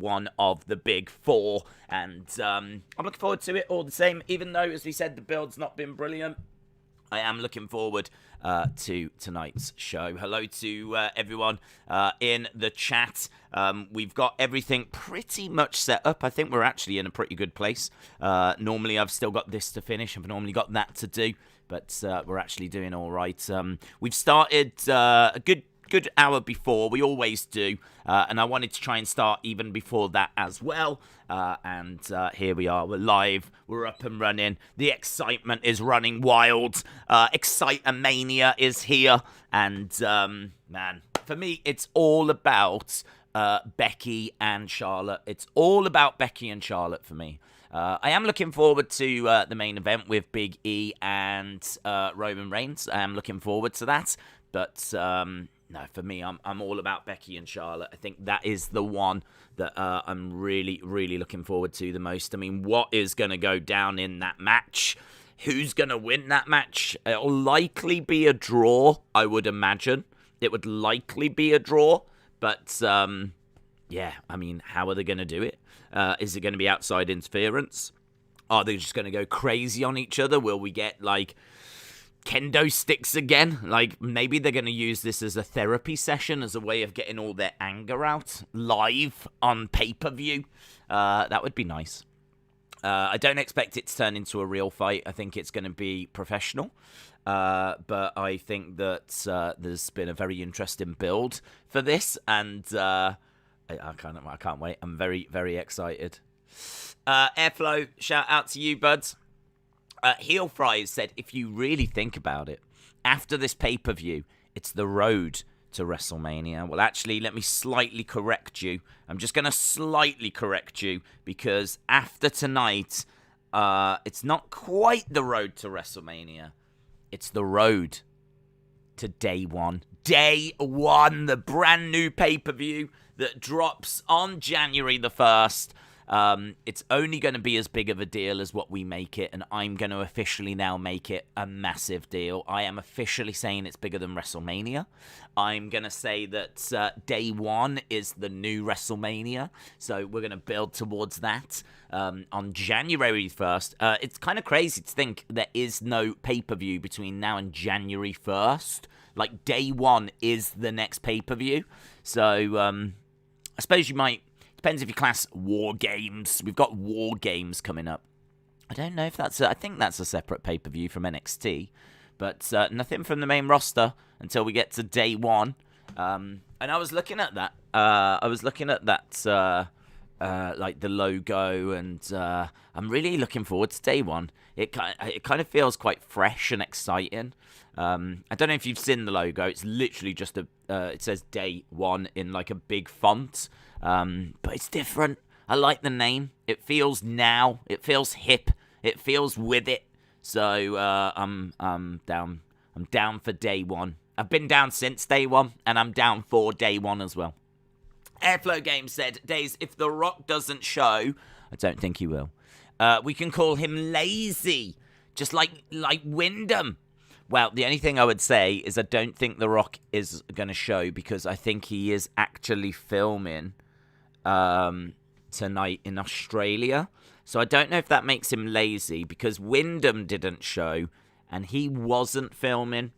one of the big four. And I'm looking forward to it all the same, even though, as we said, the build's not been brilliant. I am looking forward to tonight's show. Hello to everyone in the chat. We've got everything pretty much set up. I think we're actually in a pretty good place. Normally, I've still got this to finish. I've normally got that to do, but we're actually doing all right. We've started a good hour before. We always do. And I wanted to try and start even before that as well. And here we are. We're live. We're up and running. The excitement is running wild. Excite-a-mania is here. And, man, for me, it's all about Becky and Charlotte. It's all about Becky and Charlotte for me. I am looking forward to the main event with Big E and Roman Reigns. I am looking forward to that. But no, for me, I'm all about Becky and Charlotte. I think that is the one that I'm really, really looking forward to the most. I mean, what is going to go down in that match? Who's going to win that match? It'll likely be a draw, I would imagine. It would likely be a draw. But, yeah, I mean, how are they going to do it? Is it going to be outside interference? Are they just going to go crazy on each other? Will we get, like, kendo sticks again? Like, maybe they're going to use this as a therapy session, as a way of getting all their anger out live on pay-per-view. That would be nice. I don't expect it to turn into a real fight. I think it's going to be professional. But I think that there's been a very interesting build for this, and I can't wait. I'm very, very excited. Airflow, shout out to you, buds. Heel Fries said, if you really think about it, after this pay-per-view, it's the road to WrestleMania. Well, actually, let me slightly correct you. I'm just going to slightly correct you, because after tonight, it's not quite the road to WrestleMania. It's the road to Day One. Day One, the brand new pay-per-view that drops on January the 1st. It's only going to be as big of a deal as what we make it, and I'm going to officially now make it a massive deal. I am officially saying it's bigger than WrestleMania. I'm going to say that Day One is the new WrestleMania, so we're going to build towards that on January 1st. It's kind of crazy to think there is no pay-per-view between now and January 1st. Like, Day One is the next pay-per-view, so I suppose you might... Depends if you class War Games. We've got War Games coming up. I don't know if that's... I think that's a separate pay-per-view from NXT. But nothing from the main roster until we get to Day One. And I was looking at that. Like the logo. And I'm really looking forward to Day One. It kind of feels quite fresh and exciting. I don't know if you've seen the logo. It's literally just it says Day One in like a big font. But it's different. I like the name. It feels now. It feels hip. It feels with it. So I'm down. I'm down for Day One. I've been down since Day One, and I'm down for Day One as well. Airflow Games said, Days, if The Rock doesn't show, I don't think he will. We can call him lazy, just like Wyndham. Well, the only thing I would say is I don't think The Rock is going to show, because I think he is actually filming tonight in Australia. So I don't know if that makes him lazy, because Wyndham didn't show and he wasn't filming.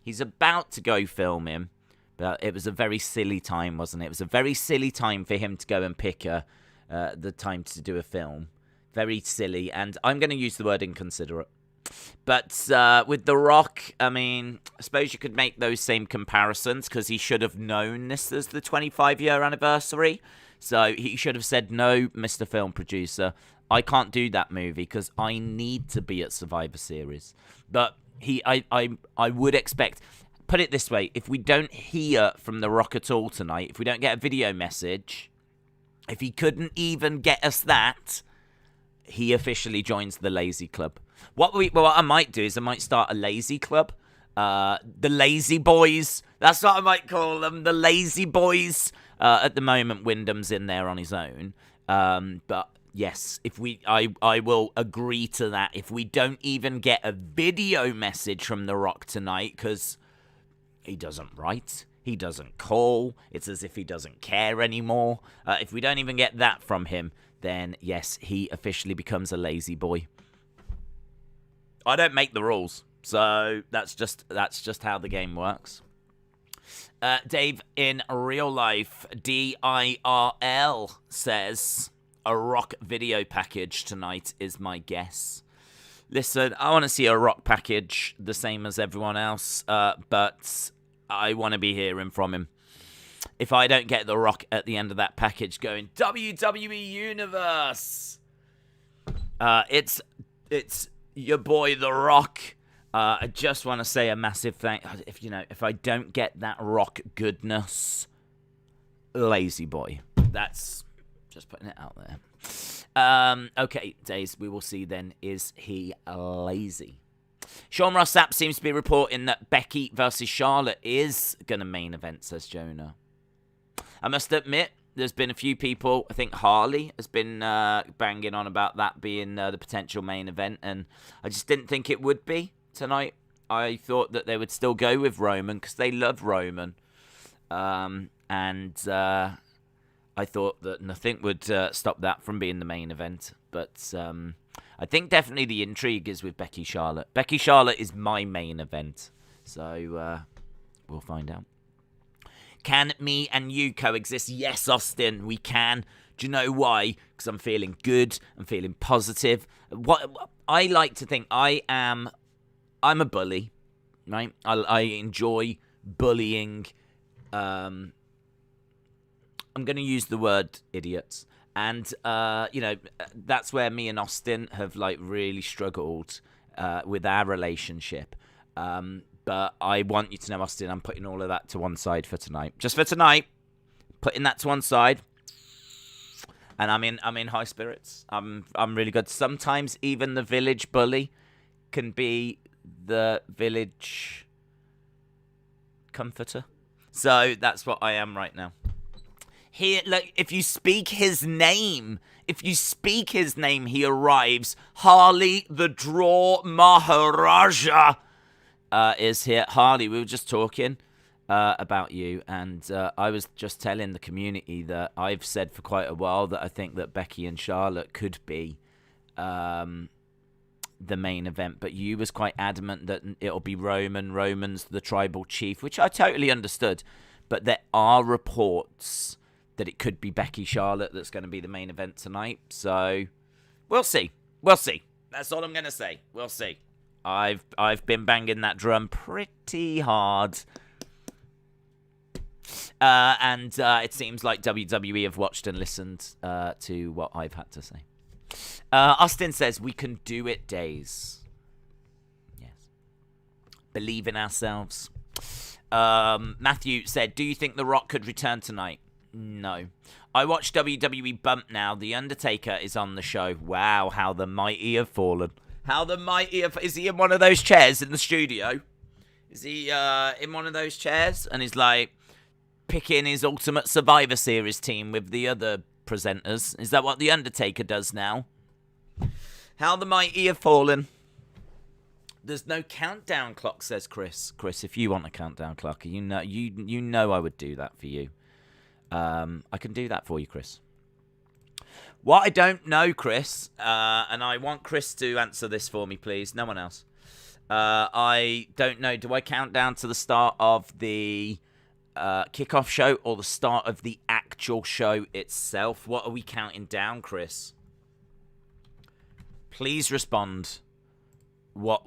He's about to go filming, but it was a very silly time, wasn't it? It was a very silly time for him to go and pick the time to do a film. Very silly, and I'm going to use the word inconsiderate. But with The Rock, I mean, I suppose you could make those same comparisons, because he should have known this as the 25-year anniversary. So he should have said, no, Mr. Film Producer, I can't do that movie because I need to be at Survivor Series. But I would expect, put it this way, if we don't hear from The Rock at all tonight, if we don't get a video message, if he couldn't even get us that, he officially joins the Lazy Club. What I might do is I might start a Lazy Club. The Lazy Boys. That's what I might call them. The Lazy Boys. At the moment, Wyndham's in there on his own. But yes, I will agree to that. If we don't even get a video message from The Rock tonight, because he doesn't write, He doesn't call. It's as if he doesn't care anymore. If we don't even get that from him, then yes, he officially becomes a lazy boy. I don't make the rules, so that's just how the game works. Dave, in real life, DIRL says a Rock video package tonight is my guess. Listen, I want to see a Rock package the same as everyone else, but I want to be hearing from him. If I don't get the Rock at the end of that package going, WWE Universe, it's your boy The Rock. I just want to say a massive thank. If I don't get that Rock goodness, lazy boy. That's just putting it out there. Okay, Days, we will see then. Is he lazy? Sean Ross Sapp seems to be reporting that Becky versus Charlotte is going to main event, says Jonah. I must admit, there's been a few people, I think Harley has been banging on about that being the potential main event, and I just didn't think it would be tonight. I thought that they would still go with Roman because they love Roman. I thought that nothing would stop that from being the main event. But I think definitely the intrigue is with Becky Charlotte. Becky Charlotte is my main event. So we'll find out. Can me and you coexist? Yes, Austin, we can. Do you know why? Because I'm feeling good. I'm feeling positive. What I like to think I'm a bully, right? I enjoy bullying. I'm going to use the word idiots. And, that's where me and Austin have, really struggled with our relationship. But I want you to know, Austin, I'm putting all of that to one side for tonight. Just for tonight, putting that to one side. And I'm in high spirits. I'm really good. Sometimes even the village bully can be the village comforter. So that's what I am right now. Here, if you speak his name, he arrives. Harley, the Draw Maharaja, is here. Harley, we were just talking about you, and I was just telling the community that I've said for quite a while that I think that Becky and Charlotte could be the main event, but you was quite adamant that it'll be Roman's the tribal chief, which I totally understood, but there are reports that it could be Becky Charlotte that's going to be the main event tonight. So we'll see. That's all I'm going to say. We'll see. I've been banging that drum pretty hard. And it seems like WWE have watched and listened to what I've had to say. Austin says, we can do it, Days. Yes. Believe in ourselves. Matthew said, do you think The Rock could return tonight? No. I watch WWE Bump now. The Undertaker is on the show. Wow, how the mighty have fallen. Is he in one of those chairs in the studio? Is he in one of those chairs? And he's picking his Ultimate Survivor Series team with the other presenters. Is that what the Undertaker does now? How the mighty have fallen. There's no countdown clock, says Chris. Chris, if you want a countdown clock, you know I would do that for you. I can do that for you, Chris. What I don't know, Chris, and I want Chris to answer this for me, please. No one else. I don't know. Do I count down to the start of the kickoff show or the start of the actual show itself? What are we counting down, Chris? Please respond. What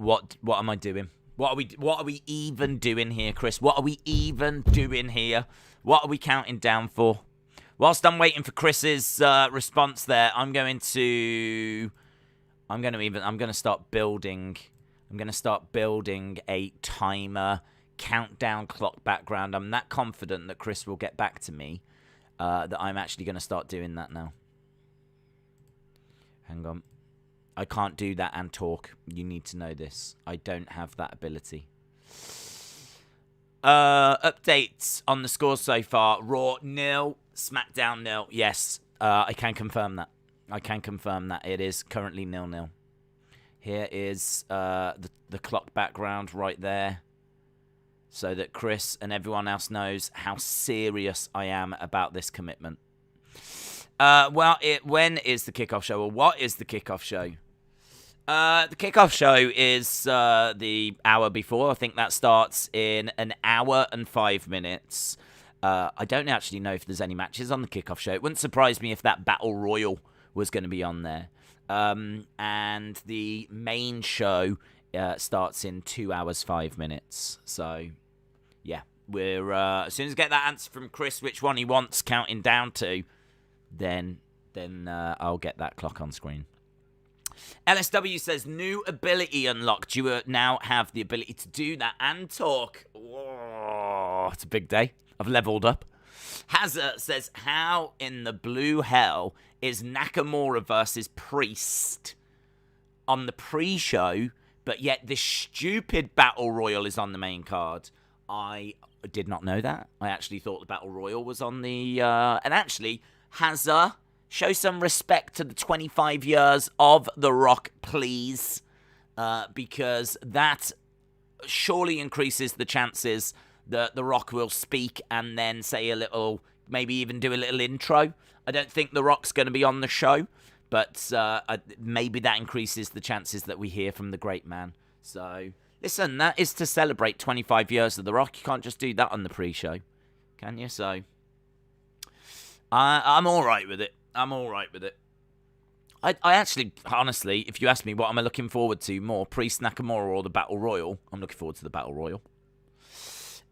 am I doing? What are we even doing here, Chris? What are we even doing here? What are we counting down for? Whilst I'm waiting for Chris's response there, I'm going to start building a timer countdown clock background. I'm that confident that Chris will get back to me that I'm actually going to start doing that now. Hang on. I can't do that and talk. You need to know this. I don't have that ability. Updates on the scores so far. Raw 0, Smackdown 0. Yes, I can confirm that. It is currently 0-0. Here is the clock background right there. so that Chris and everyone else knows how serious I am about this commitment. When is the kickoff show, or what is the kickoff show? The kickoff show is the hour before. I think that starts in an hour and 5 minutes. I don't actually know if there's any matches on the kickoff show. It wouldn't surprise me if that Battle Royal was going to be on there. And the main show starts in 2 hours, 5 minutes. So, yeah, we're as soon as I get that answer from Chris, which one he wants counting down to, then I'll get that clock on screen. LSW says, new ability unlocked. You now have the ability to do that and talk. Whoa, it's a big day. I've leveled up. Hazard says, how in the blue hell is Nakamura versus Priest on the pre-show, but yet this stupid Battle Royal is on the main card? I did not know that. I actually thought the Battle Royal was on the... and actually, Hazard, show some respect to the 25 years of The Rock, please. Because that surely increases the chances that The Rock will speak and then say a little, maybe even do a little intro. I don't think The Rock's going to be on the show, but maybe that increases the chances that we hear from the great man. So, listen, that is to celebrate 25 years of The Rock. You can't just do that on the pre-show, can you? So, I'm all right with it. I'm all right with it. I actually, honestly, if you ask me what am I looking forward to more, Priest, Nakamura, or the Battle Royal, I'm looking forward to the Battle Royal.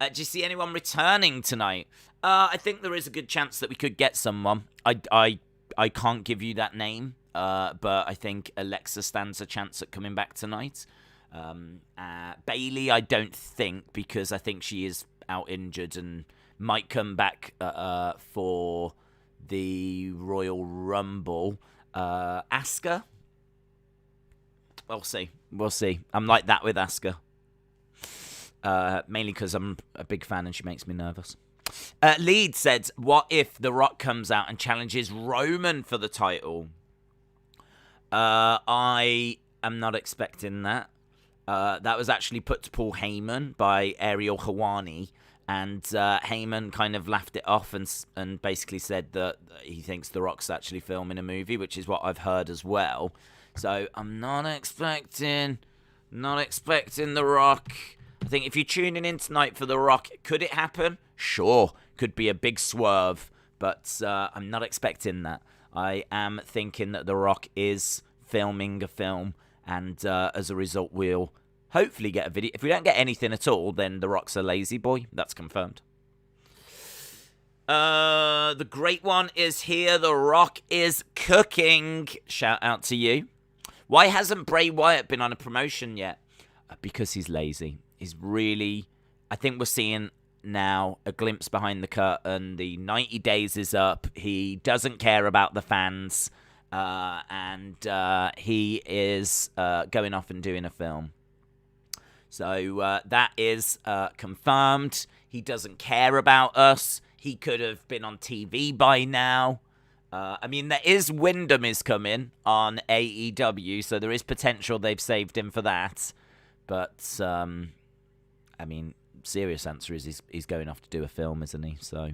Do you see anyone returning tonight? I think there is a good chance that we could get someone. I can't give you that name, but I think Alexa stands a chance at coming back tonight. Bailey, I don't think, because I think she is out injured and might come back for the Royal Rumble. Asuka? We'll see. We'll see. I'm like that with Asuka. Mainly because I'm a big fan and she makes me nervous. Lead said, what if The Rock comes out and challenges Roman for the title? I am not expecting that. That was actually put to Paul Heyman by Ariel Helwani. And Heyman kind of laughed it off and basically said that he thinks The Rock's actually filming a movie, which is what I've heard as well. So I'm not expecting The Rock. I think if you're tuning in tonight for The Rock, could it happen? Sure. Could be a big swerve, but I'm not expecting that. I am thinking that The Rock is filming a film, and as a result, we'll hopefully get a video. If we don't get anything at all, then The Rock's a lazy boy. That's confirmed. The great one is here. The Rock is cooking. Shout out to you. Why hasn't Bray Wyatt been on a promotion yet? Because he's lazy. He's really... I think we're seeing now a glimpse behind the curtain. The 90 days is up. He doesn't care about the fans. And he is going off and doing a film. So that is confirmed. He doesn't care about us. He could have been on TV by now. I mean, there is Wyndham is coming on AEW, so there is potential they've saved him for that. But, I mean, serious answer is he's going off to do a film, isn't he? So,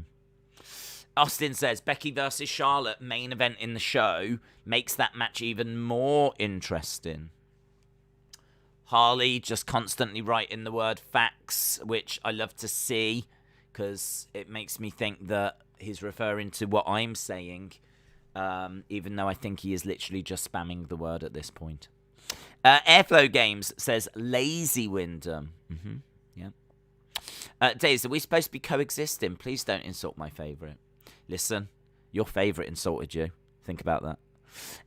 Austin says, Becky versus Charlotte, main event in the show, makes that match even more interesting. Harley just constantly writing the word facts, which I love to see, because it makes me think that he's referring to what I'm saying, even though I think he is literally just spamming the word at this point. Airflow Games says, lazy Wyndham. Yeah. Days, are we supposed to be coexisting? Please don't insult my favourite. Listen, your favourite insulted you. Think about that.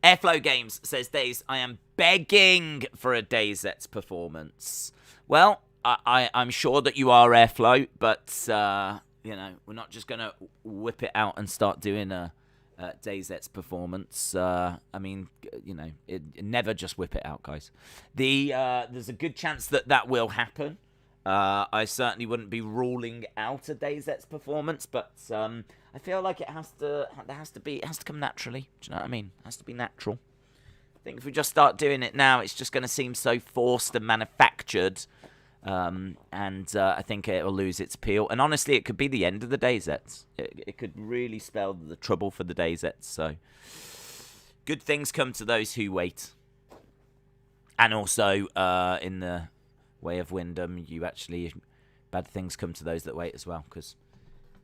Airflow Games says, Days, I am begging for a DayZ's performance. Well, I'm sure that you are, Airflow, but, we're not just going to whip it out and start doing a DayZ's performance. Never just whip it out, guys. There's a good chance that will happen. I certainly wouldn't be ruling out a DayZ's performance, but I feel like it has to come naturally. Do you know what I mean? It has to be natural. I think if we just start doing it now, it's just going to seem so forced and manufactured And I think it will lose its appeal. And honestly, it could be the end of the Dazettes. It could really spell the trouble for the Dazettes. So, good things come to those who wait. And also, in the way of Wyndham, bad things come to those that wait as well, because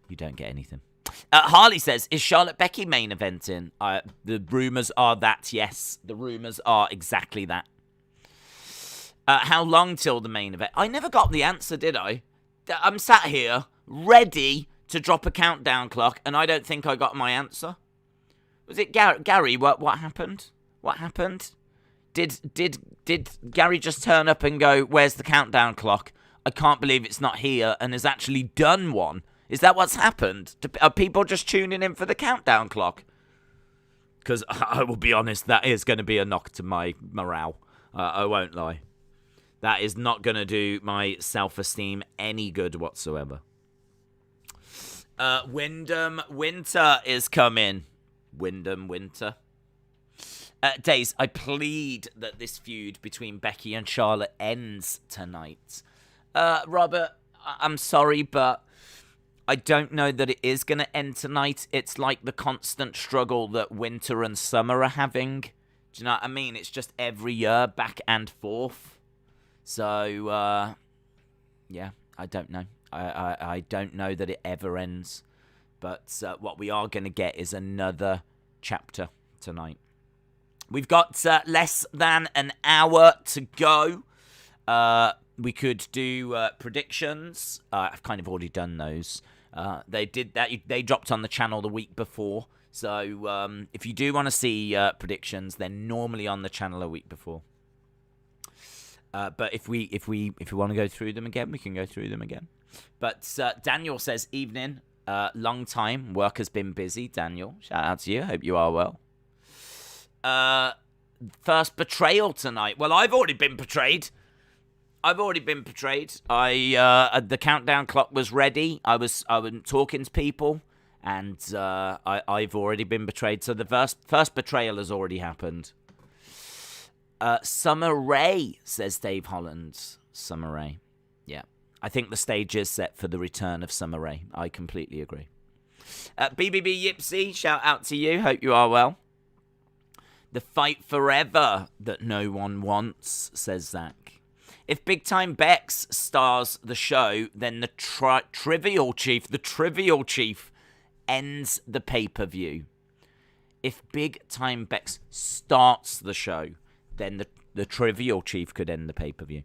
you don't get anything. Harley says, is Charlotte Becky main eventing? The rumours are that, yes. The rumours are exactly that. How long till the main event? I never got the answer, did I? I'm sat here, ready to drop a countdown clock, and I don't think I got my answer. Was it Gary? What happened? What happened? Did Gary just turn up and go, where's the countdown clock? I can't believe it's not here, and has actually done one. Is that what's happened? Are people just tuning in for the countdown clock? Because I will be honest, that is going to be a knock to my morale. I won't lie. That is not going to do my self-esteem any good whatsoever. Wyndham Winter is coming. Wyndham Winter. Days, I plead that this feud between Becky and Charlotte ends tonight. Robert, I'm sorry, but I don't know that it is going to end tonight. It's like the constant struggle that Winter and Summer are having. Do you know what I mean? It's just every year, back and forth. So, yeah, I don't know. I don't know that it ever ends. But what we are going to get is another chapter tonight. We've got less than an hour to go. We could do predictions. I've kind of already done those. They did that. They dropped on the channel the week before. So if you do want to see predictions, they're normally on the channel a week before. But if we want to go through them again, we can go through them again. But Daniel says, evening, long time. Work has been busy. Daniel, shout out to you. Hope you are well. First betrayal tonight. Well, I've already been betrayed. The countdown clock was ready. I was talking to people, and I've already been betrayed. So the first betrayal has already happened. Summer Rae, says Dave Holland. Summer Rae. Yeah. I think the stage is set for the return of Summer Rae. I completely agree. BBB Yipsy, shout out to you. Hope you are well. The fight forever that no one wants, says Zach. If Big Time Bex stars the show, then the Trivial Chief ends the pay-per-view. If Big Time Bex starts the show, then the Trivial Chief could end the pay-per-view.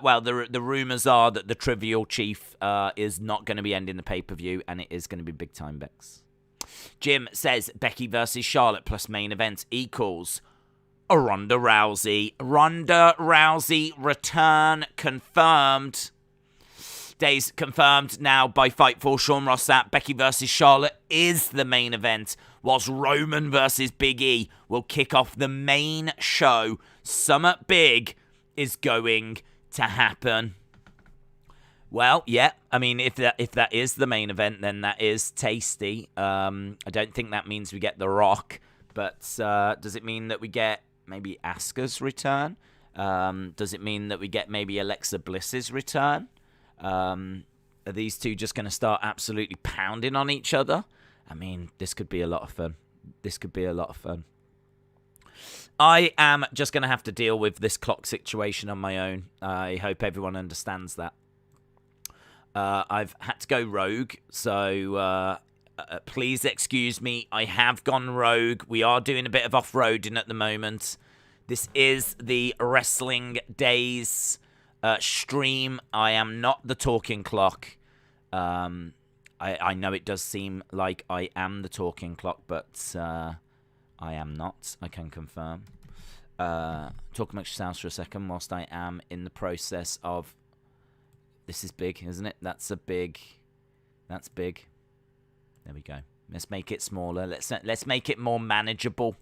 Well, the rumors are that the Trivial Chief is not going to be ending the pay-per-view, and it is going to be Big Time Bex. Jim says Becky versus Charlotte plus main event equals a Ronda Rousey. Ronda Rousey return confirmed. Days confirmed now by Fightful. Sean Ross Sapp. Becky versus Charlotte is the main event, whilst Roman versus Big E will kick off the main show. Summer Big is going to happen. Well, yeah, I mean, if that is the main event, then that is tasty. I don't think that means we get The Rock, but does it mean that we get maybe Asuka's return? Does it mean that we get maybe Alexa Bliss's return? Are these two just going to start absolutely pounding on each other? I mean, this could be a lot of fun. I am just going to have to deal with this clock situation on my own. I hope everyone understands that. I've had to go rogue, so please excuse me. I have gone rogue. We are doing a bit of off-roading at the moment. This is the Wrestling Days stream. I am not the talking clock. I know it does seem like I am the talking clock, but I am not. I can confirm. Talk amongst yourselves for a second whilst I am in the process of... This is big, isn't it? That's big. There we go. Let's make it smaller. Let's make it more manageable.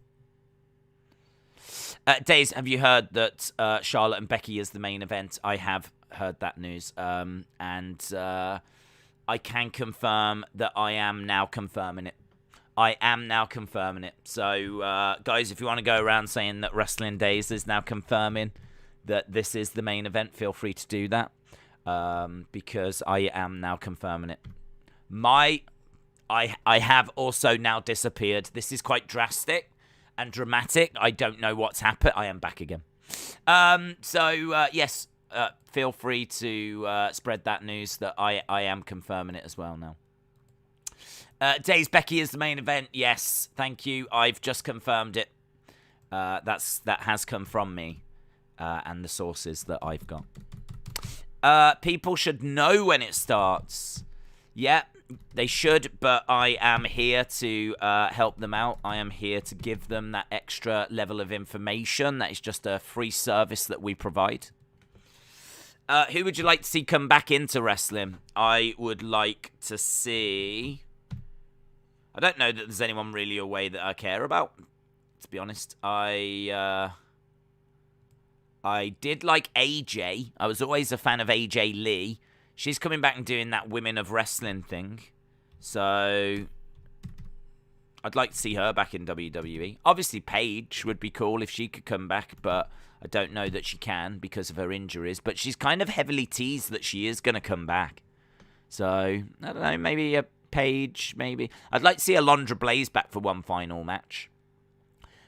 Days, have you heard that Charlotte and Becky is the main event? I have heard that news. And I can confirm that I am now confirming it. So, guys, if you want to go around saying that Wrestling Days is now confirming that this is the main event, feel free to do that. because I am now confirming it. I have also now disappeared. This is quite drastic and dramatic. I don't know what's happened. I am back again. Yes, feel free to spread that news that I am confirming it as well now. Days Becky is the main event. Yes, thank you. I've just confirmed it. That has come from me and the sources that I've got. People should know when it starts. Yeah, they should, but I am here to help them out. I am here to give them that extra level of information. That is just a free service that we provide. Who would you like to see come back into wrestling? I would like to see... I don't know that there's anyone really away that I care about, to be honest. I did like AJ. I was always a fan of AJ Lee. She's coming back and doing that Women of Wrestling thing. So, I'd like to see her back in WWE. Obviously, Paige would be cool if she could come back, but I don't know that she can because of her injuries. But she's kind of heavily teased that she is going to come back. So, I don't know, maybe a Paige, maybe. I'd like to see Alundra Blaze back for one final match.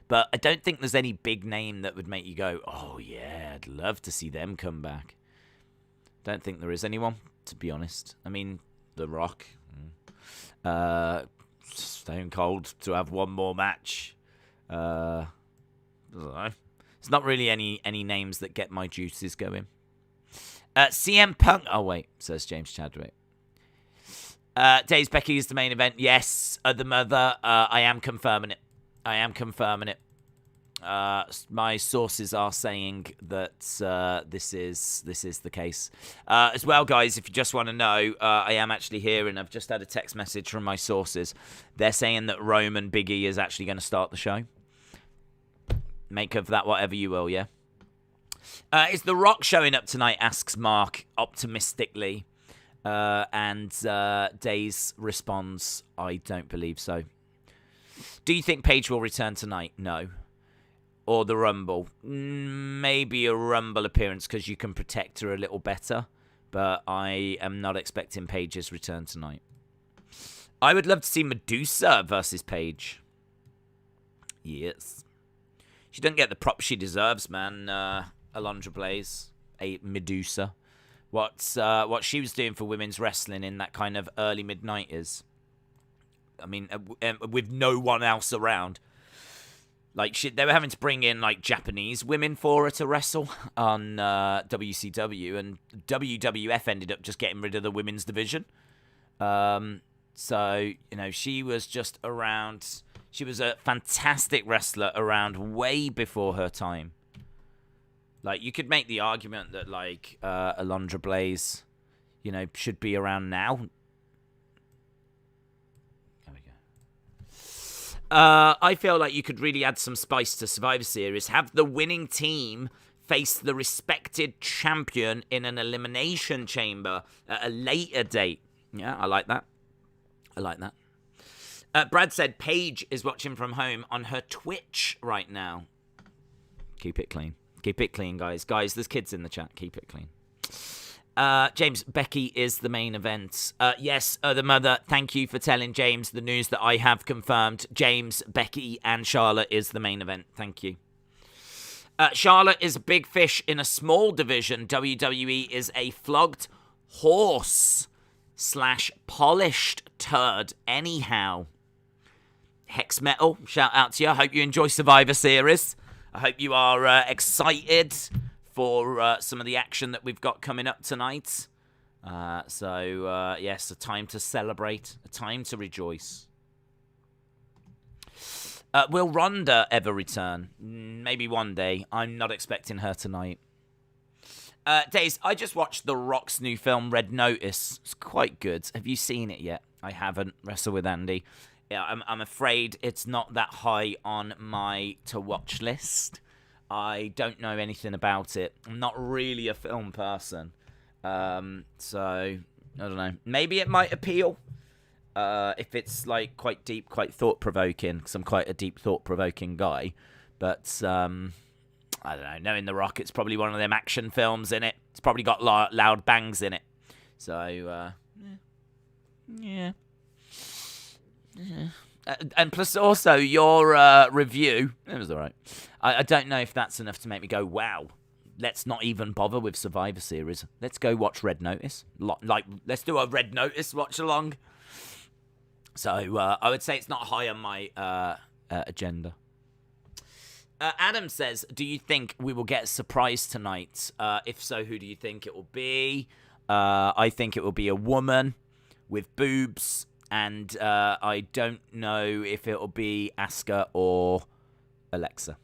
But I don't think there's any big name that would make you go, oh yeah, I'd love to see them come back. Don't think there is anyone, to be honest. I mean, The Rock. Stone Cold to have one more match. I don't know. It's not really any names that get my juices going. CM Punk. Oh, wait, says James Chadwick. Days Becky is the main event. Yes, the mother. I am confirming it. My sources are saying that this is the case. As well, guys, if you just want to know, I am actually here, and I've just had a text message from my sources. They're saying that Roman Big E is actually going to start the show. Make of that whatever you will, yeah? Is The Rock showing up tonight, asks Mark optimistically. And Days responds, I don't believe so. Do you think Paige will return tonight? No. Or the Rumble? Maybe a Rumble appearance because you can protect her a little better. But I am not expecting Paige's return tonight. I would love to see Medusa versus Paige. Yes. She doesn't get the prop she deserves, man. Alundra Blaze. A Medusa. What she was doing for women's wrestling in that kind of early mid-90s. I mean, with no one else around. Like, they were having to bring in, like, Japanese women for her to wrestle on WCW, and WWF ended up just getting rid of the women's division. So, you know, she was just around. She was a fantastic wrestler around way before her time. Like, you could make the argument that, like, Alundra Blaze, you know, should be around now. I feel like you could really add some spice to Survivor Series. Have the winning team face the respected champion in an elimination chamber at a later date. Yeah, I like that. Brad said Paige is watching from home on her Twitch right now. Keep it clean. Keep it clean, guys. Guys, there's kids in the chat. Keep it clean. James, Becky is the main event. Yes, the mother, thank you for telling James the news that I have confirmed. James, Becky, and Charlotte is the main event. Thank you. Charlotte is a big fish in a small division. WWE is a flogged horse / polished turd anyhow. Hex Metal, shout out to you. I hope you enjoy Survivor Series. I hope you are excited for some of the action that we've got coming up tonight. Yes, a time to celebrate, a time to rejoice. Will Rhonda ever return? Maybe one day. I'm not expecting her tonight. Days, I just watched The Rock's new film, Red Notice. It's quite good. Have you seen it yet? I haven't. Wrestle with Andy. Yeah, I'm afraid it's not that high on my to-watch list. I don't know anything about it. I'm not really a film person. So, I don't know. Maybe it might appeal. If it's, like, quite deep, quite thought-provoking. Because I'm quite a deep, thought-provoking guy. But, I don't know. Knowing The Rock, it's probably one of them action films in it. It's probably got loud bangs in it. So, yeah. And plus also your review, it was alright. I don't know if that's enough to make me go, wow, let's not even bother with Survivor Series. Let's go watch Red Notice. Let's do a Red Notice watch along. So I would say it's not high on my agenda. Adam says, do you think we will get a surprise tonight? If so, who do you think it will be? I think it will be a woman with boobs. And I don't know if it'll be Asuka or Alexa.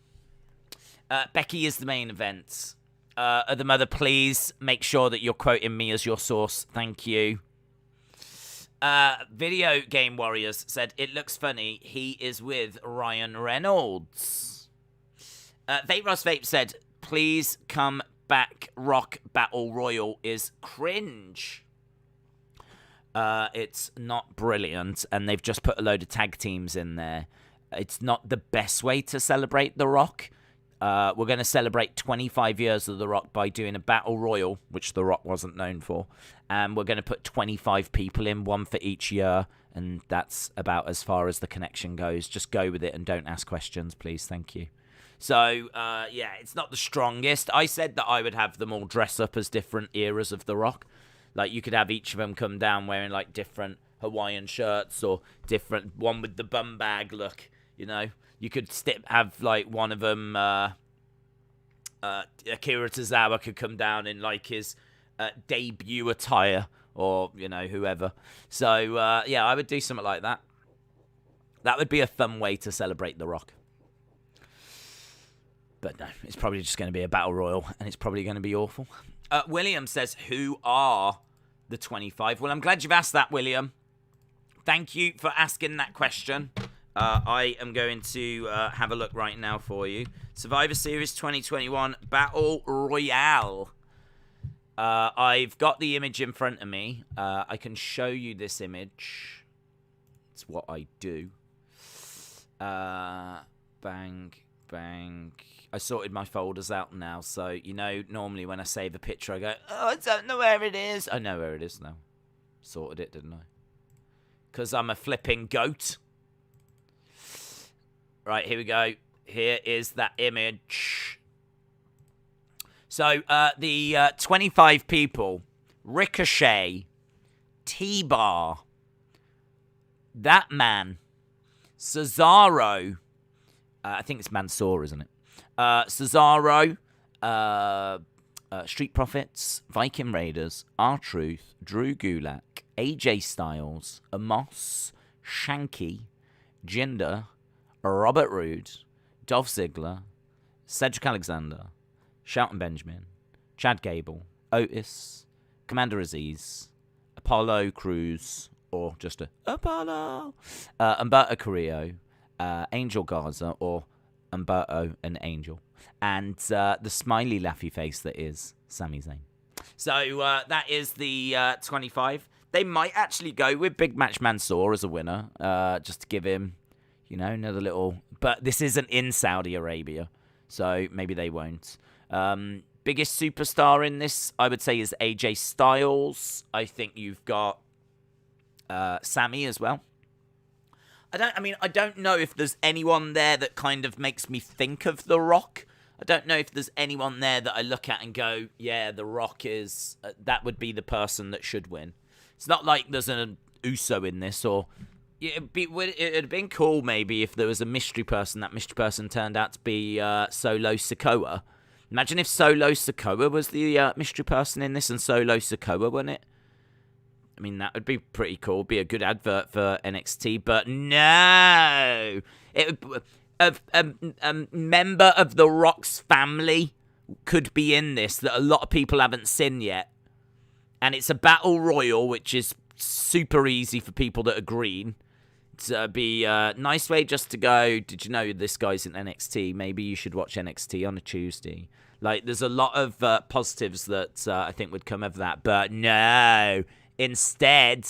Becky is the main event. The mother, please make sure that you're quoting me as your source. Thank you. Video Game Warriors said, it looks funny. He is with Ryan Reynolds. Vape Ross Vape said, please come back. Rock Battle Royal is cringe. It's not brilliant, and they've just put a load of tag teams in there. It's not the best way to celebrate The Rock. We're going to celebrate 25 years of The Rock by doing a battle royal, which The Rock wasn't known for, and we're going to put 25 people in, one for each year, and that's about as far as the connection goes. Just go with it and don't ask questions, please. Thank you. So, yeah, it's not the strongest. I said that I would have them all dress up as different eras of The Rock. Like, you could have each of them come down wearing, like, different Hawaiian shirts or different, one with the bum bag look, you know. You could have, like, one of them, Akira Tozawa could come down in, like, his debut attire or, you know, whoever. So, yeah, I would do something like that. That would be a fun way to celebrate The Rock. But no, it's probably just going to be a battle royal, and it's probably going to be awful. William says, who are the 25? Well, I'm glad you've asked that, William. Thank you for asking that question. I am going to have a look right now for you. Survivor Series 2021 Battle Royale. I've got the image in front of me. I can show you this image. It's what I do. Bang, bang. I sorted my folders out now, so, you know, normally when I save a picture, I go, oh, I don't know where it is. I know where it is now. Sorted it, didn't I? Because I'm a flipping goat. Right, here we go. Here is that image. So, the 25 people, Ricochet, T-Bar, that man, Cesaro, I think it's Mansoor, isn't it? Cesaro, Street Profits, Viking Raiders, R-Truth, Drew Gulak, AJ Styles, Amos, Shanky, Jinder, Robert Roode, Dolph Ziggler, Cedric Alexander, Shelton Benjamin, Chad Gable, Otis, Commander Aziz, Apollo Crews, or just Apollo, Humberto Carrillo, Angel Garza, or Humberto and Angel, and the smiley laughy face that is Sami Zayn. So that is the 25. They might actually go with Big Match Mansoor as a winner, just to give him, you know, another little... But this isn't in Saudi Arabia, so maybe they won't. Biggest superstar in this, I would say, is AJ Styles. I think you've got Sammy as well. I don't know if there's anyone there that kind of makes me think of The Rock. I don't know if there's anyone there that I look at and go, yeah, The Rock is... that would be the person that should win. It's not like there's an Uso in this, or... It'd have been cool, maybe, if there was a mystery person. That mystery person turned out to be Solo Sikoa. Imagine if Solo Sikoa was the mystery person in this and Solo Sikoa won it. I mean, that would be pretty cool. It'd be a good advert for NXT, but no! A member of The Rock's family could be in this that a lot of people haven't seen yet. And it's a battle royal, which is super easy for people that are green. To be a nice way just to go, did you know this guy's in NXT? Maybe you should watch NXT on a Tuesday. Like, there's a lot of positives that I think would come of that. But no! Instead,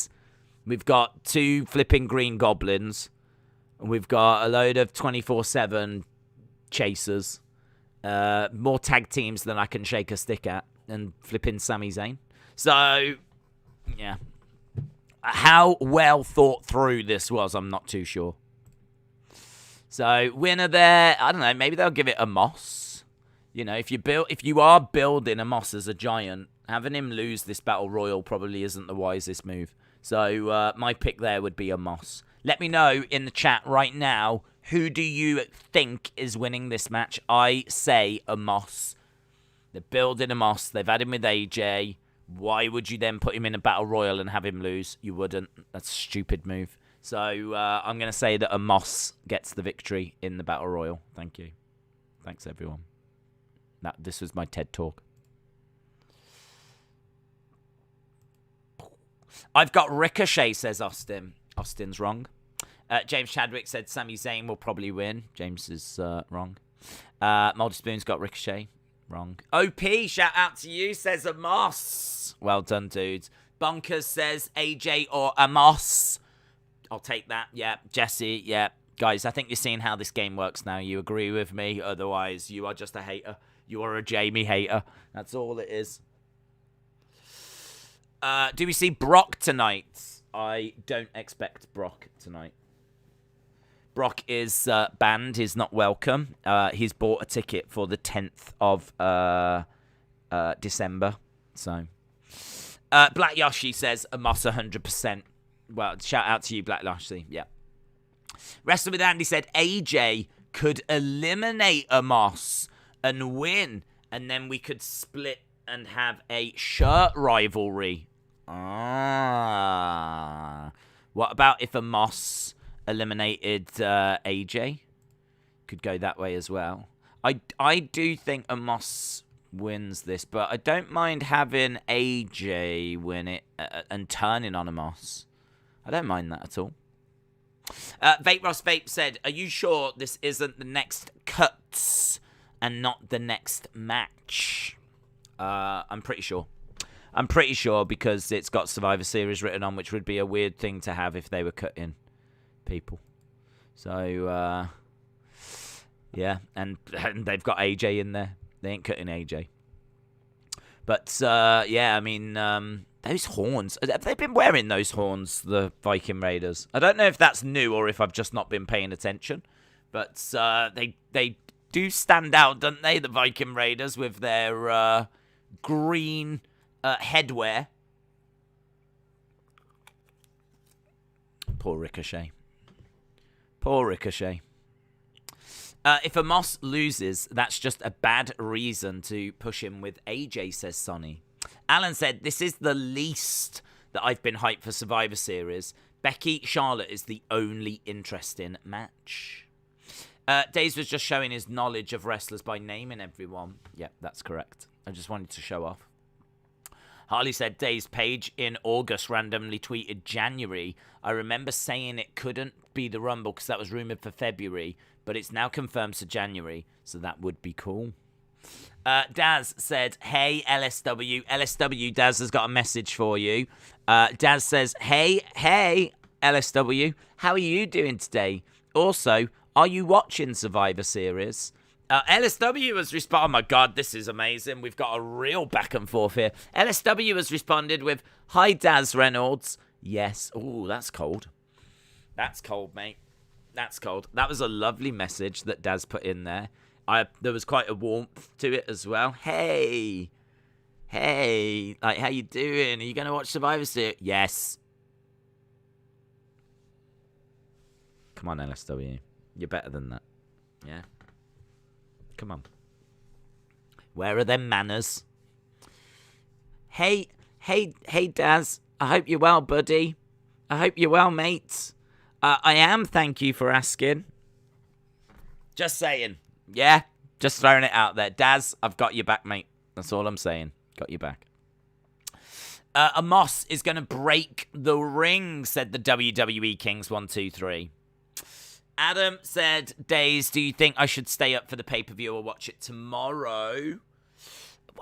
we've got 2 flipping green goblins. And we've got a load of 24/7 chasers. More tag teams than I can shake a stick at, and flipping Sami Zayn. So, yeah. How well thought through this was, I'm not too sure. So, winner there, I don't know, maybe they'll give it a Moss. You know, if you are building a Moss as a giant, having him lose this Battle Royal probably isn't the wisest move. So, my pick there would be a Moss. Let me know in the chat right now, who do you think is winning this match? I say a Moss. They're building a Moss. They've had him with AJ. Why would you then put him in a Battle Royal and have him lose? You wouldn't. That's a stupid move. So I'm going to say that a Moss gets the victory in the Battle Royal. Thank you. Thanks, everyone. This was my TED Talk. I've got Ricochet, says Austin. Austin's wrong. James Chadwick said Sami Zayn will probably win. James is wrong. Moldy Spoon's got Ricochet. Wrong. OP, shout out to you, says a Moss. Well done, dudes. Bonkers says AJ or Amos. I'll take that. Yeah. Jesse, yeah. Guys, I think you're seeing how this game works now. You agree with me? Otherwise, you are just a hater. You are a Jamie hater. That's all it is. Do we see Brock tonight? I don't expect Brock tonight. Brock is banned. He's not welcome. He's bought a ticket for the 10th of December. So, Black Yoshi says Amos 100%. Well, shout out to you, Black Yoshi. Yeah. Wrestling with Andy said AJ could eliminate Amos and win, and then we could split and have a shirt rivalry. What about if Amos eliminated AJ? Could go that way as well. I do think Amos wins this, but I don't mind having AJ win it and turning on Amos. I don't mind that at all. Vape Ross Vape said, are you sure this isn't the next cuts and not the next match? I'm pretty sure. I'm pretty sure because it's got Survivor Series written on, which would be a weird thing to have if they were cutting people. So, yeah, and they've got AJ in there. They ain't cutting AJ. But, yeah, I mean, those horns. Have they been wearing those horns, the Viking Raiders? I don't know if that's new or if I've just not been paying attention. But they do stand out, don't they, the Viking Raiders, with their green headwear. Poor Ricochet. Poor Ricochet. If Amos loses, that's just a bad reason to push him with AJ, says Sonny. Alan said, this is the least that I've been hyped for Survivor Series. Becky Charlotte is the only interesting match. Days was just showing his knowledge of wrestlers by naming everyone. Yep, that's correct. I just wanted to show off. Harley said, Days Page in August randomly tweeted January. I remember saying it couldn't be the Rumble because that was rumored for February, but it's now confirmed for January, so that would be cool. Daz said, hey, LSW. LSW, Daz has got a message for you. Daz says, hey, LSW, how are you doing today? Also, are you watching Survivor Series? LSW has responded. Oh my God, this is amazing. We've got a real back and forth here. LSW has responded with, hi, Daz Reynolds. Yes. Oh, that's cold. That's cold, mate. That's cold. That was a lovely message that Daz put in there. There was quite a warmth to it as well. Hey, like, how you doing? Are you going to watch Survivor Series? Yes. Come on, LSW. You're better than that. Yeah. Come on. Where are them manners? Hey, Daz. I hope you're well, buddy. I hope you're well, mate. I am, thank you for asking. Just saying. Yeah, just throwing it out there. Daz, I've got your back, mate. That's all I'm saying. Got your back. Amos is going to break the ring, said the WWE Kings 123. Adam said, Days, do you think I should stay up for the pay-per-view or watch it tomorrow?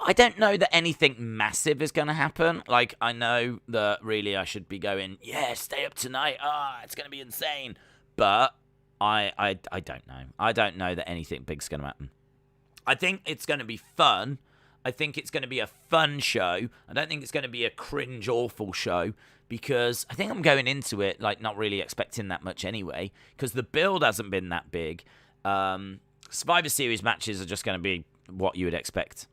I don't know that anything massive is going to happen. Like, I know that really I should be going, yeah, stay up tonight. It's going to be insane. But I don't know. I don't know that anything big's going to happen. I think it's going to be fun. I think it's going to be a fun show. I don't think it's going to be a cringe, awful show, because I think I'm going into it like not really expecting that much anyway, because the build hasn't been that big. Survivor Series matches are just going to be what you would expect.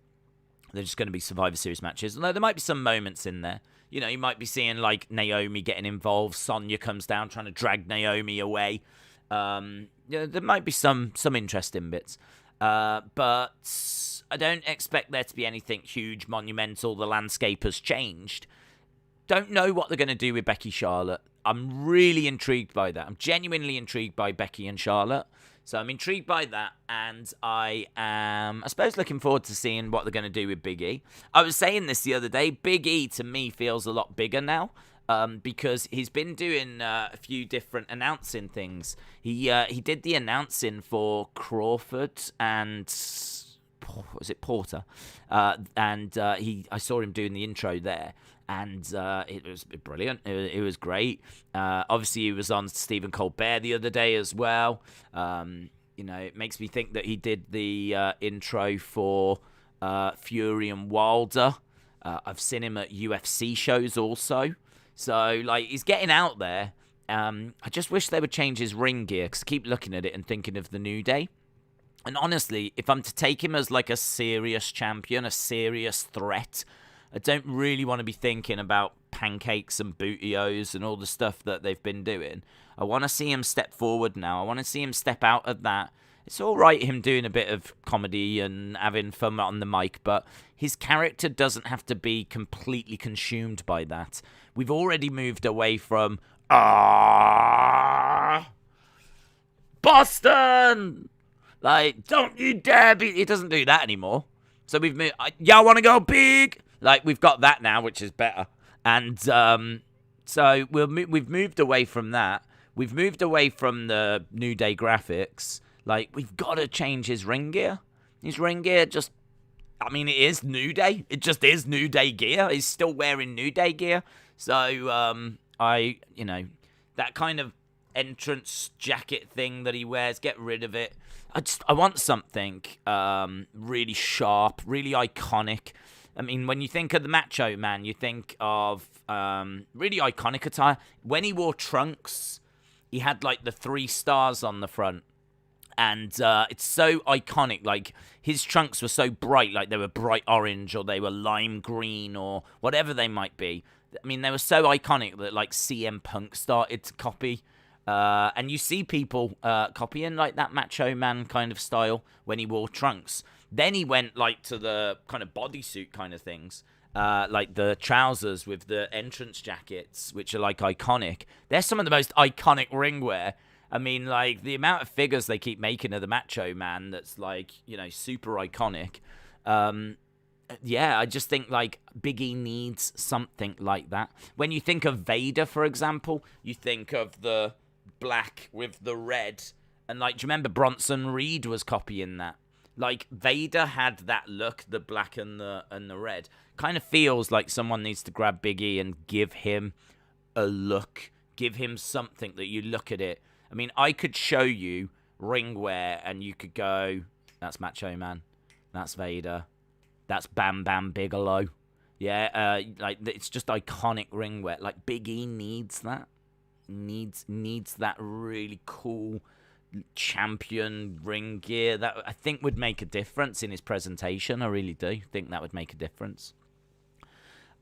They're just going to be Survivor Series matches. Although there might be some moments in there. You know, you might be seeing like Naomi getting involved. Sonya comes down trying to drag Naomi away. There might be some interesting bits. But I don't expect there to be anything huge, monumental. The landscape has changed. Don't know what they're going to do with Becky Charlotte. I'm really intrigued by that. I'm genuinely intrigued by Becky and Charlotte. So I'm intrigued by that, and I am, I suppose, looking forward to seeing what they're going to do with Big E. I was saying this the other day. Big E, to me, feels a lot bigger now, because he's been doing a few different announcing things. He did the announcing for Crawford and was it Porter? I saw him doing the intro there. And it was brilliant. It was great. Obviously, he was on Stephen Colbert the other day as well. It makes me think that he did the intro for Fury and Wilder. I've seen him at UFC shows also. So, like, he's getting out there. I just wish they would change his ring gear, because I keep looking at it and thinking of the New Day. And honestly, if I'm to take him as, like, a serious champion, a serious threat, I don't really want to be thinking about pancakes and bootios and all the stuff that they've been doing. I want to see him step forward now. I want to see him step out of that. It's all right him doing a bit of comedy and having fun on the mic, but his character doesn't have to be completely consumed by that. We've already moved away from, Boston! Like, don't you dare be... He doesn't do that anymore. So we've moved... Y'all want to go big? Like, we've got that now, which is better. And so we've moved away from that. We've moved away from the New Day graphics. Like, we've got to change his ring gear. His ring gear just... I mean, it is New Day. It just is New Day gear. He's still wearing New Day gear. So, that kind of entrance jacket thing that he wears, get rid of it. I want something really sharp, really iconic. I mean, when you think of the Macho Man, you think of really iconic attire. When he wore trunks, he had, like, the 3 stars on the front. And it's so iconic. Like, his trunks were so bright, like they were bright orange or they were lime green or whatever they might be. I mean, they were so iconic that, like, CM Punk started to copy. And you see people copying, like, that Macho Man kind of style when he wore trunks. Then he went, like, to the kind of bodysuit kind of things, like the trousers with the entrance jackets, which are, like, iconic. They're some of the most iconic ring wear. I mean, like, the amount of figures they keep making of the Macho Man that's, like, super iconic. I just think, like, Big E needs something like that. When you think of Vader, for example, you think of the black with the red. And, like, do you remember Bronson Reed was copying that? Like, Vader had that look, the black and the red. Kind of feels like someone needs to grab Big E and give him a look. Give him something that you look at it. I mean, I could show you ring wear and you could go, that's Macho Man. That's Vader. That's Bam Bam Bigelow. Yeah, like, it's just iconic ring wear. Like, Big E needs that. Needs that really cool champion ring gear that I think would make a difference in his presentation. I really do think that would make a difference.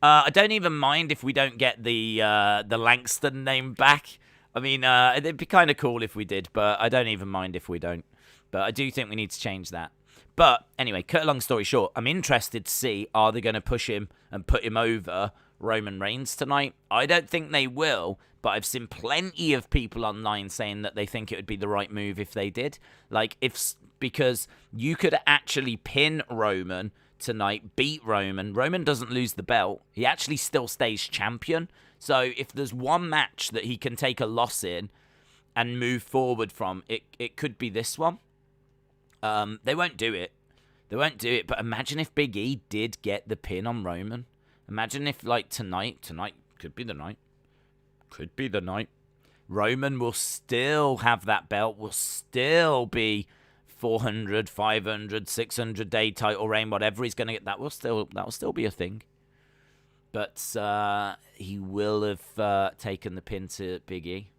I don't even mind if we don't get the Langston name back. I mean, it'd be kind of cool if we did, but I don't even mind if we don't. But I do think we need to change that. But anyway, cut a long story short, I'm interested to see, are they going to push him and put him over Roman Reigns tonight? I don't think they will, but I've seen plenty of people online saying that they think it would be the right move if they did. Like, because you could actually pin Roman tonight, beat Roman. Roman doesn't lose the belt. He actually still stays champion. So if there's one match that he can take a loss in and move forward from, it could be this one. They won't do it. But imagine if Big E did get the pin on Roman. Imagine if, like, tonight could be the night. Roman will still have that belt, will still be 400, 500, 600 day title reign, whatever he's going to get, that will still be a thing. But he will have taken the pin to Big E.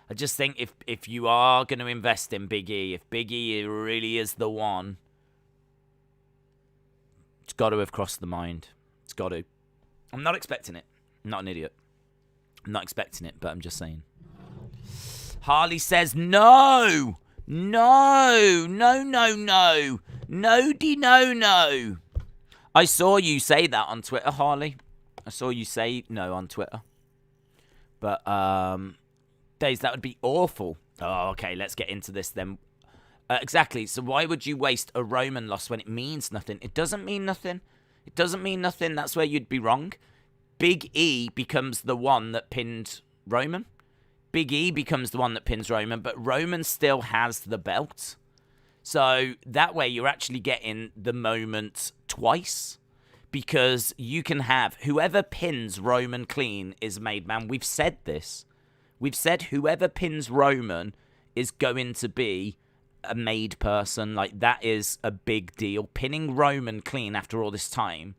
I just think if you are going to invest in Big E, if Big E really is the one, it's got to have crossed the mind. It's got to. I'm not expecting it. I'm not an idiot. I'm not expecting it, but I'm just saying. Harley says no. No. No, no, no. No. I saw you say that on Twitter, Harley. I saw you say no on Twitter. But, Days, that would be awful. Oh, okay, let's get into this then. Exactly, so why would you waste a Roman loss when it means nothing? It doesn't mean nothing. It doesn't mean nothing. That's where you'd be wrong. Big E becomes the one that pinned Roman. Big E becomes the one that pins Roman, but Roman still has the belt. So that way you're actually getting the moment twice. Because you can have whoever pins Roman clean is made man. We've said this. We've said whoever pins Roman is going to be a made person. Like, that is a big deal. Pinning Roman clean after all this time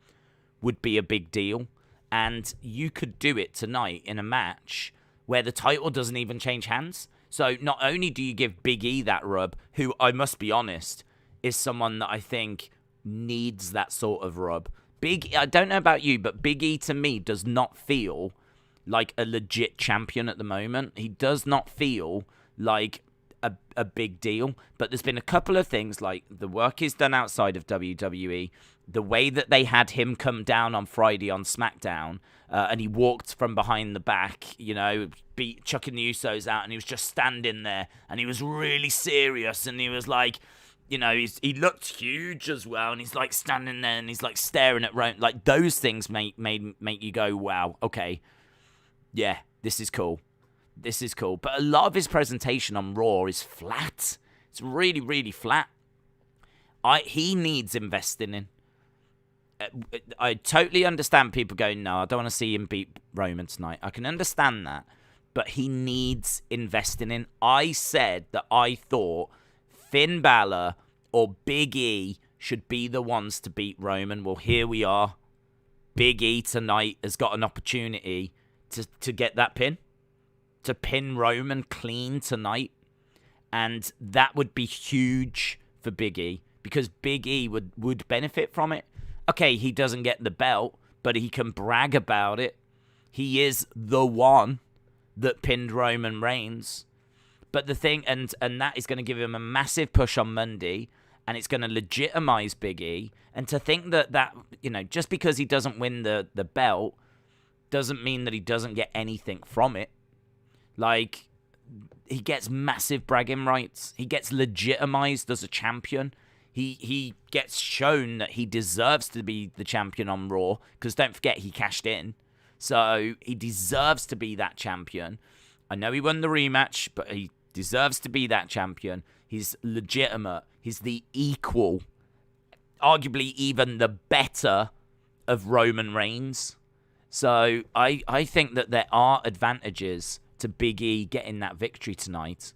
would be a big deal. And you could do it tonight in a match where the title doesn't even change hands. So not only do you give Big E that rub, who, I must be honest, is someone that I think needs that sort of rub. I don't know about you, but Big E to me does not feel like a legit champion at the moment. He does not feel like a big deal. But there's been a couple of things, like the work he's done outside of WWE, the way that they had him come down on Friday on SmackDown, and he walked from behind the back, you know, chucking the Usos out, and he was just standing there, and he was really serious, and he was like, you know, he looked huge as well, and he's like standing there, and he's like staring at Roman. Like, those things make you go, wow, okay, yeah, this is cool. This is cool. But a lot of his presentation on Raw is flat. It's really, really flat. He needs investing in. I totally understand people going, no, I don't want to see him beat Roman tonight. I can understand that. But he needs investing in. I said that I thought Finn Balor or Big E should be the ones to beat Roman. Well, here we are. Big E tonight has got an opportunity to get that pin. To pin Roman clean tonight. And that would be huge for Big E. Because Big E would benefit from it. Okay, he doesn't get the belt, but he can brag about it. He is the one that pinned Roman Reigns. But the thing, and that is going to give him a massive push on Monday, and it's going to legitimize Big E. And to think that, you know, just because he doesn't win the belt doesn't mean that he doesn't get anything from it. Like, he gets massive bragging rights. He gets legitimized as a champion. He gets shown that he deserves to be the champion on Raw, because don't forget, he cashed in. So he deserves to be that champion. I know he won the rematch, but he deserves to be that champion. He's legitimate. He's the equal, arguably even the better of Roman Reigns. So I think that there are advantages to Big E getting that victory tonight.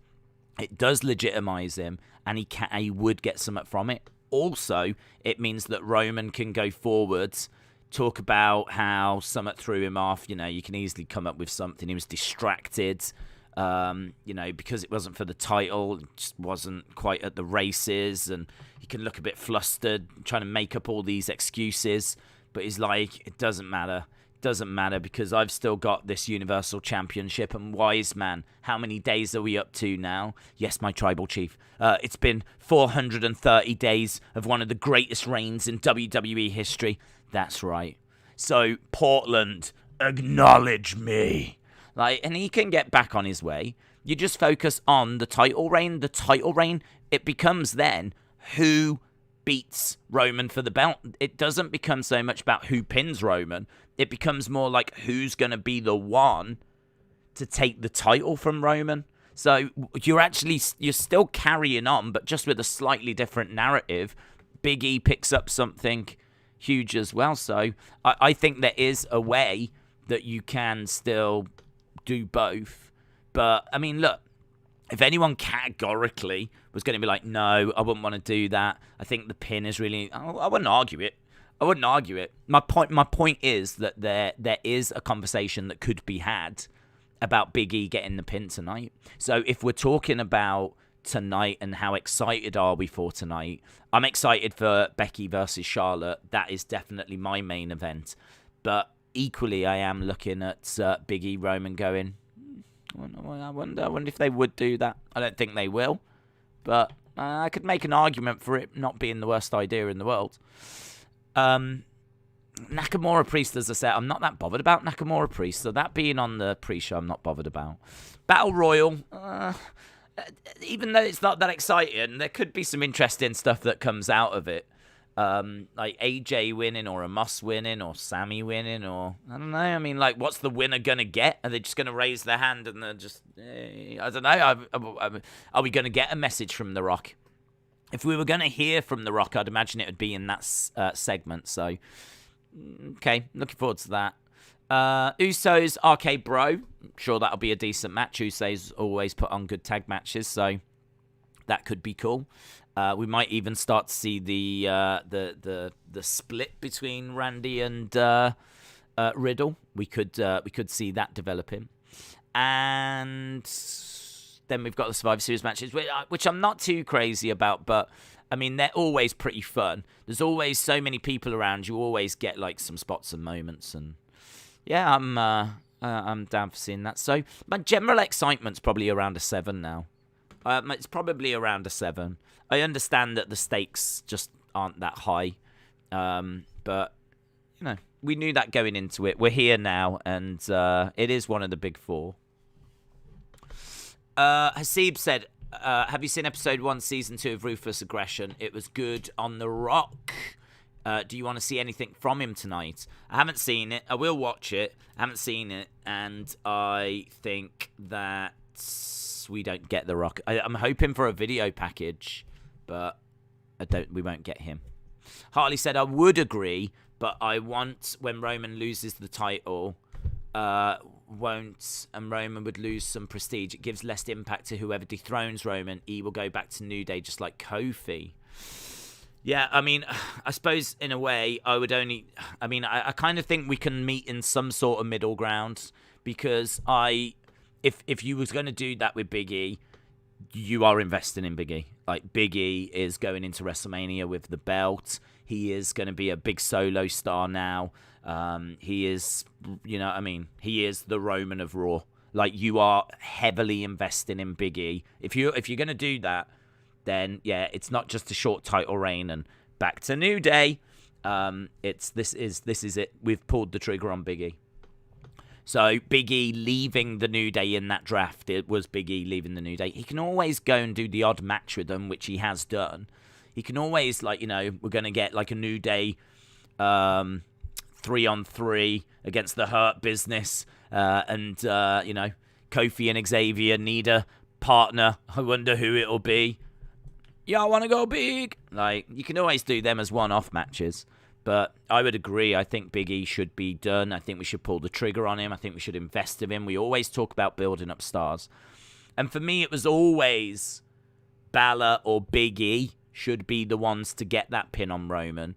It does legitimize him, and he would get something from it. Also, it means that Roman can go forwards, talk about how Summit threw him off. You know, you can easily come up with something. He was distracted, you know, because it wasn't for the title, it just wasn't quite at the races, and he can look a bit flustered, trying to make up all these excuses. But he's like, it doesn't matter. Doesn't matter, because I've still got this Universal Championship. And wise man, how many days are we up to now? Yes, my tribal chief. It's been 430 days of one of the greatest reigns in WWE history. That's right. So, Portland, acknowledge me. Like, and he can get back on his way. You just focus on the title reign. The title reign, it becomes then who beats Roman for the belt. It doesn't become so much about who pins Roman. It becomes more like who's going to be the one to take the title from Roman. So you're still carrying on, but just with a slightly different narrative. Big E picks up something huge as well. So I think there is a way that you can still do both. But, I mean, look, if anyone categorically was going to be like, no, I wouldn't want to do that, I think the pin is really... I wouldn't argue it. My point is that there is a conversation that could be had about Big E getting the pin tonight. So if we're talking about tonight and how excited are we for tonight, I'm excited for Becky versus Charlotte. That is definitely my main event. But equally, I am looking at Big E Roman going, I wonder if they would do that. I don't think they will. But I could make an argument for it not being the worst idea in the world. Nakamura Priest, as I said, I'm not that bothered about Nakamura Priest. So that being on the pre-show, I'm not bothered about. Battle Royal, even though it's not that exciting, there could be some interesting stuff that comes out of it. Like AJ winning or Amos winning or Sammy winning or, I don't know. I mean, like, what's the winner going to get? Are they just going to raise their hand and they're just, I don't know. Are we going to get a message from The Rock? If we were going to hear from The Rock, I'd imagine it would be in that segment. So, okay, looking forward to that. Usos, RK Bro. I'm sure that'll be a decent match. Usos always put on good tag matches, so that could be cool. We might even start to see the split between Randy and Riddle. We could see that developing, and then we've got the Survivor Series matches, which I'm not too crazy about, but I mean, they're always pretty fun. There's always so many people around. You always get like some spots and moments, and yeah, I'm down for seeing that. So my general excitement's probably around a 7 now. It's probably around a 7. I understand that the stakes just aren't that high, but you know, we knew that going into it. We're here now, and it is one of the big 4. Hasib said, have you seen episode 1, season 2 of Ruthless Aggression? It was good on The Rock. Do you want to see anything from him tonight? I haven't seen it. I will watch it. I haven't seen it, and I think that we don't get The Rock. I'm hoping for a video package, but we won't get him. Harley said, I would agree, but I want when Roman loses the title, and Roman would lose some prestige. It gives less impact to whoever dethrones Roman. He will go back to New Day just like Kofi. Yeah, I mean, I suppose in a way I kind of think we can meet in some sort of middle ground, because if you was going to do that with Big E, you are investing in Big E. Like, Big E is going into WrestleMania with the belt. He is going to be a big solo star now. He is, he is the Roman of Raw. Like, you are heavily investing in Big E. If you're going to do that, then yeah, it's not just a short title reign and back to New Day. This is it. We've pulled the trigger on Big E. So Big E leaving the New Day in that draft, it was Big E leaving the New Day. He can always go and do the odd match with them, which he has done. He can always, we're going to get like a New Day 3-on-3 against the Hurt Business, and Kofi and Xavier need a partner. I wonder who it'll be. Yeah, I want to go big. Like, you can always do them as one-off matches. But I would agree. I think Big E should be done. I think we should pull the trigger on him. I think we should invest in him. We always talk about building up stars. And for me, it was always Bálor or Big E should be the ones to get that pin on Roman.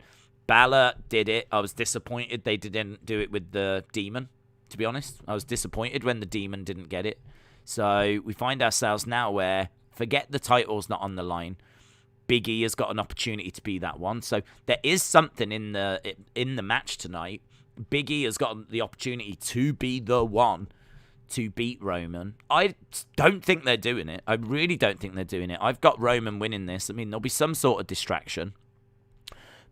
Bálor did it. I was disappointed they didn't do it with the Demon, to be honest. I was disappointed when the Demon didn't get it. So we find ourselves now where, forget the title's not on the line, Big E has got an opportunity to be that one. So there is something in the match tonight. Big E has got the opportunity to be the one to beat Roman. I don't think they're doing it. I really don't think they're doing it. I've got Roman winning this. I mean, there'll be some sort of distraction.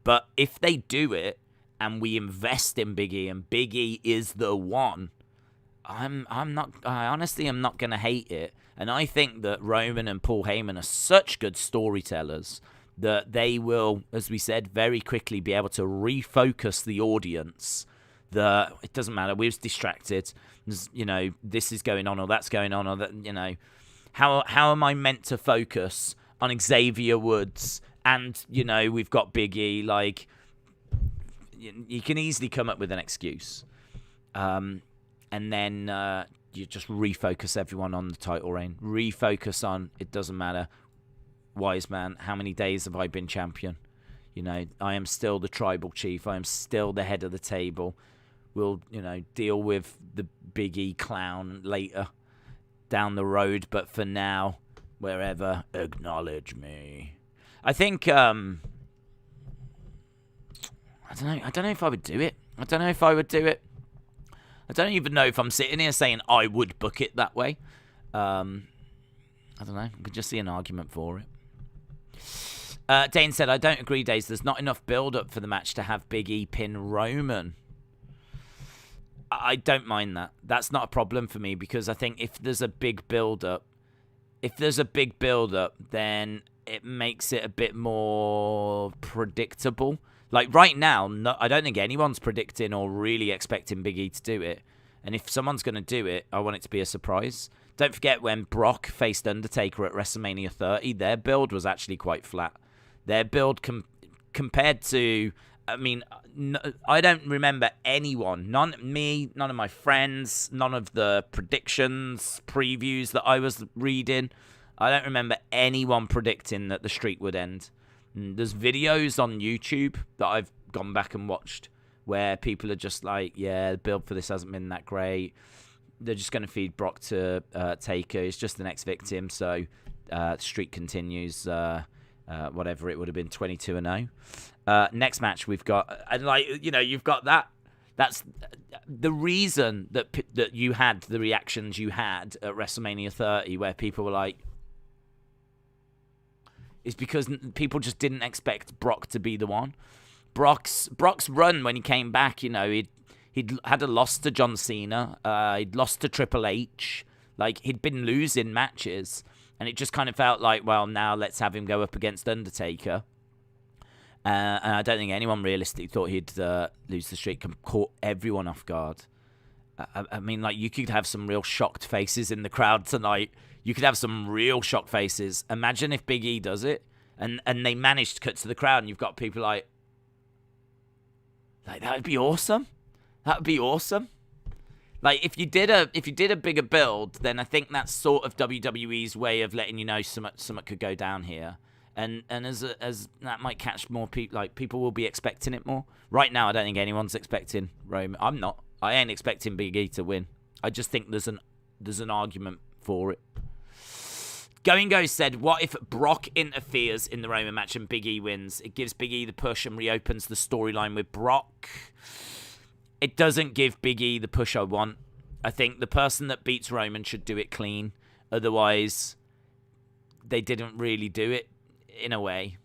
But if they do it and we invest in Big E and Big E is the one, I honestly am not going to hate it. And I think that Roman and Paul Heyman are such good storytellers that they will, as we said, very quickly be able to refocus the audience. It doesn't matter, we're distracted. This is going on or that's going on, or that, how am I meant to focus on Xavier Woods and, we've got Big E? Like, you can easily come up with an excuse. And then you just refocus everyone on the title reign. Refocus on, it doesn't matter. Wise man, how many days have I been champion? I am still the tribal chief. I am still the head of the table. We'll, deal with the Big E clown later down the road. But for now, wherever, acknowledge me. I think, I don't know. I don't know if I would do it. I don't even know if I'm sitting here saying I would book it that way. I don't know. I could just see an argument for it. Dane said, I don't agree, Days. There's not enough build-up for the match to have Big E pin Roman. I don't mind that. That's not a problem for me, because I think if there's a big build-up, then it makes it a bit more predictable. Like right now, I don't think anyone's predicting or really expecting Big E to do it. And if someone's going to do it, I want it to be a surprise. Don't forget when Brock faced Undertaker at WrestleMania 30, their build was actually quite flat. Their build compared to, I don't remember anyone, none of my friends, none of the predictions, previews that I was reading. I don't remember anyone predicting that the streak would end. There's videos on YouTube that I've gone back and watched where people are just like, yeah, the build for this hasn't been that great. They're just going to feed Brock to Taker. It's just the next victim, so the streak continues. Whatever it would have been, 22-0. Next match we've got, and you've got that. That's the reason that you had the reactions you had at WrestleMania 30, where people were like, is because people just didn't expect Brock to be the one. Brock's run when he came back, he'd had a loss to John Cena, he'd lost to Triple H, like he'd been losing matches, and it just kind of felt like, well, now let's have him go up against Undertaker. And I don't think anyone realistically thought he'd lose the streak and caught everyone off guard. I mean, you could have some real shocked faces in the crowd tonight. You could have some real shocked faces. Imagine if Big E does it, and they manage to cut to the crowd, and you've got people like that would be awesome. That would be awesome. Like if you did a bigger build, then I think that's sort of WWE's way of letting you know something could go down here. And as that might catch more people, like people will be expecting it more. Right now, I don't think anyone's expecting Roman. I'm not. I ain't expecting Big E to win. I just think there's an argument for it. Going Go said, what if Brock interferes in the Roman match and Big E wins? It gives Big E the push and reopens the storyline with Brock. It doesn't give Big E the push I want. I think the person that beats Roman should do it clean. Otherwise, they didn't really do it in a way.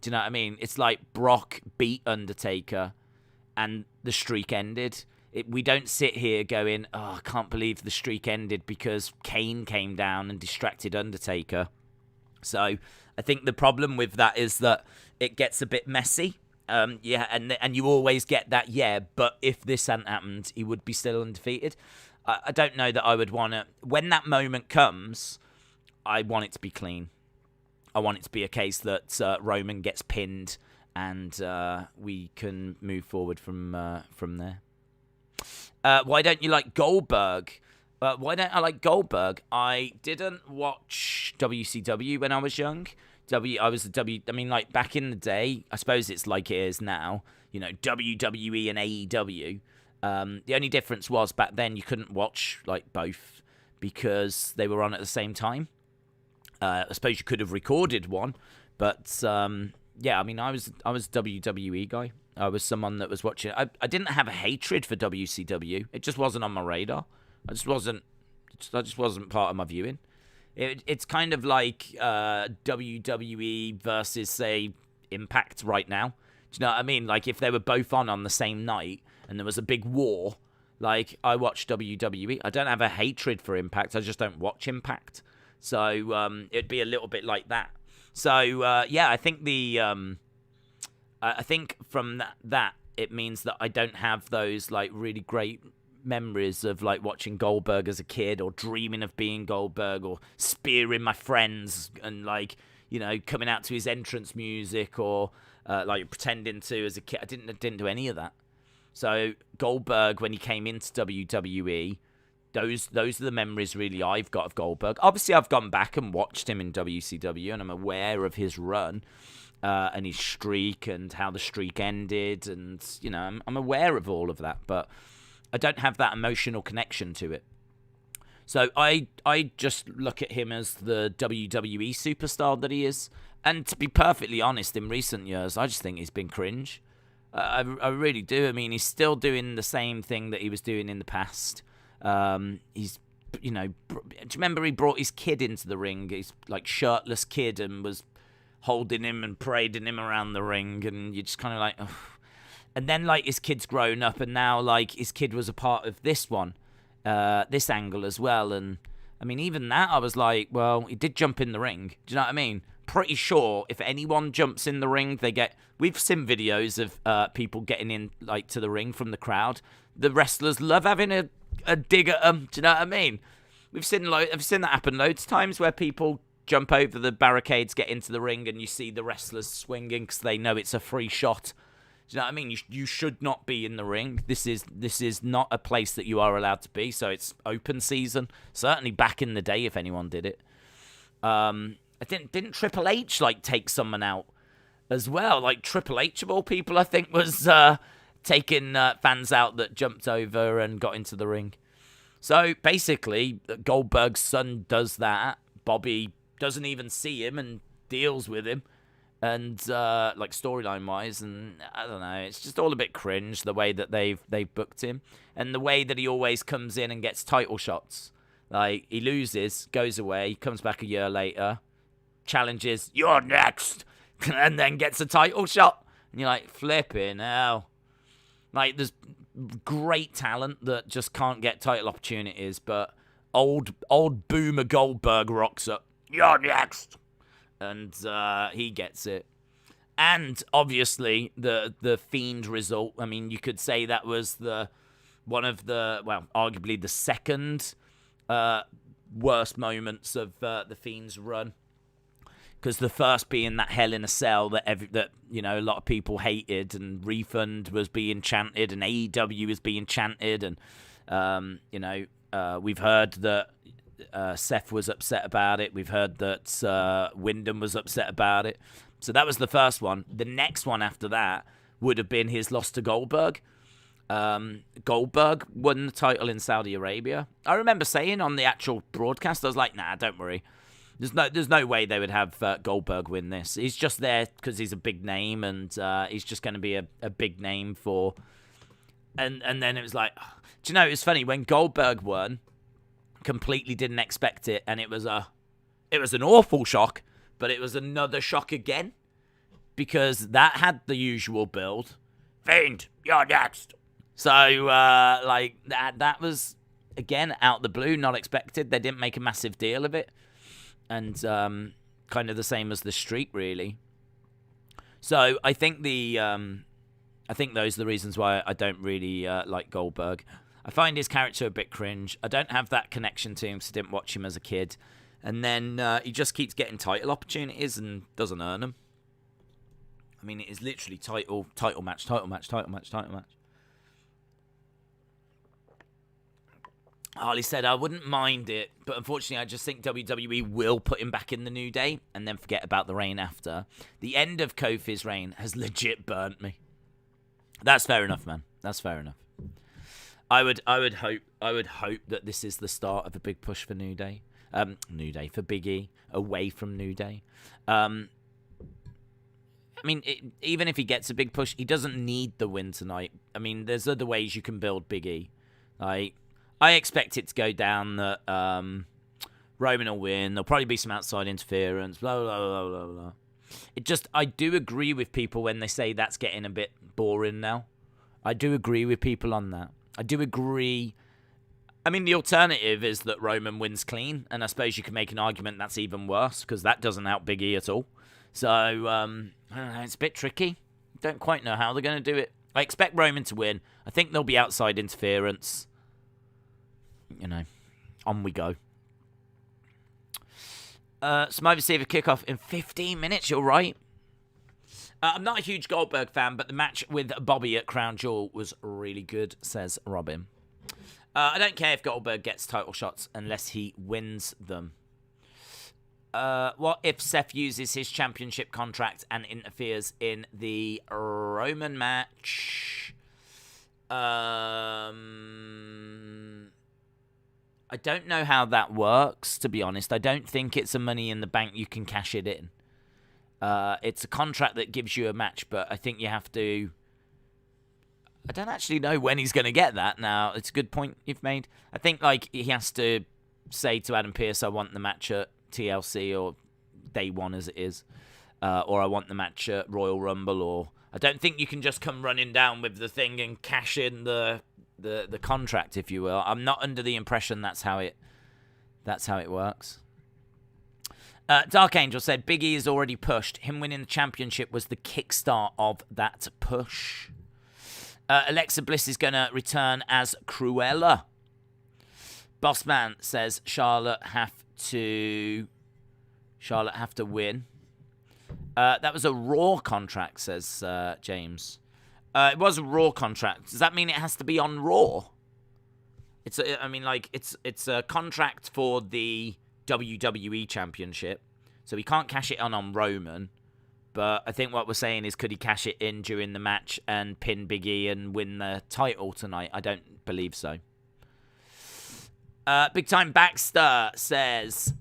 Do you know what I mean? It's like Brock beat Undertaker and the streak ended. We don't sit here going, oh, I can't believe the streak ended because Kane came down and distracted Undertaker. So I think the problem with that is that it gets a bit messy. And you always get that, but if this hadn't happened, he would be still undefeated. I don't know that I would want to... When that moment comes, I want it to be clean. I want it to be a case that Roman gets pinned and we can move forward from there. Why don't you like Goldberg? Why don't I like Goldberg? I didn't watch WCW when I was young. I mean, like back in the day, I suppose it's like it is now, WWE and AEW. The only difference was back then you couldn't watch like both because they were on at the same time. I suppose you could have recorded one, but I mean, I was a WWE guy. I was someone that was watching. I didn't have a hatred for WCW. It just wasn't on my radar. That just wasn't part of my viewing. It's kind of like WWE versus, say, Impact right now. Do you know what I mean? Like, if they were both on the same night and there was a big war, like, I watch WWE. I don't have a hatred for Impact. I just don't watch Impact. So it'd be a little bit like that. So, I think I think from that, it means that I don't have those, like, really great memories of, like, watching Goldberg as a kid or dreaming of being Goldberg or spearing my friends and, like, coming out to his entrance music or, like, pretending to as a kid. I didn't do any of that. So Goldberg, when he came into WWE, those are the memories really I've got of Goldberg. Obviously, I've gone back and watched him in WCW, and I'm aware of his run and his streak and how the streak ended, and I'm aware of all of that, but I don't have that emotional connection to it. So I just look at him as the WWE superstar that he is. And to be perfectly honest, in recent years, I just think he's been cringe. I really do. I mean, he's still doing the same thing that he was doing in the past. He's, do you remember he brought his kid into the ring? He's like shirtless kid and was holding him and parading him around the ring. And you're just kind of like, ugh. And then like his kid's grown up, and now like his kid was a part of this one. This angle as well, and I mean even that I was like, well, he did jump in the ring. Do you know what I mean? Pretty sure if anyone jumps in the ring, we've seen videos of people getting in like to the ring from the crowd. The wrestlers love having a dig at them. Do you know what I mean? I've seen that happen loads of times where people jump over the barricades, get into the ring, and you see the wrestlers swinging because they know it's a free shot. Do you know what I mean? You should not be in the ring. This is not a place that you are allowed to be. So it's open season. Certainly back in the day, if anyone did it. Didn't Triple H like take someone out as well? Like Triple H of all people, I think was taking fans out that jumped over and got into the ring. So basically, Goldberg's son does that. Bobby doesn't even see him and deals with him. And like storyline wise, and I don't know, it's just all a bit cringe the way that they've booked him, and the way that he always comes in and gets title shots. Like he loses, goes away, comes back a year later, challenges, "You're next," and then gets a title shot. And you're like, flipping hell. Like there's great talent that just can't get title opportunities, but old Boomer Goldberg rocks up. "You're next." And he gets it. And obviously the Fiend result, I mean, you could say that was arguably the second worst moments of the Fiend's run. Because the first being that Hell in a Cell that a lot of people hated, and Refund was being chanted, and AEW was being chanted, and we've heard that Seth was upset about it. We've heard that Wyndham was upset about it. So that was the first one. The next one after that would have been his loss to Goldberg. Goldberg won the title in Saudi Arabia. I remember saying on the actual broadcast, I was like, nah, don't worry. There's no way they would have Goldberg win this. He's just there because he's a big name, and he's just going to be a big name for... And then it was like... Do you know, it was funny, when Goldberg won... completely didn't expect it, and it was an awful shock, but it was another shock again, because that had the usual build. Fiend, you're next. So like that was again out the blue, not expected. They didn't make a massive deal of it, and kind of the same as the streak really. So I think those are the reasons why I don't really like Goldberg. I find his character a bit cringe. I don't have that connection to him, so I didn't watch him as a kid. And then he just keeps getting title opportunities and doesn't earn them. I mean, it is literally title match. Harley said, I wouldn't mind it, but unfortunately I just think WWE will put him back in the New Day and then forget about the reign after. The end of Kofi's reign has legit burnt me. That's fair enough, man. That's fair enough. I would hope that this is the start of a big push for New Day for Big E away from New Day. I mean, even if he gets a big push, he doesn't need the win tonight. I mean, there's other ways you can build Big E. Like, I expect it to go down that Roman will win. There'll probably be some outside interference. Blah blah blah blah blah. I do agree with people when they say that's getting a bit boring now. I do agree with people on that. I do agree. I mean, the alternative is that Roman wins clean, and I suppose you can make an argument that's even worse, because that doesn't out Big E at all. So, I don't know, it's a bit tricky. Don't quite know how they're going to do it. I expect Roman to win. I think there'll be outside interference. On we go. Survivor Series kickoff in 15 minutes, you're right. I'm not a huge Goldberg fan, but the match with Bobby at Crown Jewel was really good, says Robin. I don't care if Goldberg gets title shots unless he wins them. What if Seth uses his championship contract and interferes in the Roman match? I don't know how that works, to be honest. I don't think it's a Money in the Bank you can cash it in. It's a contract that gives you a match, but I think you have to... I don't actually know when he's going to get that now. It's a good point you've made. I think like he has to say to Adam Pearce, I want the match at TLC or Day One as it is. Or I want the match at Royal Rumble. Or I don't think you can just come running down with the thing and cash in the contract, if you will. I'm not under the impression that's how it works. Dark Angel said, Big E is already pushed. Him winning the championship was the kickstart of that push. Alexa Bliss is going to return as Cruella. Bossman says Charlotte have to win. That was a Raw contract, says James. It was a Raw contract. Does that mean it has to be on Raw? It's a contract for the WWE Championship, so he can't cash it on Roman. But I think what we're saying is, could he cash it in during the match and pin Big E and win the title tonight? I don't believe so. Big Time Baxter says,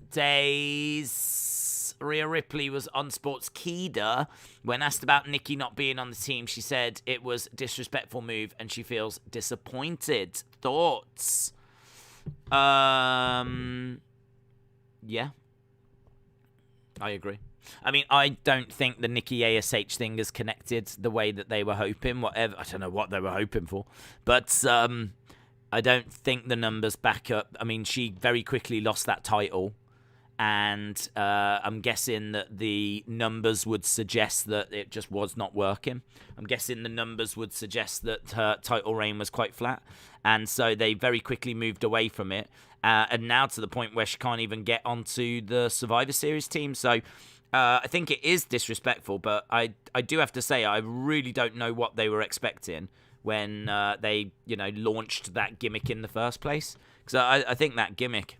Rhea Ripley was on Sports Keeda. When asked about Nikki not being on the team, she said it was a disrespectful move and she feels disappointed. Thoughts? Yeah. I agree. I mean, I don't think the Nikki ASH thing is connected the way that they were hoping. Whatever, I don't know what they were hoping for, but I don't think the numbers back up. I mean, she very quickly lost that title, and I'm guessing that the numbers would suggest that it just was not working. I'm guessing the numbers would suggest that her title reign was quite flat, and so they very quickly moved away from it, and now to the point where she can't even get onto the Survivor Series team. So I think it is disrespectful, but I do have to say I really don't know what they were expecting when they launched that gimmick in the first place. Because I think that gimmick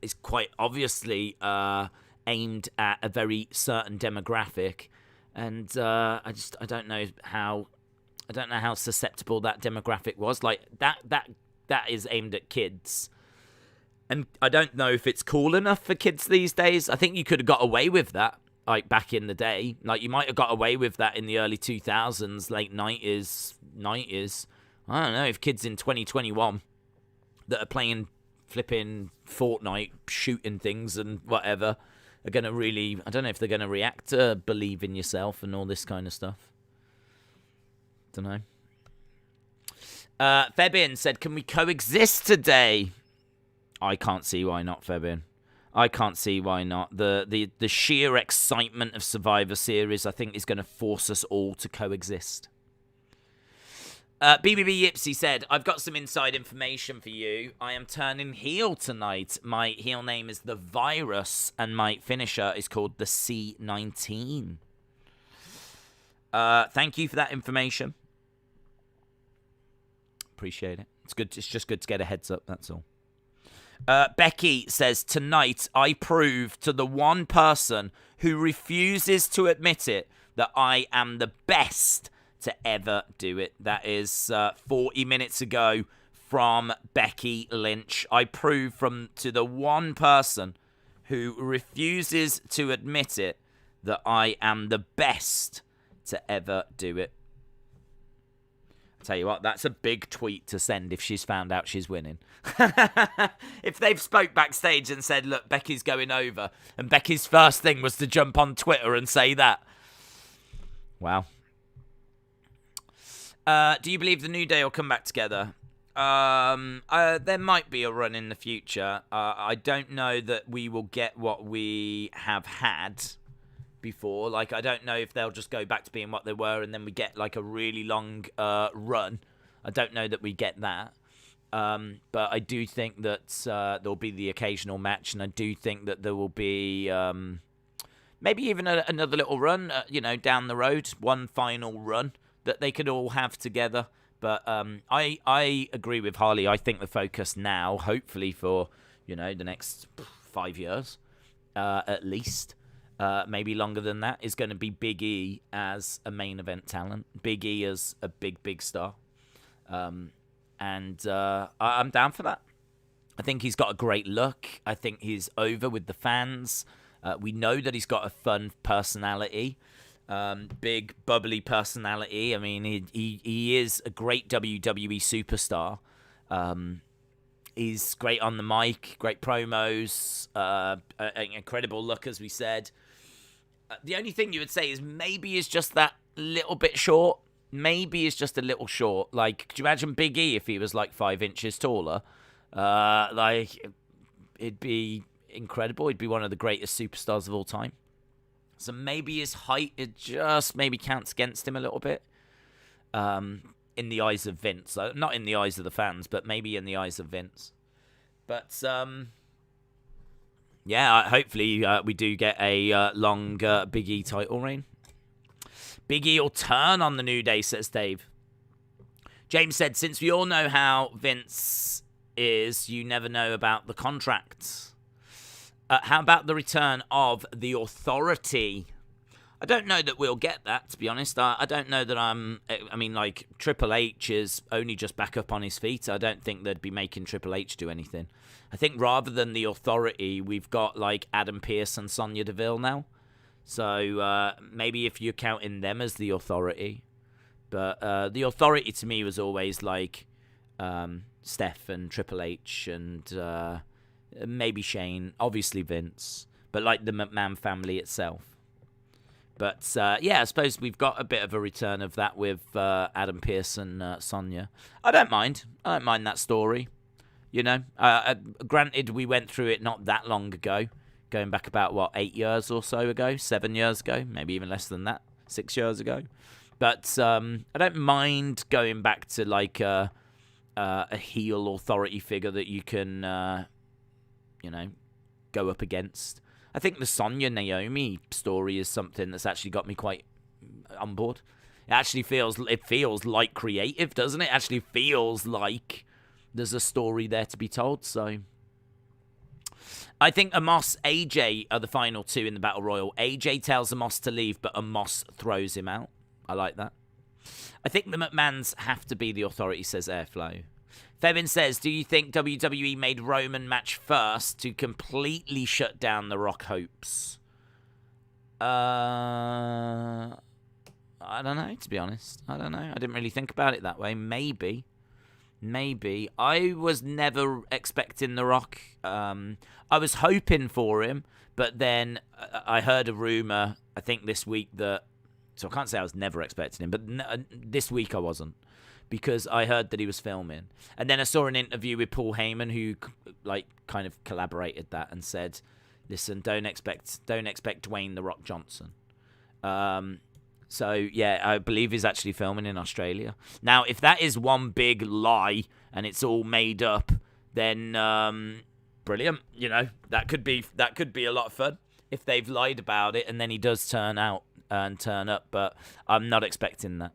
is quite obviously aimed at a very certain demographic, and I don't know how susceptible that demographic was. Like that is aimed at kids. And I don't know if it's cool enough for kids these days. I think you could have got away with that, like, back in the day. Like, you might have got away with that in the early 2000s, late 90s. I don't know if kids in 2021 that are playing flipping Fortnite, shooting things and whatever, are going to really... I don't know if they're going to react to believe in yourself and all this kind of stuff. Don't know. Fabian said, can we coexist today? I can't see why not, Fabian. I can't see why not. The sheer excitement of Survivor Series, I think, is going to force us all to coexist. BBB Yipsy said, I've got some inside information for you. I am turning heel tonight. My heel name is The Virus, and my finisher is called the C19. Thank you for that information. Appreciate it. It's good. It's just good to get a heads up, that's all. Becky says, tonight I prove to the one person who refuses to admit it that I am the best to ever do it. That is 40 minutes ago from Becky Lynch. I prove to the one person who refuses to admit it that I am the best to ever do it. Tell you what, that's a big tweet to send if she's found out she's winning. If they've spoke backstage and said, look, Becky's going over, and Becky's first thing was to jump on Twitter and say that. Wow. Do you believe the New Day will come back together? There might be a run in the future. I don't know that we will get what we have had before. Like, I don't know if they'll just go back to being what they were and then we get like a really long run. I don't know that we get that. But I do think that there'll be the occasional match, and I do think that there will be maybe even another little run, down the road, one final run that they could all have together. But I agree with Harley. I think the focus now, hopefully for, the next 5 years, at least, maybe longer than that, is going to be Big E as a main event talent. Big E as a big star. I'm down for that. I think he's got a great look. I think he's over with the fans. We know that he's got a fun personality. Big, bubbly personality. I mean, he is a great WWE superstar. He's great on the mic, great promos, an incredible look, as we said. The only thing you would say is maybe he's just that little bit short. Maybe he's just a little short. Like, could you imagine Big E if he was like 5 inches taller? It'd be incredible. He'd be one of the greatest superstars of all time. So maybe his height, it just maybe counts against him a little bit. In the eyes of Vince. Not in the eyes of the fans, but maybe in the eyes of Vince. But, hopefully we do get a long Big E title reign. Big E will turn on the New Day, says Dave. James said, since we all know how Vince is, you never know about the contracts. How about the return of the Authority? I don't know that we'll get that, to be honest. I don't know that Triple H is only just back up on his feet. I don't think they'd be making Triple H do anything. I think rather than the Authority, we've got, Adam Pearce and Sonya Deville now. So maybe if you're counting them as the Authority. But the Authority to me was always Steph and Triple H and maybe Shane, obviously Vince, but the McMahon family itself. But I suppose we've got a bit of a return of that with Adam Pearce and Sonya. I don't mind that story. Granted, we went through it not that long ago. Going back about, 8 years or so ago, 7 years ago, maybe even less than that, 6 years ago. But I don't mind going back to a heel Authority figure that you can, go up against. I think the Sonya Naomi story is something that's actually got me quite on board. It actually feels like creative, doesn't it? It actually feels like there's a story there to be told, so... I think Amos, AJ are the final two in the Battle Royal. AJ tells Amos to leave, but Amos throws him out. I like that. I think the McMahons have to be the Authority, says Airflow. Febin says, do you think WWE made Roman match first to completely shut down the Rock hopes? I don't know, to be honest. I don't know. I didn't really think about it that way. Maybe. I was never expecting The Rock. I was hoping for him, but then I heard a rumor, I think this week, that... So I can't say I was never expecting him, but this week I wasn't, because I heard that he was filming. And then I saw an interview with Paul Heyman, who kind of collaborated that and said, listen, don't expect Dwayne The Rock Johnson. So, yeah, I believe he's actually filming in Australia. Now, if that is one big lie and it's all made up, then brilliant. That could be a lot of fun if they've lied about it and then he does turn out and turn up. But I'm not expecting that.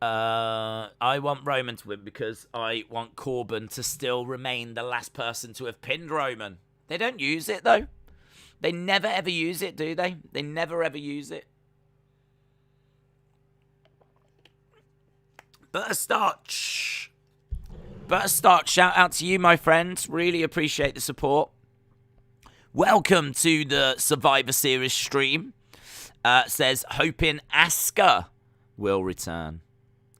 I want Roman to win because I want Corbin to still remain the last person to have pinned Roman. They don't use it, though. They never, ever use it, do they? They never, ever use it. Butterstarch, shout out to you, my friend. Really appreciate the support. Welcome to the Survivor Series stream. Says, hoping Asuka will return.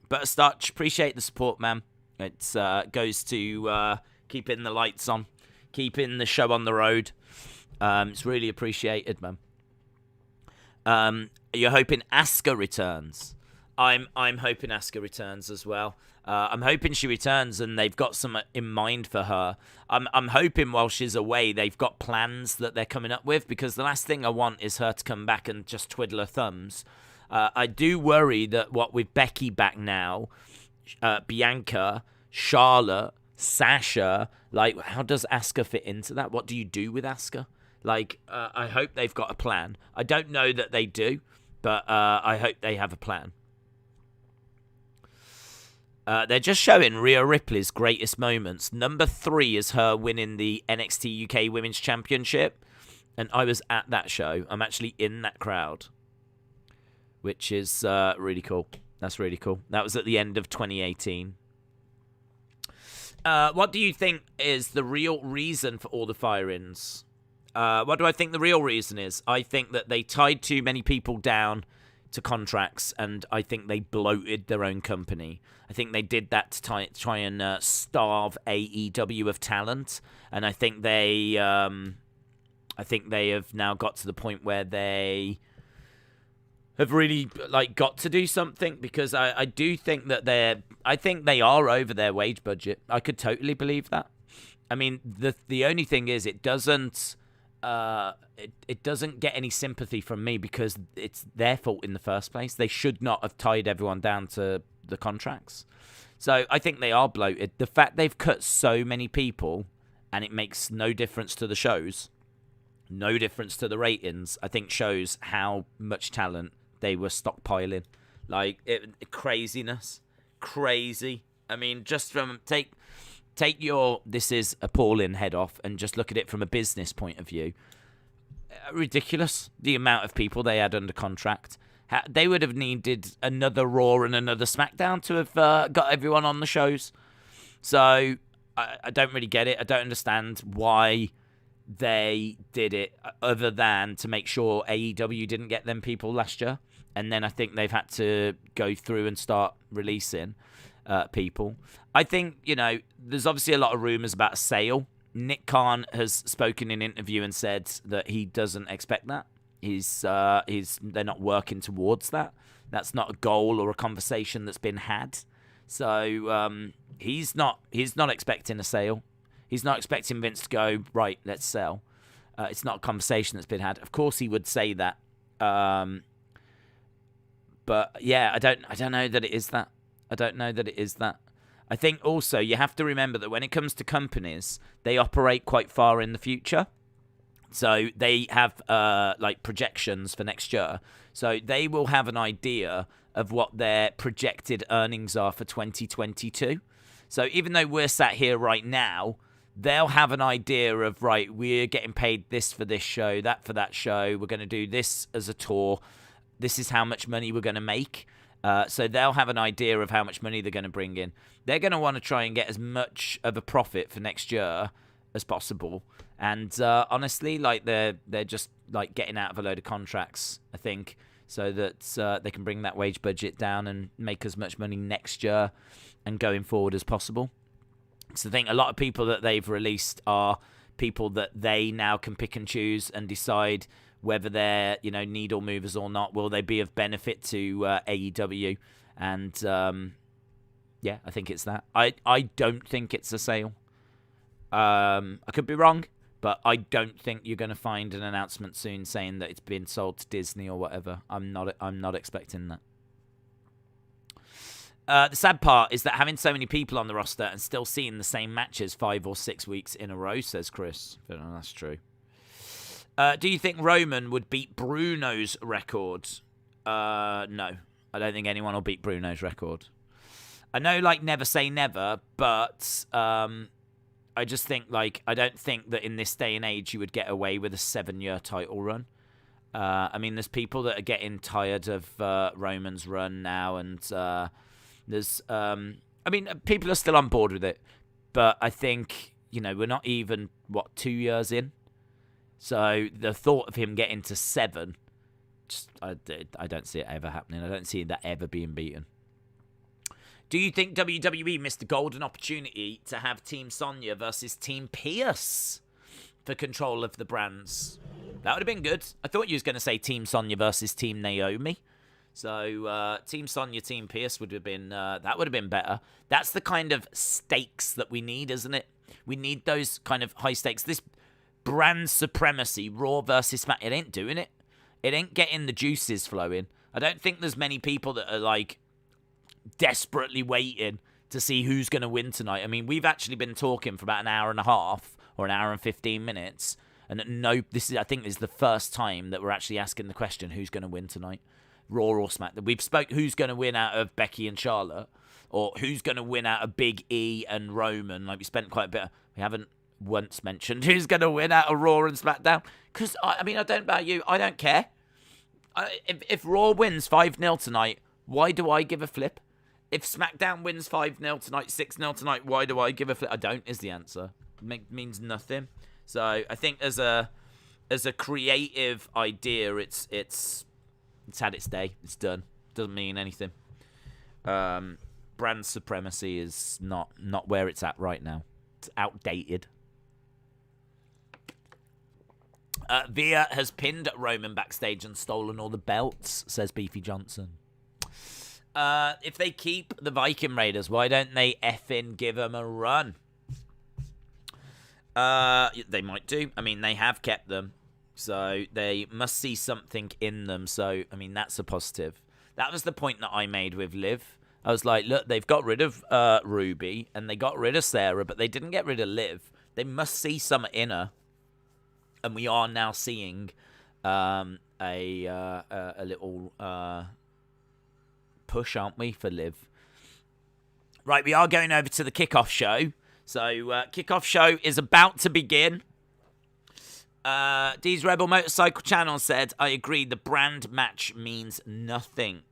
Butterstarch, appreciate the support, man. It goes to keeping the lights on, keeping the show on the road. It's really appreciated, man. You're hoping Asuka returns. I'm hoping Asuka returns as well. I'm hoping she returns and they've got some in mind for her. I'm hoping while she's away they've got plans that they're coming up with, because the last thing I want is her to come back and just twiddle her thumbs. I do worry that what with Becky back now, Bianca, Charlotte, Sasha, how does Asuka fit into that? What do you do with Asuka? I hope they've got a plan. I don't know that they do, but I hope they have a plan. They're just showing Rhea Ripley's greatest moments. Number 3 is her winning the NXT UK Women's Championship. And I was at that show. I'm actually in that crowd, which is really cool. That's really cool. That was at the end of 2018. What do you think is the real reason for all the fire-ins? What do I think the real reason is? I think that they tied too many people down to contracts, and I think they bloated their own company. I think they did that to try and starve AEW of talent, and I think they have now got to the point where they have really got to do something, because I do think that they are over their wage budget. I could totally believe that. I mean, the only thing is it doesn't get any sympathy from me, because it's their fault in the first place. They should not have tied everyone down to the contracts. So I think they are bloated. The fact they've cut so many people and it makes no difference to the shows, no difference to the ratings, I think shows how much talent they were stockpiling. Craziness. Crazy. I mean, just from take your this is appalling head off and just look at it from a business point of view. Ridiculous, the amount of people they had under contract. They would have needed another Raw and another Smackdown to have got everyone on the shows. So I don't really get it. I don't understand why they did it, other than to make sure AEW didn't get them people last year. And then I think they've had to go through and start releasing people. I think, there's obviously a lot of rumors about a sale. Nick Khan has spoken in an interview and said that he doesn't expect that. They're not working towards that. That's not a goal or a conversation that's been had. So he's not expecting a sale. He's not expecting Vince to go, right, let's sell. It's not a conversation that's been had. Of course he would say that. But yeah, I don't know that it is that. I don't know that it is that. I think also you have to remember that when it comes to companies, they operate quite far in the future. So they have projections for next year. So they will have an idea of what their projected earnings are for 2022. So even though we're sat here right now, they'll have an idea of, right, we're getting paid this for this show, that for that show. We're going to do this as a tour. This is how much money we're going to make. So they'll have an idea of how much money they're going to bring in. They're going to want to try and get as much of a profit for next year as possible. And honestly, they're just getting out of a load of contracts, I think, so that they can bring that wage budget down and make as much money next year and going forward as possible. So I think a lot of people that they've released are people that they now can pick and choose and decide whether they're, needle movers or not. Will they be of benefit to AEW? And yeah, I think it's that. I don't think it's a sale. I could be wrong, but I don't think you're going to find an announcement soon saying that it's been sold to Disney or whatever. I'm not expecting that. The sad part is that having so many people on the roster and still seeing the same matches 5 or 6 weeks in a row, says Chris. I don't know, that's true. Do you think Roman would beat Bruno's record? No. I don't think anyone will beat Bruno's record. I know, never say never, but I just think, I don't think that in this day and age you would get away with a 7-year title run. I mean, there's people that are getting tired of Roman's run now, and there's... people are still on board with it, but I think, we're not even, 2 years in? So the thought of him getting to 7, I don't see it ever happening. I don't see that ever being beaten. Do you think WWE missed a golden opportunity to have Team Sonya versus Team Pierce for control of the brands? That would have been good. I thought you was going to say Team Sonya versus Team Naomi. So Team Sonya, Team Pierce would have been that would have been better. That's the kind of stakes that we need, isn't it? We need those kind of high stakes. This brand supremacy, Raw versus Smack, it ain't doing it. It ain't getting the juices flowing. I don't think there's many people that are desperately waiting to see who's going to win tonight. I mean, we've actually been talking for about an hour and a half or an hour and 15 minutes, and I think this is the first time that we're actually asking the question, who's going to win tonight, Raw or Smack. We've spoke who's going to win out of Becky and Charlotte, or who's going to win out of Big E and Roman. Like, we spent quite a bit. We haven't once mentioned who's going to win out of Raw and SmackDown. Because, I mean, I don't know about you. I don't care. If Raw wins 5-0 tonight, why do I give a flip? If SmackDown wins 5-0 tonight, 6-0 tonight, why do I give a flip? I don't is the answer. Means nothing. So I think as a creative idea, it's had its day. It's done. Doesn't mean anything. Brand supremacy is not where it's at right now. It's outdated. Via has pinned Roman backstage and stolen all the belts, says Beefy Johnson. If they keep the Viking Raiders, why don't they effing give them a run? They might do. I mean, they have kept them. So they must see something in them. So, I mean, that's a positive. That was the point that I made with Liv. I was like, look, they've got rid of Ruby and they got rid of Sarah, but they didn't get rid of Liv. They must see something in her. And we are now seeing a little push, aren't we, for Liv? Right, we are going over to the kickoff show. So, kickoff show is about to begin. D's Rebel Motorcycle Channel said, I agree, the brand match means nothing.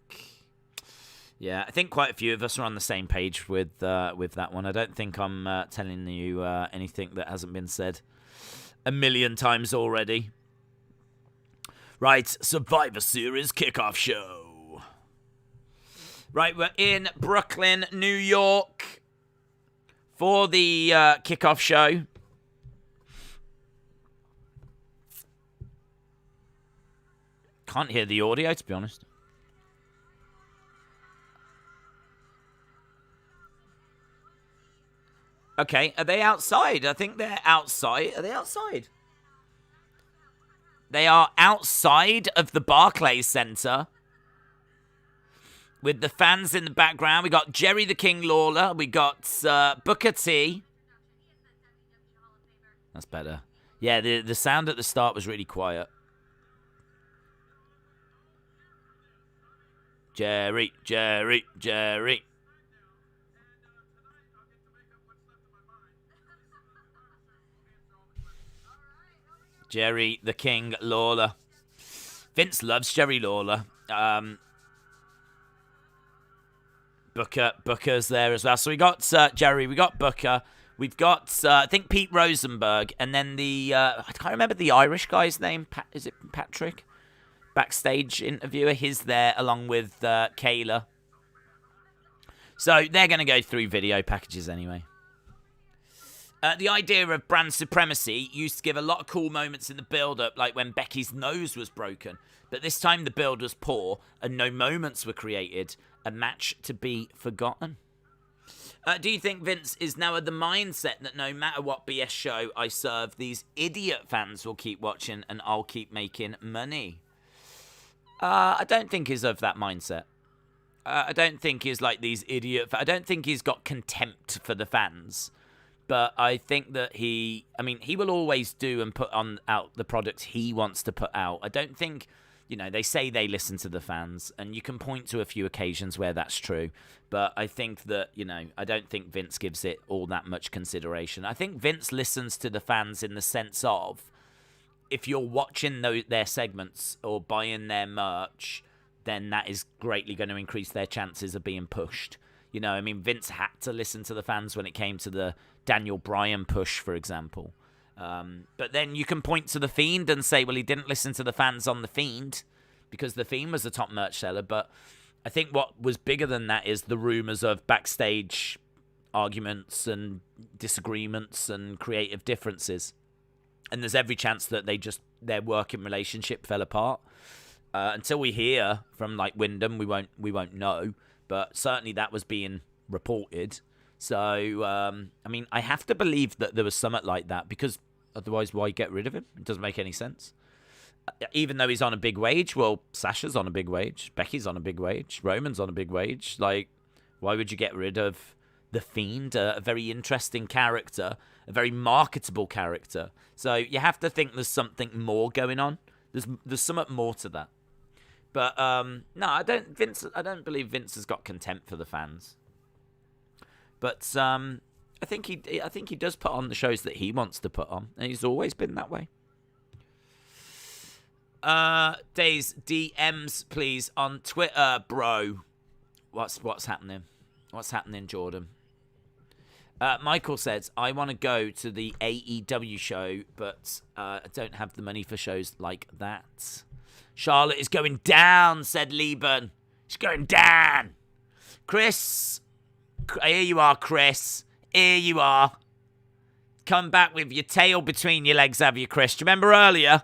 Yeah, I think quite a few of us are on the same page with that one. I don't think I'm telling you anything that hasn't been said a million times already. Right, Survivor Series kickoff show. Right, we're in Brooklyn, New York for the kickoff show. Can't hear the audio, to be honest. Okay, are they outside? I think they're outside. Are they outside? They are outside of the Barclays Center with the fans in the background. We got Jerry the King Lawler. We got Booker T. That's better. Yeah, the sound at the start was really quiet. Jerry, Jerry, Jerry. Jerry the King Lawler. Vince loves Jerry Lawler. Booker's there as well. So we got Jerry, we got Booker, we've got I think Pete Rosenberg, and then the I can't remember the Irish guy's name. Is it Patrick? Backstage interviewer. He's there along with Kayla. So they're going to go through video packages anyway. The idea of brand supremacy used to give a lot of cool moments in the build-up, like when Becky's nose was broken. But this time the build was poor and no moments were created. A match to be forgotten. Do you think Vince is now of the mindset that no matter what BS show I serve, these idiot fans will keep watching and I'll keep making money? I don't think he's of that mindset. I don't think he's like these idiot... I don't think he's got contempt for the fans. But I think that he will always do and put out the products he wants to put out. I don't think, they say they listen to the fans, and you can point to a few occasions where that's true. But I think that, I don't think Vince gives it all that much consideration. I think Vince listens to the fans in the sense of, if you're watching their segments or buying their merch, then that is greatly going to increase their chances of being pushed. Vince had to listen to the fans when it came to the Daniel Bryan push, for example. But then you can point to The Fiend and say, well, he didn't listen to the fans on The Fiend because The Fiend was the top merch seller. But I think what was bigger than that is the rumors of backstage arguments and disagreements and creative differences. And there's every chance that their working relationship fell apart. Until we hear from Wyndham, we won't know. But certainly that was being reported. So, I have to believe that there was something like that, because otherwise why get rid of him? It doesn't make any sense. Even though he's on a big wage, well, Sasha's on a big wage, Becky's on a big wage, Roman's on a big wage. Why would you get rid of The Fiend, a very interesting character, a very marketable character? So you have to think there's something more going on. There's something more to that. But no, I don't believe Vince has got contempt for the fans. But I think he does put on the shows that he wants to put on, and he's always been that way. Days DMs please on Twitter, bro. What's happening? What's happening, Jordan? Michael says, I want to go to the AEW show, but I don't have the money for shows like that. Charlotte is going down, said Lieben. She's going down. Chris, here you are, Chris. Here you are. Come back with your tail between your legs, have you, Chris? Do you remember earlier?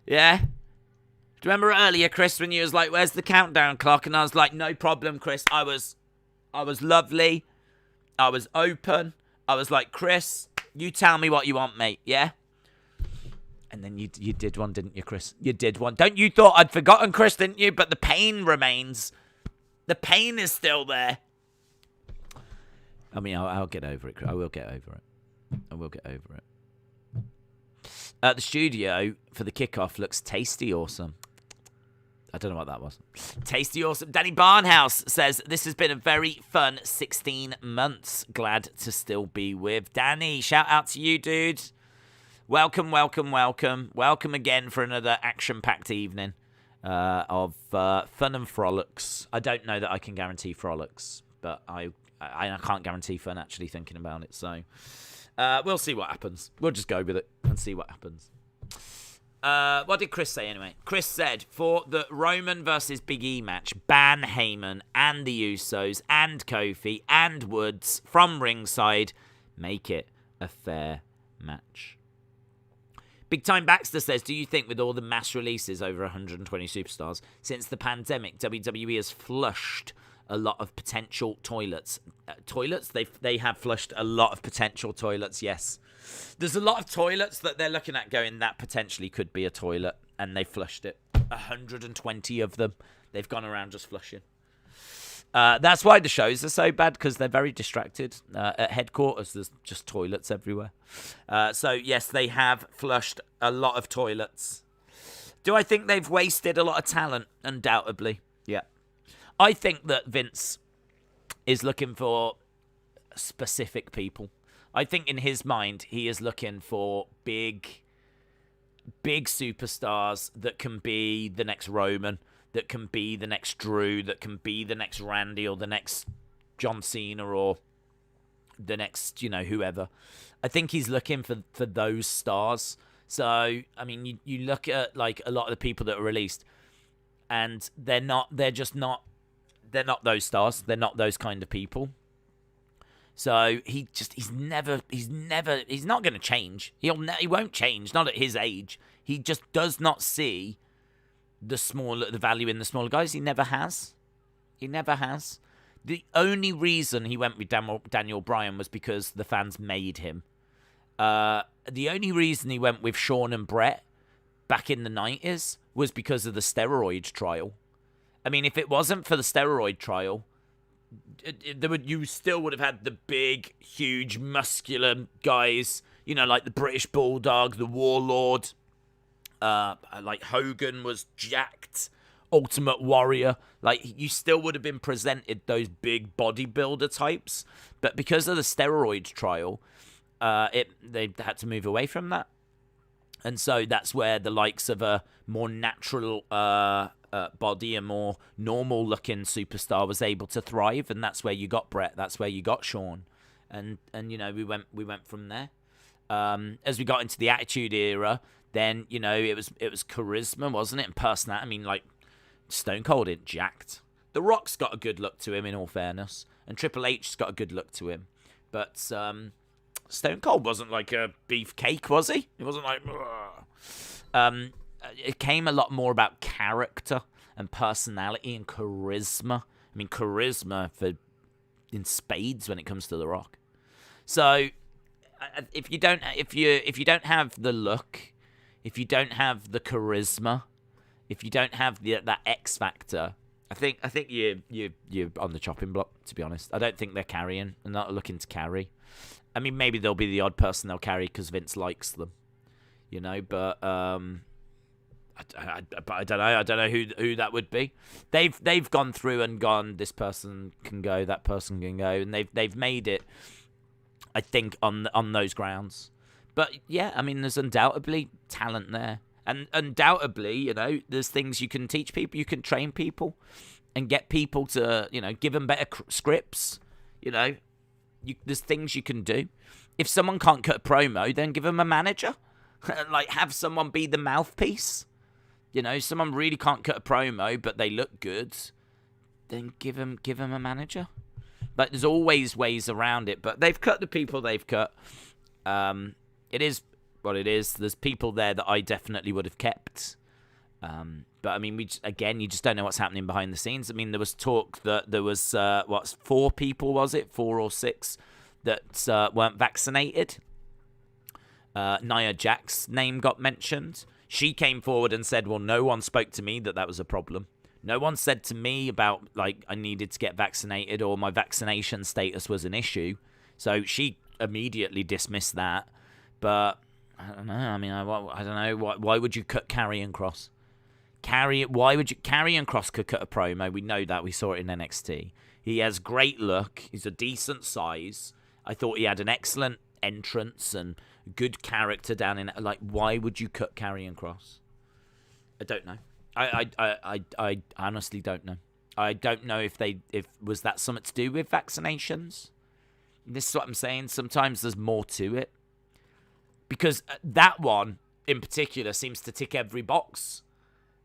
Yeah? Do you remember earlier, Chris, when you was like, where's the countdown clock? And I was like, no problem, Chris. I was lovely. I was open. I was like, Chris, you tell me what you want, mate, yeah? And then you did one, didn't you, Chris? You did one. Don't you thought I'd forgotten, Chris, didn't you? But the pain remains. The pain is still there. I mean, I'll get over it. I will get over it. I will get over it. The studio for the kickoff looks tasty awesome. I don't know what that was. Tasty awesome. Danny Barnhouse says, this has been a very fun 16 months. Glad to still be with Danny. Shout out to you, dude. Welcome, welcome, welcome. Welcome again for another action-packed evening of fun and frolics. I don't know that I can guarantee frolics, but I can't guarantee fun actually thinking about it. So we'll see what happens. We'll just go with it and see what happens. What did Chris say anyway? Chris said, for the Roman versus Big E match, ban Heyman and the Usos and Kofi and Woods from ringside. Make it a fair match. Big Time Baxter says, do you think with all the mass releases over 120 superstars, since the pandemic, WWE has flushed a lot of potential toilets? Toilets? They have flushed a lot of potential toilets, yes. There's a lot of toilets that they're looking at going, that potentially could be a toilet, and they flushed it. 120 of them. They've gone around just flushing. That's why the shows are so bad, because they're very distracted. At headquarters, there's just toilets everywhere. So, yes, they have flushed a lot of toilets. Do I think they've wasted a lot of talent? Undoubtedly, yeah. I think that Vince is looking for specific people. I think in his mind, he is looking for big superstars that can be the next Roman, that can be the next Drew, that can be the next Randy or the next John Cena or the next, whoever. I think he's looking for those stars. So, I mean, you look at like a lot of the people that are released and they're not those stars. They're not those kind of people. So he's not going to change. He won't change. Not at his age. He just does not see the value in the smaller guys. He never has. The only reason he went with Daniel Bryan was because the fans made him. The only reason he went with Shawn and Brett back in the 90s was because of the steroid trial. I mean, if it wasn't for the steroid trial, you still would have had the big, huge, muscular guys, like the British Bulldog, the Warlord, like Hogan was jacked, Ultimate Warrior. Like, you still would have been presented those big bodybuilder types, but because of the steroid trial, they had to move away from that. And so that's where the likes of a more natural body, a more normal-looking superstar was able to thrive, and that's where you got Brett. That's where you got Shawn, and we went from there. As we got into the Attitude Era, then it was charisma, wasn't it, and personality. I mean, like Stone Cold ain't jacked. The Rock's got a good look to him, in all fairness, and Triple H's got a good look to him, but Stone Cold wasn't like a beefcake, was he? It wasn't like. It came a lot more about character and personality and charisma. I mean, charisma in spades when it comes to The Rock. So, if you don't have the look, if you don't have the charisma, if you don't have that X factor, I think you're on the chopping block. To be honest, I don't think they're carrying. They're not looking to carry. I mean, maybe they'll be the odd person they'll carry because Vince likes them, but I don't know. I don't know who that would be. They've gone through and gone. This person can go. That person can go, and they've made it. I think on those grounds. But yeah, I mean, there's undoubtedly talent there, and undoubtedly, you know, there's things you can teach people. You can train people, and get people to, you know, give them better scripts. You know, there's things you can do. If someone can't cut a promo, then give them a manager. Like, have someone be the mouthpiece. You know, someone really can't cut a promo, but they look good. Then give them a manager. But there's always ways around it. But they've cut the people they've cut. It is what it is. There's people there that I definitely would have kept. But I mean, you just don't know what's happening behind the scenes. I mean, there was talk that there was 4 people, was it 4 or 6, that weren't vaccinated. Nia Jax's name got mentioned. She came forward and said, well, no one spoke to me that was a problem. No one said to me about, like, I needed to get vaccinated or my vaccination status was an issue. So she immediately dismissed that. But I don't know. I mean, I don't know. Why would you cut Karrion Kross? Why would you? Karrion Kross could cut a promo. We know that. We saw it in NXT. He has great look. He's a decent size. I thought he had an excellent entrance and good character down in. Like, why would you cut Karrion Kross? I don't know. I honestly don't know. I don't know if was that something to do with vaccinations. This is what I'm saying. Sometimes there's more to it, because that one in particular seems to tick every box.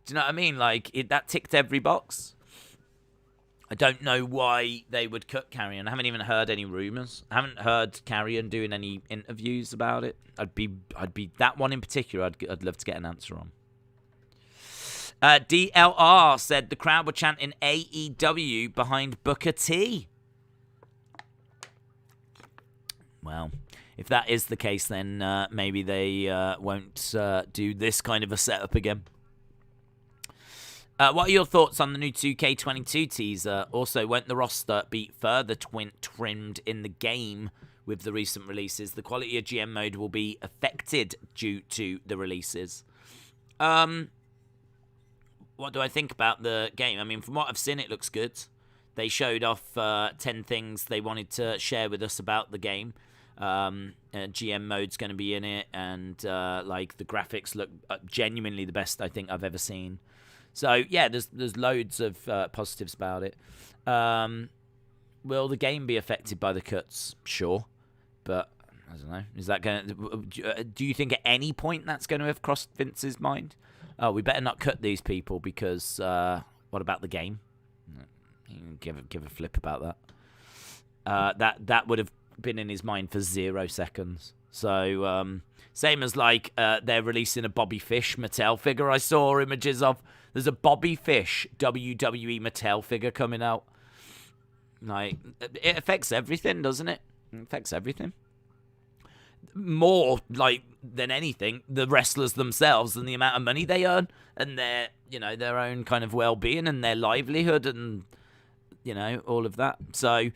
Do you know what I mean? Like, that ticked every box. I don't know why they would cut Karrion. I haven't even heard any rumors. I haven't heard Karrion doing any interviews about it. I'd be that one in particular. I'd love to get an answer on. DLR said the crowd were chanting AEW behind Booker T. Well, if that is the case, then maybe they won't do this kind of a setup again. What are your thoughts on the new 2K22 teaser? Also, won't the roster be further trimmed in the game with the recent releases? The quality of GM mode will be affected due to the releases. What do I think about the game? I mean, from what I've seen, it looks good. They showed off 10 things they wanted to share with us about the game. GM mode's going to be in it, and like, the graphics look genuinely the best I think I've ever seen. So yeah, there's loads of positives about it. Will the game be affected by the cuts? Sure, but I don't know. Is that going to? Do you think at any point that's going to have crossed Vince's mind? Oh, we better not cut these people because what about the game? Give a flip about that. That would have been in his mind for 0 seconds. So same as like they're releasing a Bobby Fish Mattel figure. I saw images of. There's a Bobby Fish WWE Mattel figure coming out. Like, it affects everything, doesn't it? It affects everything. More, like, than anything, the wrestlers themselves and the amount of money they earn and their, you know, their own kind of well-being and their livelihood and, you know, all of that. So,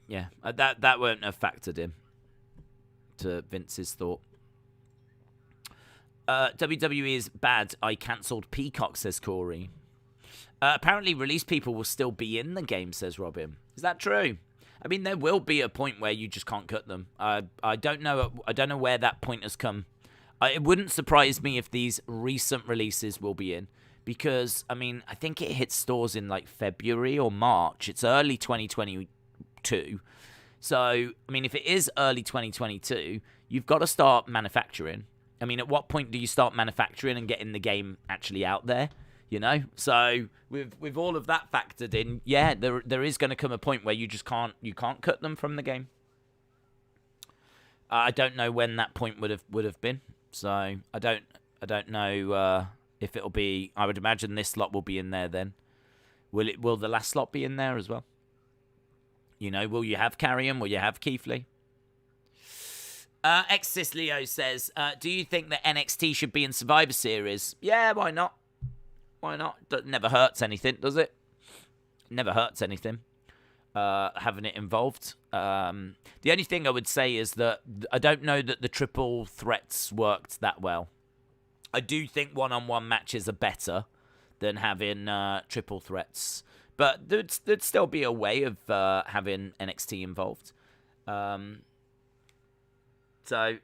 yeah, that won't have factored in to Vince's thought. WWE is bad. I cancelled Peacock, says Corey. Apparently, release people will still be in the game, says Robin. Is that true? I mean, there will be a point where you just can't cut them. I don't know. I don't know where that point has come. It wouldn't surprise me if these recent releases will be in, because I mean, I think it hits stores in like February or March. It's early 2022. So, I mean, if it is early 2022, you've got to start manufacturing. I mean, at what point do you start manufacturing and getting the game actually out there? You know, so with all of that factored in, yeah, there is going to come a point where you just can't cut them from the game. I don't know when that point would have been, so I don't know if it'll be. I would imagine this slot will be in there then. Will the last slot be in there as well? You know, will you have Karrion? Will you have Keith Lee? Exis Leo says, do you think that NXT should be in Survivor Series? Yeah, why not? Why not? That never hurts anything, does it? Never hurts anything. Having it involved. The only thing I would say is that I don't know that the triple threats worked that well. I do think one-on-one matches are better than having triple threats. But there'd still be a way of having NXT involved. So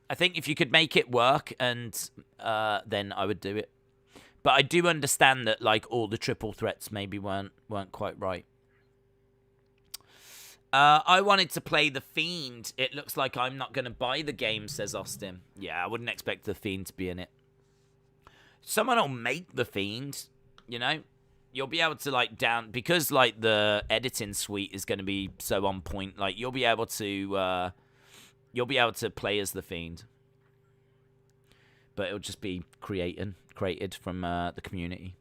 I think if you could make it work, and then I would do it. But I do understand that like all the triple threats maybe weren't quite right. I wanted to play The Fiend. It looks like I'm not going to buy the game, says Austin. Yeah, I wouldn't expect The Fiend to be in it. Someone will make The Fiend, you know? You'll be able to, like, because, like, the editing suite is going to be so on point, like, you'll be able to play as The Fiend. But it'll just be created from the community.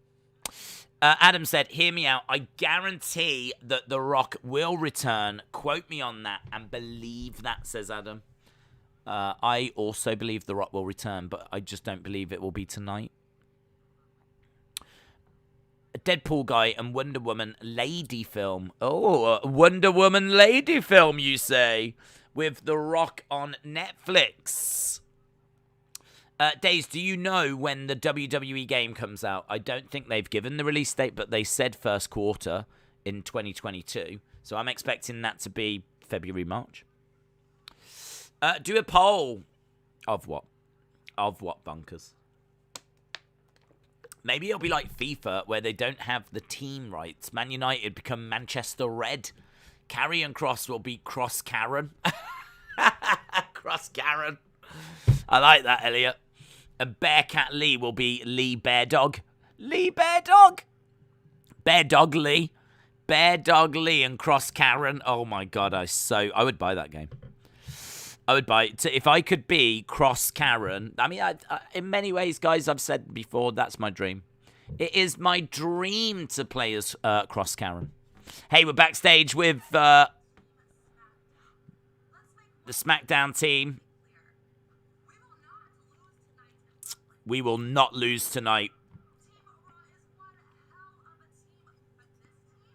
Adam said, hear me out. I guarantee that The Rock will return. Quote me on that and believe that, says Adam. I also believe The Rock will return, but I just don't believe it will be tonight. A Deadpool guy and Wonder Woman lady film. Oh, a Wonder Woman lady film, you say? With The Rock on Netflix. Days, do you know when the WWE game comes out? I don't think they've given the release date, but they said first quarter in 2022. So I'm expecting that to be February, March. Do a poll. Of what? Of what, bunkers? Maybe it'll be like FIFA, where they don't have the team rights. Man United become Manchester Red. Karrion Kross will be Cross Karen. Cross Karen. I like that, Elliot. And Bearcat Lee will be Lee Bear Dog. Lee Bear Dog. Bear Dog Lee. Bear Dog Lee and Cross Karen. Oh my god, I would buy that game. I would buy it. If I could be Cross Karen. I mean, in many ways, guys, I've said before, that's my dream. It is my dream to play as Cross Karen. Hey, we're backstage with the Smackdown team. We will not lose tonight.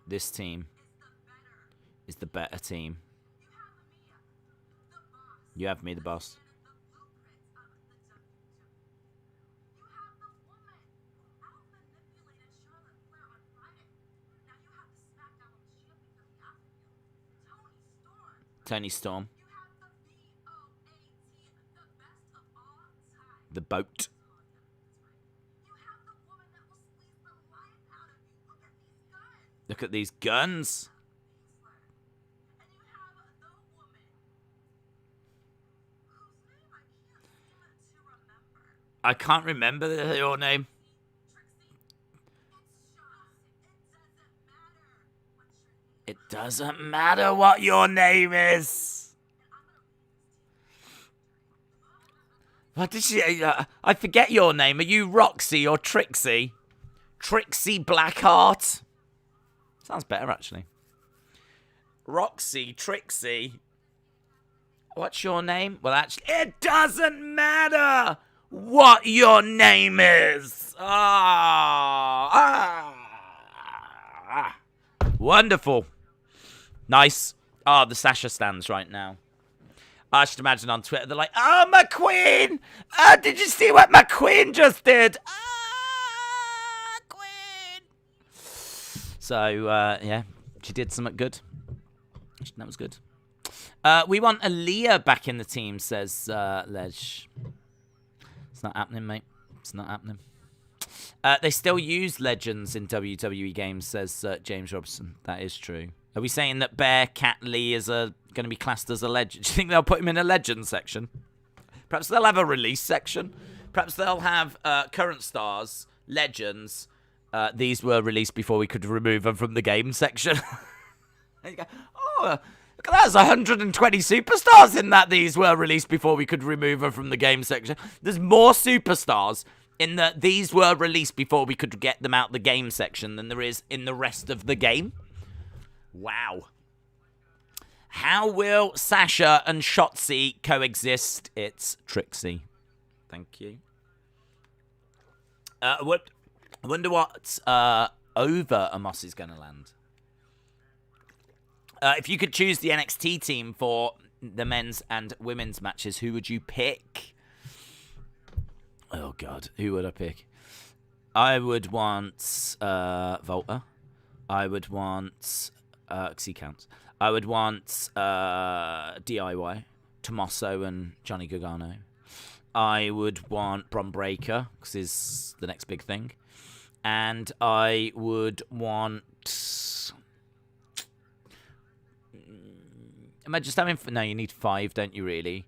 This team is the better team. You have me, the boss. Tony Storm. The boat. Look at these guns. I can't remember your name. It doesn't matter what your name is. What did she... I forget your name. Are you Roxy or Trixie? Trixie Blackheart? Sounds better, actually. Roxy, Trixie. What's your name? Well, actually, it doesn't matter what your name is. Wonderful. Nice. Oh, the Sasha stands right now. I should imagine on Twitter, they're like, oh, McQueen. Did you see what McQueen just did? So, yeah, she did something good. That was good. We want Aaliyah back in the team, says Ledge. It's not happening, mate. It's not happening. They still use legends in WWE games, says James Robson. That is true. Are we saying that Bearcat Lee is going to be classed as a legend? Do you think they'll put him in a legend section? Perhaps they'll have a release section. Perhaps they'll have current stars, legends. These were released before we could remove them from the game section. There you go. Oh, look at that. There's 120 superstars in that. These were released before we could remove them from the game section. There's more superstars in that these were released before we could get them out the game section than there is in the rest of the game. Wow. How will Sasha and Shotzi coexist? It's Trixie. Thank you. I wonder what over Amos is going to land. If you could choose the NXT team for the men's and women's matches, who would you pick? Oh, God. Who would I pick? I would want Volta. I would want... because he counts. I would want DIY, Tommaso and Johnny Gargano. I would want Bron Breakker, because he's the next big thing. And I would want... Am I just having... No, you need 5, don't you, really?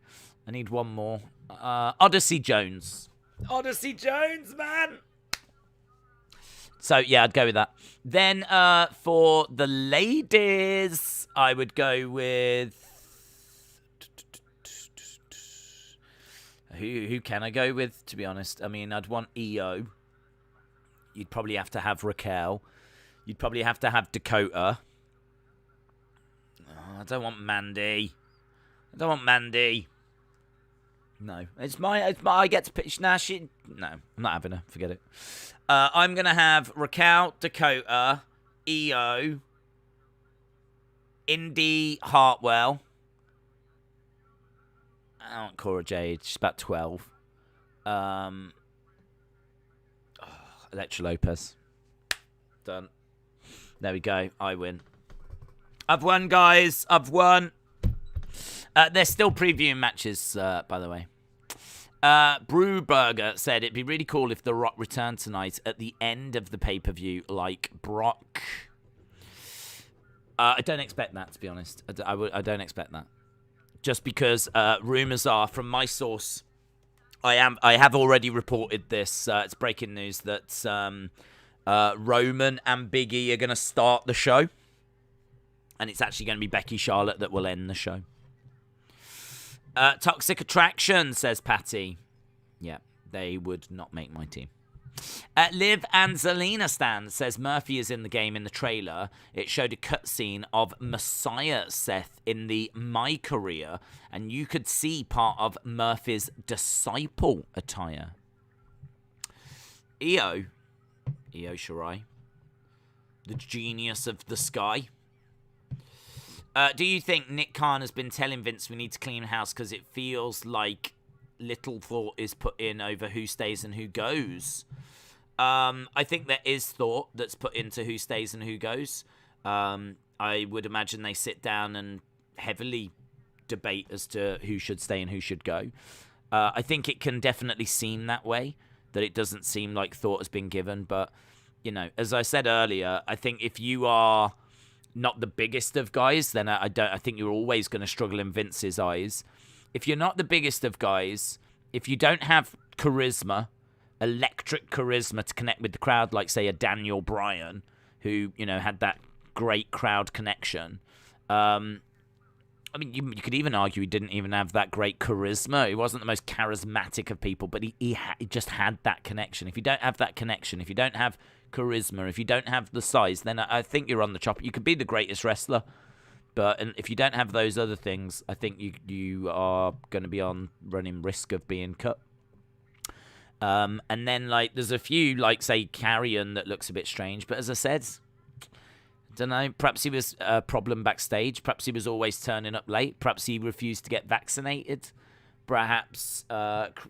I need one more. Odyssey Jones. Odyssey Jones, man! So, yeah, I'd go with that. Then, for the ladies, I would go with... Who can I go with, to be honest? I mean, I'd want EO. You'd probably have to have Raquel. You'd probably have to have Dakota. Oh, I don't want Mandy. No, I get to pitch. Nah, no, I'm not having her. Forget it. I'm going to have Raquel, Dakota, EO, Indy Hartwell. I want Cora Jade. She's about 12. Elektra Lopez. Done. There we go. I win. I've won, guys. I've won. They're still previewing matches, by the way. Brewburger said it'd be really cool if The Rock returned tonight at the end of the pay-per-view like Brock. I don't expect that, to be honest. I don't expect that. Just because rumors are, from my source, I have already reported this. It's breaking news that Roman and Big E are going to start the show. And it's actually going to be Becky Charlotte that will end the show. Toxic Attraction, says Patty. Yeah, they would not make my team. Liv and Zelina Stan says Murphy is in the game in the trailer. It showed a cutscene of Messiah Seth in the My Career, and you could see part of Murphy's disciple attire. Io Shirai, the genius of the sky. Do you think Nick Khan has been telling Vince we need to clean house because it feels like little thought is put in over who stays and who goes? I think there is thought that's put into who stays and who goes. I would imagine they sit down and heavily debate as to who should stay and who should go. I think it can definitely seem that way, that it doesn't seem like thought has been given. But, you know, as I said earlier, I think if you are not the biggest of guys, then I think you're always going to struggle in Vince's eyes. If you're not the biggest of guys, if you don't have charisma, electric charisma to connect with the crowd, like, say, a Daniel Bryan, who, you know, had that great crowd connection. I mean, you could even argue he didn't even have that great charisma. He wasn't the most charismatic of people, but he just had that connection. If you don't have that connection, if you don't have charisma, if you don't have the size, then I think you're on the chopper. You could be the greatest wrestler, but if you don't have those other things, I think you are going to be on running risk of being cut. And then, like, there's a few, like, say, Carrion that looks a bit strange, but as I said, don't know, perhaps he was a problem backstage, perhaps he was always turning up late, perhaps he refused to get vaccinated, perhaps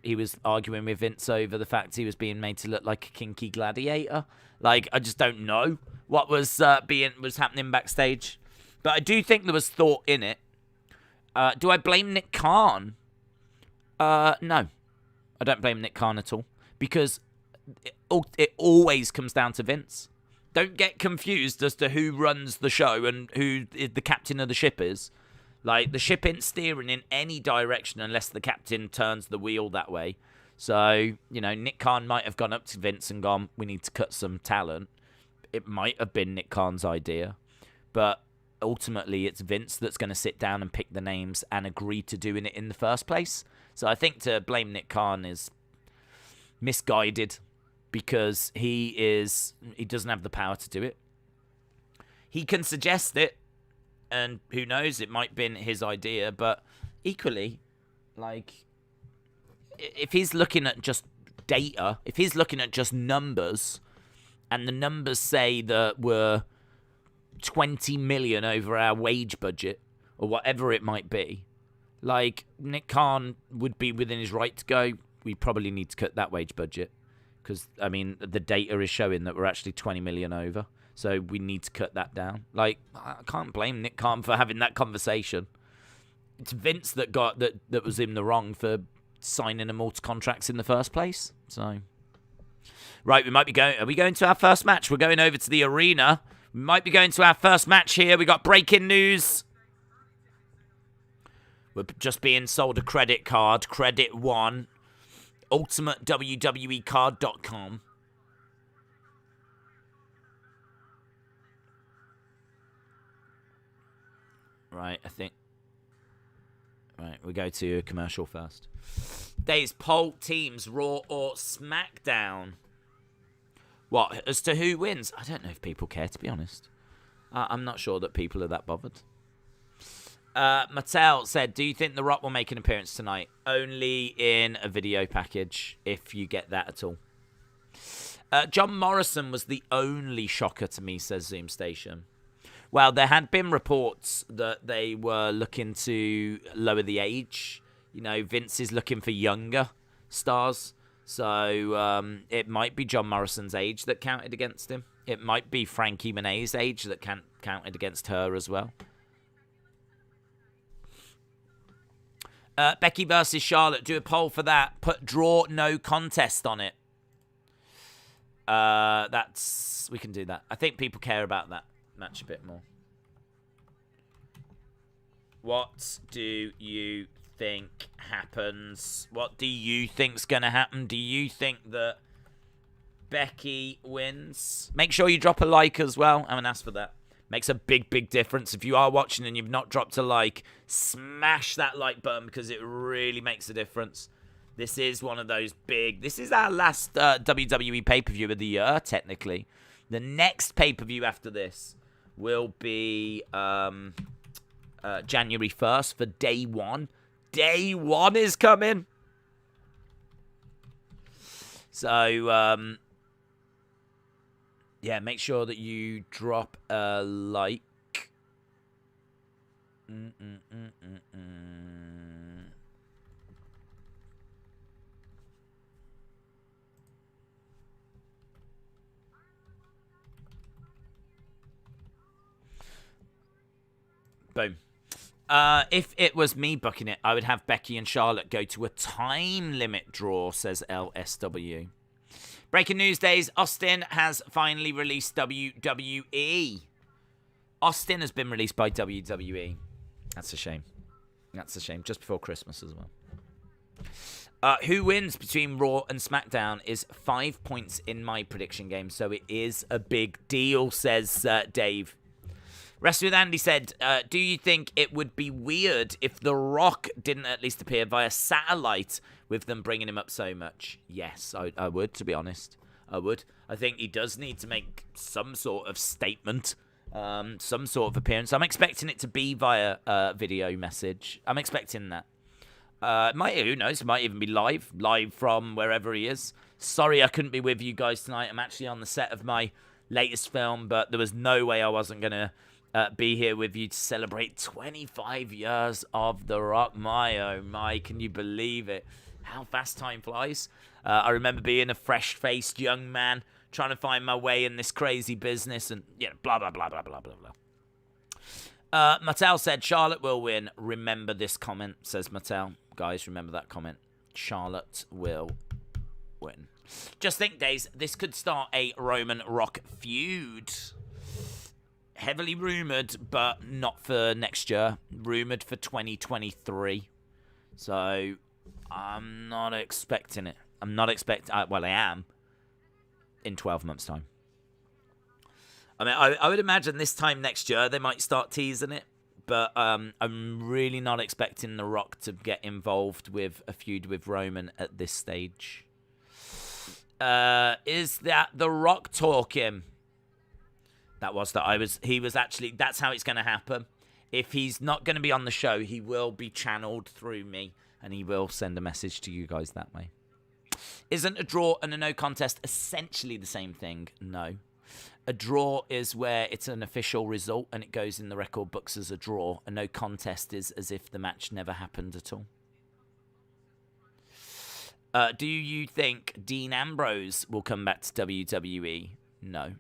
he was arguing with Vince over the fact he was being made to look like a kinky gladiator. Like, I just don't know what was happening backstage, but I do think there was thought in it. Do I blame Nick Khan? No. I don't blame Nick Khan at all, because it always comes down to Vince. Don't get confused as to who runs the show and who the captain of the ship is. Like, the ship ain't steering in any direction unless the captain turns the wheel that way. So, you know, Nick Khan might have gone up to Vince and gone, we need to cut some talent. It might have been Nick Khan's idea, but ultimately it's Vince that's going to sit down and pick the names and agree to doing it in the first place. So I think to blame Nick Khan is misguided, because he doesn't have the power to do it. He can suggest it, and who knows, it might have been his idea, but equally, like, if he's looking at just data, if he's looking at just numbers, and the numbers say that we're 20 million over our wage budget, or whatever it might be, like, Nick Khan would be within his right to go, we probably need to cut that wage budget because, I mean, the data is showing that we're actually 20 million over. So we need to cut that down. Like, I can't blame Nick Khan for having that conversation. It's Vince that was in the wrong for signing them all to contracts in the first place. So, right, we might be going. Are we going to our first match? We're going over to the arena. We might be going to our first match here. We got breaking news. We're just being sold a credit card. Credit 1. UltimateWWEcard.com. Right, I think. Right, we go to a commercial first. Days poll teams, Raw or Smackdown. What, as to who wins? I don't know if people care, to be honest. I'm not sure that people are that bothered. Mattel said, do you think The Rock will make an appearance tonight? Only in a video package, if you get that at all. John Morrison was the only shocker to me, says Zoom Station. Well, there had been reports that they were looking to lower the age. You know, Vince is looking for younger stars. So it might be John Morrison's age that counted against him. It might be Frankie Monet's age that counted against her as well. Becky versus Charlotte. Do a poll for that. Put draw no contest on it. We can do that. I think people care about that match a bit more. What do you think happens? What do you think's gonna happen? Do you think that Becky wins? Make sure you drop a like as well. I'm gonna ask for that. Makes a big, big difference. If you are watching and you've not dropped a like, smash that like button because it really makes a difference. This is one of those big... This is our last WWE pay-per-view of the year, technically. The next pay-per-view after this will be January 1st for Day 1. Day 1 is coming. So, yeah, make sure that you drop a like. Boom. If it was me booking it, I would have Becky and Charlotte go to a time limit draw, says LSW. Breaking news days, Austin has finally released WWE. Austin has been released by WWE. That's a shame. That's a shame. Just before Christmas as well. Who wins between Raw and SmackDown is 5 points in my prediction game, so it is a big deal, says Dave. Rest with Andy said, do you think it would be weird if The Rock didn't at least appear via satellite with them bringing him up so much? Yes, I would, to be honest. I would. I think he does need to make some sort of statement, some sort of appearance. I'm expecting it to be via video message. I'm expecting that. Who knows? It might even be live from wherever he is. Sorry I couldn't be with you guys tonight. I'm actually on the set of my latest film, but there was no way I wasn't going to be here with you to celebrate 25 years of The Rock. My, oh my, can you believe it? How fast time flies. I remember being a fresh-faced young man trying to find my way in this crazy business and, you know, blah, blah, blah, blah, blah, blah, blah. Mattel said, Charlotte will win. Remember this comment, says Mattel. Guys, remember that comment. Charlotte will win. Just think, Days, this could start a Roman Rock feud. Heavily rumoured, but not for next year. Rumoured for 2023. So, I'm not expecting it. I'm not expecting... well, I am. In 12 months' time. I mean, I would imagine this time next year they might start teasing it. But I'm really not expecting The Rock to get involved with a feud with Roman at this stage. Is that The Rock talking? He was actually, that's how it's going to happen. If he's not going to be on the show, he will be channeled through me, and he will send a message to you guys that way. Isn't a draw and a no contest essentially the same thing? No. A draw is where it's an official result, and it goes in the record books as a draw. A no contest is as if the match never happened at all. Do you think Dean Ambrose will come back to WWE? No.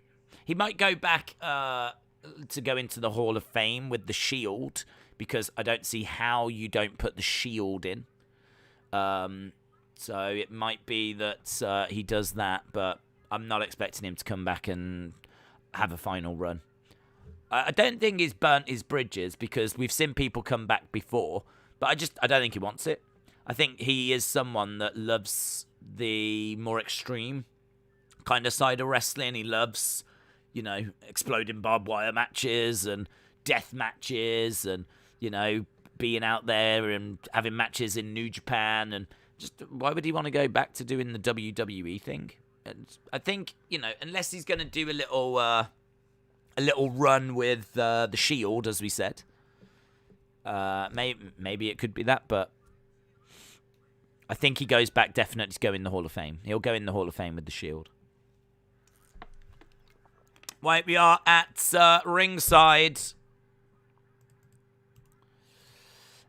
He might go back to go into the Hall of Fame with the Shield, because I don't see how you don't put the Shield in. So it might be that he does that, but I'm not expecting him to come back and have a final run. I don't think he's burnt his bridges, because we've seen people come back before, but I don't think he wants it. I think he is someone that loves the more extreme kind of side of wrestling. He loves, exploding barbed wire matches and death matches and, being out there and having matches in New Japan. And just, why would he want to go back to doing the WWE thing? And I think, unless he's going to do a little run with the Shield, as we said, maybe it could be that, but I think he goes back definitely to go in the Hall of Fame. He'll go in the Hall of Fame with the Shield. Right, we are at ringside.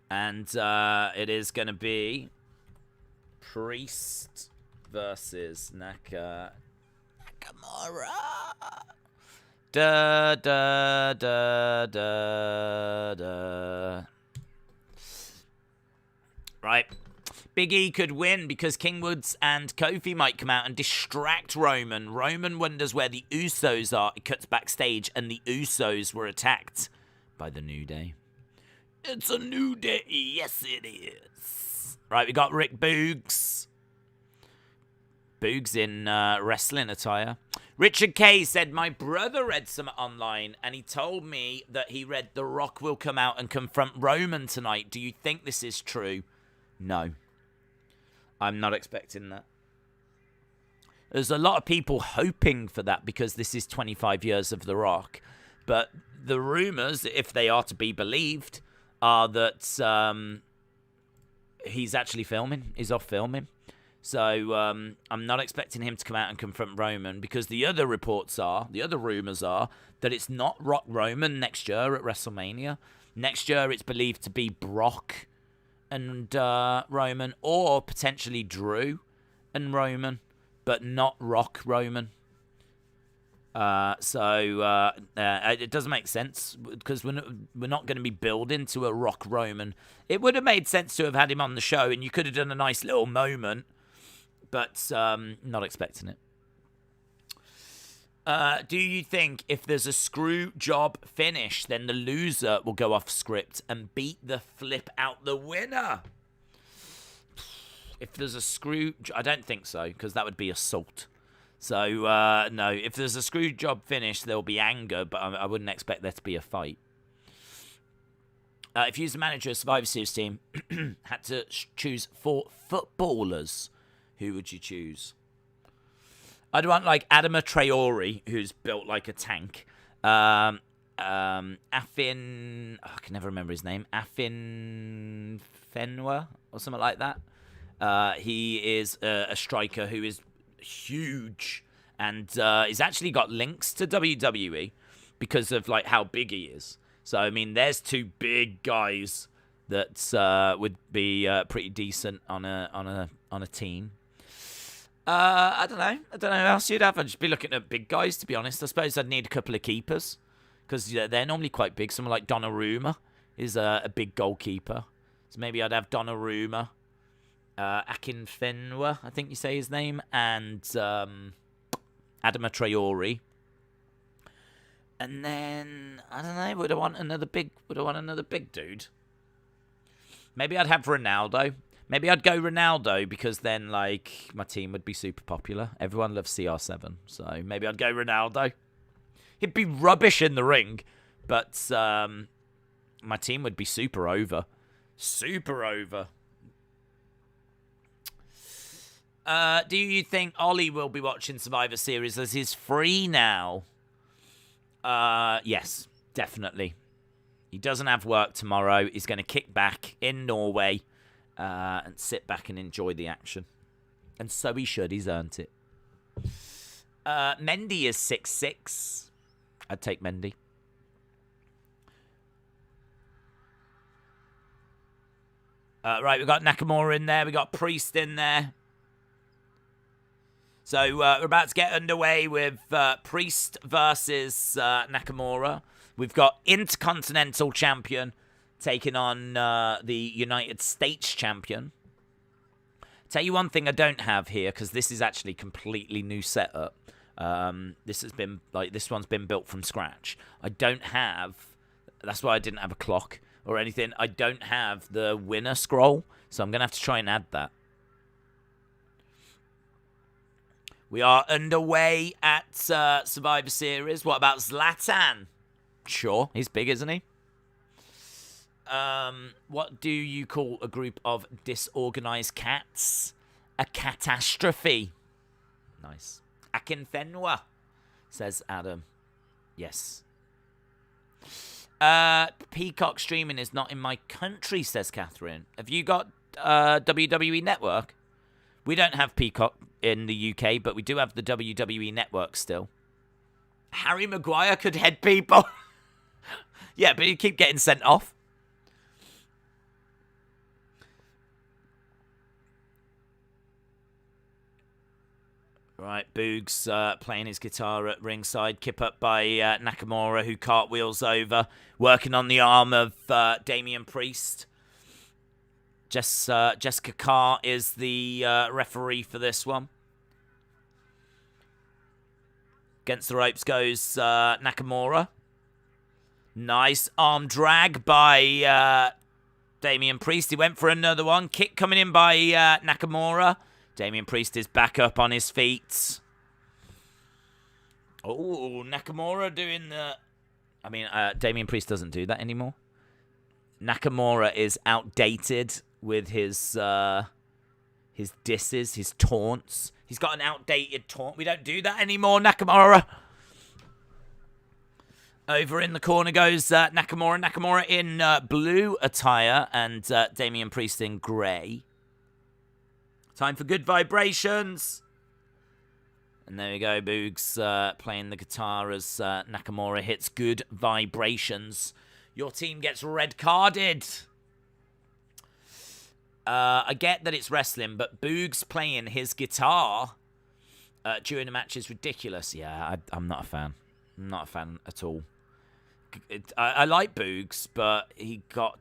And it is going to be Priest versus Nakamura. Da, da, da, da, da. Right. Big E could win because King Woods and Kofi might come out and distract Roman. Roman wonders where the Usos are. It cuts backstage and the Usos were attacked by the New Day. It's a new day. Yes, it is. Right, we got Rick Boogs. Boogs in wrestling attire. Richard K said, my brother read something online and he told me that he read The Rock will come out and confront Roman tonight. Do you think this is true? No. I'm not expecting that. There's a lot of people hoping for that because this is 25 years of The Rock. But the rumors, if they are to be believed, are that he's actually filming. He's off filming. So I'm not expecting him to come out and confront Roman, because the other rumors are that it's not Rock Roman next year at WrestleMania. Next year it's believed to be Brock and Roman, or potentially Drew and Roman, but not Rock Roman. So it doesn't make sense, because we're not going to be building to a Rock Roman. It would have made sense to have had him on the show, and you could have done a nice little moment, but not expecting it. Do you think if there's a screw job finish, then the loser will go off script and beat the flip out the winner? If there's a screw... I don't think so, because that would be assault. So, no. If there's a screw job finish, there'll be anger, but I wouldn't expect there to be a fight. If you was the manager of Survivor Series team, had to choose 4 footballers, who would you choose? I'd want, like, Adama Traore, who's built like a tank. Affin... I can never remember his name. Affin Fenwa, or something like that. He is a striker who is huge, and he's actually got links to WWE because of, like, how big he is. So, I mean, there's 2 big guys that would be pretty decent on a team. I don't know who else you'd have. I'd just be looking at big guys, to be honest. I suppose I'd need a couple of keepers, because they're normally quite big. Someone like Donnarumma is a big goalkeeper. So maybe I'd have Donnarumma, Akinfenwa, I think you say his name, and Adama Traore. And then, I don't know, would I want another big dude? Maybe I'd have Ronaldo. Maybe I'd go Ronaldo, because then, like, my team would be super popular. Everyone loves CR7, so maybe I'd go Ronaldo. He'd be rubbish in the ring, but my team would be super over. Super over. Do you think Ollie will be watching Survivor Series as he's free now? Yes, definitely. He doesn't have work tomorrow. He's going to kick back in Norway. And sit back and enjoy the action. And so he should. He's earned it. Mendy is 6'6". I'd take Mendy. Right, we got Nakamura in there. We got Priest in there. So we're about to get underway with Priest versus Nakamura. We've got Intercontinental Champion taking on the United States Champion. Tell you one thing I don't have here, because this is actually completely new setup. This one's been built from scratch. I don't have. That's why I didn't have a clock or anything. I don't have the winner scroll, so I'm gonna have to try and add that. We are underway at Survivor Series. What about Zlatan? Sure, he's big, isn't he? What do you call a group of disorganized cats? A catastrophe. Nice. Akinfenwa, says Adam. Yes. Peacock streaming is not in my country, says Catherine. Have you got WWE Network? We don't have Peacock in the UK, but we do have the WWE Network still. Harry Maguire could head people. Yeah, but he'd keep getting sent off. Right, Boogs playing his guitar at ringside. Kip up by Nakamura, who cartwheels over, working on the arm of Damian Priest. Jessica Carr is the referee for this one. Against the ropes goes Nakamura. Nice arm drag by Damian Priest. He went for another one. Kick coming in by Nakamura. Damian Priest is back up on his feet. Oh, Nakamura doing the... Damian Priest doesn't do that anymore. Nakamura is outdated with his disses, his taunts. He's got an outdated taunt. We don't do that anymore, Nakamura. Over in the corner goes Nakamura. Nakamura in blue attire and Damian Priest in grey. Time for good vibrations. And there we go, Boogs playing the guitar as Nakamura hits good vibrations. Your team gets red carded. I get that it's wrestling, but Boogs playing his guitar during a match is ridiculous. Yeah, I'm not a fan. I'm not a fan at all. I like Boogs, but he got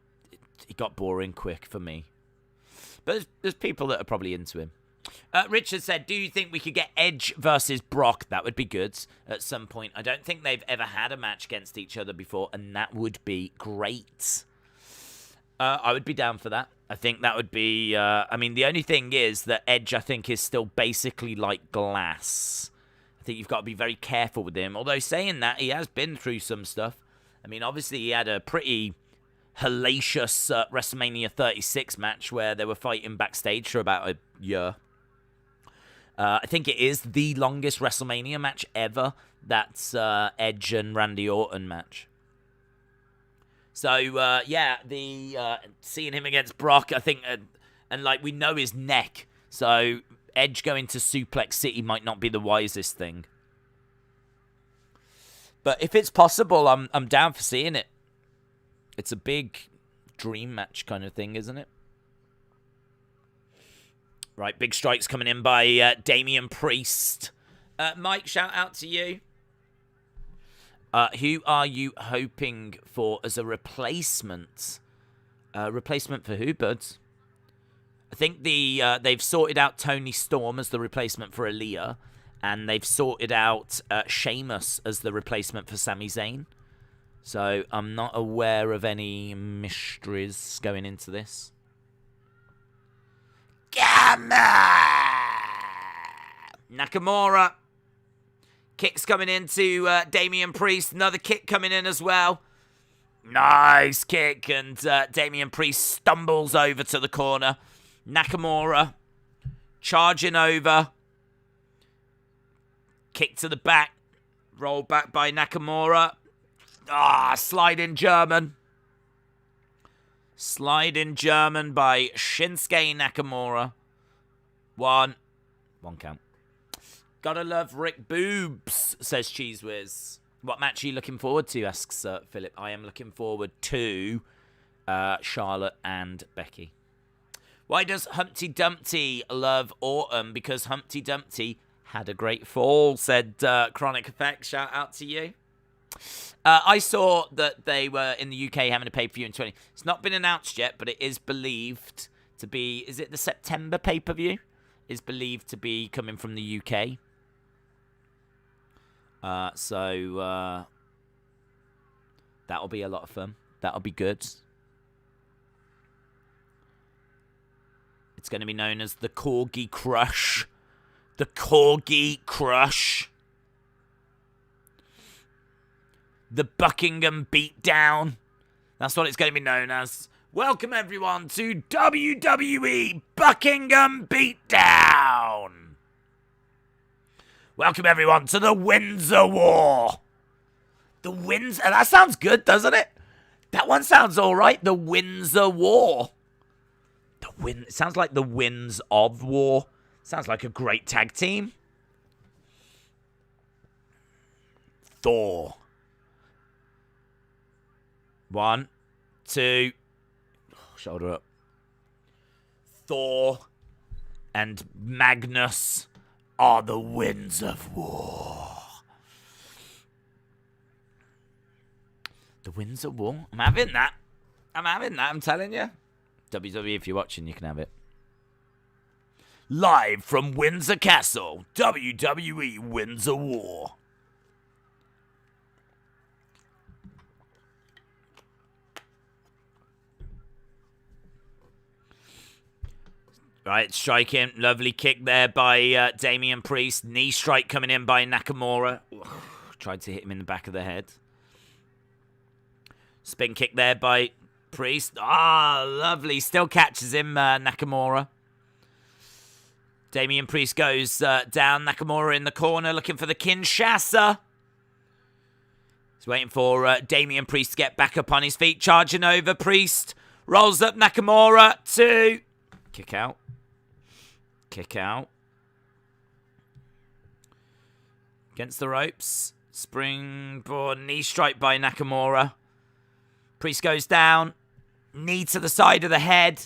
boring quick for me. But there's people that are probably into him. Richard said, do you think we could get Edge versus Brock? That would be good at some point. I don't think they've ever had a match against each other before, and that would be great. I would be down for that. I think that would be... the only thing is that Edge, I think, is still basically like glass. I think you've got to be very careful with him. Although saying that, he has been through some stuff. Obviously, he had a pretty hellacious WrestleMania 36 match where they were fighting backstage for about a year. I think it is the longest WrestleMania match ever. That's Edge and Randy Orton match. So, seeing him against Brock, I think, and we know his neck. So, Edge going to Suplex City might not be the wisest thing. But if it's possible, I'm down for seeing it. It's a big dream match kind of thing, isn't it? Right, big strikes coming in by Damian Priest. Mike, shout out to you. Who are you hoping for as a replacement? Replacement for who, buds? I think they've sorted out Tony Storm as the replacement for Aaliyah, and they've sorted out Sheamus as the replacement for Sami Zayn. So I'm not aware of any mysteries going into this. Come on! Nakamura. Kicks coming into Damian Priest. Another kick coming in as well. Nice kick. And Damian Priest stumbles over to the corner. Nakamura charging over. Kick to the back. Roll back by Nakamura. Slide in German. Slide in German by Shinsuke Nakamura. One count. Gotta love Rick Boobs, says Cheese Whiz. What match are you looking forward to, asks Philip. I am looking forward to Charlotte and Becky. Why does Humpty Dumpty love Autumn? Because Humpty Dumpty Had a great fall, said Chronic Effect. Shout out to you. I saw that they were in the UK having a pay-per-view in 20. It's not been announced yet, but it is believed to be... Is it the September pay-per-view? Is believed to be coming from the UK. So that'll be a lot of fun. That'll be good. It's going to be known as the Corgi Crush. The Corgi Crush. The Buckingham Beatdown. That's what it's going to be known as. Welcome, everyone, to WWE Buckingham Beatdown. Welcome, everyone, to the Windsor War. The Windsor... That sounds good, doesn't it? That one sounds all right. The Windsor War. It sounds like the Winds of War. Sounds like a great tag team. Thor. 1, 2. Shoulder up. Thor and Magnus are the Winds of War. The Winds of War? I'm having that. I'm telling you. WWE, if you're watching, you can have it. Live from Windsor Castle, WWE Windsor War. Right, striking. Lovely kick there by Damian Priest. Knee strike coming in by Nakamura. Ugh, tried to hit him in the back of the head. Spin kick there by Priest. Ah, lovely. Still catches him, Nakamura. Damian Priest goes down. Nakamura in the corner looking for the Kinshasa. He's waiting for Damian Priest to get back up on his feet. Charging over. Priest rolls up Nakamura. 2. Kick out. Kick out. Against the ropes. Springboard knee strike by Nakamura. Priest goes down. Knee to the side of the head.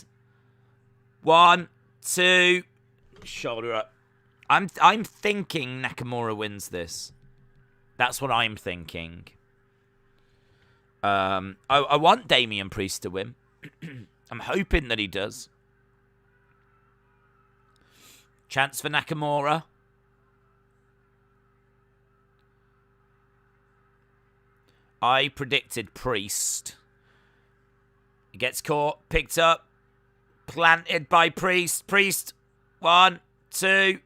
1, 2. Shoulder up. I'm thinking Nakamura wins this. That's what I'm thinking. I want Damian Priest to win. I'm hoping that he does. Chance for Nakamura. I predicted Priest. He gets caught, picked up, planted by Priest. Priest, 1, 2.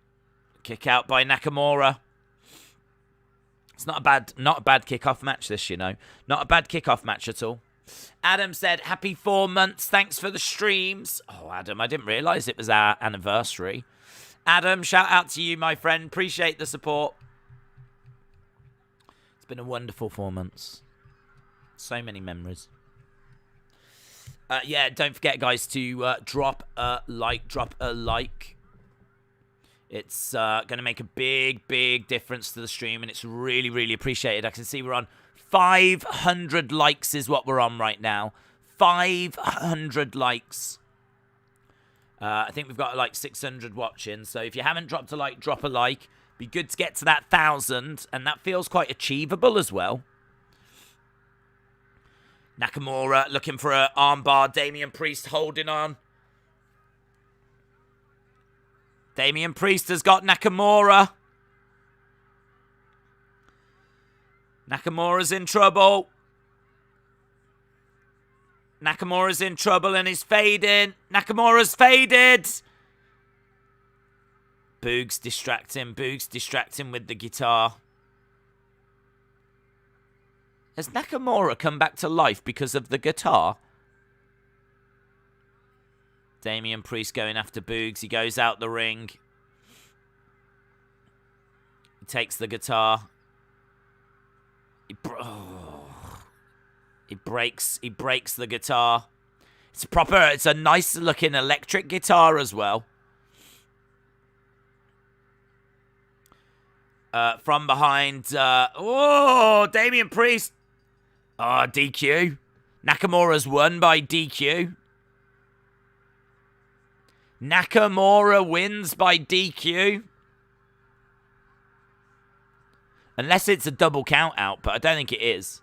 Kick out by Nakamura. It's not a bad kickoff match, this, you know. Not a bad kickoff match at all. Adam said, happy 4 months. Thanks for the streams. Oh, Adam, I didn't realise it was our anniversary. Adam, shout out to you, my friend. Appreciate the support. It's been a wonderful 4 months. So many memories. Yeah, don't forget, guys, to drop a like. It's going to make a big difference to the stream, and it's really, really appreciated. I can see we're on 500 likes is what we're on right now. 500 likes. I think we've got like 600 watching, so if you haven't dropped a like, drop a like. Be good to get to that 1,000, and that feels quite achievable as well. Nakamura looking for an armbar. Damian Priest holding on. Damian Priest has got Nakamura. Nakamura's in trouble. Nakamura's in trouble and he's fading. Nakamura's faded. Boogs distracting. Boogs distracting with the guitar. Has Nakamura come back to life because of the guitar? Damian Priest going after Boogs. He goes out the ring. He takes the guitar. He breaks the guitar. It's a nice looking electric guitar as well. From behind, Damian Priest. DQ. Nakamura's won by DQ. Nakamura wins by DQ. Unless it's a double count out, but I don't think it is.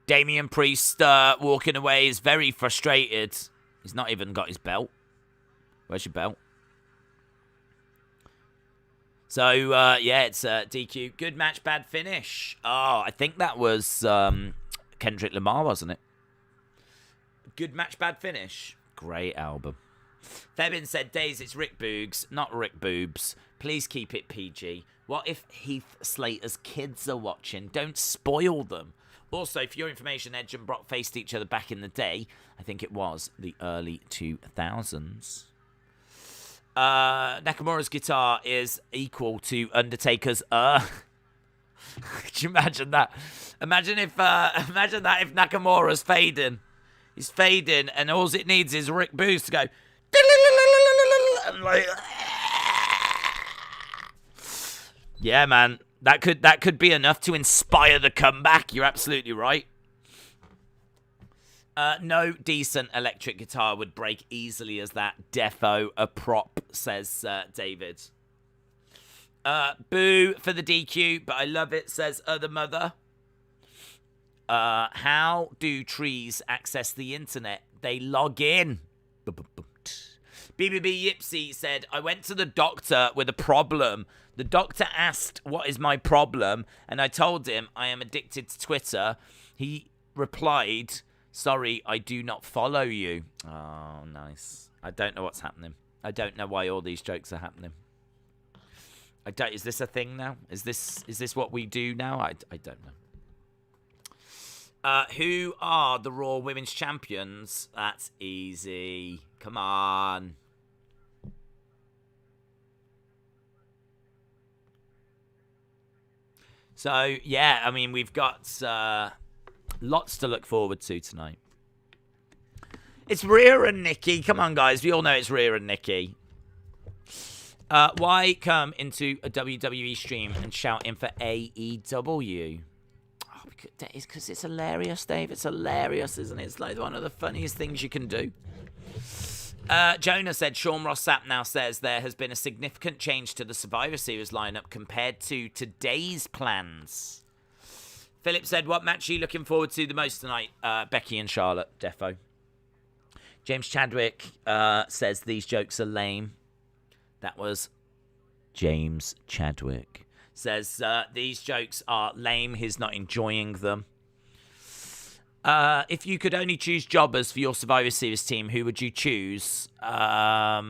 Damian Priest walking away is very frustrated. He's not even got his belt. Where's your belt? So, yeah, it's DQ. Good match, bad finish. Oh, I think that was Kendrick Lamar, wasn't it? Good match, bad finish. Great album. Febin said, Days, it's Rick Boogs, not Rick Boobs. Please keep it PG. What if Heath Slater's kids are watching? Don't spoil them. Also, for your information, Edge and Brock faced each other back in the day. I think it was the early 2000s. Nakamura's guitar is equal to Undertaker's Could you imagine that? Imagine if Nakamura's fading. He's fading, and all it needs is Rick Boogs to go. And like, yeah, man. That could be enough to inspire the comeback. You're absolutely right. No decent electric guitar would break easily as that. Defo a prop, says David. Boo for the DQ, but I love it, says Other Mother. How do trees access the internet? They log in. BBB Yipsy said, I went to the doctor with a problem. The doctor asked, what is my problem? And I told him I am addicted to Twitter. He replied, sorry, I do not follow you. Oh, nice. I don't know what's happening. I don't know why all these jokes are happening. Is this a thing now? Is this what we do now? I don't know. Who are the Raw Women's Champions? That's easy. Come on. So, yeah, I mean, we've got lots to look forward to tonight. It's Rhea and Nikki. Come on, guys. We all know it's Rhea and Nikki. Why come into a WWE stream and shout in for AEW? Oh, because it's hilarious, Dave. It's hilarious, isn't it? It's like one of the funniest things you can do. Jonah said, Sean Ross Sapp now says there has been a significant change to the Survivor Series lineup compared to today's plans. Philip said, what match are you looking forward to the most tonight? Becky and Charlotte, defo. James Chadwick says these jokes are lame. That was James Chadwick. Says these jokes are lame. He's not enjoying them. If you could only choose jobbers for your Survivor Series team, who would you choose? I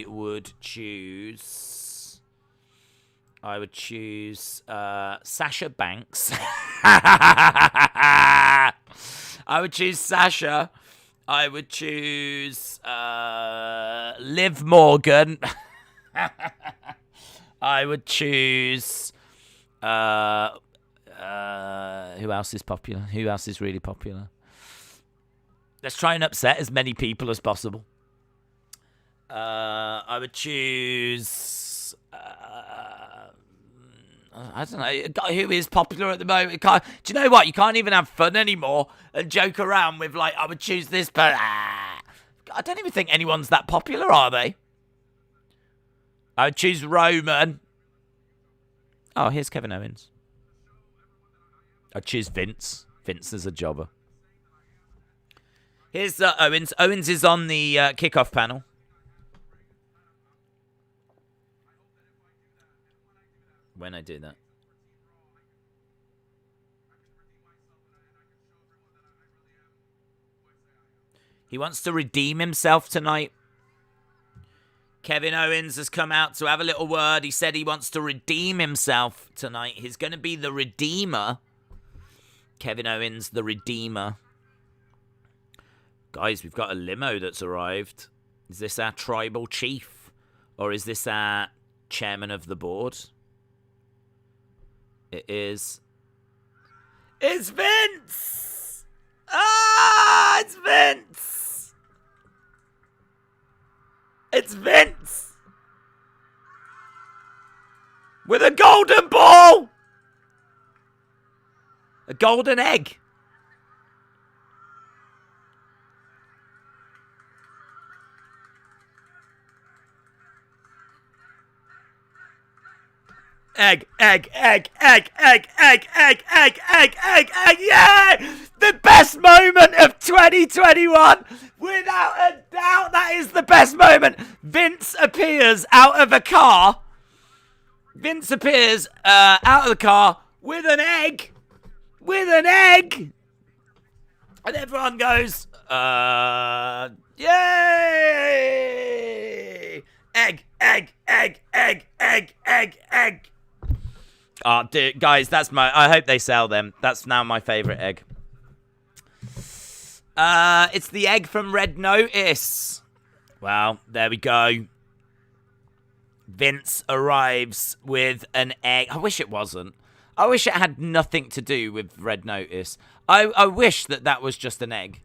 would choose Sasha Banks. I would choose Sasha. I would choose Liv Morgan. I would choose who else is popular? Who else is really popular? Let's try and upset as many people as possible. I would choose I don't know who is popular at the moment. Do you know what? You can't even have fun anymore and joke around with like, I would choose this, but I don't even think anyone's that popular, are they? I would choose Roman. Oh, here's Kevin Owens. I'd choose Vince. Vince is a jobber. Here's Owens. Owens is on the kickoff panel. When I do that. He wants to redeem himself tonight. Kevin Owens has come out to have a little word. He said he wants to redeem himself tonight. He's going to be the Redeemer. Kevin Owens, the Redeemer. Guys, we've got a limo that's arrived. Is this our tribal chief? Or is this our chairman of the board? It is. It's Vince! Ah, it's Vince! It's Vince! With a golden ball! A golden egg. Egg, egg, egg, egg, egg, egg, egg, egg, egg, egg, egg, yeah! The best moment of 2021! Without a doubt, that is the best moment. Vince appears out of a car. Vince appears out of the car with an egg. With an egg! And everyone goes, yay! Egg, egg, egg, egg, egg, egg, egg. Oh, dude, guys, that's I hope they sell them. That's now my favorite egg. It's the egg from Red Notice. Well, there we go. Vince arrives with an egg. I wish it wasn't. I wish it had nothing to do with Red Notice. I wish that was just an egg.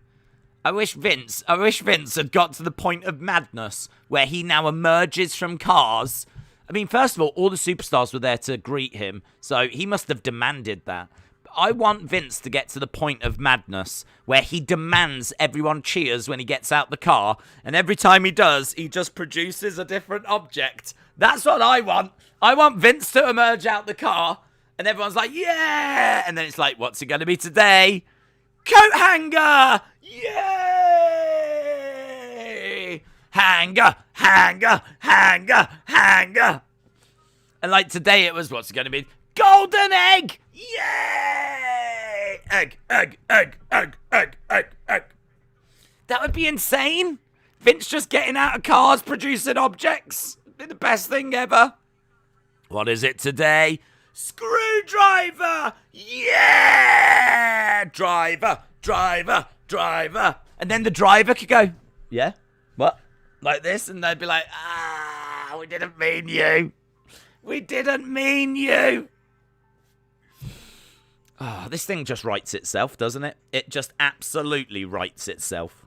I wish Vince had got to the point of madness where he now emerges from cars. I mean, first of all the superstars were there to greet him, so he must have demanded that. I want Vince to get to the point of madness where he demands everyone cheers when he gets out the car, and every time he does, he just produces a different object. That's what I want. I want Vince to emerge out the car, and everyone's like, yeah! And then it's like, what's it going to be today? Coat hanger! Yay! Hanger, hanger, hanger, hanger. And like today it was, what's it going to be? Golden egg! Yay! Egg, egg, egg, egg, egg, egg, egg. That would be insane. Vince just getting out of cars, producing objects. It'd be the best thing ever. What is it today? Screwdriver! Yeah! Driver, driver, driver. And then the driver could go, yeah? What? Like this? And they'd be like, we didn't mean you. We didn't mean you. Oh, this thing just writes itself, doesn't it? It just absolutely writes itself.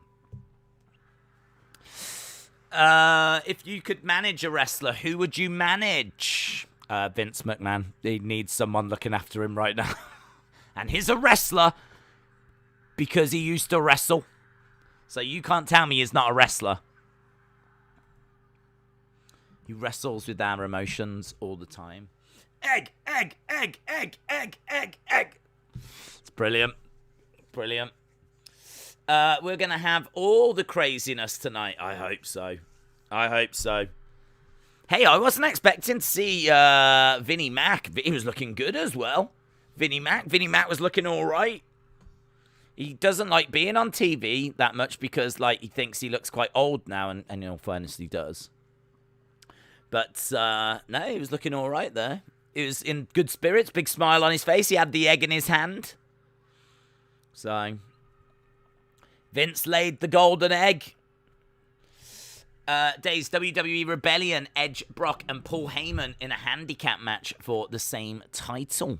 If you could manage a wrestler, who would you manage? Vince McMahon. He needs someone looking after him right now. And he's a wrestler because he used to wrestle. So you can't tell me he's not a wrestler. He wrestles with our emotions all the time. Egg, egg, egg, egg, egg, egg, egg. It's brilliant. Brilliant. We're going to have all the craziness tonight. I hope so. I hope so. Hey, I wasn't expecting to see Vinnie Mac. He was looking good as well. Vinnie Mac was looking all right. He doesn't like being on TV that much because, like, he thinks he looks quite old now, and in all fairness, he does. But, no, he was looking all right there. He was in good spirits, big smile on his face. He had the egg in his hand. So, Vince laid the golden egg. Days WWE Rebellion, Edge, Brock, and Paul Heyman in a handicap match for the same title.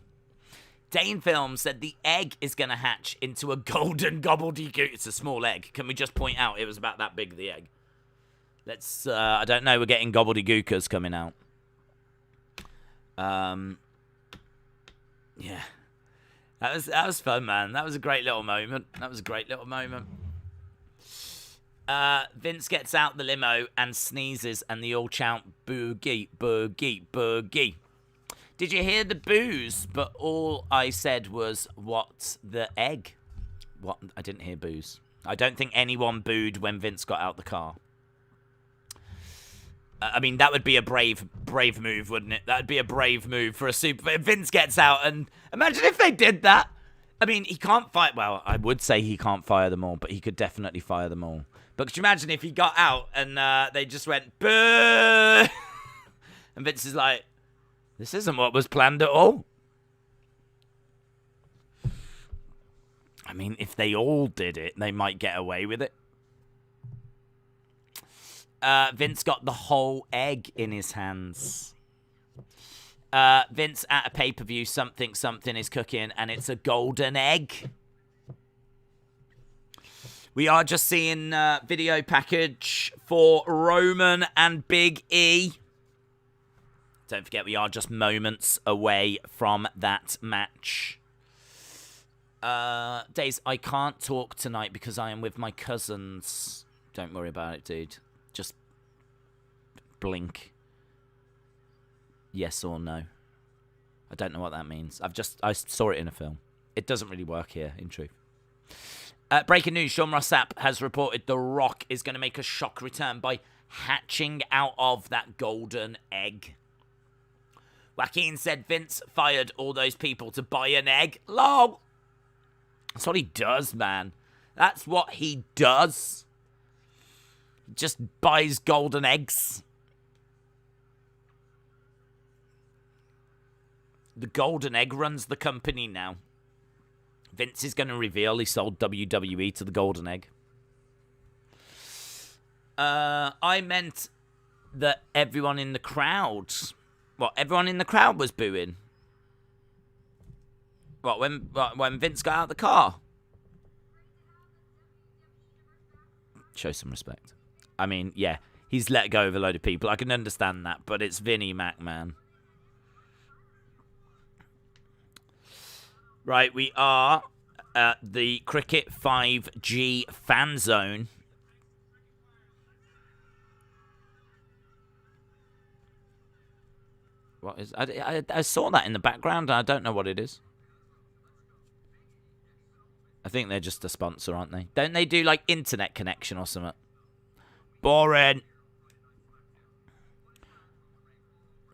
Dane Film said the egg is going to hatch into a golden gobbledygook. It's a small egg. Can we just point out it was about that big, the egg? Let's, I don't know, we're getting gobbledygookers coming out. Yeah. That was fun, man. That was a great little moment. Vince gets out the limo and sneezes, and they all chant, boogie, boogie, boogie. Did you hear the boos? But all I said was, what's the egg? What? I didn't hear boos. I don't think anyone booed when Vince got out the car. I mean, that would be a brave move, wouldn't it? That would be a brave move for a super... If Vince gets out, and imagine if they did that. I mean, he can't fight... Well, I would say he can't fire them all, but he could definitely fire them all. But could you imagine if he got out and they just went, boo! And Vince is like, this isn't what was planned at all. I mean, if they all did it, they might get away with it. Vince got the whole egg in his hands. Vince at a pay-per-view, something is cooking, and it's a golden egg. We are just seeing video package for Roman and Big E. Don't forget, we are just moments away from that match. Days, I can't talk tonight because I am with my cousins. Don't worry about it, dude. Just blink. Yes or no. I don't know what that means. I saw it in a film. It doesn't really work here, in truth. Breaking news, Sean Ross Sapp has reported The Rock is going to make a shock return by hatching out of that golden egg. Joaquin said Vince fired all those people to buy an egg. Lol. That's what he does, man. That's what he does. He just buys golden eggs. The golden egg runs the company now. Vince is going to reveal he sold WWE to the golden egg. I meant that everyone in the crowd... What, everyone in the crowd was booing? What, when Vince got out of the car? Show some respect. I mean, yeah, he's let go of a load of people. I can understand that, but it's Vinnie Mac, man. Right, we are at the Cricket 5G fan zone. What is? I saw that in the background, and I don't know what it is. I think they're just a sponsor, aren't they? Don't they do, like, internet connection or something? Boring.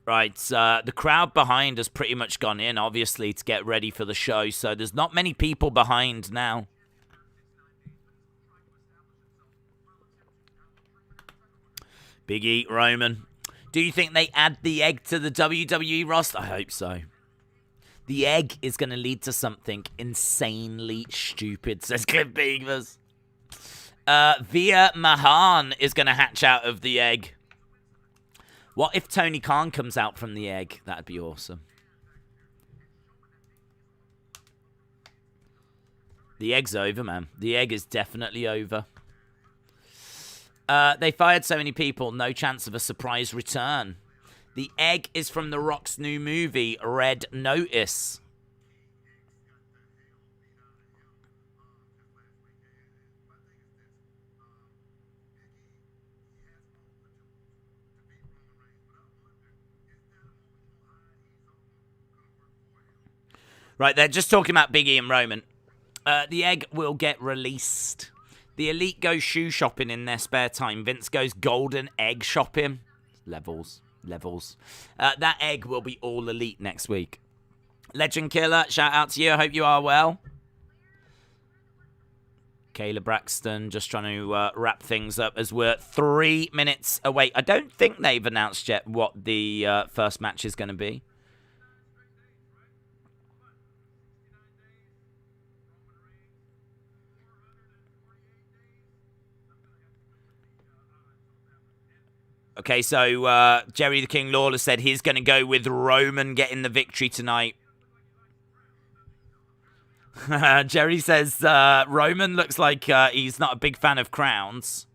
Right, the crowd behind has pretty much gone in, obviously, to get ready for the show. So there's not many people behind now. Big E, Roman. Do you think they add the egg to the WWE roster? I hope so. The egg is going to lead to something insanely stupid, says Cliff Beavers. Via Mahan is going to hatch out of the egg. What if Tony Khan comes out from the egg? That'd be awesome. The egg's over, man. The egg is definitely over. They fired so many people, no chance of a surprise return. The egg is from The Rock's new movie, Red Notice. Right, they're just talking about Big E and Roman. The egg will get released. The Elite go shoe shopping in their spare time. Vince goes golden egg shopping. Levels. That egg will be all Elite next week. Legend Killer, shout out to you. I hope you are well. Kayla Braxton just trying to wrap things up as we're 3 minutes away. I don't think they've announced yet what the first match is going to be. Okay, so Jerry the King Lawler said he's going to go with Roman getting the victory tonight. Jerry says Roman looks like he's not a big fan of crowns.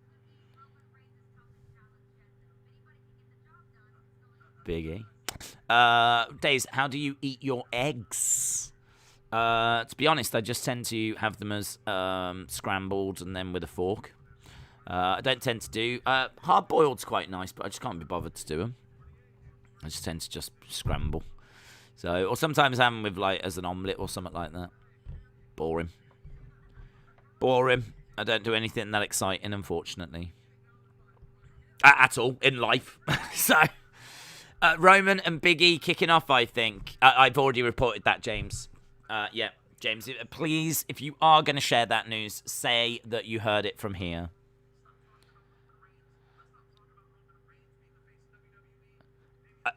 Biggie. Days, how do you eat your eggs? To be honest, I just tend to have them as scrambled and then with a fork. I don't tend to do... hard-boiled's quite nice, but I just can't be bothered to do them. I just tend to just scramble. So, or sometimes have them with, like, as an omelette or something like that. Boring. I don't do anything that exciting, unfortunately. At all, in life. So, Roman and Big E kicking off, I think. I've already reported that, James. Yeah, James, please, if you are going to share that news, say that you heard it from here.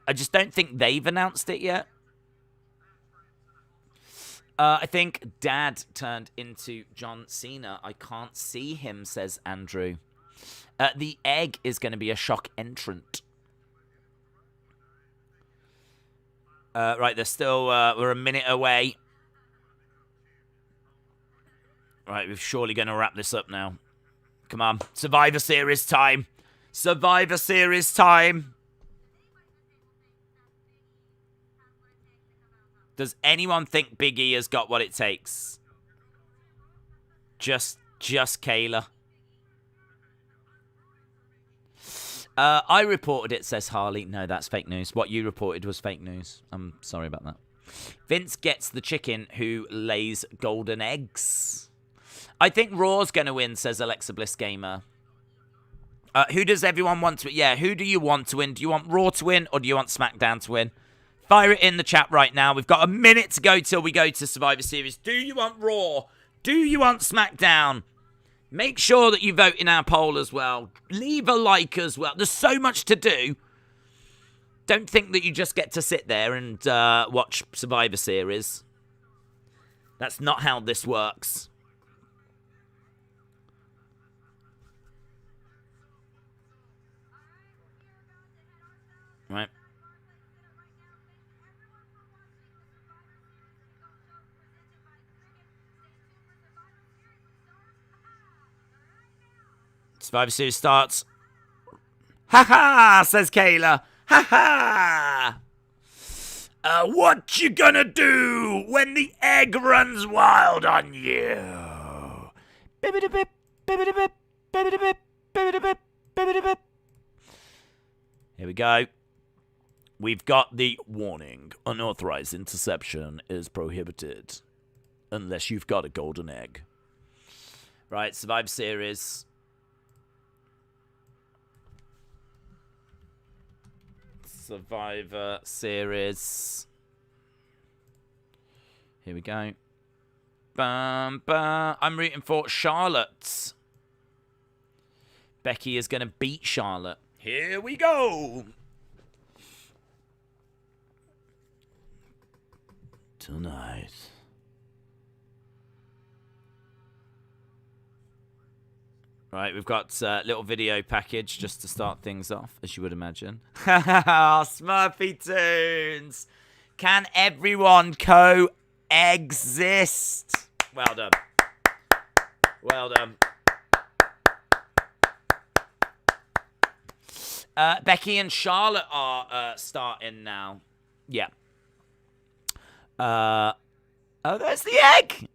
I just don't think they've announced it yet. I think Dad turned into John Cena. I can't see him, says Andrew. The egg is going to be a shock entrant. Right, they're still... we're a minute away. Right, we're surely going to wrap this up now. Come on. Survivor Series time. Survivor Series time. Does anyone think Big E has got what it takes? Just Kayla. I reported it, says Harley. No, that's fake news. What you reported was fake news. I'm sorry about that. Vince gets the chicken who lays golden eggs. I think Raw's going to win, says Alexa Bliss Gamer. Who does everyone want to win? Yeah, who do you want to win? Do you want Raw to win or do you want SmackDown to win? Fire it in the chat right now. We've got a minute to go till we go to Survivor Series. Do you want Raw? Do you want SmackDown? Make sure that you vote in our poll as well. Leave a like as well. There's so much to do. Don't think that you just get to sit there and watch Survivor Series. That's not how this works. Right. Survivor Series starts. Ha ha, says Kayla. Ha ha. What you gonna do when the egg runs wild on you? Bibbidi-bip, bibbidi-bip, bibbidi-bip, bibbidi-bip, bibbidi-bip. Here we go. We've got the warning. Unauthorized interception is prohibited unless you've got a golden egg. Right, Survivor Series. Survivor Series. Here we go. Bam, bam. I'm rooting for Charlotte. Becky is going to beat Charlotte. Here we go. Tonight. Right, we've got a little video package just to start things off, as you would imagine. Smurfy Tunes. Can everyone coexist? Well done. Well done. Becky and Charlotte are starting now. Yeah. Oh, there's the egg.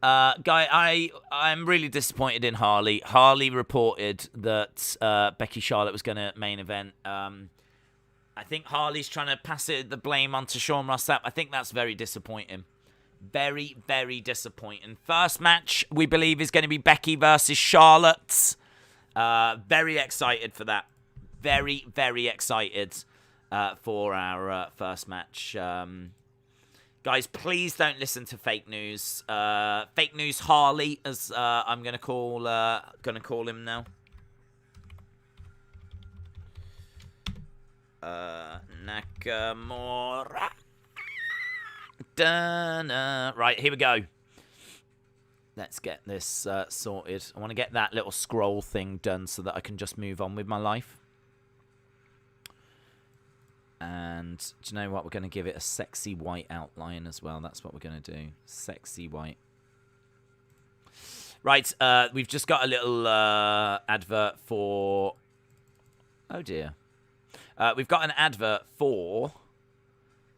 Guy, I'm really disappointed in Harley. Harley reported that Becky Charlotte was going to main event. I think Harley's trying to pass the blame onto Sean Ross Sapp. I think that's very disappointing. Very, very disappointing. First match, we believe, is going to be Becky versus Charlotte. Very excited for that. Very, very excited for our first match. Guys, please don't listen to fake news. Fake news Harley, as I'm gonna call him now. Nakamura. Dun-na. Right, here we go. Let's get this sorted. I want to get that little scroll thing done so that I can just move on with my life. And do you know what? We're going to give it a sexy white outline as well. That's what we're going to do. Sexy white. Right, we've just got a little advert for... Oh, dear. We've got an advert for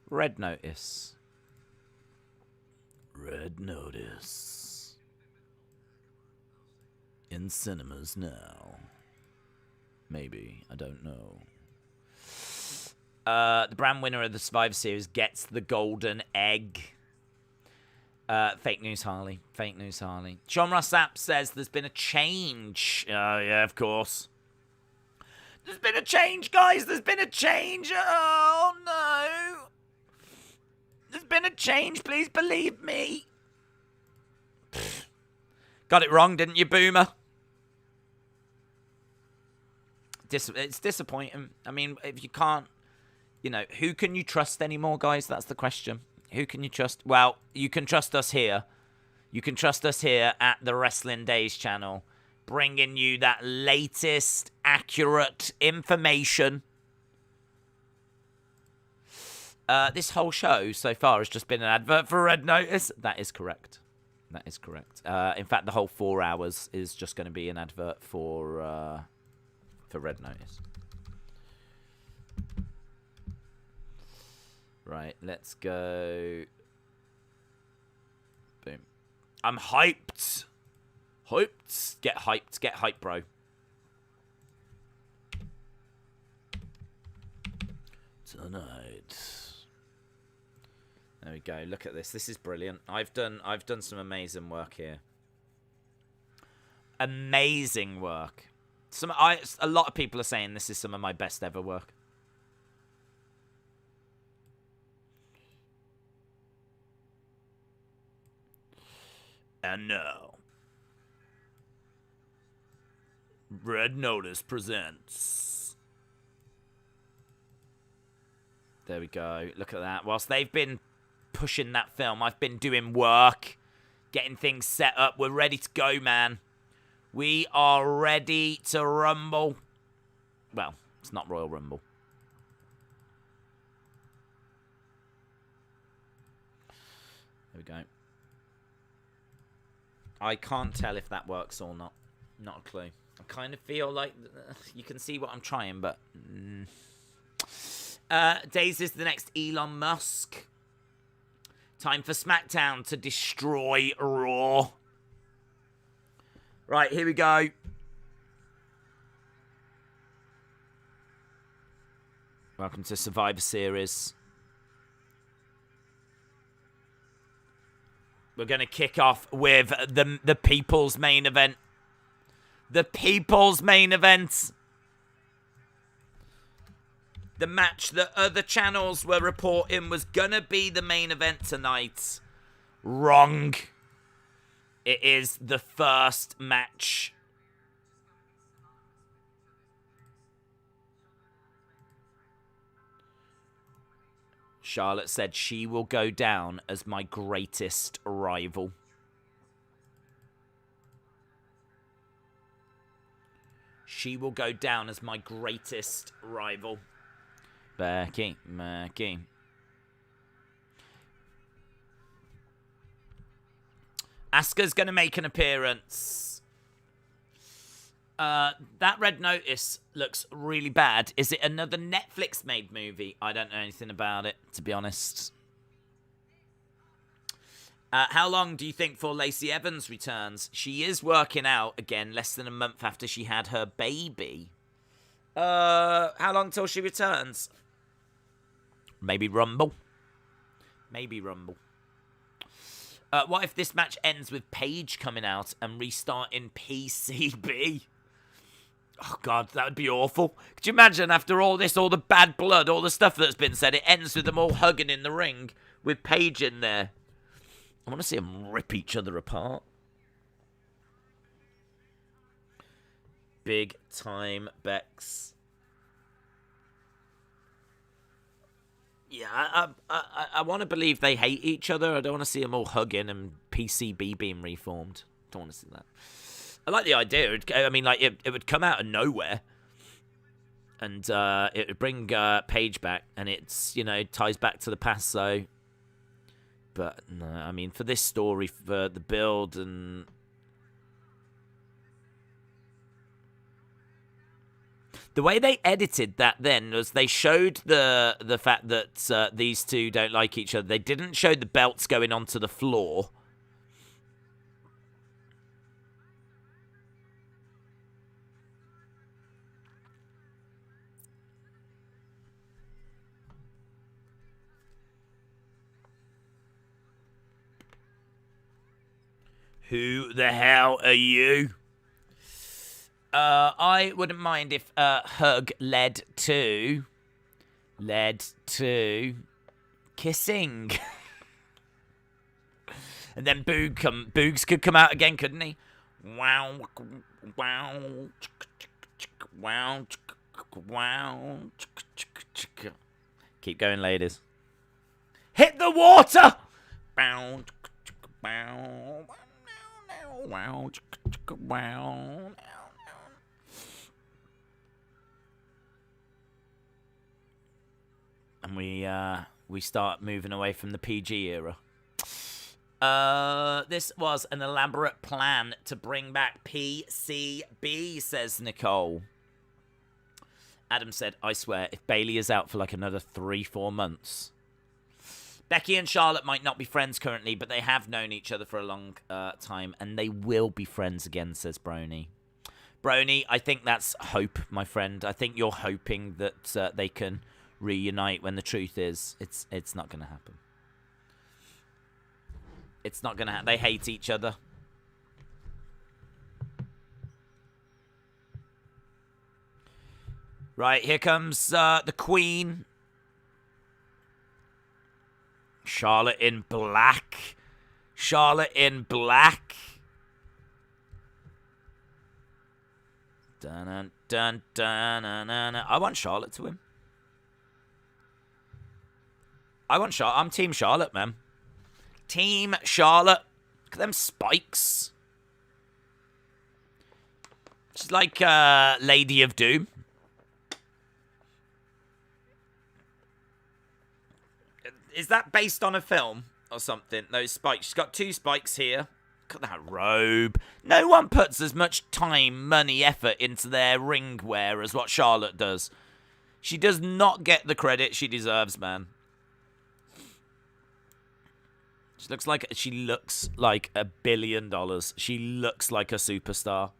Red Notice. Red Notice. In cinemas now. Maybe. I don't know. The brand winner of the Survivor Series gets the golden egg. Fake news, Harley. Fake news, Harley. Sean Ross Sapp says there's been a change. Oh, yeah, of course. There's been a change, guys. There's been a change. Oh, no. There's been a change. Please believe me. Pfft. Got it wrong, didn't you, Boomer? It's disappointing. I mean, if you can't... You know, who can you trust anymore, guys? That's the question. Who can you trust? Well, you can trust us here. You can trust us here at the Wrestling Days channel, bringing you that latest, accurate information. This whole show so far has just been an advert for Red Notice. That is correct. That is correct. In fact, the whole 4 hours is just going to be an advert for Red Notice. Right, let's go. Boom. I'm hyped. Hyped. Get hyped. Get hyped, bro. Tonight. There we go. Look at this. This is brilliant. I've done some amazing work here. Amazing work. A lot of people are saying this is some of my best ever work. And now, Red Notice presents. There we go. Look at that. Whilst they've been pushing that film, I've been doing work, getting things set up. We're ready to go, man. We are ready to rumble. Well, it's not Royal Rumble. There we go. I can't tell if that works or not. Not a clue. I kind of feel like you can see what I'm trying, but... Days is the next Elon Musk. Time for SmackDown to destroy Raw. Right, here we go. Welcome to Survivor Series. We're going to kick off with the People's Main Event. The People's Main Event. The match that other channels were reporting was going to be the main event tonight. Wrong. It is the first match. Charlotte said she will go down as my greatest rival. She will go down as my greatest rival. Becky. Asuka's going to make an appearance. That Red Notice looks really bad. Is it another Netflix-made movie? I don't know anything about it, to be honest. How long do you think for Lacey Evans returns? She is working out, again, less than a month after she had her baby. How long till she returns? Maybe Rumble. Maybe Rumble. What if this match ends with Paige coming out and restarting PCB? Oh, God, that would be awful. Could you imagine after all this, all the bad blood, all the stuff that's been said, it ends with them all hugging in the ring with Paige in there. I want to see them rip each other apart. Big time Bex. Yeah, I want to believe they hate each other. I don't want to see them all hugging and PCB being reformed. Don't want to see that. I like the idea. I mean, like, it would come out of nowhere. And it would bring Paige back. And it's, you know, ties back to the past, so... But, no, I mean, for this story, for the build and... The way they edited that then was they showed the fact that these two don't like each other. They didn't show the belts going onto the floor. Who the hell are you? I wouldn't mind if hug led to kissing. And then Boogs could come out again, couldn't he? Wow, wow, wow, wow. Keep going, ladies. Hit the water. Wow, wow, wow. And we start moving away from the PG era. This was an elaborate plan to bring back PCB, says Nicole. Adam said, I swear, if Bayley is out for like another 3-4 months. Becky and Charlotte might not be friends currently, but they have known each other for a long time, and they will be friends again, says Brony. Brony, I think that's hope, my friend. I think you're hoping that they can reunite when the truth is it's not going to happen. It's not going to happen. They hate each other. Right, here comes the Queen. Charlotte in black. Charlotte in black. Dun, dun, dun, dun, dun, dun. I want Charlotte to win. I'm Team Charlotte, man. Team Charlotte. Look at them spikes. She's like Lady of Doom. Is that based on a film or something? Those spikes. She's got 2 spikes here. Look at that robe. No one puts as much time, money, effort into their ring wear as what Charlotte does. She does not get the credit she deserves, man. She looks like $1 billion. She looks like a superstar.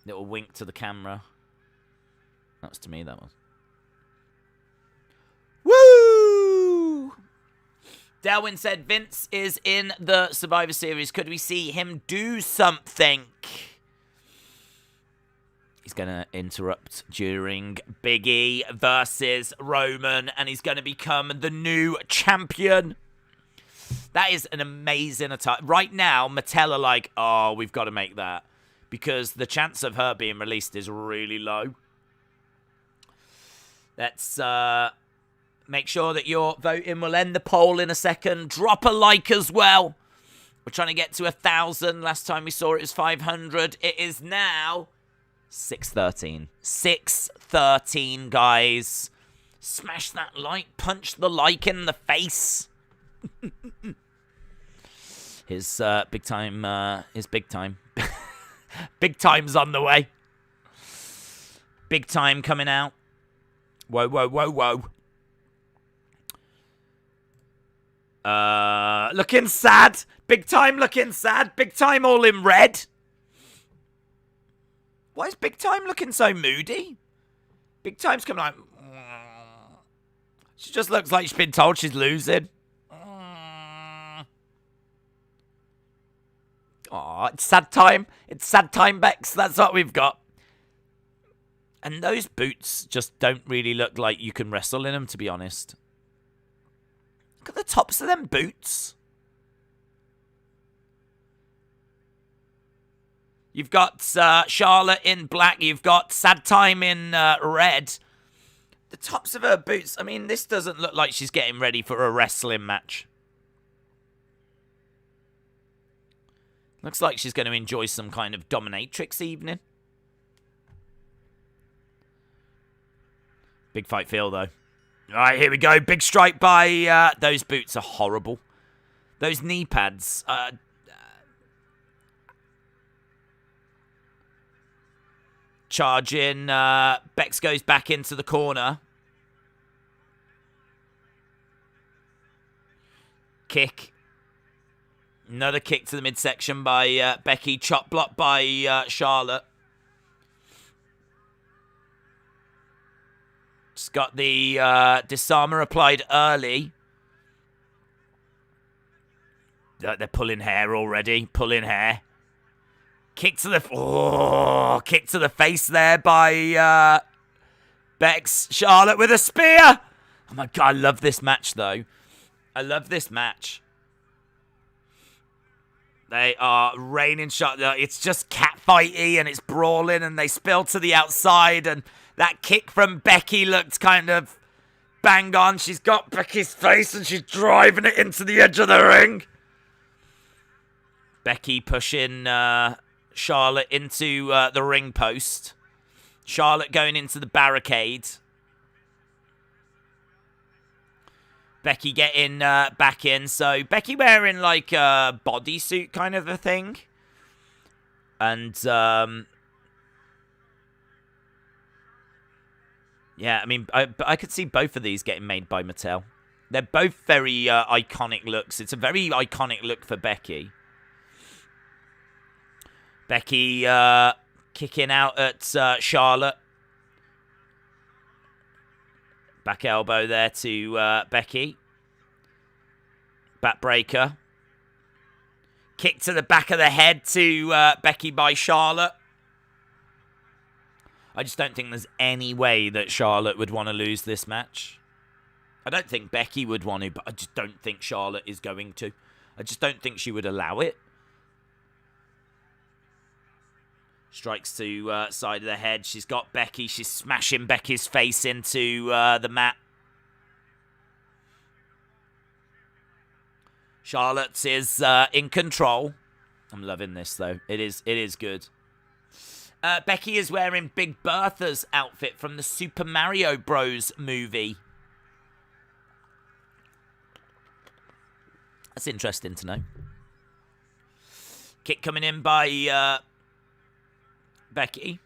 Little wink to the camera. That was to me, that was. Woo! Delwyn said Vince is in the Survivor Series. Could we see him do something? He's going to interrupt during Big E versus Roman, and he's going to become the new champion. That is an amazing attack. Right now, Mattel are like, oh, we've got to make that, because the chance of her being released is really low. Let's make sure that you're voting. We'll end the poll in a second. Drop a like as well. We're trying to get to 1,000. Last time we saw it was 500. It is now 6:13. 6:13, guys. Smash that like. Punch the like in the face. His big time. Big time's on the way. Big time coming out. Whoa, whoa, whoa, whoa. Looking sad. Big time looking sad. Big time all in red. Why is Big Time looking so moody? Big Time's coming like... She just looks like she's been told she's losing. Aw, it's sad time. It's sad time, Bex. That's what we've got. And those boots just don't really look like you can wrestle in them, to be honest. Look at the tops of them boots. You've got Charlotte in black. You've got Sad Time in red. The tops of her boots. I mean, this doesn't look like she's getting ready for a wrestling match. Looks like she's going to enjoy some kind of dominatrix evening. Big fight feel, though. All right, here we go. Big strike by... those boots are horrible. Those knee pads... charging. Bex goes back into the corner. Kick. Another kick to the midsection by Becky. Chop block by Charlotte. Just got the disarmer applied early. They're pulling hair already. Pulling hair. Kick to the kick to the face there by Bex. Charlotte with a spear. Oh my god, I love this match though. I love this match. They are raining shot. It's just catfighty and it's brawling and they spill to the outside and that kick from Becky looked kind of bang on. She's got Becky's face and she's driving it into the edge of the ring. Becky pushing Charlotte into the ring post. Charlotte going into the barricade. Becky getting back in. So Becky wearing like a bodysuit kind of a thing. And yeah, I mean, I could see both of these getting made by Mattel. They're both very iconic looks. It's a very iconic look for Becky. Becky kicking out at Charlotte. Back elbow there to Becky. Backbreaker. Kick to the back of the head to Becky by Charlotte. I just don't think there's any way that Charlotte would want to lose this match. I don't think Becky would want to, but I just don't think Charlotte is going to. I just don't think she would allow it. Strikes to side of the head. She's got Becky. She's smashing Becky's face into the mat. Charlotte is in control. I'm loving this, though. It is good. Becky is wearing Big Bertha's outfit from the Super Mario Bros. Movie. That's interesting to know. Kick coming in by Becky.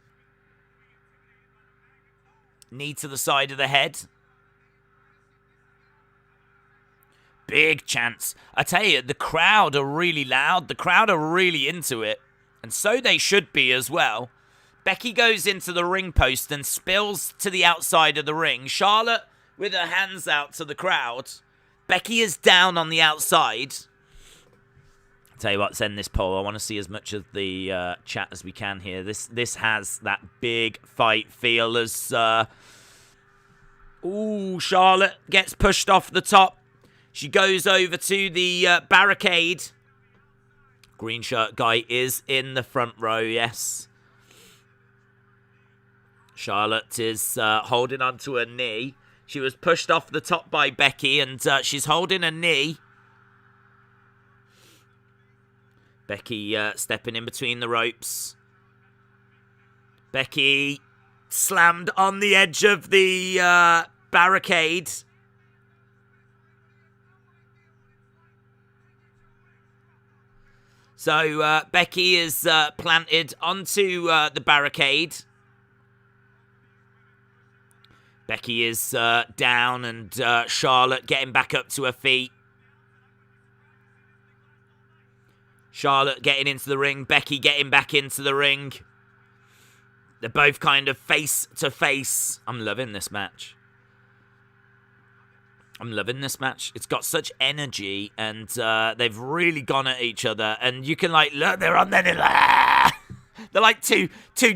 Knee to the side of the head. Big chance. I tell you, the crowd are really loud. The crowd are really into it. And so they should be as well. Becky goes into the ring post and spills to the outside of the ring. Charlotte with her hands out to the crowd. Becky is down on the outside. I'll tell you what, send this poll. I want to see as much of the chat as we can here. This has that big fight feel as... Charlotte gets pushed off the top. She goes over to the barricade. Green shirt guy is in the front row, yes. Charlotte is holding onto her knee. She was pushed off the top by Becky, and she's holding her knee. Becky stepping in between the ropes. Becky slammed on the edge of the barricade. So Becky is planted onto the barricade. Becky is down, and Charlotte getting back up to her feet. Charlotte getting into the ring. Becky getting back into the ring. They're both kind of face to face. I'm loving this match. It's got such energy, and they've really gone at each other. And you can, like, look, they're on there. They're like, ah! They're like two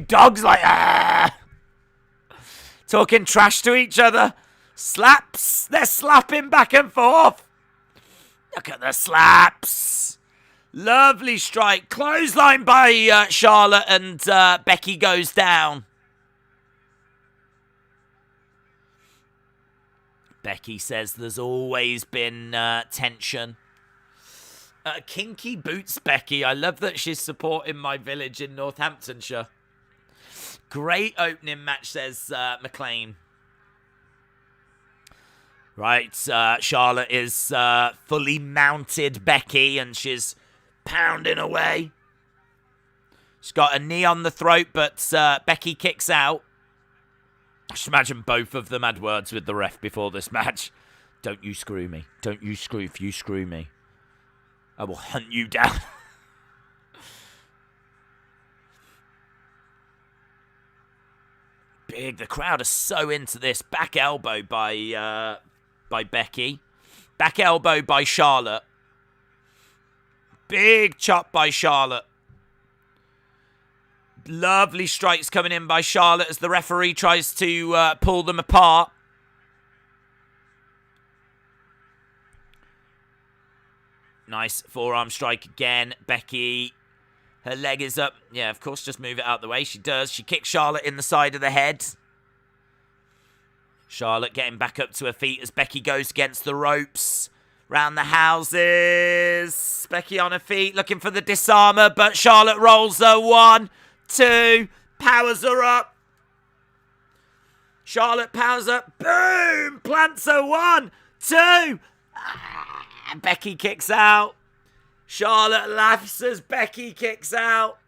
dogs, like, ah! Talking trash to each other. Slaps. They're slapping back and forth. Look at the slaps. Lovely strike. Clothesline by Charlotte, and Becky goes down. Becky says there's always been tension. Kinky boots, Becky. I love that she's supporting my village in Northamptonshire. Great opening match, says McLean. Right, Charlotte is fully mounted Becky, and she's pounding away. She's got a knee on the throat, but Becky kicks out. I should imagine both of them had words with the ref before this match. Don't you screw me. Don't you screw. If you screw me, I will hunt you down. Big. The crowd are so into this. Back elbow by Becky. Back elbow by Charlotte. Big chop by Charlotte. Lovely strikes coming in by Charlotte as the referee tries to pull them apart. Nice forearm strike again. Becky, her leg is up. Yeah, of course, just move it out the way. She does. She kicks Charlotte in the side of the head. Charlotte getting back up to her feet as Becky goes against the ropes. Round the houses. Becky on her feet looking for the disarmer, but Charlotte rolls her. 1, 2, powers her up. Charlotte powers up. Boom! Plants her. 1, 2. Becky kicks out. Charlotte laughs as Becky kicks out.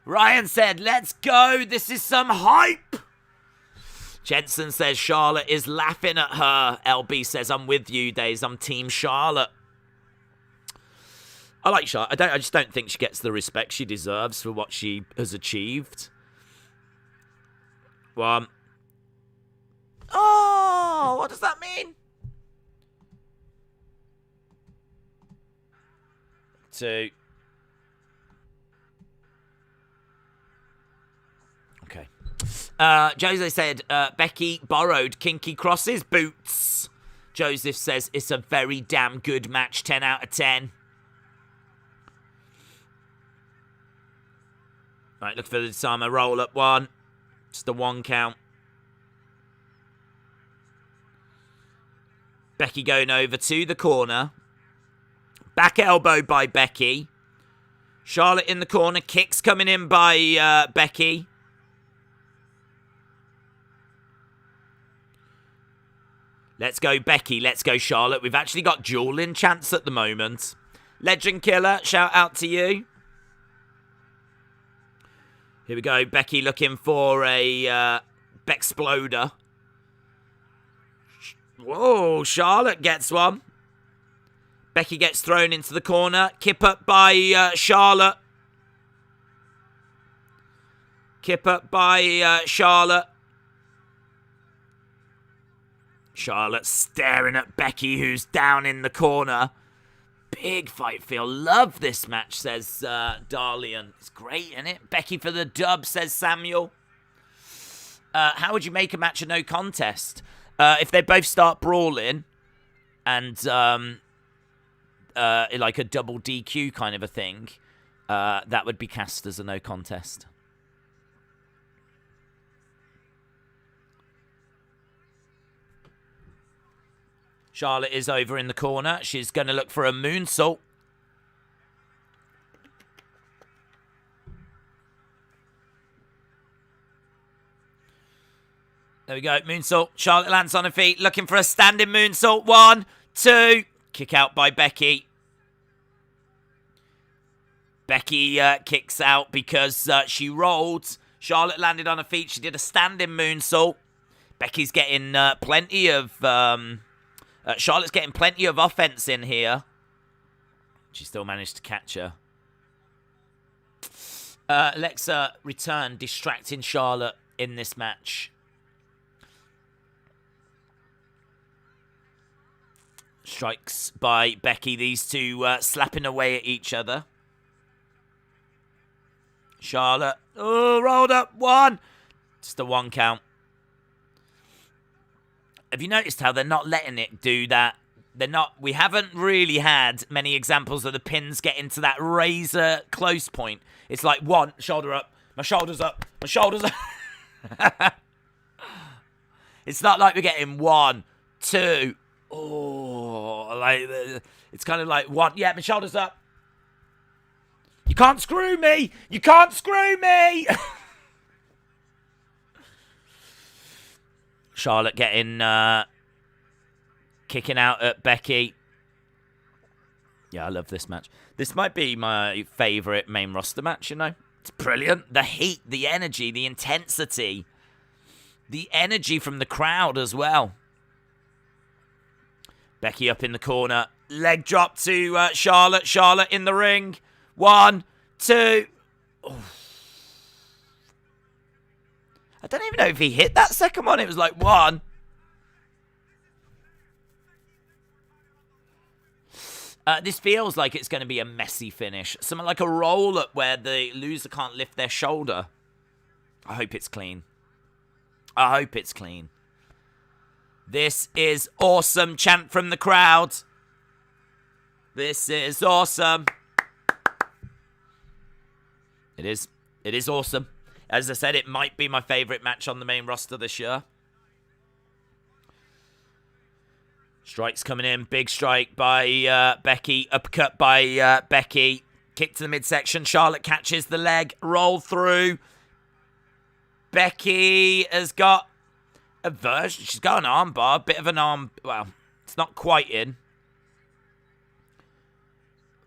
Ryan said, let's go. This is some hype. Jensen says Charlotte is laughing at her. LB says, I'm with you, Days. I'm Team Charlotte. I like Charlotte. I just don't think she gets the respect she deserves for what she has achieved. Well, oh, what does that mean? 2. Okay. Jose said, Becky borrowed Kinky Cross's boots. Joseph says, it's a very damn good match, 10 out of 10. Right, look for the Sama roll-up 1. Just the 1 count. Becky going over to the corner. Back elbow by Becky. Charlotte in the corner. Kicks coming in by Becky. Let's go, Becky. Let's go, Charlotte. We've actually got dueling chants at the moment. Legend Killer, shout out to you. Here we go. Becky looking for a Bexploder. Whoa, Charlotte gets one. Becky gets thrown into the corner. Kip up by Charlotte. Kip up by Charlotte. Charlotte staring at Becky, who's down in the corner. Big fight feel. Love this match, says Darlian. It's great, isn't it? Becky for the dub, says Samuel. How would you make a match a no contest? If they both start brawling and like a double DQ kind of a thing, that would be cast as a no contest. Charlotte is over in the corner. She's going to look for a moonsault. There we go. Moonsault. Charlotte lands on her feet. Looking for a standing moonsault. 1, 2. Kick out by Becky. Becky kicks out because she rolled. Charlotte landed on her feet. She did a standing moonsault. Becky's getting plenty of... Charlotte's getting plenty of offense in here. She still managed to catch her. Alexa returned, distracting Charlotte in this match. Strikes by Becky. These two slapping away at each other. Charlotte. Oh, rolled up. 1. Just a 1 count. Have you noticed how they're not letting it do that? They're not. We haven't really had many examples of the pins getting to that razor close point. It's like 1, shoulder up, my shoulder's up, my shoulder's up. It's not like we're getting 1, 2. Oh, like it's kind of like 1. Yeah, my shoulder's up. You can't screw me. You can't screw me. Charlotte getting kicking out at Becky. Yeah, I love this match. This might be my favourite main roster match, you know. It's brilliant. The heat, the energy, the intensity. The energy from the crowd as well. Becky up in the corner. Leg drop to Charlotte. Charlotte in the ring. 1, 2. Oh. I don't even know if he hit that second one. It was like 1. This feels like it's going to be a messy finish. Something like a roll-up where the loser can't lift their shoulder. I hope it's clean. I hope it's clean. This is awesome. Chant from the crowd. This is awesome. It is. It is awesome. As I said, it might be my favourite match on the main roster this year. Strikes coming in. Big strike by Becky. Uppercut by Becky. Kick to the midsection. Charlotte catches the leg. Roll through. Becky has got a version. She's got an arm bar. Bit of an arm. Well, it's not quite in.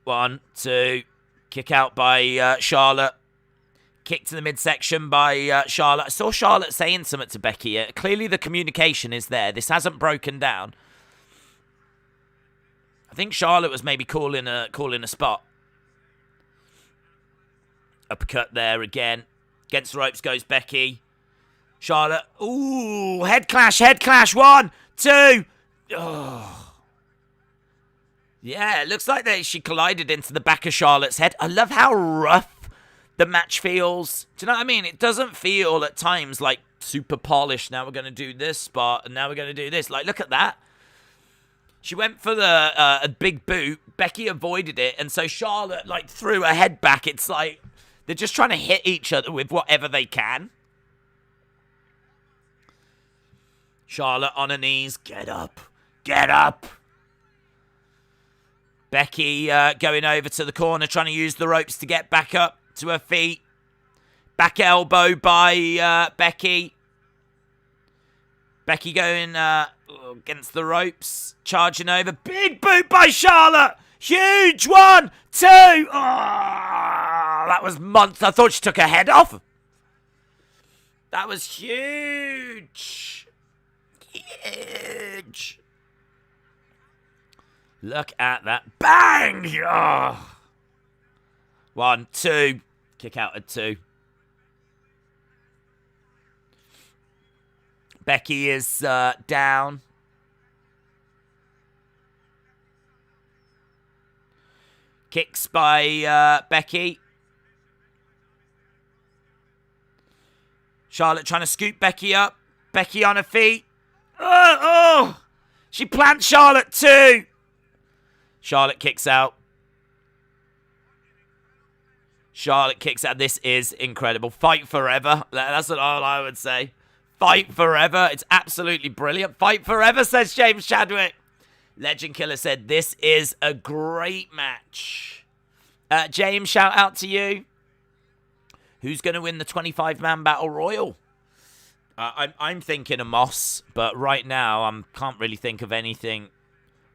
1, 2. Kick out by Charlotte. Kick to the midsection by Charlotte. I saw Charlotte saying something to Becky. Clearly the communication is there. This hasn't broken down. I think Charlotte was maybe calling a spot. Uppercut there again. Against the ropes goes Becky. Charlotte. Ooh, head clash, head clash. 1, 2. Oh. Yeah, it looks like she collided into the back of Charlotte's head. I love how rough the match feels. Do you know what I mean? It doesn't feel at times like super polished. Now we're going to do this spot, and now we're going to do this. Like, look at that. She went for the a big boot. Becky avoided it, and so Charlotte, like, threw her head back. It's like they're just trying to hit each other with whatever they can. Charlotte on her knees. Get up. Get up. Becky going over to the corner, trying to use the ropes to get back up to her feet. Back elbow by Becky. Becky going against the ropes. Charging over. Big boot by Charlotte. Huge. 1, 2. Oh, that was monster. I thought she took her head off. That was huge. Huge. Look at that. Bang! Oh. 1, 2. Kick out at 2. Becky is down. Kicks by Becky. Charlotte trying to scoop Becky up. Becky on her feet. Oh! She plants Charlotte too. Charlotte kicks out. Charlotte kicks out. This is incredible. Fight forever. That's all I would say. Fight forever. It's absolutely brilliant. Fight forever, says James Chadwick. Legend Killer said, this is a great match. James, shout out to you. Who's going to win the 25-man Battle Royal? I'm thinking of Moss, but right now I can't really think of anything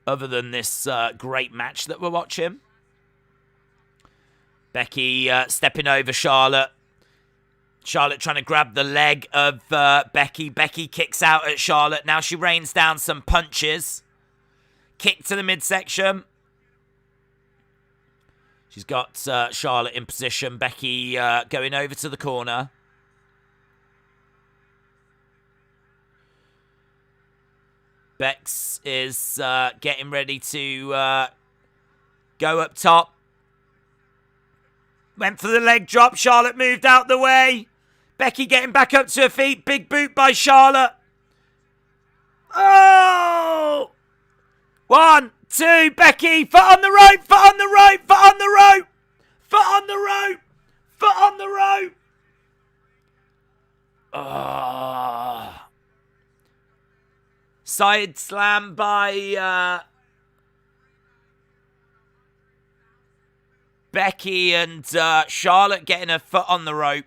other than this great match that we're watching. Becky stepping over Charlotte. Charlotte trying to grab the leg of Becky. Becky kicks out at Charlotte. Now she rains down some punches. Kick to the midsection. She's got Charlotte in position. Becky going over to the corner. Bex is getting ready to go up top. Went for the leg drop. Charlotte moved out the way. Becky getting back up to her feet. Big boot by Charlotte. Oh! 1, 2, Becky. Foot on the rope. Foot on the rope. Foot on the rope. Foot on the rope. Foot on the rope. Oh. Side slam by Becky, and Charlotte getting her foot on the rope.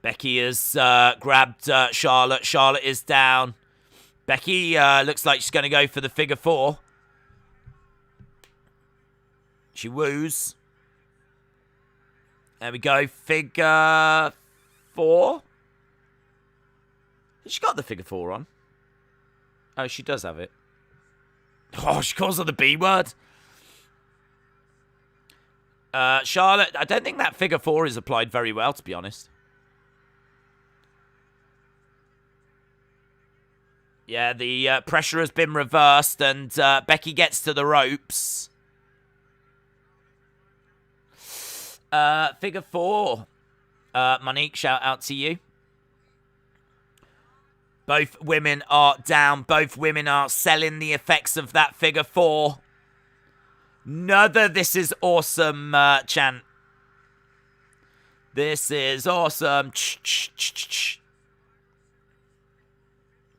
Becky has grabbed Charlotte. Charlotte is down. Becky looks like she's going to go for the figure 4. She woos. There we go. Figure 4. Has she got the figure 4 on? Oh, she does have it. Oh, she calls her the B word. Charlotte, I don't think that figure 4 is applied very well, to be honest. Yeah, the pressure has been reversed, and Becky gets to the ropes. Figure 4. Monique, shout out to you. Both women are down. Both women are selling the effects of that figure 4. Another "this is awesome" chant. This is awesome.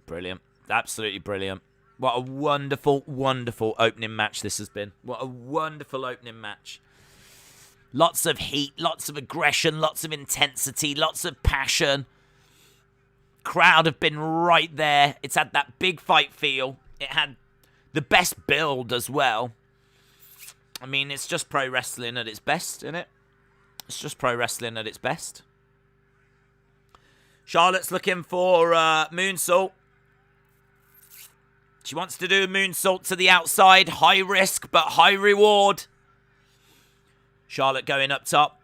Brilliant. Absolutely brilliant. What a wonderful, wonderful opening match this has been. What a wonderful opening match. Lots of heat, lots of aggression, lots of intensity, lots of passion. Crowd have been right there. It's had that big fight feel. It had the best build as well. I mean, it's just pro wrestling at its best, isn't it? It's just pro wrestling at its best. Charlotte's looking for moonsault. She wants to do a moonsault to the outside. High risk, but high reward. Charlotte going up top.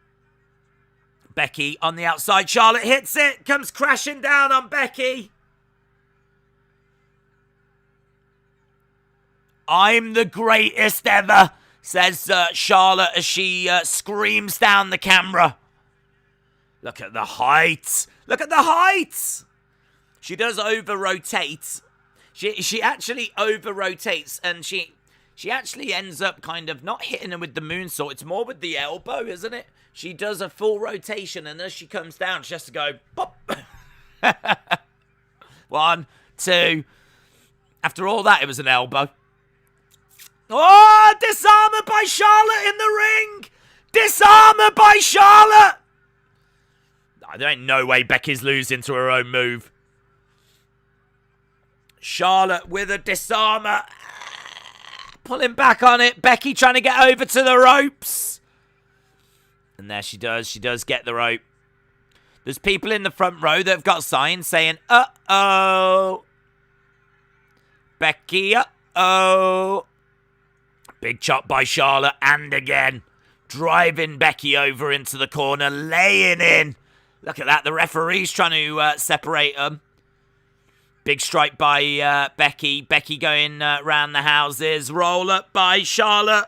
Becky on the outside. Charlotte hits it. Comes crashing down on Becky. I'm the greatest ever, says Charlotte as she screams down the camera. Look at the height. Look at the height. She does over-rotate. She actually over-rotates, and she actually ends up kind of not hitting her with the moonsault. It's more with the elbow, isn't it? She does a full rotation, and as she comes down, she has to go, pop. 1, 2. After all that, it was an elbow. Oh, disarmer by Charlotte in the ring. Disarmer by Charlotte. There ain't no way Becky's losing to her own move. Charlotte with a disarmer. Pulling back on it. Becky trying to get over to the ropes. And there she does. She does get the rope. There's people in the front row that have got signs saying, uh-oh. Becky, uh-oh. Big chop by Charlotte. And again. Driving Becky over into the corner. Laying in. Look at that. The referee's trying to separate them. Big strike by Becky. Becky going round the houses. Roll up by Charlotte.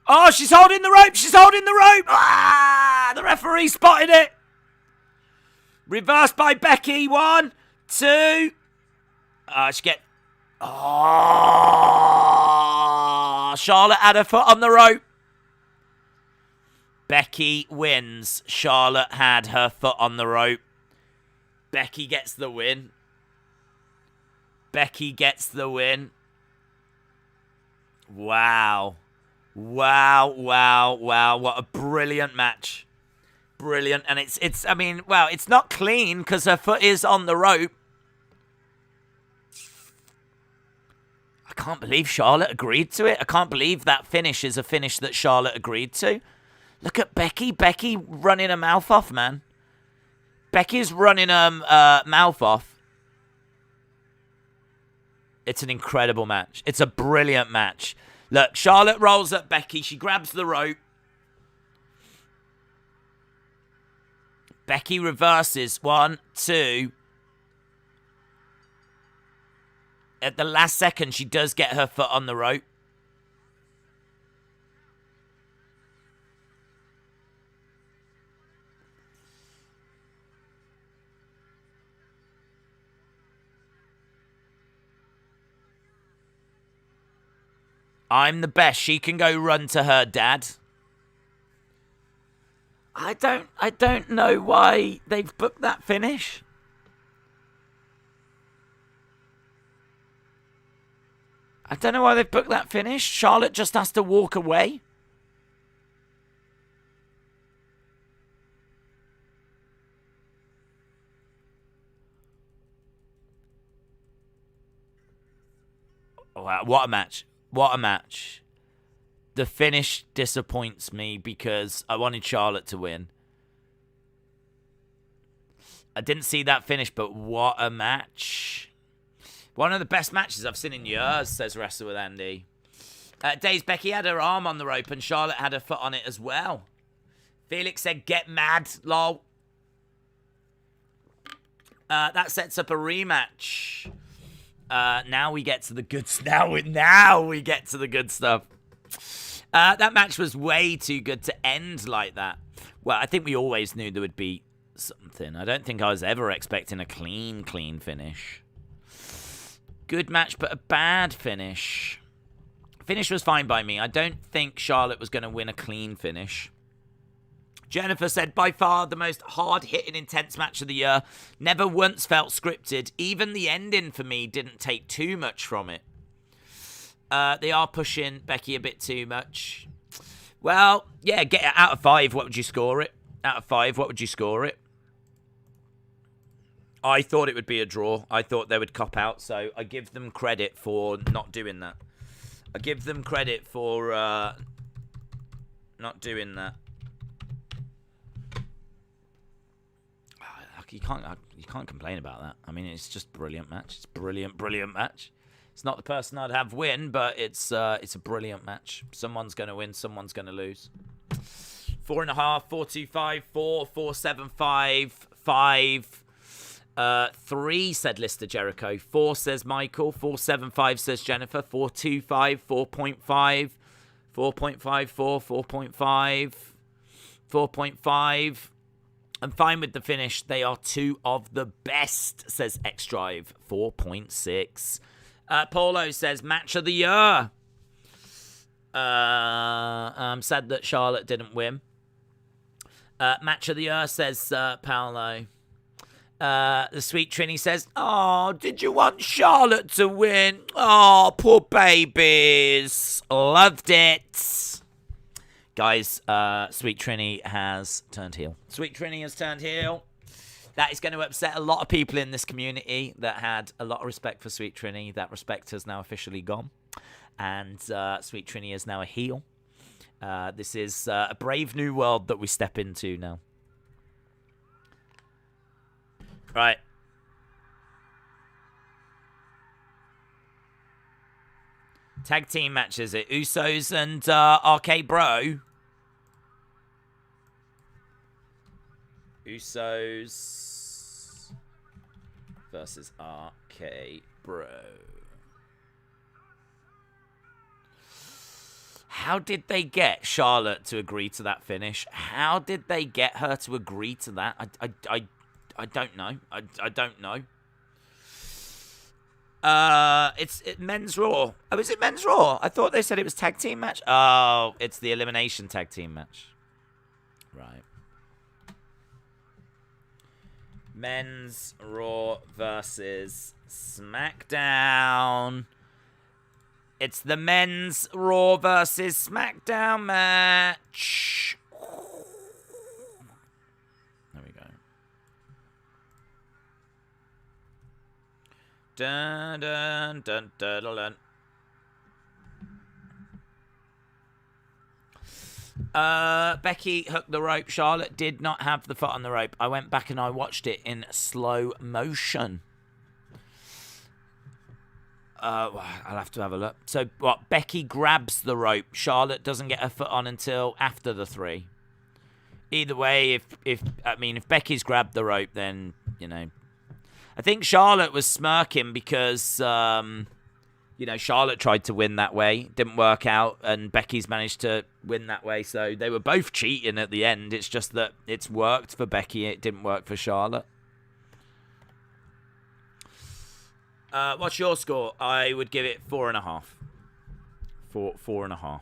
Oh, she's holding the rope. She's holding the rope. Ah, the referee spotted it. Reversed by Becky. 1, 2. She get... Oh, Charlotte had her foot on the rope. Becky wins. Charlotte had her foot on the rope. Becky gets the win. Becky gets the win. Wow. Wow, wow, wow. What a brilliant match. Brilliant. And it's I mean, well, it's not clean because her foot is on the rope. I can't believe Charlotte agreed to it. I can't believe that finish is a finish that Charlotte agreed to. Look at Becky. Becky running her mouth off, man. Becky's running her mouth off. It's an incredible match. It's a brilliant match. Look, Charlotte rolls up Becky. She grabs the rope. Becky reverses. 1, 2. At the last second, she does get her foot on the rope. I'm the best. She can go run to her dad. I don't know why they've booked that finish. I don't know why they've booked that finish. Charlotte just has to walk away. Wow, what a match. What a match. The finish disappoints me because I wanted Charlotte to win. I didn't see that finish, but what a match. One of the best matches I've seen in years, says Wrestler with Andy. Days, Becky had her arm on the rope and Charlotte had her foot on it as well. Felix said, get mad, lol. That sets up a rematch. Now we get to the good stuff. Now we get to the good stuff. That match was way too good to end like that. Well, I think we always knew there would be something. I don't think I was ever expecting a clean finish. Good match, but a bad finish. Finish was fine by me. I don't think Charlotte was going to win a clean finish. Jennifer said, by far the most hard-hitting, intense match of the year. Never once felt scripted. Even the ending for me didn't take too much from it. They are pushing Becky a bit too much. Well, yeah, get it out of 5. What would you score it? Out of 5, what would you score it? I thought it would be a draw. I thought they would cop out, so I give them credit for not doing that. I give them credit for not doing that. You can't complain about that. I mean, it's just a brilliant match. It's a brilliant match. It's not the person I'd have win, but it's a brilliant match. Someone's going to win, someone's going to lose. 4.5, 4.25, 4, 4.75, 5. 3 said Lister Jericho. 4 says Michael. 475 says Jennifer. 425, 4.5, 4.54, 4.5, 4.5. I'm fine with the finish. They are 2 of the best, says X-Drive. 4.6. Paulo says match of the year. I'm sad that Charlotte didn't win. Match of the year, says Paolo. The sweet Trini says, oh, did you want Charlotte to win? Oh, poor babies. Loved it. Guys, Sweet Trini has turned heel. Sweet Trini has turned heel. That is going to upset a lot of people in this community that had a lot of respect for Sweet Trini. That respect has now officially gone. And Sweet Trini is now a heel. This is a brave new world that we step into now. Right. Tag team matches it. Usos and RK Bro. Usos versus RK Bro. How did they get Charlotte to agree to that finish? How did they get her to agree to that? I don't know. I don't know. It's Men's Raw. Oh, is it Men's Raw? I thought they said it was tag team match. Oh, it's the elimination tag team match. Right. Men's Raw versus SmackDown. It's the Men's Raw versus SmackDown match. There we go. Dun, dun, dun, dun, dun, dun. Becky hooked the rope. Charlotte did not have the foot on the rope. I went back and I watched it in slow motion. I'll have to have a look. So, what? Becky grabs the rope. Charlotte doesn't get her foot on until after the 3. Either way, if Becky's grabbed the rope, then, you know. I think Charlotte was smirking because, Charlotte tried to win that way. Didn't work out, and Becky's managed to win that way. So, they were both cheating at the end. It's just that it's worked for Becky. It didn't work for Charlotte. What's your score? I would give it 4.5. 4.5.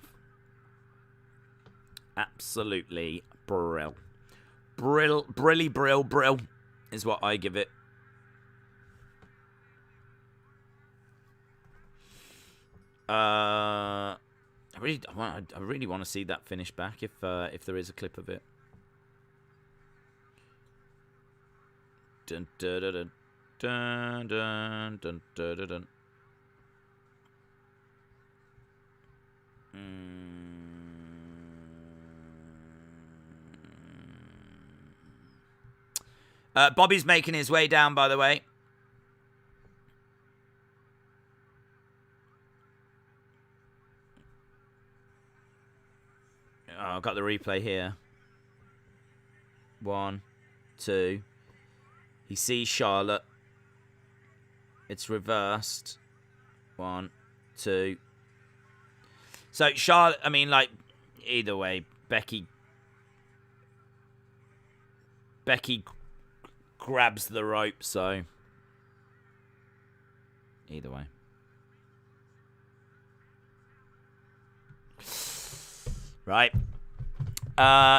Absolutely brill. Brill is what I give it. I really want to see that finish back if there is a clip of it. Dun dun dun dun. Dun, dun, dun, dun, dun, dun. Bobby's making his way down, by the way. Oh, I've got the replay here. 1, 2. He sees Charlotte. It's reversed. 1, 2. So Charlotte, either way, Becky grabs the rope, so either way. Right.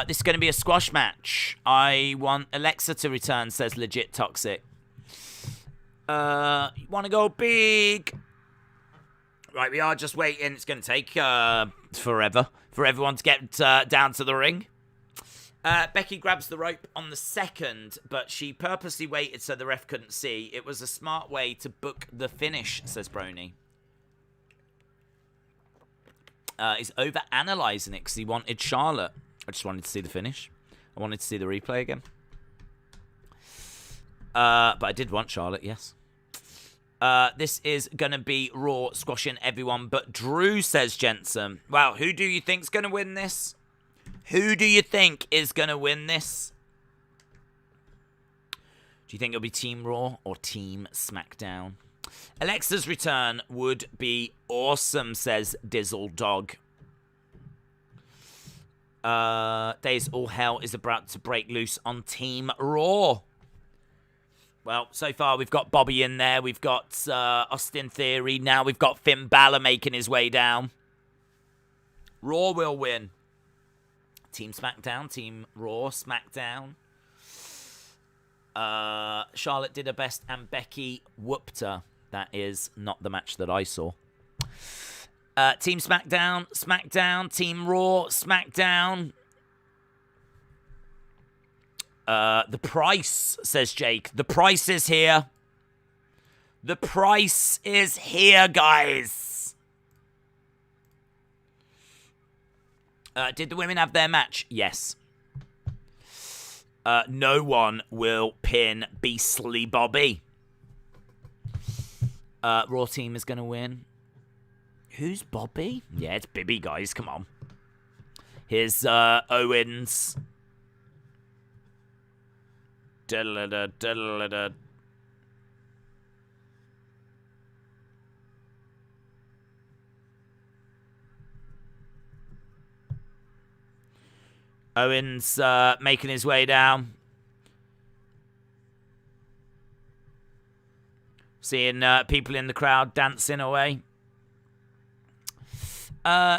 This is going to be a squash match. I want Alexa to return, says Legit Toxic. You want to go big? Right, we are just waiting. It's going to take forever for everyone to get down to the ring. Becky grabs the rope on the 2nd, but she purposely waited so the ref couldn't see. It was a smart way to book the finish, says Brony. He's over-analysing it because he wanted Charlotte. I just wanted to see the finish. I wanted to see the replay again. But I did want Charlotte, yes. This is going to be Raw squashing everyone but Drew, says Jensen. Wow, who do you think's going to win this? Who do you think is going to win this? Do you think it'll be Team Raw or Team Smackdown? Alexa's return would be awesome, says Dizzle Dog. Days all hell is about to break loose on Team Raw. Well, so far we've got Bobby in there. We've got Austin Theory. Now we've got Finn Balor making his way down. Raw will win. Team Smackdown, Team Raw, Smackdown. Charlotte did her best and Becky whooped her. That is not the match that I saw. Team Smackdown, Smackdown. Team Raw, Smackdown. The price, says Jake. The price is here. The price is here, guys. Did the women have their match? Yes. No one will pin Beastly Bobby. Raw team is going to win. Who's Bobby? Yeah, it's Bibby, guys. Come on. Here's Owens. Da-da-da, da-da-da. Owens making his way down. Seeing people in the crowd dancing away.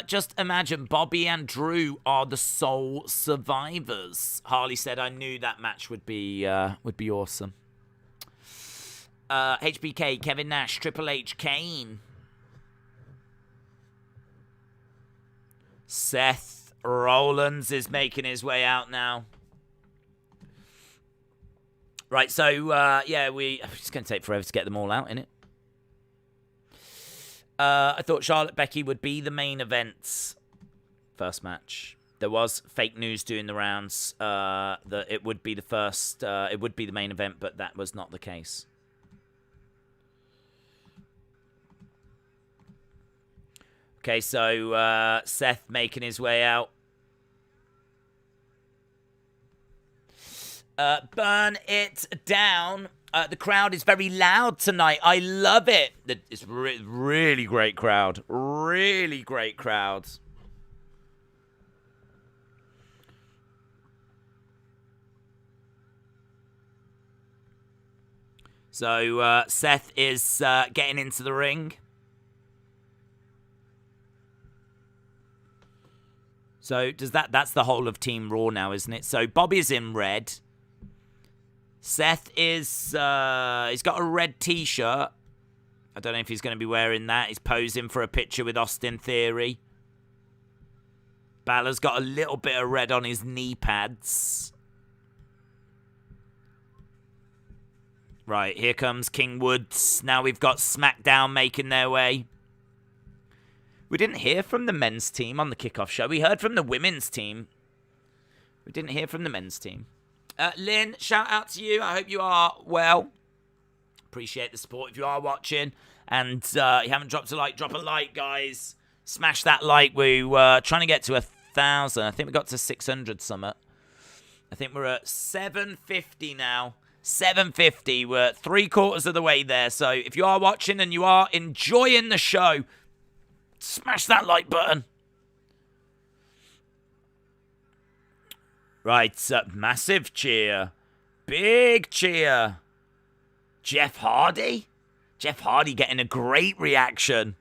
Just imagine Bobby and Drew are the sole survivors. Harley said, "I knew that match would be awesome." HBK, Kevin Nash, Triple H, Kane, Seth Rollins is making his way out now. Right, so yeah, it's going to take forever to get them all out, innit? I thought Charlotte Becky would be the main event's first match. There was fake news doing the rounds that it would be the first, it would be the main event, but that was not the case. Okay, so Seth making his way out. Burn it down. The crowd is very loud tonight. I love it. It's really great crowd. Really great crowd. So Seth is getting into the ring. So that's the whole of Team Raw now, isn't it? So Bobby's in red. Seth is, he's got a red t-shirt. I don't know if he's going to be wearing that. He's posing for a picture with Austin Theory. Balor's got a little bit of red on his knee pads. Right, here comes King Woods. Now we've got SmackDown making their way. We didn't hear from the men's team on the kickoff show. We heard from the women's team. We didn't hear from the men's team. Lynn, shout out to you. I hope you are well. Appreciate the support if you are watching. And you haven't dropped a like, drop a like, guys. Smash that like. We were trying to get to 1,000. I think we got to 600 summit. I think we're at 750 now. 750. We're 3/4 of the way there. So if you are watching and you are enjoying the show, smash that like button. Right, massive cheer. Big cheer. Jeff Hardy? Jeff Hardy getting a great reaction.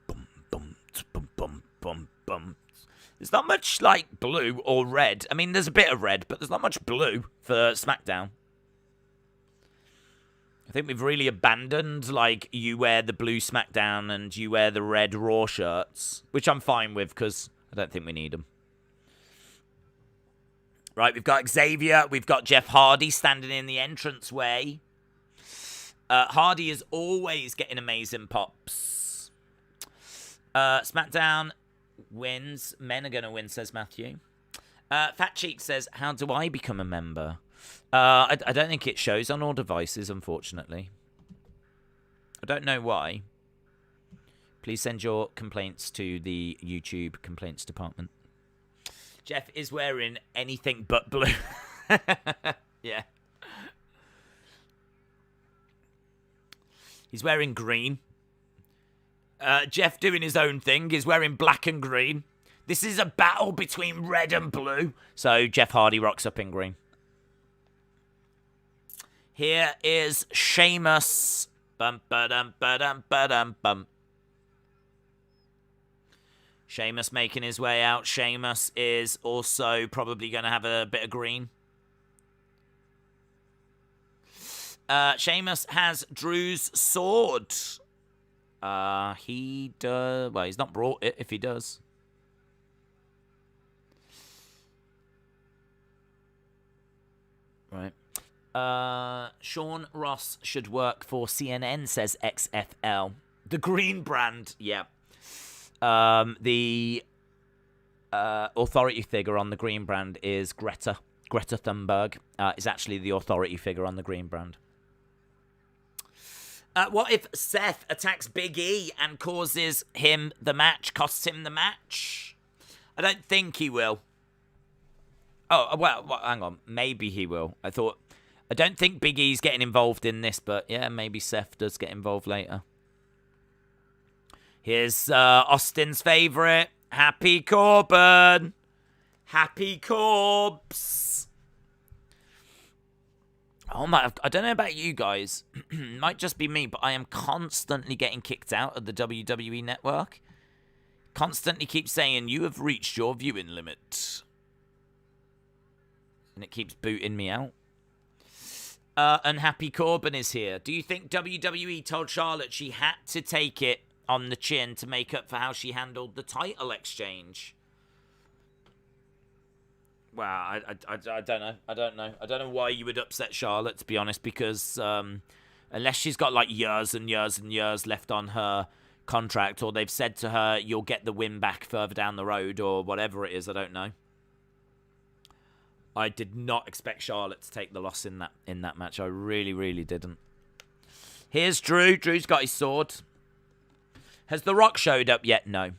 Bum, bum, bum, bum, bum, bum. There's not much, like, blue or red. I mean, there's a bit of red, but there's not much blue for SmackDown. I think we've really abandoned, like, you wear the blue SmackDown and you wear the red Raw shirts, which I'm fine with because I don't think we need them. Right, we've got Xavier. We've got Jeff Hardy standing in the entranceway. Hardy is always getting amazing pops. SmackDown wins. Men are going to win, says Matthew. Fat Cheek says, how do I become a member? I don't think it shows on all devices, unfortunately. I don't know why. Please send your complaints to the YouTube complaints department. Jeff is wearing anything but blue. Yeah. He's wearing green. Jeff doing his own thing. He's wearing black and green. This is a battle between red and blue. So Jeff Hardy rocks up in green. Here is Sheamus. Bum, ba-dum, ba-dum, ba-dum, bum. Sheamus making his way out. Sheamus is also probably going to have a bit of green. Sheamus has Drew's sword. He does... Well, he's not brought it if he does. Right. Sean Ross should work for CNN, says XFL. The green brand, yeah. The authority figure on the green brand is Greta. Greta Thunberg is actually the authority figure on the green brand. What if Seth attacks Big E and causes him the match, costs him the match? I don't think he will. Oh, well, hang on. Maybe he will. I don't think Big E's getting involved in this, but yeah, maybe Seth does get involved later. Here's Austin's favourite. Happy Corbin. Happy Corbs. Oh my, I don't know about you guys. Might just be me, but I am constantly getting kicked out of the WWE network. Constantly keep saying, you have reached your viewing limit. And it keeps booting me out. Unhappy Corbin is here. Do you think WWE told Charlotte she had to take it on the chin to make up for how she handled the title exchange? Well, I don't know. I don't know. I don't know why you would upset Charlotte, to be honest, because unless she's got like years and years and years left on her contract, or they've said to her, you'll get the win back further down the road, or whatever it is, I don't know. I did not expect Charlotte to take the loss in that match. I really, really didn't. Here's Drew. Drew's got his sword. Has The Rock showed up yet? No.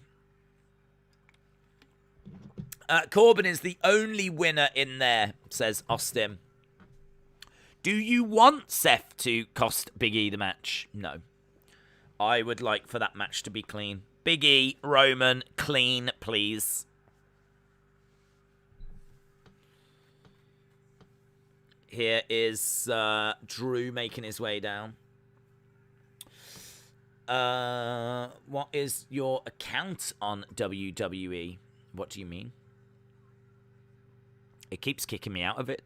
Corbin is the only winner in there, says Austin. Do you want Seth to cost Big E the match? No. I would like for that match to be clean. Big E, Roman, clean, please. Here is Drew making his way down. What is your account on WWE? What do you mean? It keeps kicking me out of it.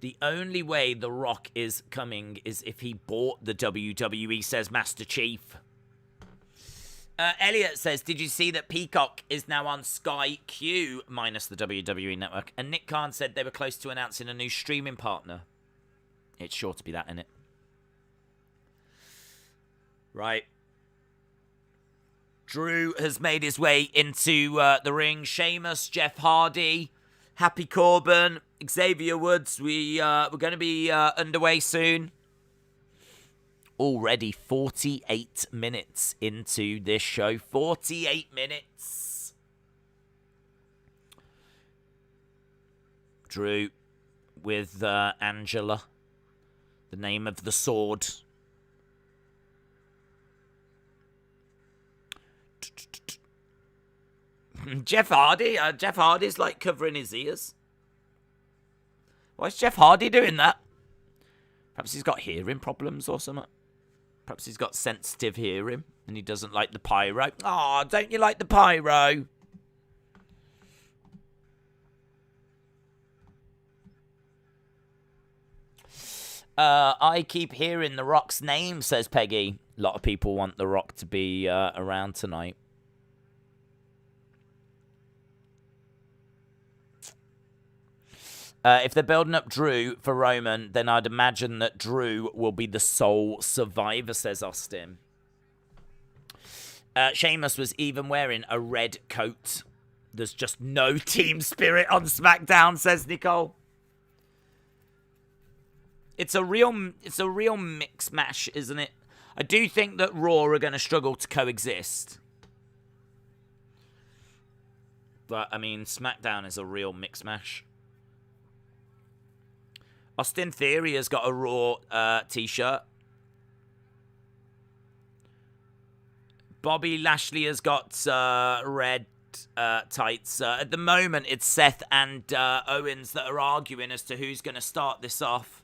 The only way The Rock is coming is if he bought the WWE, says Master Chief. Elliot says, did you see that Peacock is now on Sky Q minus the WWE network? And Nick Khan said they were close to announcing a new streaming partner. It's sure to be that, innit? Right. Drew has made his way into the ring. Sheamus, Jeff Hardy, Happy Corbin, Xavier Woods. We're going to be underway soon. Already 48 minutes into this show. 48 minutes. Drew with Angela. The name of the sword. Jeff Hardy. Jeff Hardy's like covering his ears. Why is Jeff Hardy doing that? Perhaps he's got hearing problems or something. Perhaps he's got sensitive hearing and he doesn't like the pyro. Oh, don't you like the pyro? I keep hearing The Rock's name, says Peggy. A lot of people want The Rock to be around tonight. If they're building up Drew for Roman, then I'd imagine that Drew will be the sole survivor, says Austin. Sheamus was even wearing a red coat. There's just no team spirit on SmackDown, says Nicole. It's a real mix mash, isn't it? I do think that Raw are going to struggle to coexist. But, I mean, SmackDown is a real mix mash. Austin Theory has got a Raw t-shirt. Bobby Lashley has got red tights. At the moment, it's Seth and Owens that are arguing as to who's going to start this off.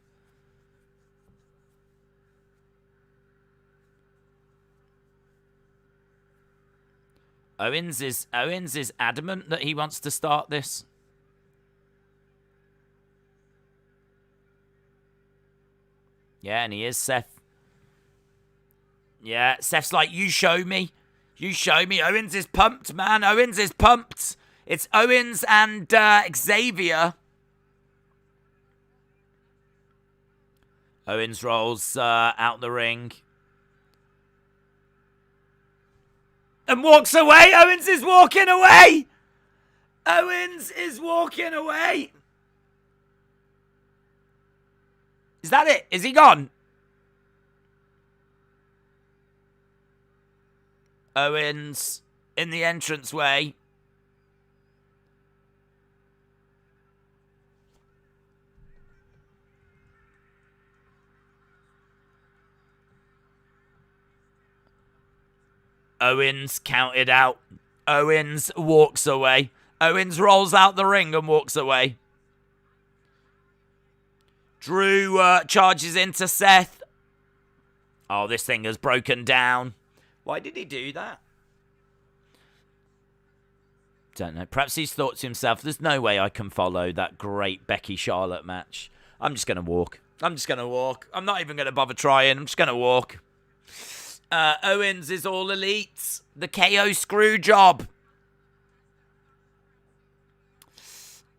Owens is adamant that he wants to start this. Yeah, and he is, Seth. Yeah, Seth's like, you show me. You show me. Owens is pumped, man. Owens is pumped. It's Owens and Xavier. Owens rolls out the ring. And walks away. Owens is walking away. Owens is walking away. Is that it? Is he gone? Owens in the entranceway. Owens counted out. Owens walks away. Owens rolls out the ring and walks away. Drew charges into Seth. Oh, this thing has broken down. Why did he do that? Don't know. Perhaps he's thought to himself, there's no way I can follow that great Becky-Charlotte match. I'm just going to walk. I'm just going to walk. I'm not even going to bother trying. I'm just going to walk. Owens is all elite. The KO screw job.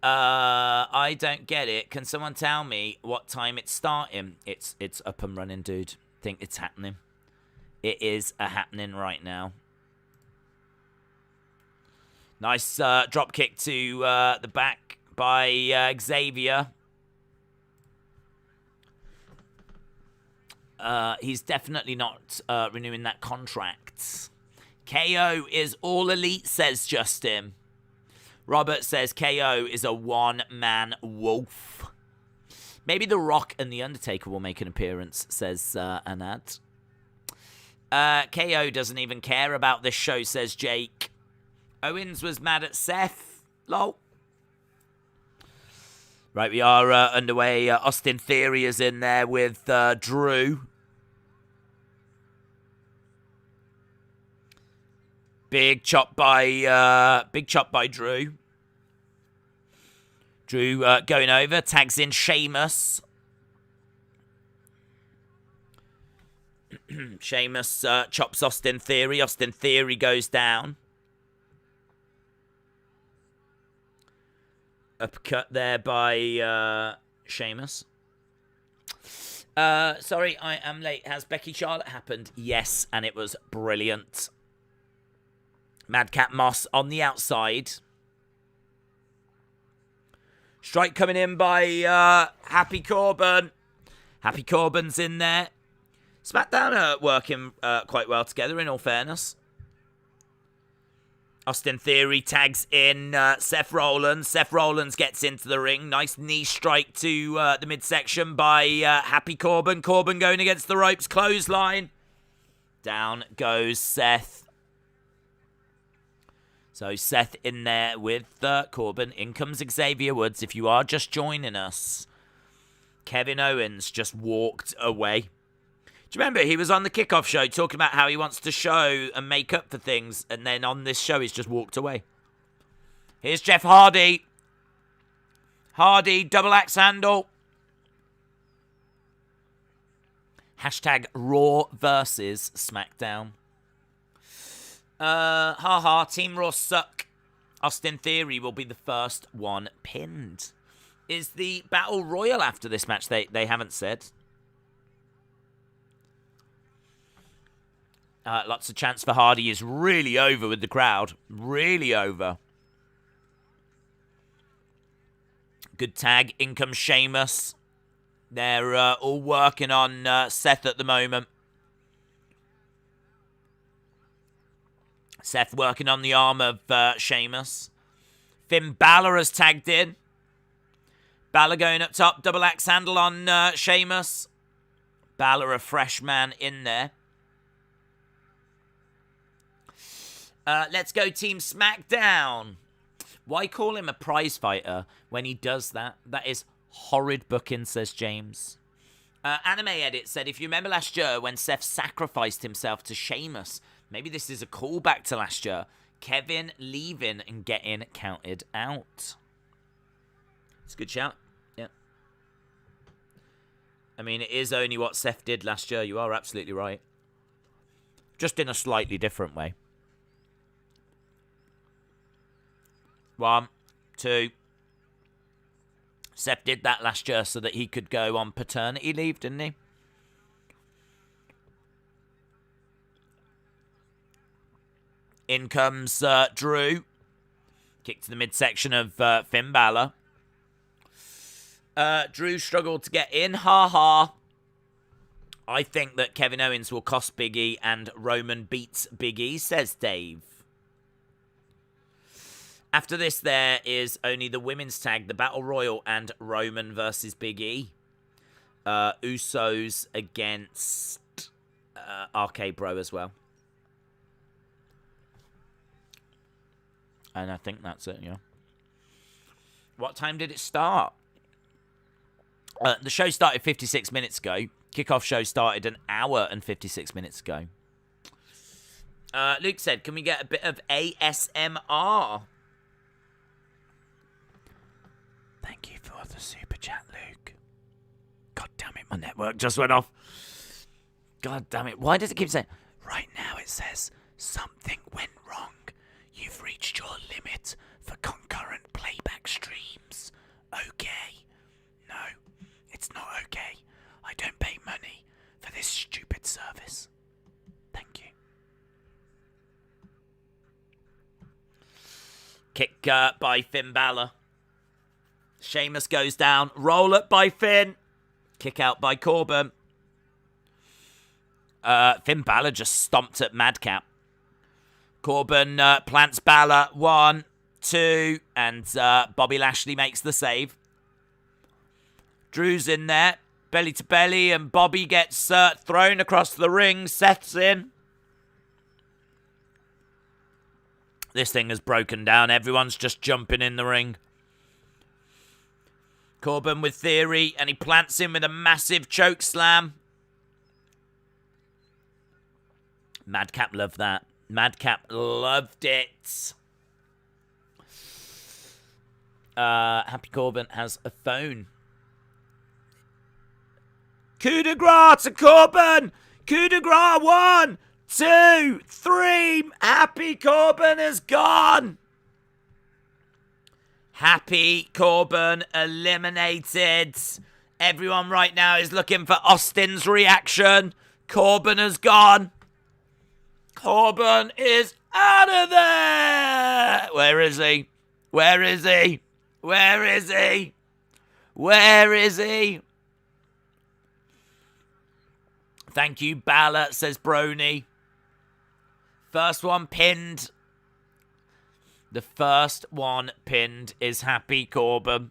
I don't get it. Can someone tell me what time it's starting? It's up and running, dude. Think it's happening. It is happening right now. Nice drop kick to the back by Xavier. He's definitely not renewing that contract. KO is all elite, says Justin. Robert says KO is a one-man wolf. Maybe The Rock and The Undertaker will make an appearance, says Anad. KO doesn't even care about this show, says Jake. Owens was mad at Seth. Lol. Right, we are underway. Austin Theory is in there with Drew. Big chop by Drew. Drew going over, tags in Sheamus. Sheamus chops Austin Theory. Austin Theory goes down. Uppercut there by Sheamus. Sorry, I am late. Has Becky Charlotte happened? Yes, and it was brilliant. Madcap Moss on the outside. Strike coming in by Happy Corbin. Happy Corbin's in there. Smackdown are working quite well together, in all fairness. Austin Theory tags in Seth Rollins. Seth Rollins gets into the ring. Nice knee strike to the midsection by Happy Corbin. Corbin going against the ropes. Clothesline. Down goes Seth. So Seth in there with Corbin. In comes Xavier Woods. If you are just joining us, Kevin Owens just walked away. Do you remember he was on the kickoff show talking about how he wants to show and make up for things, and then on this show he's just walked away. Here's Jeff Hardy. Hardy, double axe handle. Hashtag Raw versus Smackdown. Team Raw suck. Austin Theory will be the first one pinned. Is the Battle Royal after this match? They haven't said. Lots of chance for Hardy. Is really over with the crowd. Really over. Good tag. In comes Sheamus. They're all working on Seth at the moment. Seth working on the arm of Sheamus. Finn Bálor has tagged in. Bálor going up top. Double axe handle on Sheamus. Bálor, a fresh man in there. Let's go Team Smackdown. Why call him a prize fighter when he does that? That is horrid booking, says James. Anime Edit said, if you remember last year when Seth sacrificed himself to Sheamus, maybe this is a callback to last year. Kevin leaving and getting counted out. It's a good shout. Yeah. I mean, it is only what Seth did last year. You are absolutely right. Just in a slightly different way. 1, 2. Seth did that last year so that he could go on paternity leave, didn't he? In comes Drew. Kick to the midsection of Finn Balor. Drew struggled to get in. Ha ha. I think that Kevin Owens will cost Big E and Roman beats Big E, says Dave. After this, there is only the women's tag, the Battle Royal, and Roman versus Big E. Usos against RK Bro as well. And I think that's it, yeah. What time did it start? The show started 56 minutes ago. Kickoff show started an hour and 56 minutes ago. Luke said, can we get a bit of ASMR? Thank you for the super chat, Luke. God damn it, my network just went off. God damn it. Why does it keep saying... Right now it says, something went wrong. You've reached your limit for concurrent playback streams. Okay. No, it's not okay. I don't pay money for this stupid service. Thank you. Kick by Finn Balor. Sheamus goes down. Roll up by Finn. Kick out by Corbin. Finn Balor just stomped at Madcap. Corbin plants Balor. 1, 2. And Bobby Lashley makes the save. Drew's in there. Belly to belly. And Bobby gets thrown across the ring. Seth's in. This thing has broken down. Everyone's just jumping in the ring. Corbin with theory. And he plants him with a massive choke slam. Madcap loved that. Madcap loved it. Happy Corbin has a phone. Coup de grace to Corbin. Coup de grace. 1, 2, 3. Happy Corbin is gone. Happy Corbin eliminated. Everyone right now is looking for Austin's reaction. Corbin has gone. Corbin is out of there. Where is he? Where is he? Where is he? Where is he? Thank you, Balor, says Brony. First one pinned. The first one pinned is Happy Corbin.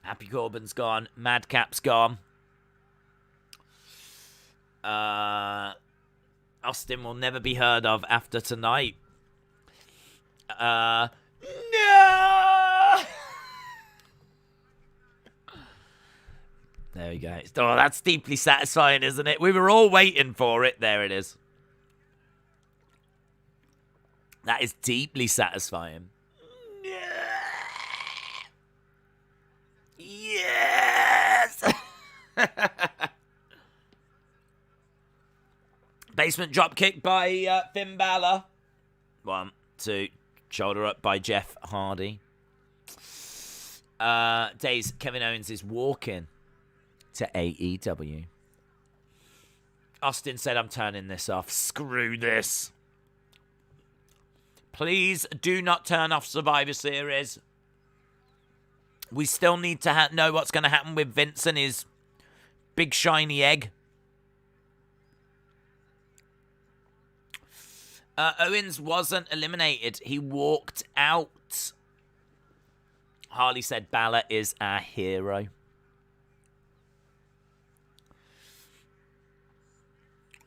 Happy Corbin's gone. Madcap's gone. Austin will never be heard of after tonight. No! There we go. Oh, that's deeply satisfying, isn't it? We were all waiting for it. There it is. That is deeply satisfying. Yes! Basement dropkick by Finn Balor. 1, 2. Shoulder up by Jeff Hardy. Days, Kevin Owens is walking to AEW. Austin said, I'm turning this off. Screw this. Please do not turn off Survivor Series. We still need to know what's going to happen with Vince and his big shiny egg. Owens wasn't eliminated. He walked out. Harley said Balor is our hero.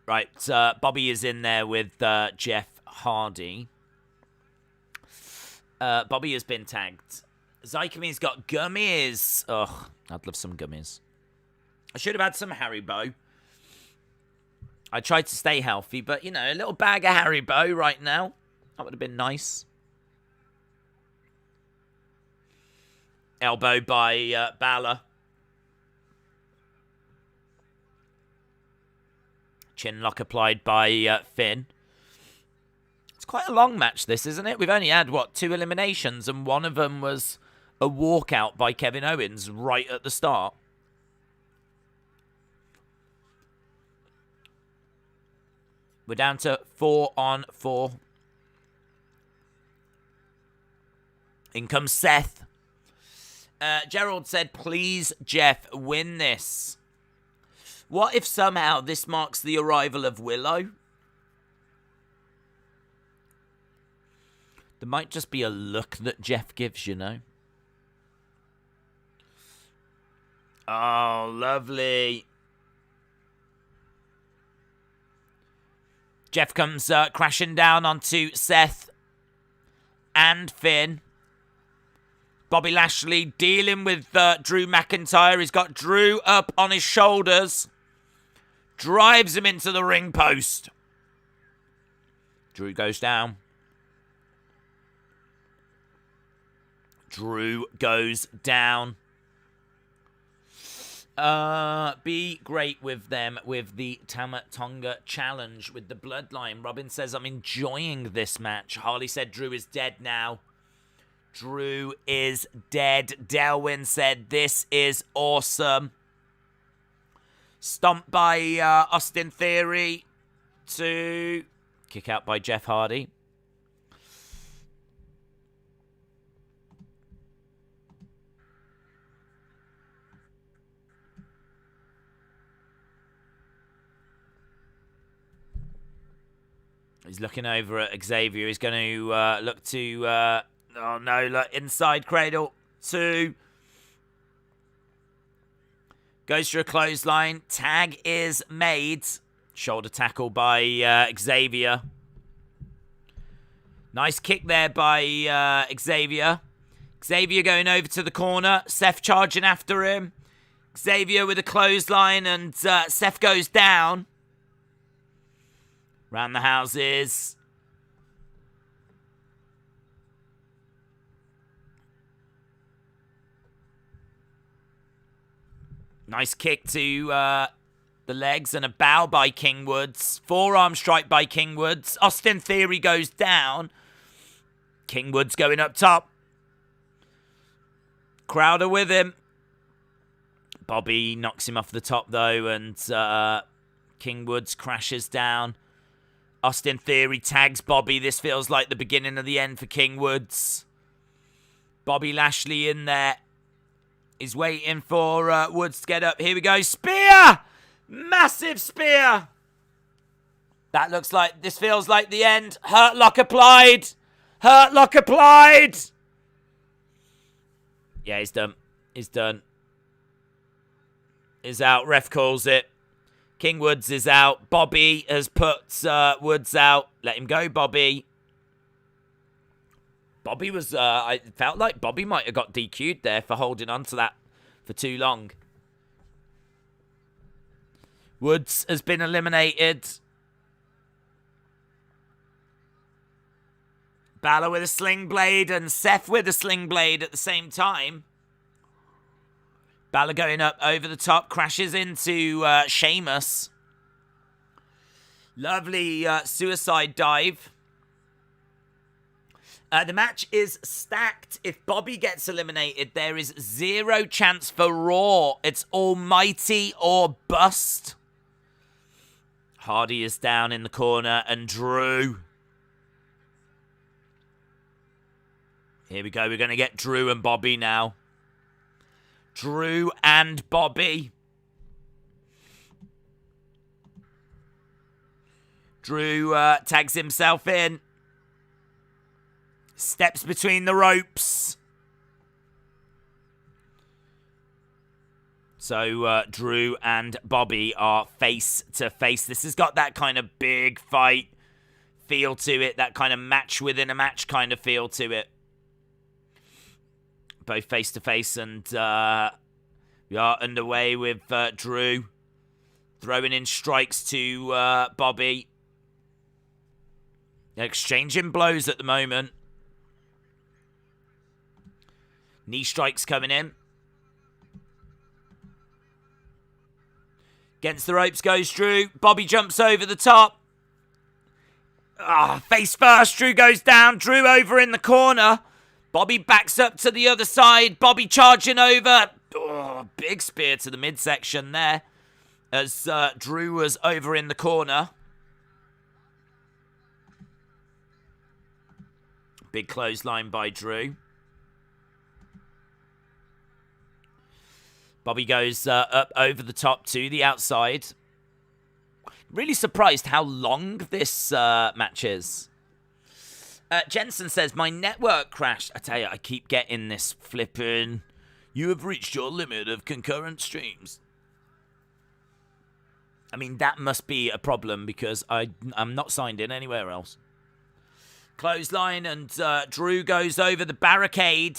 Right, Bobby is in there with Jeff Hardy. Bobby has been tagged. Zycamine's got gummies. Ugh, I'd love some gummies. I should have had some Haribo. I tried to stay healthy, but, you know, a little bag of Haribo right now. That would have been nice. Elbow by Bálor. Chin lock applied by Finn. It's quite a long match, this, isn't it? We've only had, what, 2 eliminations, and one of them was a walkout by Kevin Owens right at the start. We're down to 4 on 4. In comes Seth. Gerald said, please, Jeff, win this. What if somehow this marks the arrival of Willow? There might just be a look that Jeff gives, you know. Oh, lovely. Jeff comes crashing down onto Seth and Finn. Bobby Lashley dealing with Drew McIntyre. He's got Drew up on his shoulders. Drives him into the ring post. Drew goes down. Drew goes down. Be great with them with the Tama Tonga challenge with the bloodline. Robin says, I'm enjoying this match. Harley said Drew is dead now. Drew is dead. Delwyn said, this is awesome. Stomp by Austin Theory to kick out by Jeff Hardy. He's looking over at Xavier. He's going to look to... oh, no. Look, inside cradle. 2. Goes for a clothesline. Tag is made. Shoulder tackle by Xavier. Nice kick there by Xavier. Xavier going over to the corner. Seth charging after him. Xavier with a clothesline, and Seth goes down. Round the houses. Nice kick to the legs and a bow by King Woods. Forearm strike by King Woods. Austin Theory goes down. King Woods going up top. Crowder with him. Bobby knocks him off the top though, and King Woods crashes down. Austin Theory tags Bobby. This feels like the beginning of the end for King Woods. Bobby Lashley in there. He's waiting for Woods to get up. Here we go. Spear! Massive spear! That looks like... This feels like the end. Hurt Lock applied. Hurt Lock applied! Yeah, he's done. He's done. He's out. Ref calls it. King Woods is out. Bobby has put Woods out. Let him go, Bobby. Bobby was... I felt like Bobby might have got DQ'd there for holding on to that for too long. Woods has been eliminated. Bálor with a sling blade and Seth with a sling blade at the same time. Bálor going up over the top, crashes into Sheamus. Lovely suicide dive. The match is stacked. If Bobby gets eliminated, there is 0 chance for Raw. It's almighty or bust. Hardy is down in the corner, and Drew. Here we go. We're going to get Drew and Bobby now. Drew and Bobby. Drew tags himself in. Steps between the ropes. So Drew and Bobby are face to face. This has got that kind of big fight feel to it, that kind of match within a match kind of feel to it. Both face to face, and we are underway with Drew throwing in strikes to Bobby. They're exchanging blows at the moment. Knee strikes coming in. Against the ropes goes Drew. Bobby jumps over the top. Face first. Drew goes down. Drew over in the corner. Bobby backs up to the other side. Bobby charging over. Big spear to the midsection there. As Drew was over in the corner. Big clothesline by Drew. Bobby goes up over the top to the outside. Really surprised how long this match is. Jensen says, my network crashed. I tell you, I keep getting this flipping. You have reached your limit of concurrent streams. I mean, that must be a problem because I'm not signed in anywhere else. Clothesline, and Drew goes over the barricade.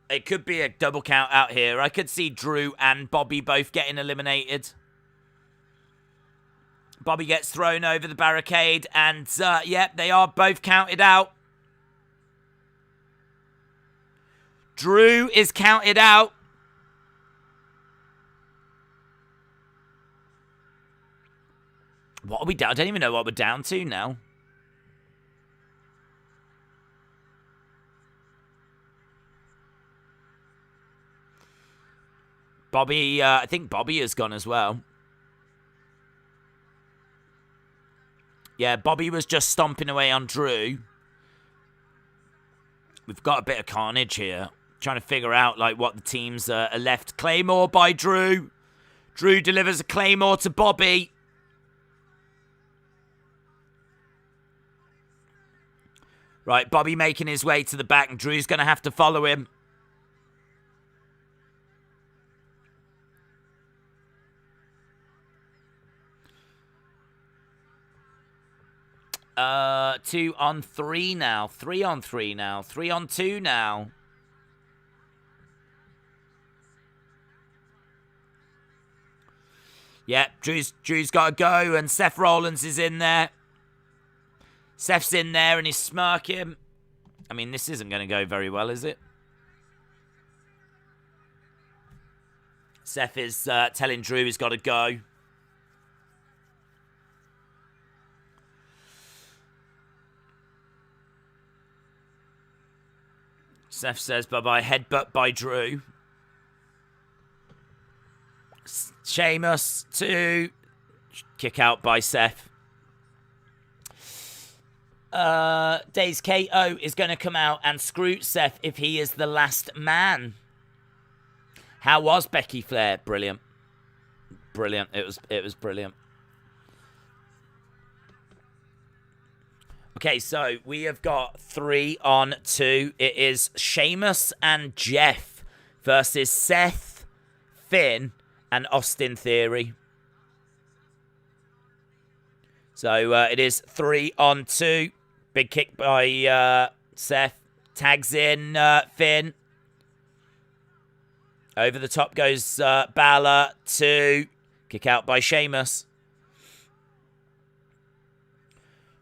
It could be a double count out here. I could see Drew and Bobby both getting eliminated. Bobby gets thrown over the barricade, and they are both counted out. Drew is counted out. What are we down? I don't even know what we're down to now. Bobby, I think Bobby has gone as well. Yeah, Bobby was just stomping away on Drew. We've got a bit of carnage here. Trying to figure out like what the teams are left. Claymore by Drew. Drew delivers a Claymore to Bobby. Right, Bobby making his way to the back, and Drew's going to have to follow him. Two on three now. 3 on 3 now. 3 on 2 now. Yeah, Drew's got to go, and Seth Rollins is in there. Seth's in there, and he's smirking. I mean, this isn't going to go very well, is it? Seth is telling Drew he's got to go. Seth says bye-bye. Headbutt by Drew. Sheamus to kick out by Seth. Days KO is going to come out and screw Seth if he is the last man. How was Becky Flair? Brilliant. Brilliant. It was brilliant. Okay, so we have got 3 on 2. It is Sheamus and Jeff versus Seth, Finn, and Austin Theory. So it is 3 on 2. Big kick by Seth. Tags in Finn. Over the top goes Bálor to kick out by Sheamus.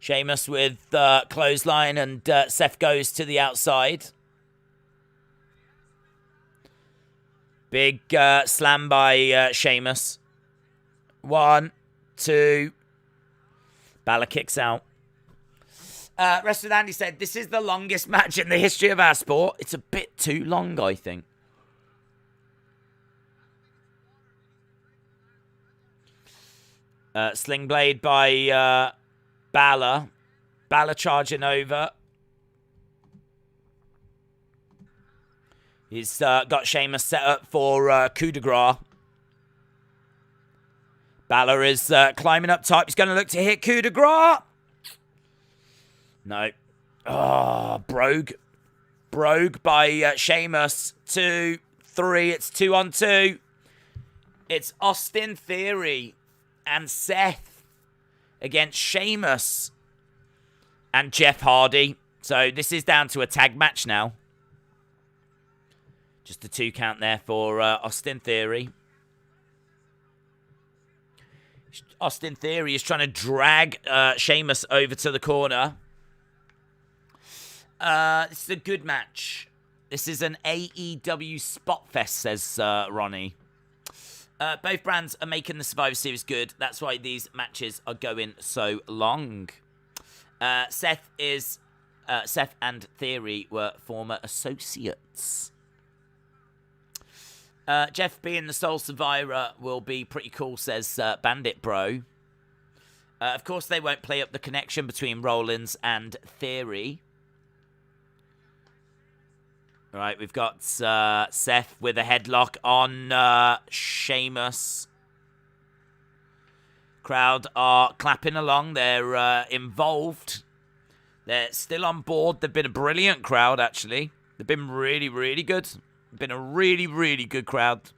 Sheamus with clothesline, and Seth goes to the outside. Big slam by Sheamus. 1, 2. Bálor kicks out. Rest with Andy said, this is the longest match in the history of our sport. It's a bit too long, I think. Sling blade by Bálor. Bálor charging over. He's got Sheamus set up for coup de grace. Bálor is climbing up top. He's going to look to hit coup de grace. No. Oh, brogue. Brogue by Sheamus. 2, 3. It's 2 on 2. It's Austin Theory and Seth against Sheamus and Jeff Hardy. So this is down to a tag match now. Just a 2 count there for Austin Theory. Austin Theory is trying to drag Sheamus over to the corner. This is a good match. This is an AEW spot fest, says Ronnie. Both brands are making the Survivor Series good. That's why these matches are going so long. Seth and Theory were former associates. Jeff being the sole survivor will be pretty cool, says Bandit Bro. Of course, they won't play up the connection between Rollins and Theory. All right, we've got Seth with a headlock on Sheamus. Crowd are clapping along. They're involved. They're still on board. They've been a brilliant crowd, actually. They've been really, really good. Been a really, really good crowd.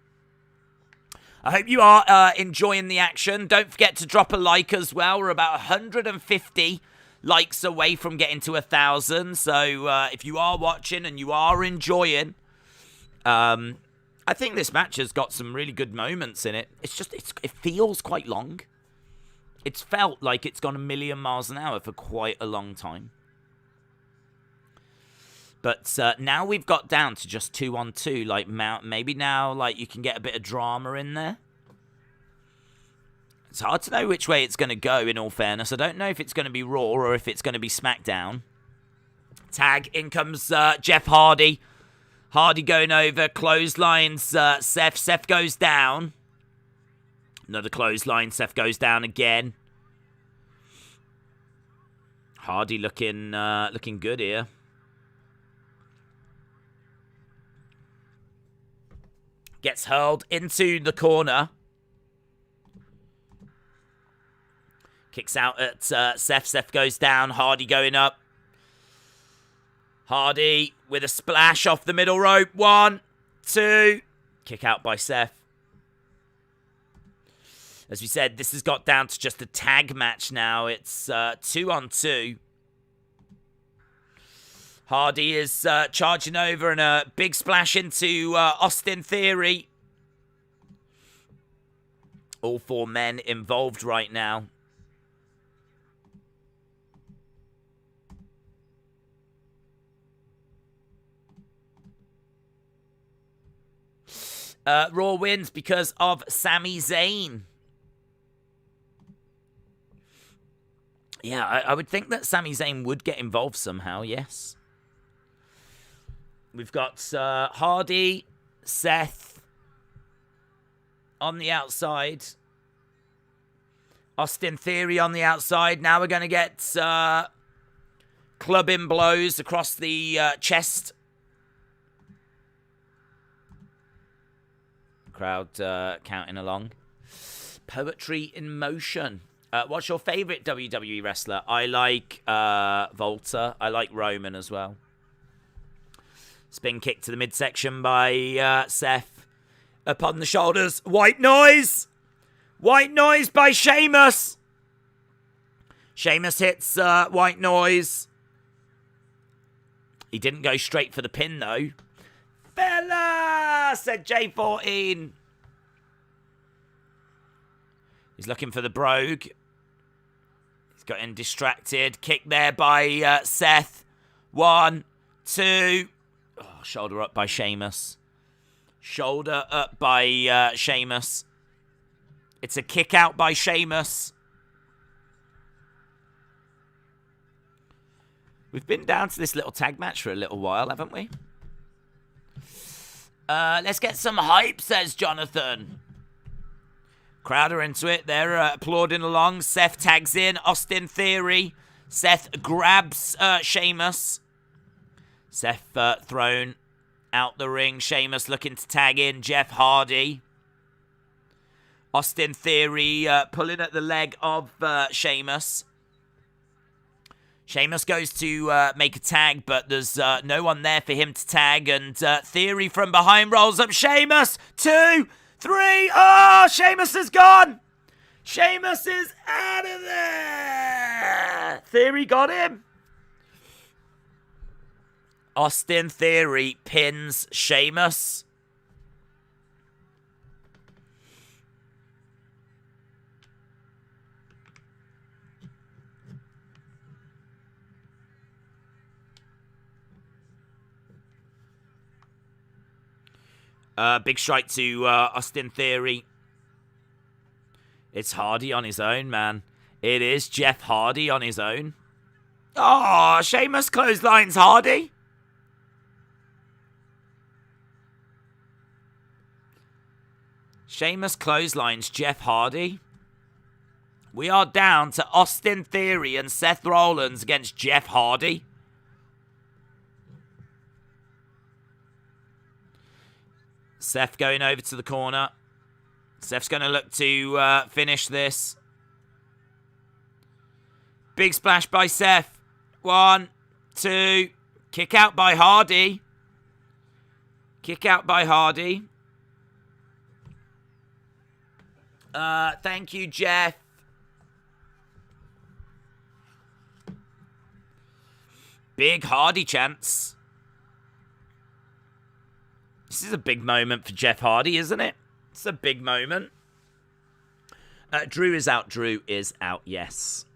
I hope you are enjoying the action. Don't forget to drop a like as well. We're about 150 likes away from getting to 1,000. So if you are watching and you are enjoying, I think this match has got some really good moments in it. It's just, it feels quite long. It's felt like it's gone a million miles an hour for quite a long time. But now we've got down to just 2-on-2. Like, maybe now, like, you can get a bit of drama in there. It's hard to know which way it's going to go, in all fairness. I don't know if it's going to be Raw or if it's going to be Smackdown. Tag, in comes Jeff Hardy. Hardy going over, clotheslines Seth. Seth goes down. Another clothesline, Seth goes down again. Hardy looking good here. Gets hurled into the corner. Kicks out at Seth. Seth goes down. Hardy going up. Hardy with a splash off the middle rope. 1, 2. Kick out by Seth. As we said, this has got down to just a tag match now. It's 2-on-2. Hardy is charging over and a big splash into Austin Theory. All 4 men involved right now. Raw wins because of Sami Zayn. Yeah, I would think that Sami Zayn would get involved somehow, yes. We've got Hardy, Seth on the outside. Austin Theory on the outside. Now we're going to get clubbing blows across the chest. Crowd counting along. Poetry in motion. What's your favourite WWE wrestler? I like Volta. I like Roman as well. Spin kick to the midsection by Seth. Up on the shoulders. White noise! White noise by Sheamus! Sheamus hits white noise. He didn't go straight for the pin, though. Fella! Said J14. He's looking for the brogue. He's gotten distracted. Kick there by Seth. 1, 2... Oh, shoulder up by Sheamus. Shoulder up by Sheamus. It's a kick out by Sheamus. We've been down to this little tag match for a little while, haven't we? Let's get some hype, says Jonathan. Crowd are into it. They're applauding along. Seth tags in. Austin Theory. Seth grabs Sheamus. Seth thrown out the ring. Sheamus looking to tag in Jeff Hardy. Austin Theory pulling at the leg of Sheamus. Sheamus goes to make a tag, but there's no one there for him to tag. And Theory from behind rolls up Sheamus. 2, 3. Oh, Sheamus is gone. Sheamus is out of there. Theory got him. Austin Theory pins Sheamus. Big strike to Austin Theory. It's Hardy on his own, man. It is Jeff Hardy on his own. Oh, Sheamus clotheslines Hardy. Sheamus clotheslines Jeff Hardy. We are down to Austin Theory and Seth Rollins against Jeff Hardy. Seth going over to the corner. Seth's going to look to finish this. Big splash by Seth. 1, 2. Kick out by Hardy. Kick out by Hardy. Thank you, Jeff. Big Hardy chance. This is a big moment for Jeff Hardy, isn't it? It's a big moment. Drew is out. Drew is out, yes.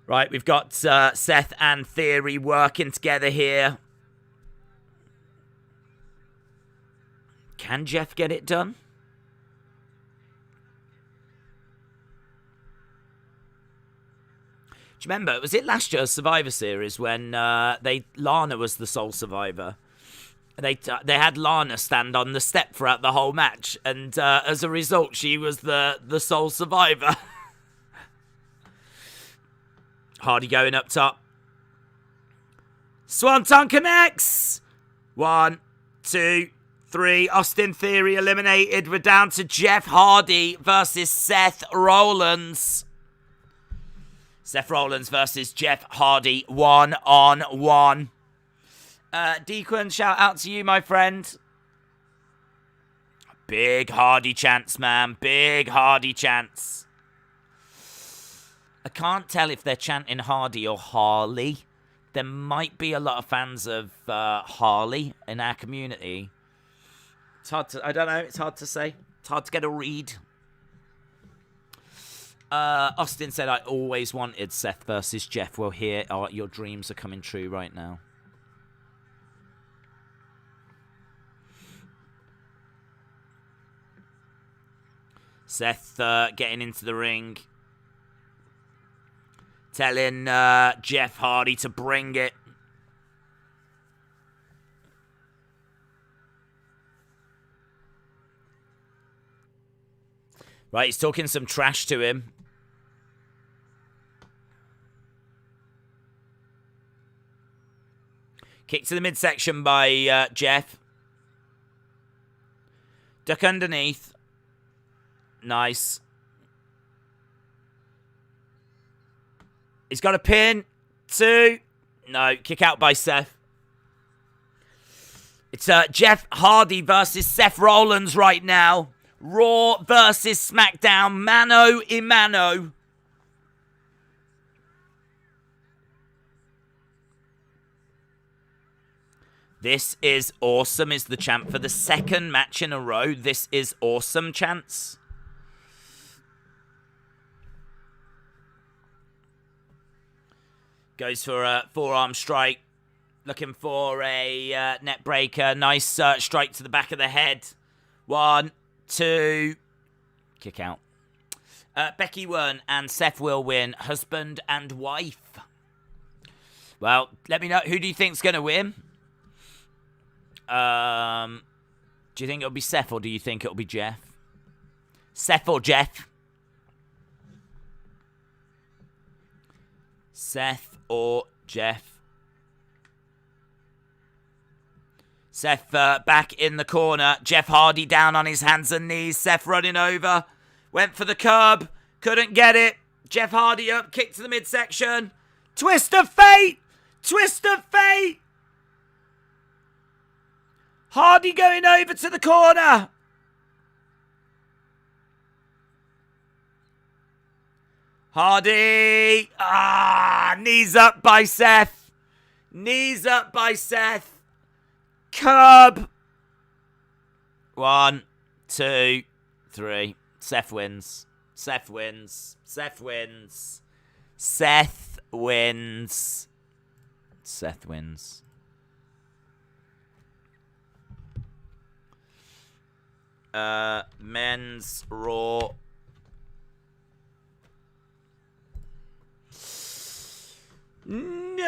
Right, we've got Seth and Theory working together here. Can Jeff get it done? Do you remember, was it last year's Survivor Series when Lana was the sole survivor? They had Lana stand on the step throughout the whole match, and as a result, she was the sole survivor. Hardy going up top. Swanton connects. 1, 2, 3. Austin Theory eliminated. We're down to Jeff Hardy versus Seth Rollins. Seth Rollins versus Jeff Hardy, 1-on-1. Dequan, shout out to you, my friend. Big Hardy chance, man. Big Hardy chance. I can't tell if they're chanting Hardy or Harley. There might be a lot of fans of Harley in our community. It's hard to, I don't know, it's hard to say. It's hard to get a read. Austin said, I always wanted Seth versus Jeff. Well, here, your dreams are coming true right now. Seth getting into the ring. Telling Jeff Hardy to bring it. Right, he's talking some trash to him. Kick to the midsection by Jeff. Duck underneath. Nice. He's got a pin. 2. No, kick out by Seth. It's Jeff Hardy versus Seth Rollins right now. Raw versus Smackdown. Mano a mano. This is awesome is the chant for the second match in a row. This is awesome chance. Goes for a forearm strike. Looking for a net breaker. Nice strike to the back of the head. 1, 2. Kick out. Becky won and Seth will win. Husband and wife. Well, let me know. Who do you think's going to win? Do you think it'll be Seth or do you think it'll be Jeff? Seth or Jeff? Seth or Jeff? Seth back in the corner. Jeff Hardy down on his hands and knees. Seth running over. Went for the curb. Couldn't get it. Jeff Hardy up. Kick to the midsection. Twist of fate. Twist of fate. Hardy going over to the corner. Hardy. Knees up by Seth. Knees up by Seth. Curb. 1, 2, 3. Seth wins. Seth wins. Seth wins. Seth wins. Seth wins. Men's Raw. No!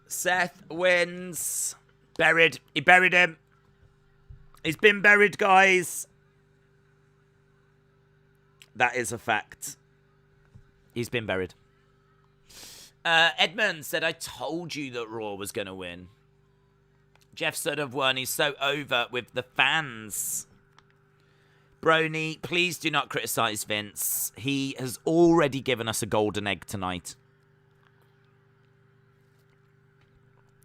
Seth wins. Buried. He buried him. He's been buried, guys. That is a fact. He's been buried. Edmund said, I told you that Raw was going to win. Jeff should have won. He's so over with the fans. Brony, please do not criticize Vince. He has already given us a golden egg tonight.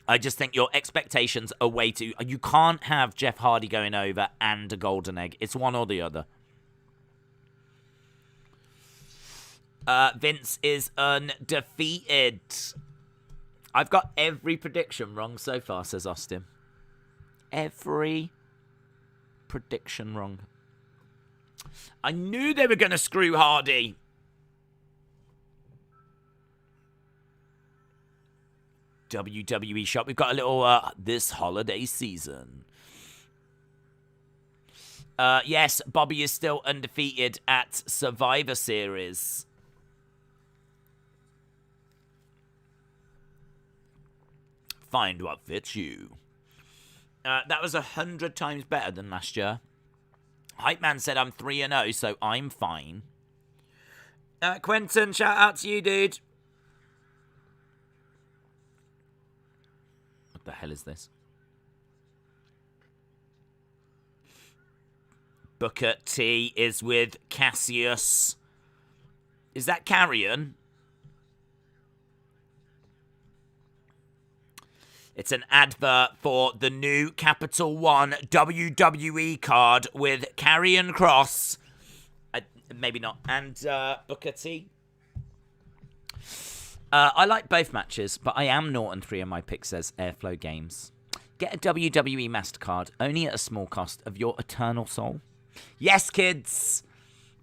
I just think your expectations are way too... You can't have Jeff Hardy going over and a golden egg. It's one or the other. Vince is undefeated. I've got every prediction wrong so far, says Austin. Every prediction wrong. I knew they were going to screw Hardy. WWE shop. We've got a little this holiday season. Yes, Bobby is still undefeated at Survivor Series. Find what fits you. That was 100 times better than last year. Hype Man said I'm 3-0, so I'm fine. Quentin, shout out to you, dude. What the hell is this? Booker T is with Cassius. Is that Carrion? It's an advert for the new Capital One WWE card with Karrion Kross. Maybe not. And Booker T. I like both matches, but I am 0-3 on my pick, says Airflow Games. Get a WWE MasterCard, only at a small cost of your eternal soul. Yes, kids.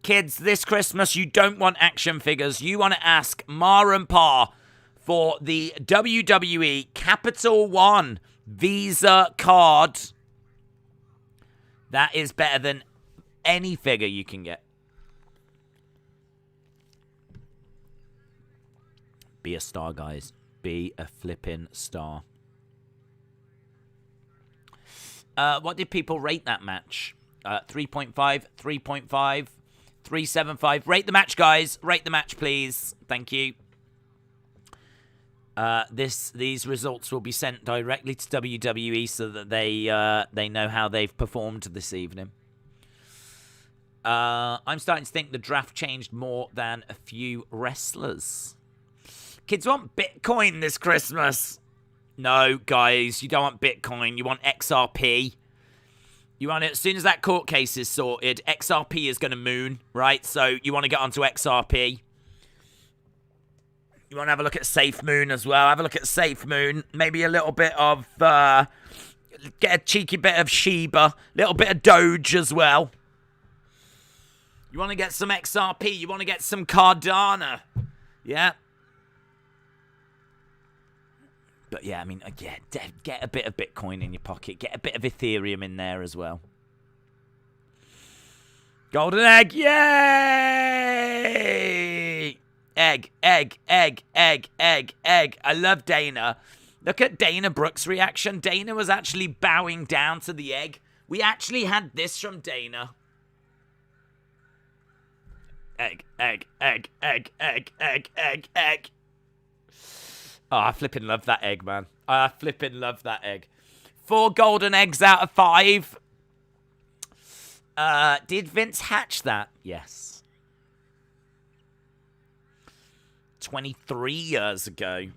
Kids, this Christmas, you don't want action figures. You want to ask Ma and Pa for the WWE Capital One Visa card. That is better than any figure you can get. Be a star, guys. Be a flipping star. What did people rate that match? 3.5, 3.5, 3.75. Rate the match, guys. Rate the match, please. Thank you. These results will be sent directly to WWE so that they know how they've performed this evening. I'm starting to think the draft changed more than a few wrestlers. Kids want Bitcoin this Christmas. No, guys, you don't want Bitcoin. You want XRP. You want it as soon as that court case is sorted. XRP is going to moon, right? So you want to get onto XRP. You want to have a look at Safe Moon as well. Have a look at Safe Moon. Maybe a little bit of, get a cheeky bit of Shiba. A little bit of Doge as well. You want to get some XRP. You want to get some Cardano. Yeah. But yeah, I mean, yeah, get a bit of Bitcoin in your pocket. Get a bit of Ethereum in there as well. Golden egg, yay! Egg. I love Dana. Look at Dana Brooks' reaction. Dana was actually bowing down to the egg. We actually had this from Dana. Egg. Oh, I flipping love that egg, man. I flipping love that egg. 4 golden eggs out of 5. Did Vince hatch that? Yes. 23 years ago.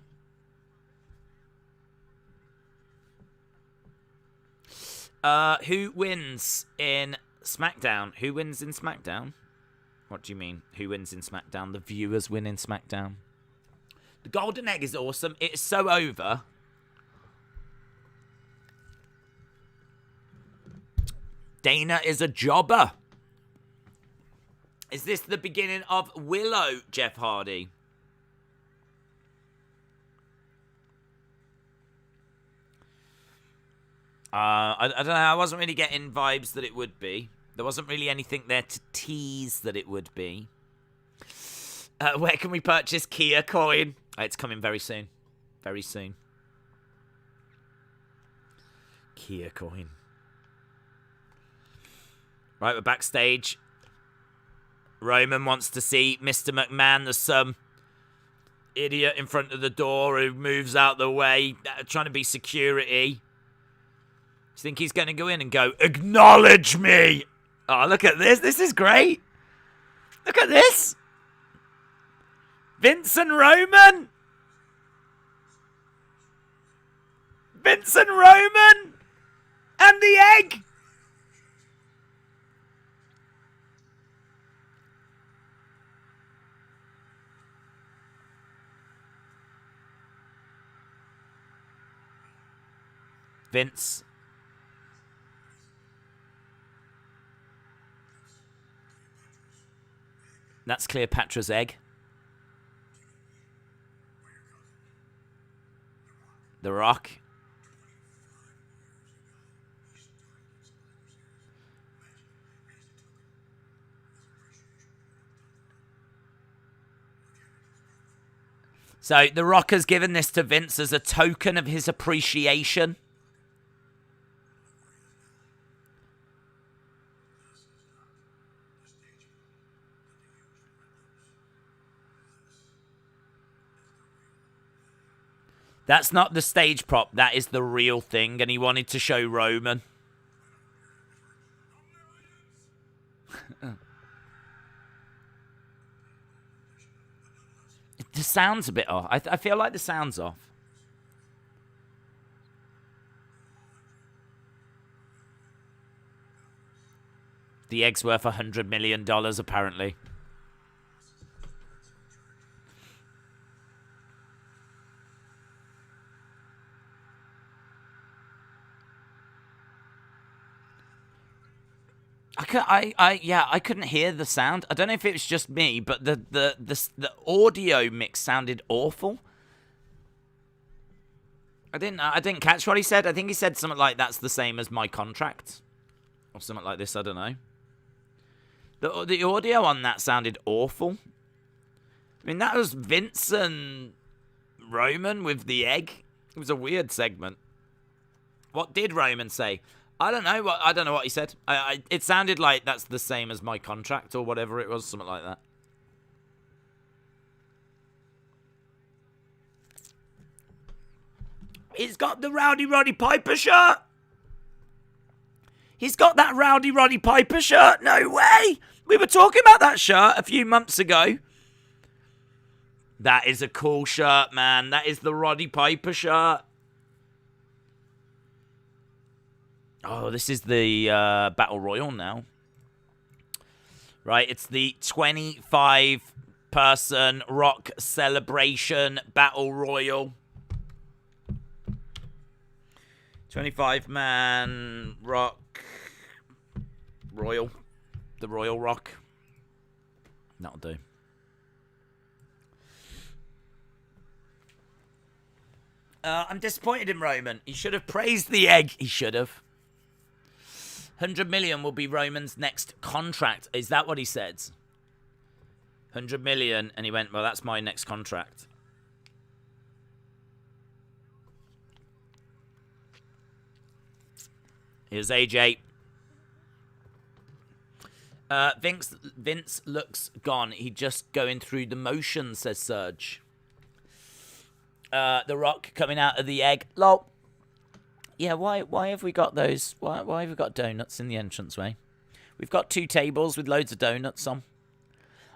Who wins in SmackDown. Who wins in SmackDown? What do you mean? Who wins in SmackDown? The viewers win in SmackDown. The Golden Egg is awesome. It is so over. Dana is a jobber. Is this the beginning of Willow, Jeff Hardy? I don't know. I wasn't really getting vibes that it would be. There wasn't really anything there to tease that it would be. Where can we purchase Kia coin? It's coming very soon. Very soon. Kia coin. Right, we're backstage. Roman wants to see Mr. McMahon. There's some idiot in front of the door who moves out the way, trying to be security. Do you think he's going to go in and go, acknowledge me? Oh, look at this. This is great. Look at this. Vince and Roman. Vince and Roman. And the egg. Vince. That's Cleopatra's egg. The Rock. So The Rock has given this to Vince as a token of his appreciation. That's not the stage prop. That is the real thing. And he wanted to show Roman. The sound's a bit off. I feel like the sound's off. The egg's worth $100 million, apparently. I couldn't hear the sound. I don't know if it was just me, but the audio mix sounded awful. I didn't catch what he said. I think he said something like that's the same as my contract, or something like this. I don't know. The audio on that sounded awful. I mean, that was Vince and Roman with the egg. It was a weird segment. What did Roman say? I don't know what he said. It sounded like that's the same as my contract or whatever it was, something like that. He's got the Rowdy Roddy Piper shirt. He's got that Rowdy Roddy Piper shirt. No way. We were talking about that shirt a few months ago. That is a cool shirt, man. That is the Roddy Piper shirt. Oh, this is the Battle Royal now. Right, it's the 25-person Rock Celebration Battle Royal. 25-man Rock Royal. The Royal Rock. That'll do. I'm disappointed in Roman. He should have praised the egg. He should have. 100 million will be Roman's next contract. Is that what he said? 100 million. And he went, well, that's my next contract. Here's AJ. Vince looks gone. He just going through the motions, says Serge. The Rock coming out of the egg. Lol. Yeah, why have we got those? Why have we got donuts in the entranceway? We've got 2 tables with loads of donuts on.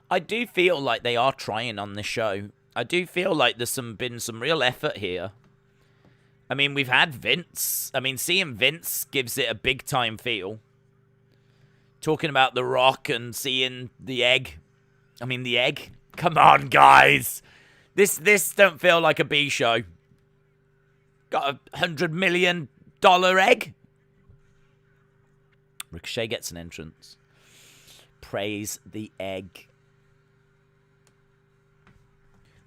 I do feel like they are trying on this show. I do feel like there's been some real effort here. I mean, we've had Vince. I mean, seeing Vince gives it a big time feel. talking about The Rock and seeing the egg. I mean, the egg. Come on, guys. This don't feel like a B show. Got a $100 million egg. Ricochet gets an entrance. Praise the egg.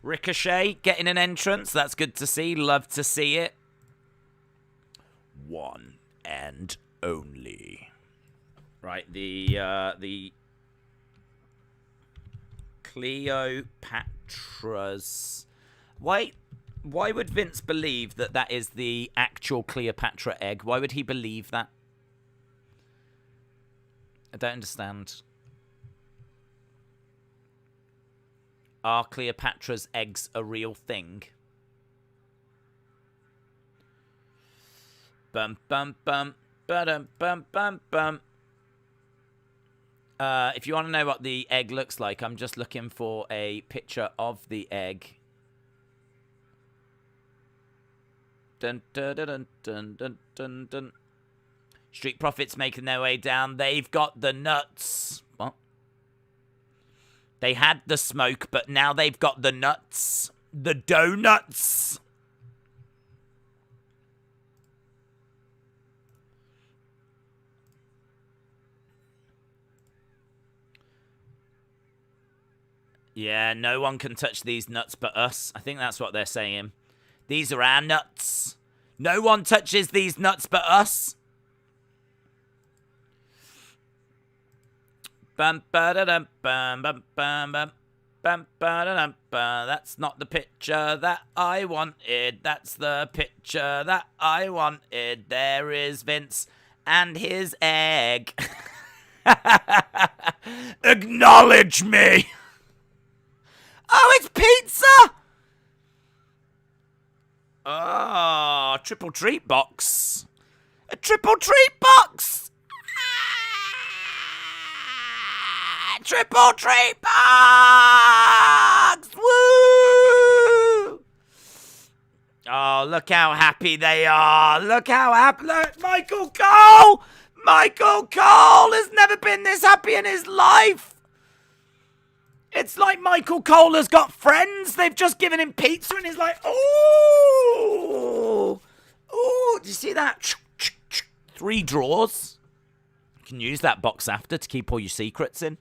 Ricochet getting an entrance. That's good to see. Love to see it. One and only. Right, the Cleopatra's. Why would Vince believe that that is the actual Cleopatra egg? Why would he believe that? I don't understand. Are Cleopatra's eggs a real thing? Bum bum bum bum bum bum bum. If you want to know what the egg looks like, I'm just looking for a picture of the egg. Dun dun dun dun dun dun dun. Street Profits making their way down. They've got the nuts. What? They had the smoke, but now they've got the nuts. The donuts. Yeah, no one can touch these nuts but us. I think that's what they're saying. These are our nuts. No one touches these nuts but us. Bum ba da dum bum bum bum bum bum ba da dum bum. That's not the picture that I wanted. That's the picture that I wanted. There is Vince and his egg. Acknowledge me. Oh, it's pizza! Oh, triple treat box. A triple treat box! Triple treat box! Woo! Oh, look how happy they are. Look how happy. Look, Michael Cole! Michael Cole has never been this happy in his life. It's like Michael Cole has got friends. They've just given him pizza and he's like, ooh. Ooh, do you see that? 3 drawers. You can use that box after to keep all your secrets in.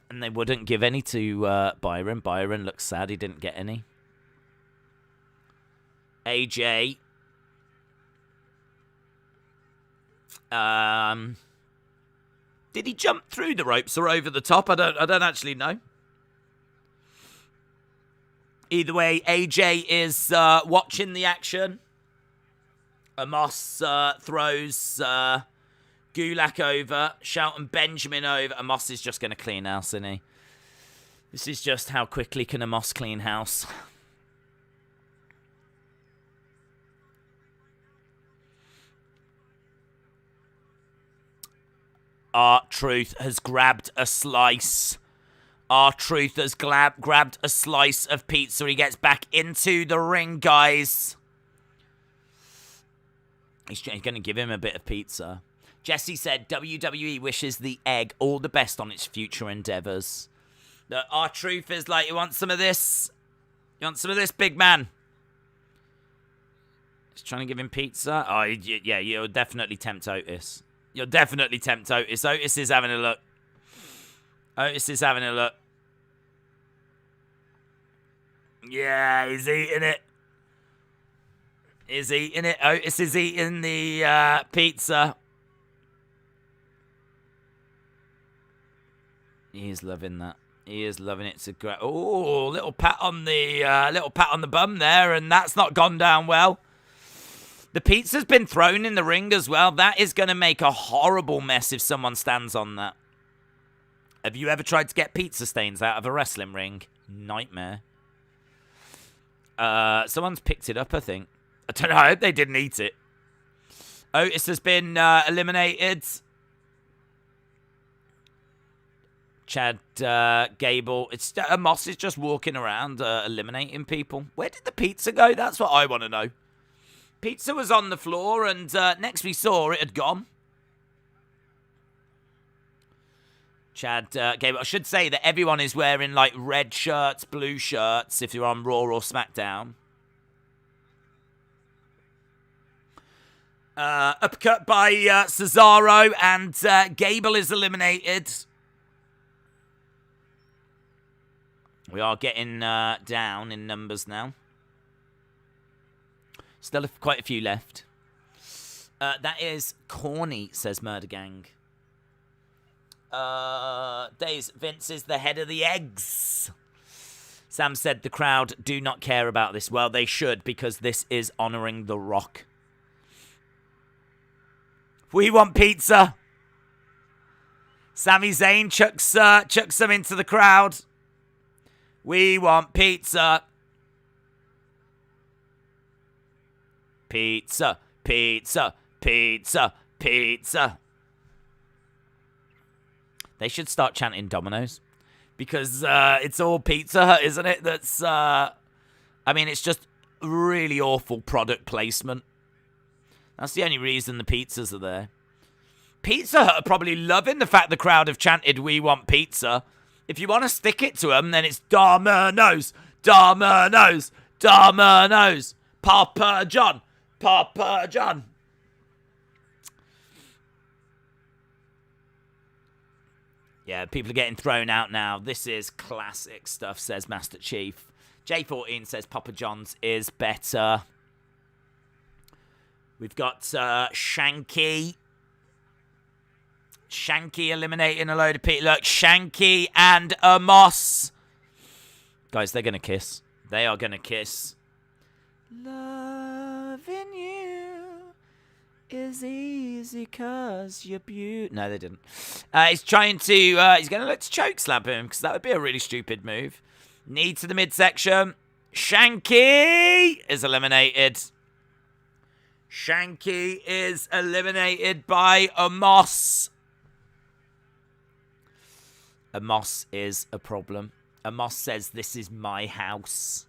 And they wouldn't give any to Byron. Byron looks sad he didn't get any. AJ. Did he jump through the ropes or over the top? I don't actually know. Either way, AJ is watching the action. Amos throws Gulak over. Shelton Benjamin over. Amos is just going to clean house, isn't he? This is just how quickly can Amos clean house. R-Truth has grabbed a slice. R-Truth has grabbed a slice of pizza. He gets back into the ring, guys. He's going to give him a bit of pizza. Jesse said, WWE wishes the egg all the best on its future endeavors. R-Truth is like, you want some of this? You want some of this, big man? He's trying to give him pizza. Oh, yeah, you'll definitely tempt Otis. You'll definitely tempt Otis. Otis is having a look. Otis is having a look. Yeah, he's eating it. He's eating it. Otis is eating the pizza. He is loving that. He is loving it. To great. Oh, little pat on the bum there, and that's not gone down well. The pizza's been thrown in the ring as well. That is going to make a horrible mess if someone stands on that. Have you ever tried to get pizza stains out of a wrestling ring? Nightmare. Someone's picked it up, I think. I don't know. I hope they didn't eat it. Otis has been eliminated. Chad Gable. Moss is just walking around eliminating people. Where did the pizza go? That's what I want to know. Pizza was on the floor, and next we saw, it had gone. Chad Gable. I should say that everyone is wearing like red shirts, blue shirts if you're on Raw or SmackDown. Uppercut by Cesaro, and Gable is eliminated. We are getting down in numbers now. Still quite a few left. That is corny, says Murder Gang. Days, Vince is the head of the eggs. Sam said the crowd do not care about this. Well, they should, because this is honouring The Rock. We want pizza. Sami Zayn chucks them into the crowd. We want pizza. Pizza, pizza, pizza, pizza. They should start chanting Domino's. Because it's all Pizza Hut, isn't it? That's, I mean, it's just really awful product placement. That's the only reason the pizzas are there. Pizza Hut are probably loving the fact the crowd have chanted, we want pizza. If you want to stick it to them, then it's Domino's, Domino's, Domino's, Papa John, Papa John. Yeah, people are getting thrown out now. This is classic stuff, says Master Chief. J14 says Papa John's is better. We've got Shanky. Shanky eliminating a load of people. Look, Shanky and Amos. Guys, they're going to kiss. They are going to kiss. Loving you is easy cause you're beautiful. No, they didn't. He's trying to, he's going to look to choke slap him because that would be a really stupid move. Knee to the midsection. Shanky is eliminated. Shanky is eliminated by Amos. Amos is a problem. Amos says, this is my house.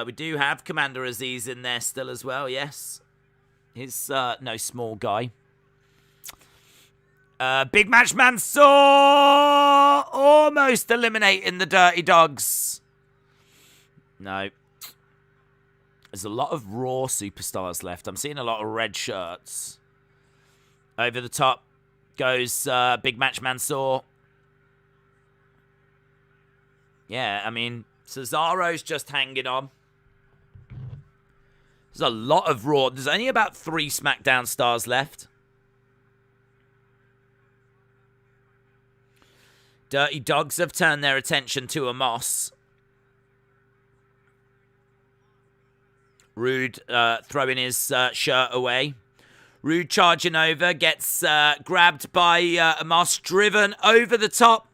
We do have Commander Aziz in there still as well, yes. He's no small guy. Big Match Mansoor almost eliminating the Dirty Dogs. No. There's a lot of Raw superstars left. I'm seeing a lot of red shirts. Over the top goes Big Match Mansoor. Yeah, I mean, Cesaro's just hanging on. There's a lot of Raw. There's only about 3 SmackDown stars left. Dirty Dogs have turned their attention to Amos. Rude throwing his shirt away. Rude charging over, gets grabbed by Amos, driven over the top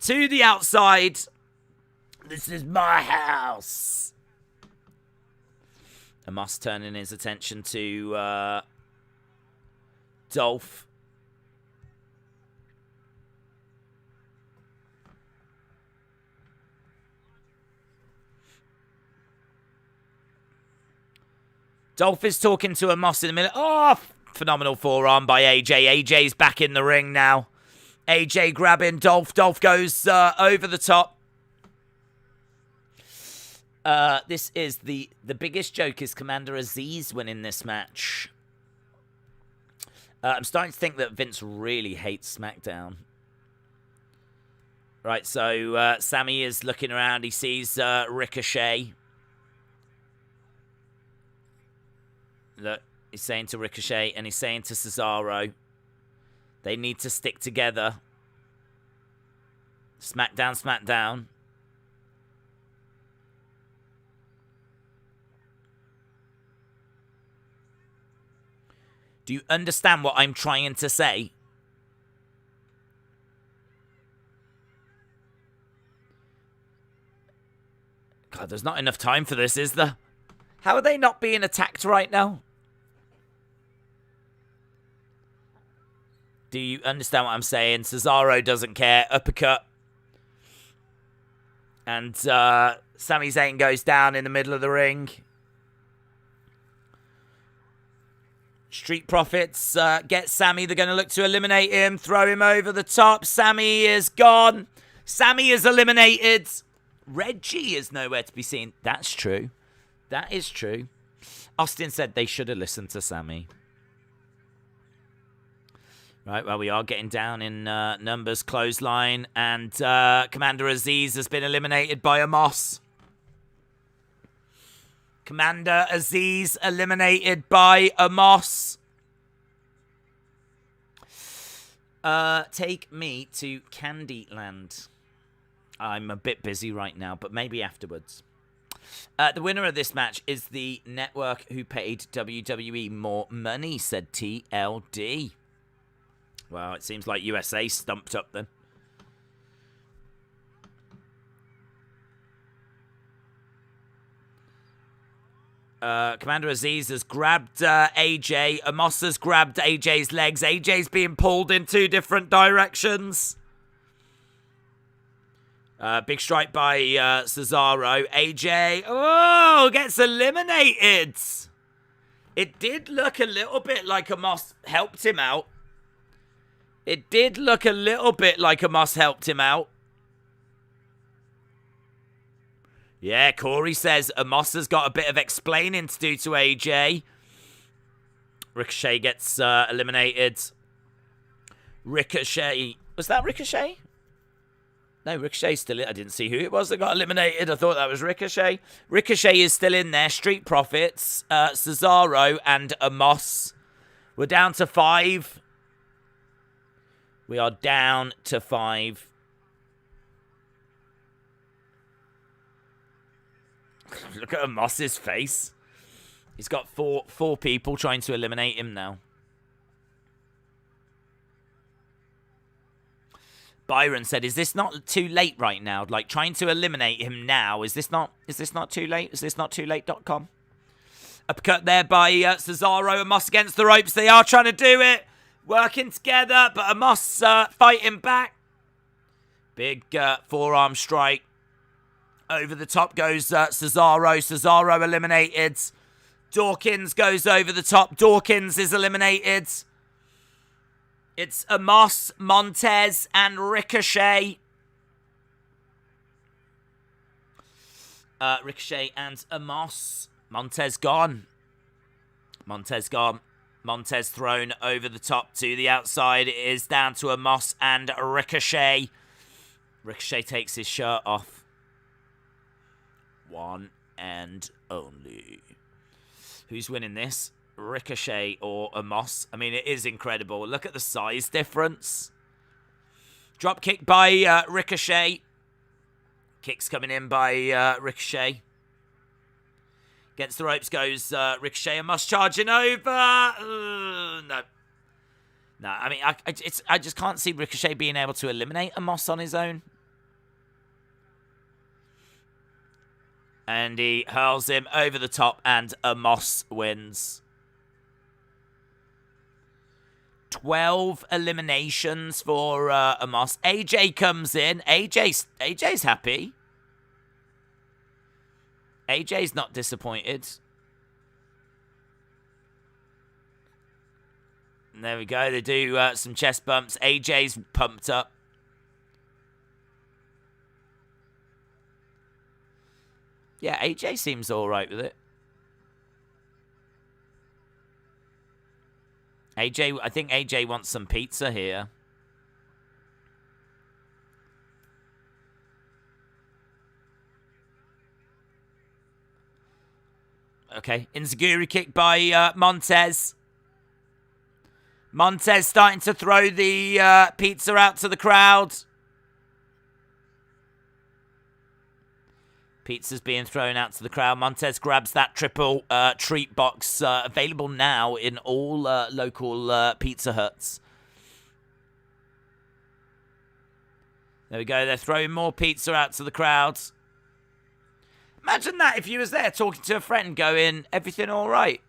to the outside. This is my house. Amos turning his attention to Dolph. Dolph is talking to Amos in a minute. Oh, phenomenal forearm by AJ. AJ's back in the ring now. AJ grabbing Dolph. Dolph goes over the top. This is the biggest joke is Commander Aziz winning this match. I'm starting to think that Vince really hates SmackDown. Right, so Sammy is looking around. He sees Ricochet. Look, he's saying to Ricochet and he's saying to Cesaro, they need to stick together. SmackDown, SmackDown. Do you understand what I'm trying to say? God, there's not enough time for this, is there? How are they not being attacked right now? Do you understand what I'm saying? Cesaro doesn't care. Uppercut. And Sami Zayn goes down in the middle of the ring. Street Profits get Sammy. They're going to look to eliminate him. Throw him over the top. Sammy is gone. Sammy is eliminated. Reggie is nowhere to be seen. That's true. That is true. Austin said they should have listened to Sammy. Right, well, we are getting down in numbers. Clothesline. And Commander Aziz has been eliminated by Amos. Commander Aziz eliminated by Amos. Take me to Candyland. I'm a bit busy right now, but maybe afterwards. The winner of this match is the network who paid WWE more money, said TLD. Well, it seems like USA stumped up then. Commander Aziz has grabbed AJ. Amos has grabbed AJ's legs. AJ's being pulled in 2 different directions. Big strike by Cesaro. AJ, gets eliminated. It did look a little bit like Amos helped him out. Yeah, Corey says Amos has got a bit of explaining to do to AJ. Ricochet gets eliminated. Ricochet. Was that Ricochet? No, Ricochet's still in. I didn't see who it was that got eliminated. I thought that was Ricochet. Ricochet is still in there. Street Profits, Cesaro, and Amos. We're down to 5. We are down to 5. Look at Amos's face. He's got four people trying to eliminate him now. Byron said, "Is this not too late right now? Like trying to eliminate him now? Is this not too late? Is this not too late.com?" Uppercut there by Cesaro. Amos against the ropes. They are trying to do it, working together, but Amos fighting back. Big forearm strike. Over the top goes Cesaro. Cesaro eliminated. Dawkins goes over the top. Dawkins is eliminated. It's Amos, Montez, and Ricochet. Ricochet and Amos. Montez gone. Montez gone. Montez thrown over the top to the outside. It is down to Amos and Ricochet. Ricochet takes his shirt off. One and only. Who's winning this? Ricochet or Amos? I mean, it is incredible. Look at the size difference. Drop kick by Ricochet. Kicks coming in by Ricochet. Against the ropes goes Ricochet. Amos charging over. No. No, I mean, I just can't see Ricochet being able to eliminate Amos on his own. And he hurls him over the top, and Amos wins. 12 eliminations for Amos. AJ comes in. AJ's happy. AJ's not disappointed. And there we go. They do some chest bumps. AJ's pumped up. Yeah, AJ seems all right with it. I think AJ wants some pizza here. Okay, Enziguri kick by Montez. Montez starting to throw the pizza out to the crowd. Pizza's being thrown out to the crowd. Montez grabs that triple treat box, available now in all local Pizza Huts. There we go. They're throwing more pizza out to the crowd. Imagine that if you was there talking to a friend going, everything all right?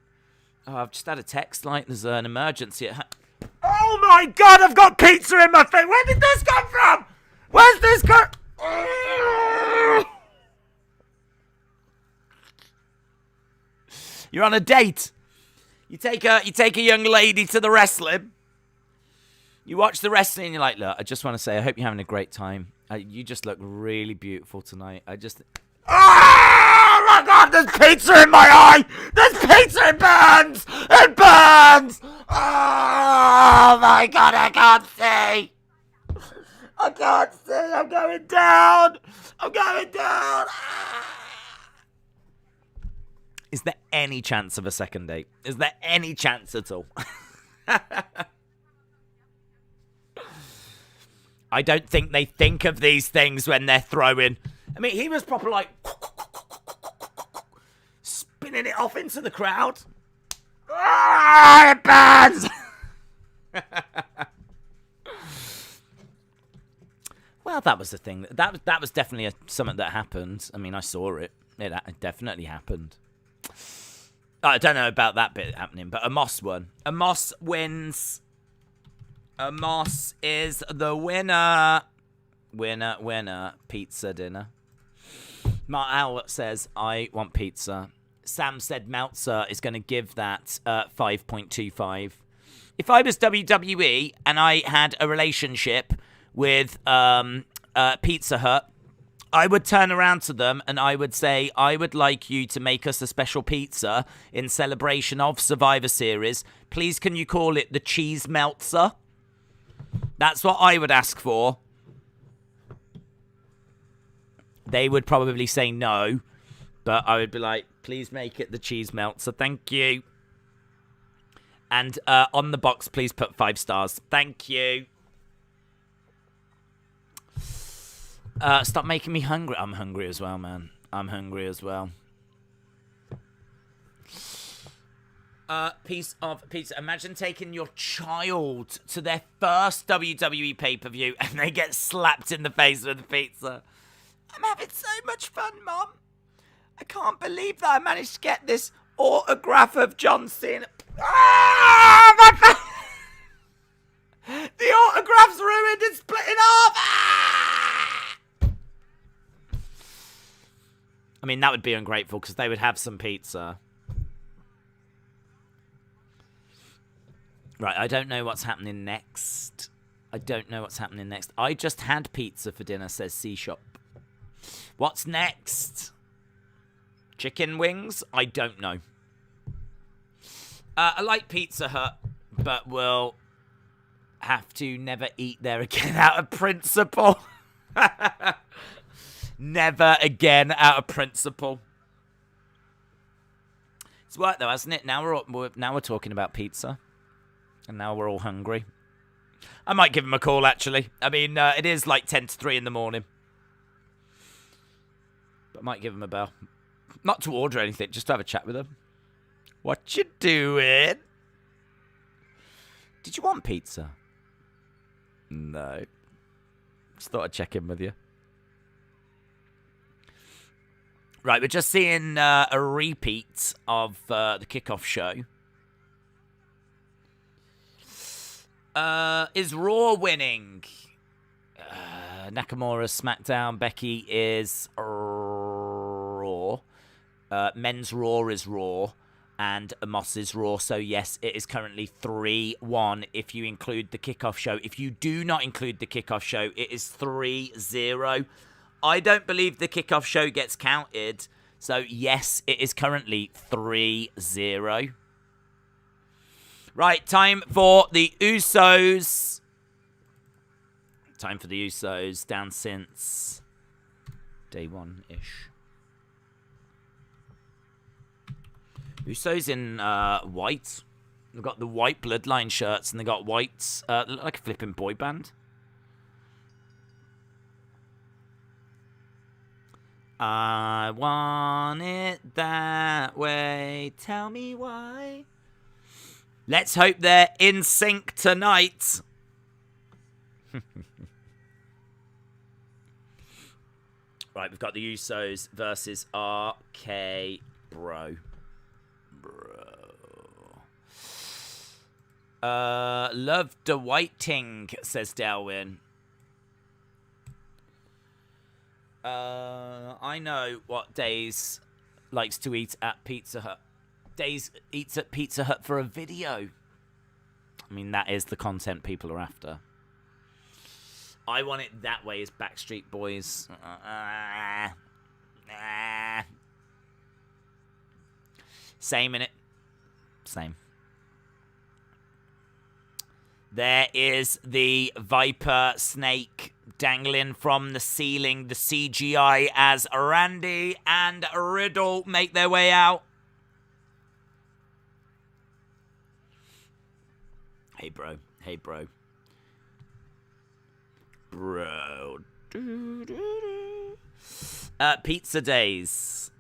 Oh, I've just had a text like there's an emergency at home. Oh my God, I've got pizza in my face. Where did this come from? Where's this come? You're on a date. You take a young lady to the wrestling. You watch the wrestling and you're like, look, I just want to say, I hope you're having a great time. You just look really beautiful tonight. Oh my God, there's pizza in my eye! There's pizza, it burns! It burns! Oh my God, I can't see! I can't see, I'm going down! I'm going down! Is there any chance of a second date? Is there any chance at all? I don't think they think of these things when they're throwing. I mean, he was proper like spinning it off into the crowd. Ah, it burns! Well, that was the thing. That was definitely something that happened. I mean, I saw it. It definitely happened. I don't know about that bit happening, but Amos won. Amos wins. Amos is the winner. Winner. Pizza dinner. Mark Al says, I want pizza. Sam said Meltzer is going to give that 5.25. If I was WWE and I had a relationship with Pizza Hut, I would turn around to them and I would say, I would like you to make us a special pizza in celebration of Survivor Series. Please, can you call it the Cheese Meltzer? That's what I would ask for. They would probably say no, but I would be like, please make it the Cheese Meltzer. Thank you. And on the box, please put 5 stars. Thank you. Stop making me hungry. I'm hungry as well, man. I'm hungry as well. Piece of pizza. Imagine taking your child to their first WWE pay-per-view and they get slapped in the face with the pizza. I'm having so much fun, Mom. I can't believe that I managed to get this autograph of John Cena. Ah, my the autograph's ruined. It's splitting off. Ah! I mean, that would be ungrateful because they would have some pizza. Right, I don't know what's happening next. I just had pizza for dinner, says C-Shop. What's next? Chicken wings? I don't know. I like Pizza Hut, but will have to never eat there again out of principle. Never again out of principle. It's worked though, hasn't it? Now we're talking about pizza. And now we're all hungry. I might give him a call, actually. I mean, it is like 10 to 3 in the morning. But I might give him a bell. Not to order anything, just to have a chat with him. What you doing? Did you want pizza? No. Just thought I'd check in with you. Right, we're just seeing a repeat of the kickoff show. Is Raw winning? Nakamura's Smackdown. Becky is Raw. Men's Raw is Raw. And Amos is Raw. So, yes, it is currently 3-1 if you include the kickoff show. If you do not include the kickoff show, it is 3-0. I don't believe the kickoff show gets counted. So, yes, it is currently 3-0. Right, time for the Usos. Down since day 1-ish. Usos in white. They've got the white bloodline shirts and they got whites, like a flipping boy band. I want it that way. Tell me why. Let's hope they're in sync tonight. Right, we've got the Usos versus RK Bro. Love the whiting, says Delwyn. I know what Days likes to eat at Pizza Hut. Days eats at Pizza Hut for a video. I mean, that is the content people are after. I want it that way as Backstreet Boys. Same, innit? Same. There is the Viper Snake dangling from the ceiling. The CGI as Randy and Riddle make their way out. Hey, bro. Hey, bro. Bro. Pizza days.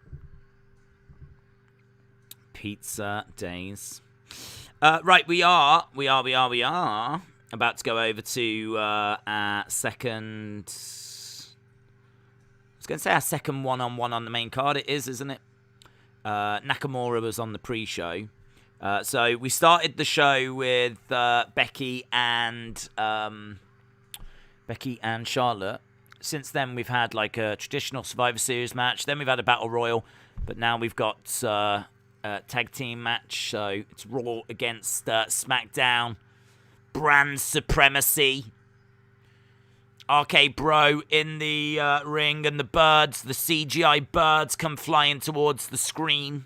Pizza days. Right, we are about to go over to our second. I was going to say our second one-on-one on the main card. It is, isn't it? Nakamura was on the pre-show. So we started the show with Becky and Charlotte. Since then, we've had like a traditional Survivor Series match. Then we've had a Battle Royal, but now we've got a tag team match. So it's Raw against SmackDown. Brand supremacy. RK Bro in the ring, and the CGI birds come flying towards the screen.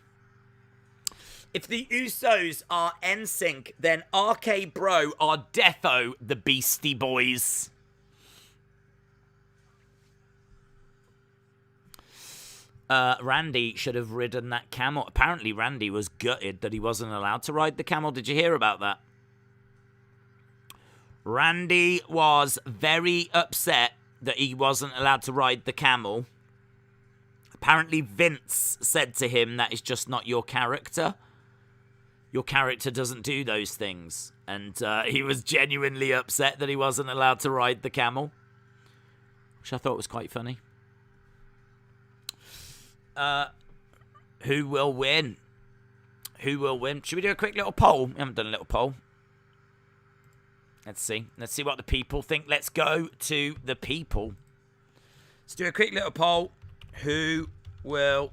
If the Usos are NSYNC, then RK Bro are defo the Beastie Boys. Randy should have ridden that camel. Apparently, Randy was gutted that he wasn't allowed to ride the camel. Did you hear about that? Randy was very upset that he wasn't allowed to ride the camel. Apparently, Vince said to him, that is just not your character. Your character doesn't do those things. And he was genuinely upset that he wasn't allowed to ride the camel, which I thought was quite funny. Who will win? Who will win? Should we do a quick little poll? We haven't done a little poll. Let's see. Let's see what the people think. Let's go to the people. Let's do a quick little poll. Who will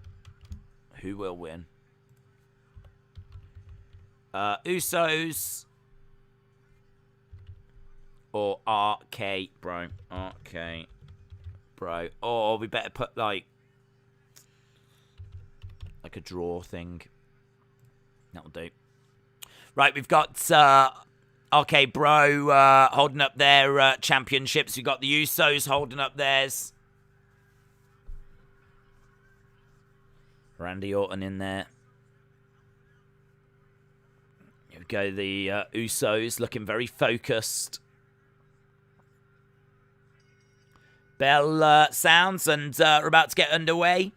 win? Usos or RK Bro? RK Bro. Or we better put like a draw thing. That'll do. Right, we've got RK Bro holding up their championships. We've got the Usos holding up theirs. Randy Orton in there. Here we go, the Usos looking very focused. Bell sounds, and we're about to get underway.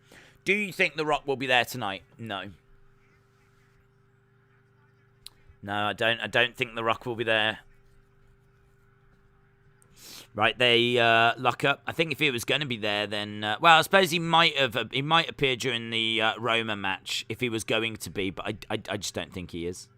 Do you think The Rock will be there tonight? No. No, I don't. I don't think The Rock will be there. Right, they lock up. I think if he was going to be there, then well, I suppose he might appear during the Roma match if he was going to be, but I just don't think he is.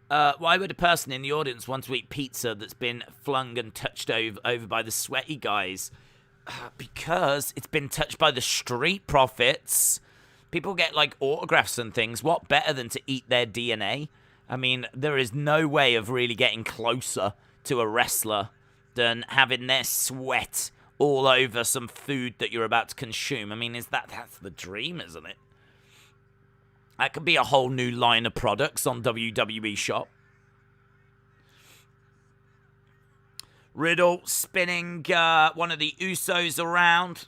Why would a person in the audience want to eat pizza that's been flung and touched over by the sweaty guys? Because it's been touched by the Street Profits. People get, like, autographs and things. What better than to eat their DNA? I mean, there is no way of really getting closer to a wrestler than having their sweat all over some food that you're about to consume. I mean, that's the dream, isn't it? That could be a whole new line of products on WWE Shop. Riddle spinning one of the Usos around.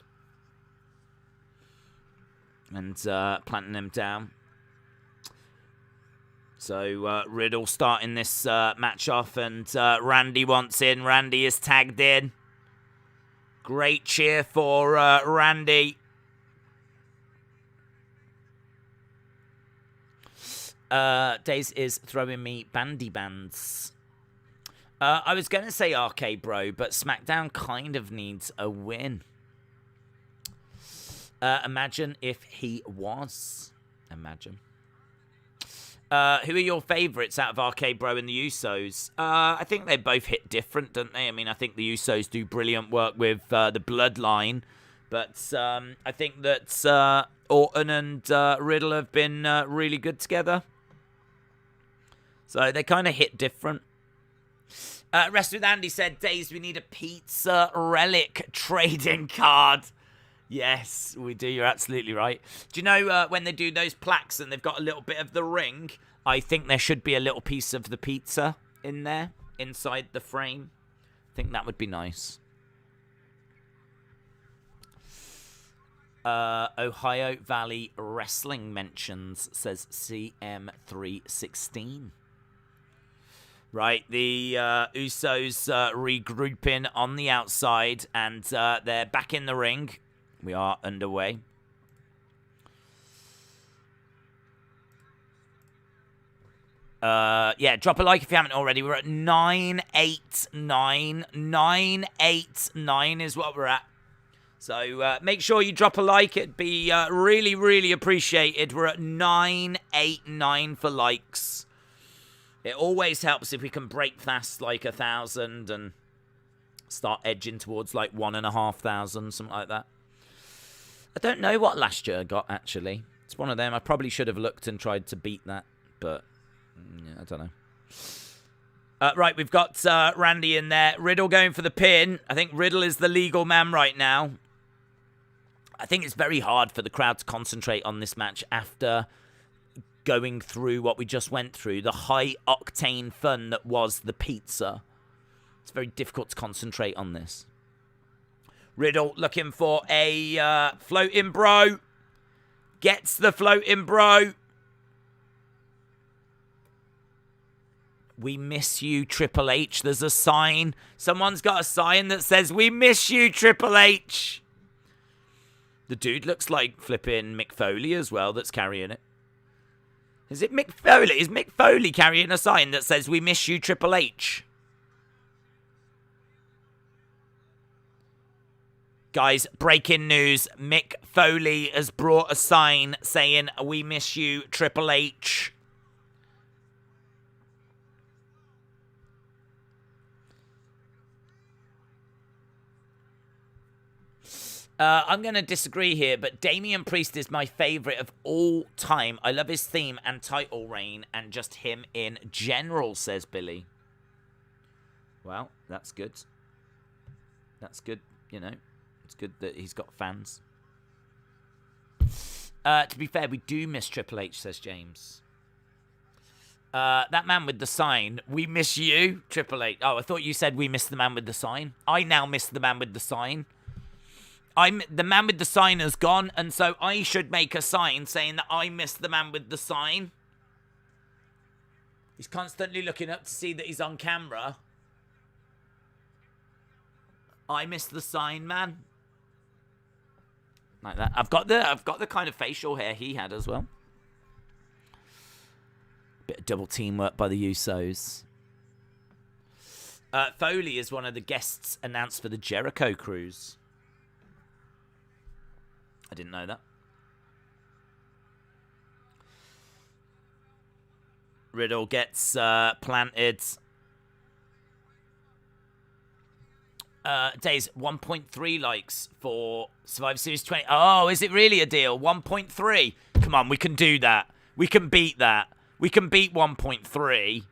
And planting him down. So Riddle starting this match off. And Randy wants in. Randy is tagged in. Great cheer for Randy. Days is throwing me bandy bands. I was going to say RK Bro, but SmackDown kind of needs a win. Imagine if he was. Imagine. Who are your favourites out of RK Bro and the Usos? I think they both hit different, don't they? I mean, I think the Usos do brilliant work with the Bloodline. But I think that Orton and Riddle have been really good together. So they kind of hit different. Rest with Andy said, Days, we need a pizza relic trading card. Yes, we do. You're absolutely right. Do you know when they do those plaques and they've got a little bit of the ring? I think there should be a little piece of the pizza in there, inside the frame. I think that would be nice. Ohio Valley Wrestling mentions, says CM316. Right, the Usos regrouping on the outside, and they're back in the ring. We are underway. Yeah, drop a like if you haven't already. We're at 989. 989 is what we're at. So make sure you drop a like. It'd be really, really appreciated. We're at 989 for likes. It always helps if we can break past like 1,000 and start edging towards like 1,500, something like that. I don't know what last year got, actually. It's one of them. I probably should have looked and tried to beat that, but yeah, I don't know. Right, we've got Randy in there. Riddle going for the pin. I think Riddle is the legal man right now. I think it's very hard for the crowd to concentrate on this match after going through what we just went through, the high-octane fun that was the pizza. It's very difficult to concentrate on this. Riddle looking for a floating bro. Gets the floating bro. We miss you, Triple H. There's a sign. Someone's got a sign that says, we miss you, Triple H. The dude looks like flipping Mick Foley as well that's carrying it. Is it Mick Foley? Is Mick Foley carrying a sign that says, we miss you, Triple H? Guys, breaking news. Mick Foley has brought a sign saying, we miss you, Triple H. I'm going to disagree here, but Damian Priest is my favourite of all time. I love his theme and title reign and just him in general, says Billy. Well, that's good. That's good, you know. It's good that he's got fans. To be fair, we do miss Triple H, says James. That man with the sign, we miss you, Triple H. Oh, I thought you said we miss the man with the sign. I now miss the man with the sign. The man with the sign has gone, and so I should make a sign saying that I miss the man with the sign. He's constantly looking up to see that he's on camera. I miss the sign, man. Like that. I've got the kind of facial hair he had as well. Bit of double teamwork by the Usos. Foley is one of the guests announced for the Jericho Cruise. I didn't know that. Riddle gets planted. Days, 1.3 likes for Survivor Series 20. Oh, is it really a deal? 1.3. Come on, we can do that. We can beat that. We can beat 1.3.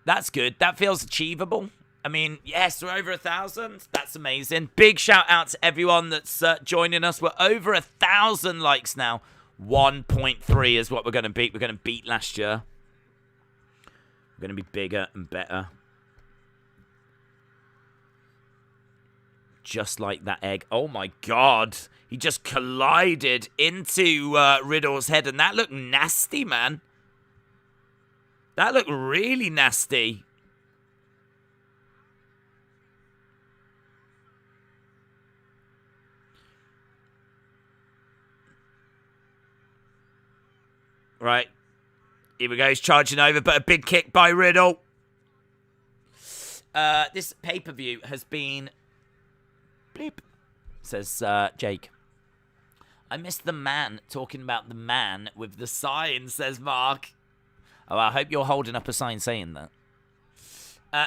That's good. That feels achievable. I mean, yes, we're over 1,000. That's amazing. Big shout out to everyone that's joining us. We're over 1,000 likes now. 1.3 is what we're going to beat. We're going to beat last year. We're going to be bigger and better. Just like that egg. Oh my God. He just collided into Riddle's head, and that looked nasty, man. That looked really nasty. Right. Here we go. He's charging over, but a big kick by Riddle. This pay-per-view has been... Bleep, says Jake. I missed the man talking about the man with the sign, says Mark. Oh, I hope you're holding up a sign saying that.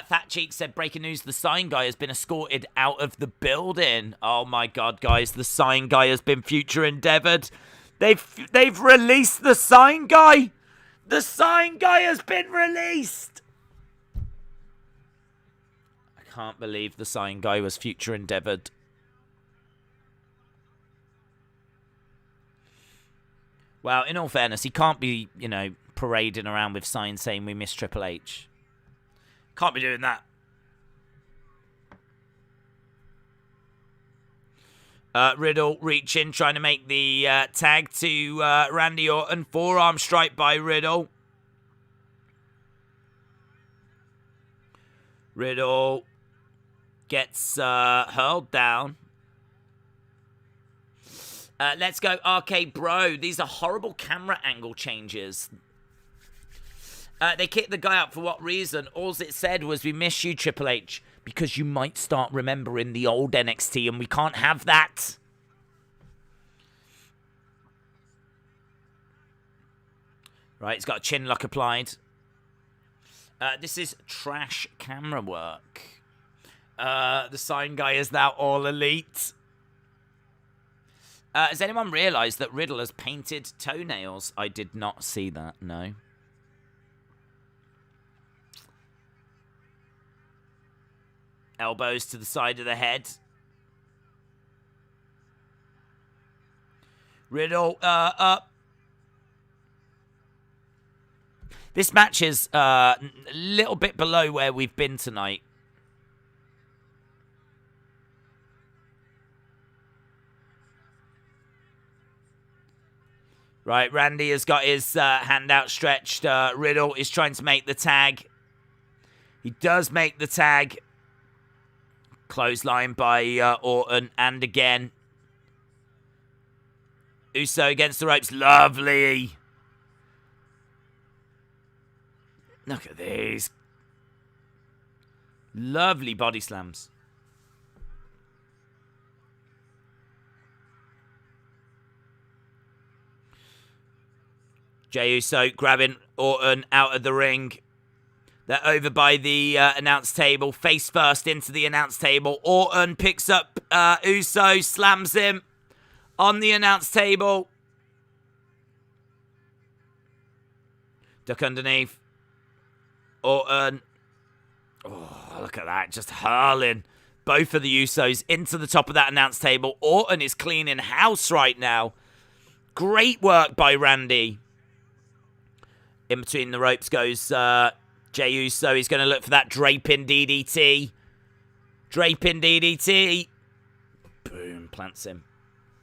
Fat Cheek said, breaking news, the sign guy has been escorted out of the building. Oh my god, guys, the sign guy has been future endeavored. They've released the sign guy. The sign guy has been released. I can't believe the sign guy was future endeavored. Well, in all fairness, he can't be, you know, parading around with signs saying we miss Triple H. Can't be doing that. Riddle reaching, trying to make the tag to Randy Orton. Forearm strike by Riddle. Riddle gets hurled down. Let's go, RK Bro. These are horrible camera angle changes. They kicked the guy out for what reason? All it said was, we miss you, Triple H, because you might start remembering the old NXT, and we can't have that. Right, he's got a chin lock applied. This is trash camera work. The sign guy is now all elite. Has anyone realised that Riddle has painted toenails? I did not see that, no. Elbows to the side of the head. Riddle up. This match is a little bit below where we've been tonight. Right, Randy has got his hand outstretched. Riddle is trying to make the tag. He does make the tag. Clothesline by Orton, and again. Uso against the ropes. Lovely. Look at these. Lovely body slams. Jey Uso grabbing Orton out of the ring. They're over by the announce table. Face first into the announce table. Orton picks up Uso, slams him on the announce table. Duck underneath. Orton. Oh, look at that. Just hurling both of the Usos into the top of that announce table. Orton is cleaning house right now. Great work by Randy. In between the ropes goes Jey Uso. He's going to look for that draping DDT. Draping DDT. Boom. Plants him.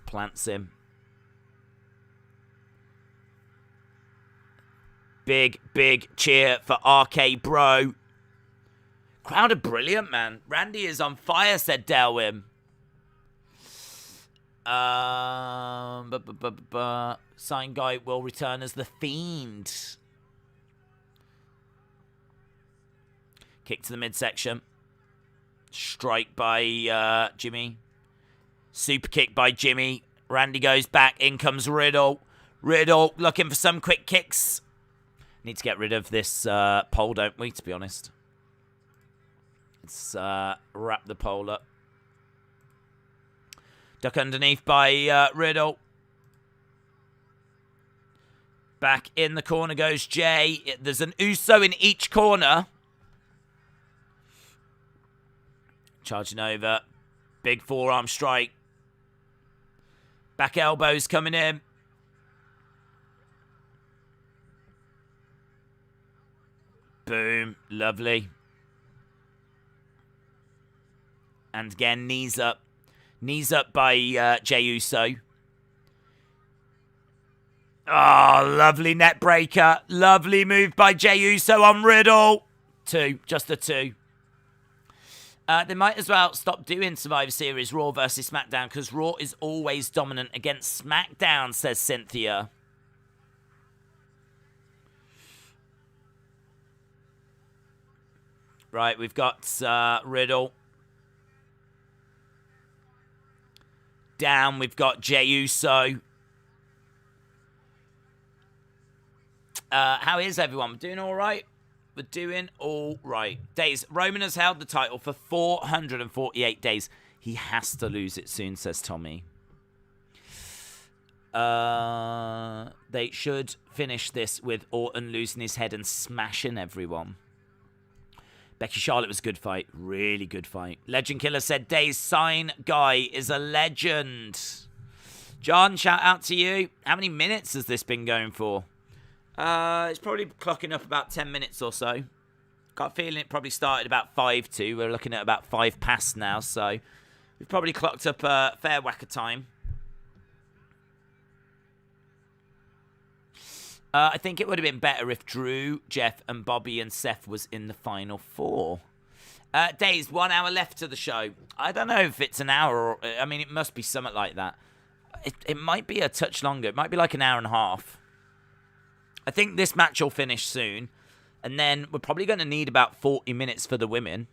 Plants him. Big, big cheer for RK Bro. Crowd are brilliant, man. Randy is on fire, said Delwyn. Sign guy will return as the Fiend. Kick to the midsection. Strike by Jimmy. Super kick by Jimmy. Randy goes back. In comes Riddle. Riddle looking for some quick kicks. Need to get rid of this pole, don't we, to be honest. Let's wrap the pole up. Duck underneath by Riddle. Back in the corner goes Jey. There's an Uso in each corner. Charging over. Big forearm strike. Back elbows coming in. Boom. Lovely. And again, knees up. Knees up by Jey Uso. Oh, lovely net breaker. Lovely move by Jey Uso on Riddle. 2. Just a 2. They might as well stop doing Survivor Series Raw versus Smackdown because Raw is always dominant against Smackdown, says Cynthia. Right, we've got Riddle. Down, we've got Jey Uso. How is everyone? We're doing all right. We're doing all right. Days. Roman has held the title for 448 days. He has to lose it soon, says Tommy. They should finish this with Orton losing his head and smashing everyone. Becky Charlotte was a good fight. Really good fight. Legend Killer said, Days sign guy is a legend. John, shout out to you. How many minutes has this been going for? It's probably clocking up about 10 minutes or so. Got a feeling it probably started about 5 to. We're looking at about 5 past now, so we've probably clocked up a fair whack of time. I think it would have been better if Drew, Jeff, and Bobby and Seth was in the final 4. Days, 1 hour left to the show. I don't know if it's an hour or... I mean, it must be something like that. It might be a touch longer. It might be like an hour and a half. I think this match will finish soon. And then we're probably going to need about 40 minutes for the women.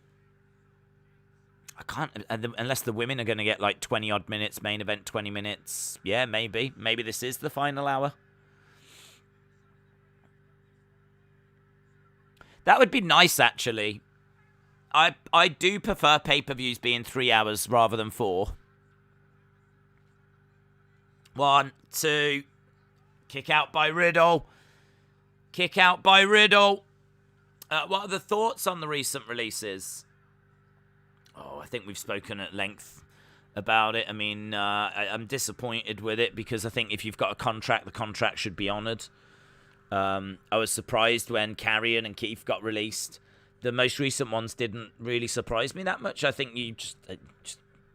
I can't... Unless the women are going to get like 20-odd minutes, main event 20 minutes. Yeah, maybe. Maybe this is the final hour. That would be nice, actually. I do prefer pay-per-views being 3 hours rather than 4. 1, 2. Kick out by Riddle. Kick out by Riddle. What are the thoughts on the recent releases? Oh, I think we've spoken at length about it. I mean, I'm disappointed with it because I think if you've got a contract, the contract should be honoured. I was surprised when Carrion and Keith got released. The most recent ones didn't really surprise me that much. I think you just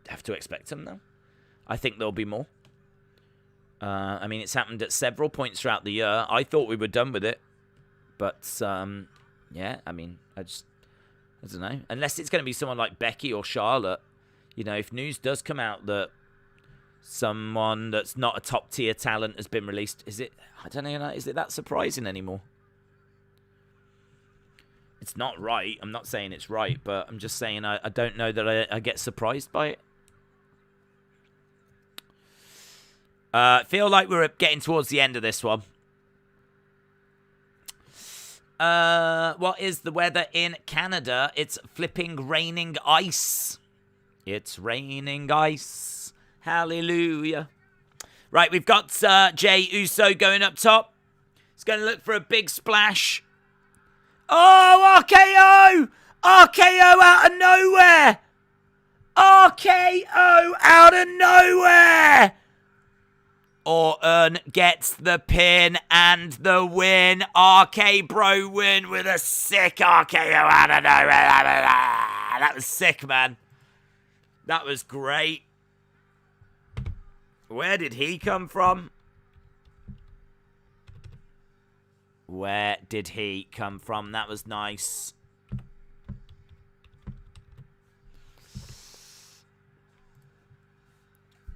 have to expect them now. I think there'll be more. I mean, it's happened at several points throughout the year. I thought we were done with it. But, yeah, I mean, I don't know. Unless it's going to be someone like Becky or Charlotte. You know, if news does come out that someone that's not a top-tier talent has been released, is it... I don't know, is it that surprising anymore? It's not right. I'm not saying it's right, but I'm just saying I don't know that I get surprised by it. Feel like we're getting towards the end of this one. What is the weather in Canada? It's flipping raining ice. It's raining ice. Hallelujah. Right, we've got Jey Uso going up top. He's going to look for a big splash. Oh, RKO! RKO out of nowhere! RKO out of nowhere! Orton gets the pin and the win. RK Bro win with a sick RKO out of nowhere. That was sick, man. That was great. Where did he come from? Where did he come from? That was nice.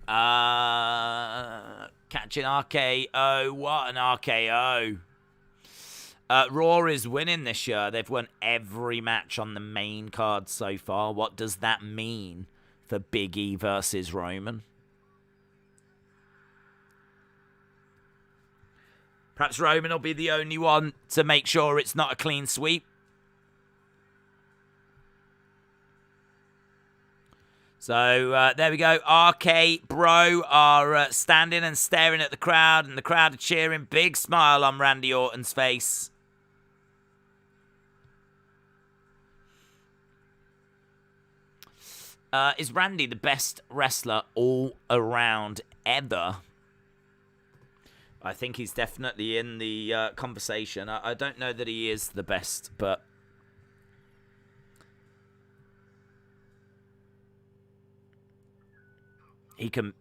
Catching RKO. What an RKO. Raw is winning this year. They've won every match on the main card so far. What does that mean for Big E versus Roman? Perhaps Roman will be the only one to make sure it's not a clean sweep. So, there we go. RK Bro are standing and staring at the crowd, and the crowd are cheering. Big smile on Randy Orton's face. Is Randy the best wrestler all around ever? I think he's definitely in the conversation. I don't know that he is the best, but... he can...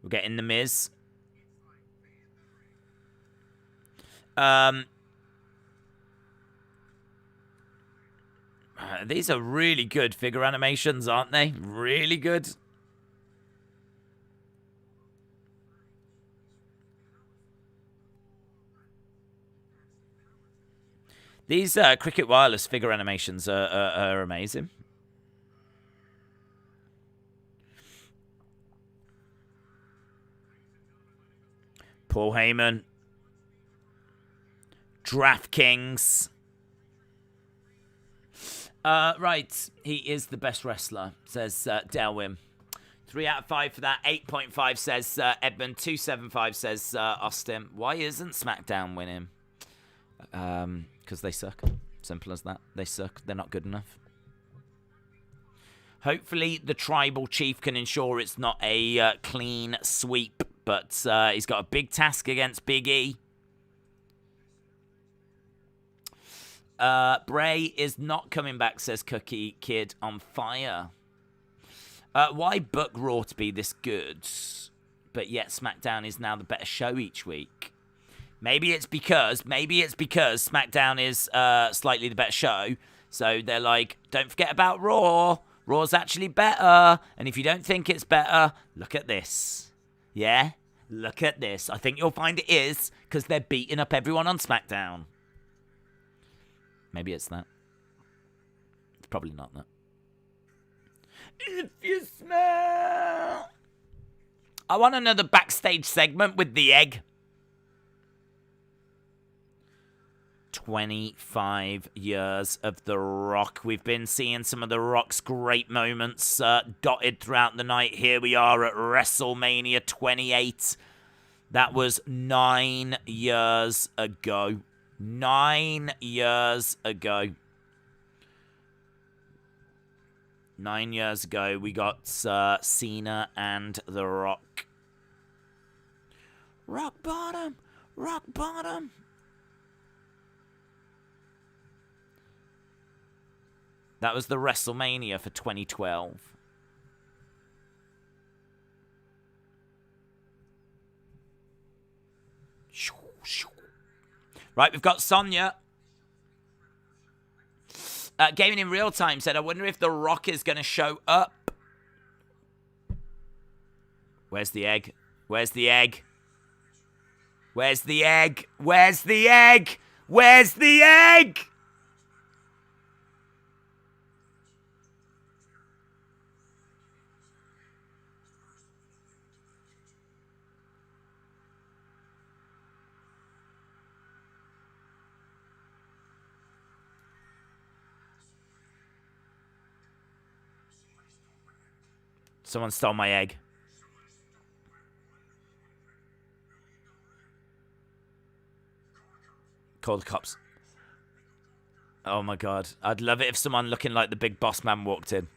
we're getting the Miz. These are really good figure animations, aren't they? Really good. These Cricket Wireless figure animations are amazing. Paul Heyman. DraftKings. Right. He is the best wrestler, says Delwyn. 3 out of 5 for that. 8.5 says Edmund. 275 says Austin. Why isn't SmackDown winning? Because they suck. Simple as that. They suck. They're not good enough. Hopefully the tribal chief can ensure it's not a clean sweep. But he's got a big task against Big E. Bray is not coming back, says Cookie Kid on fire. Why book Raw to be this good, but yet SmackDown is now the better show each week? Maybe it's because SmackDown is slightly the better show. So they're like, don't forget about Raw. Raw's actually better. And if you don't think it's better, look at this. Yeah? Look at this. I think you'll find it is, because they're beating up everyone on SmackDown. Maybe it's that. It's probably not that. If you smell... I want another backstage segment with the egg. 25 years of The Rock. We've been seeing some of The Rock's great moments dotted throughout the night. Here we are at WrestleMania 28. That was 9 years ago. 9 years ago. 9 years ago, we got Cena and The Rock. Rock bottom. Rock bottom. That was the WrestleMania for 2012. Right, we've got Sonya. Gaming in Real Time said, I wonder if The Rock is going to show up. Where's the egg? Where's the egg? Where's the egg? Where's the egg? Where's the egg? Someone stole my egg. Call the cops. Oh my god. I'd love it if someone looking like the big boss man walked in.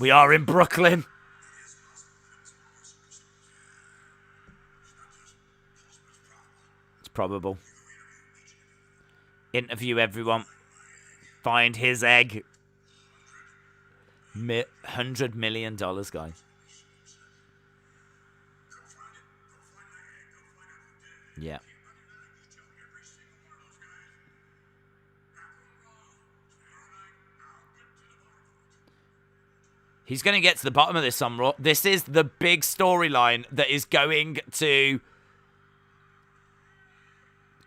We are in Brooklyn. It's probable. Interview everyone. Find his egg. $100 million, guys. Yeah. He's going to get to the bottom of this on Raw. This is the big storyline that is going to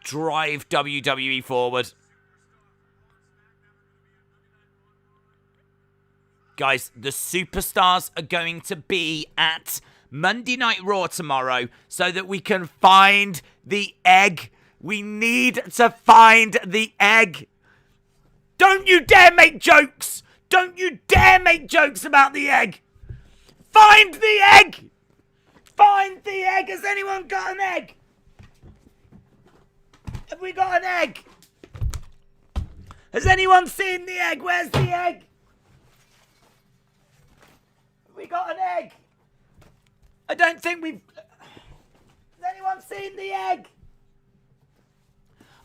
drive WWE forward. Guys, the superstars are going to be at Monday Night Raw tomorrow so that we can find the egg. We need to find the egg. Don't you dare make jokes. Don't you dare make jokes about the egg. Find the egg. Find the egg. Has anyone got an egg? Have we got an egg? Has anyone seen the egg? Where's the egg? Have we got an egg? I don't think we've... Has anyone seen the egg?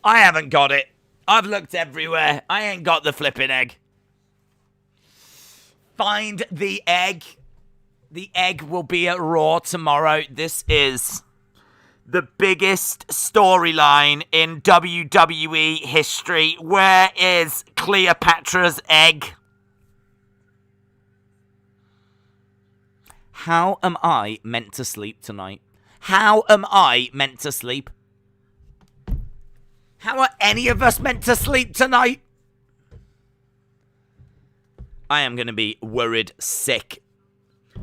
I haven't got it. I've looked everywhere. I ain't got the flipping egg. Find the egg. The egg will be at Raw tomorrow. This is the biggest storyline in WWE history. Where is Cleopatra's egg? How am I meant to sleep tonight? How am I meant to sleep? How are any of us meant to sleep tonight? I am going to be worried sick.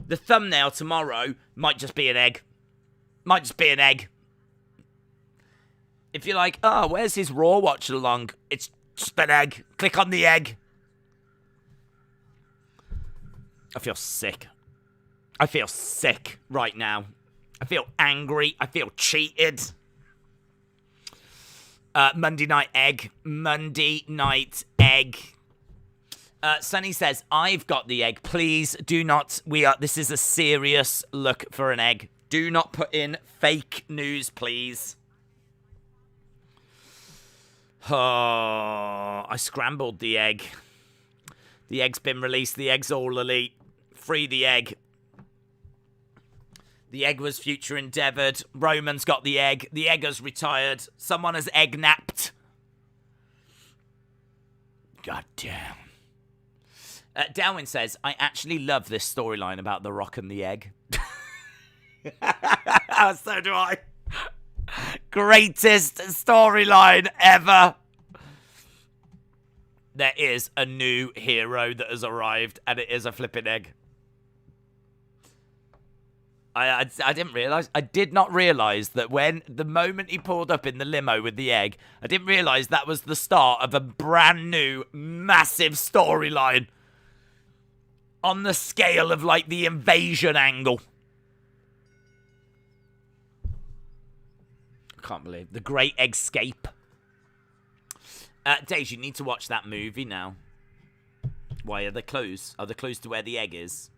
The thumbnail tomorrow might just be an egg. Might just be an egg. If you're like, oh, where's his Raw watch along? It's just an egg. Click on the egg. I feel sick. I feel sick right now. I feel angry. I feel cheated. Monday night egg. Monday night egg. Sunny says, I've got the egg. Please do not. This is a serious look for an egg. Do not put in fake news, please. Oh, I scrambled the egg. The egg's been released. The egg's all elite. Free the egg. The egg was future endeavored. Roman's got the egg. The egg has retired. Someone has egg napped. God damn. Darwin says, I actually love this storyline about The Rock and the egg. So do I. Greatest storyline ever. There is a new hero that has arrived, and it is a flipping egg. I didn't realise. I did not realise that when the moment he pulled up in the limo with the egg, I didn't realise that was the start of a brand new, massive storyline. On the scale of, like, the invasion angle. I can't believe. The Great Escape. Days, you need to watch that movie now. Why are they closed? Are they closed to where the egg is?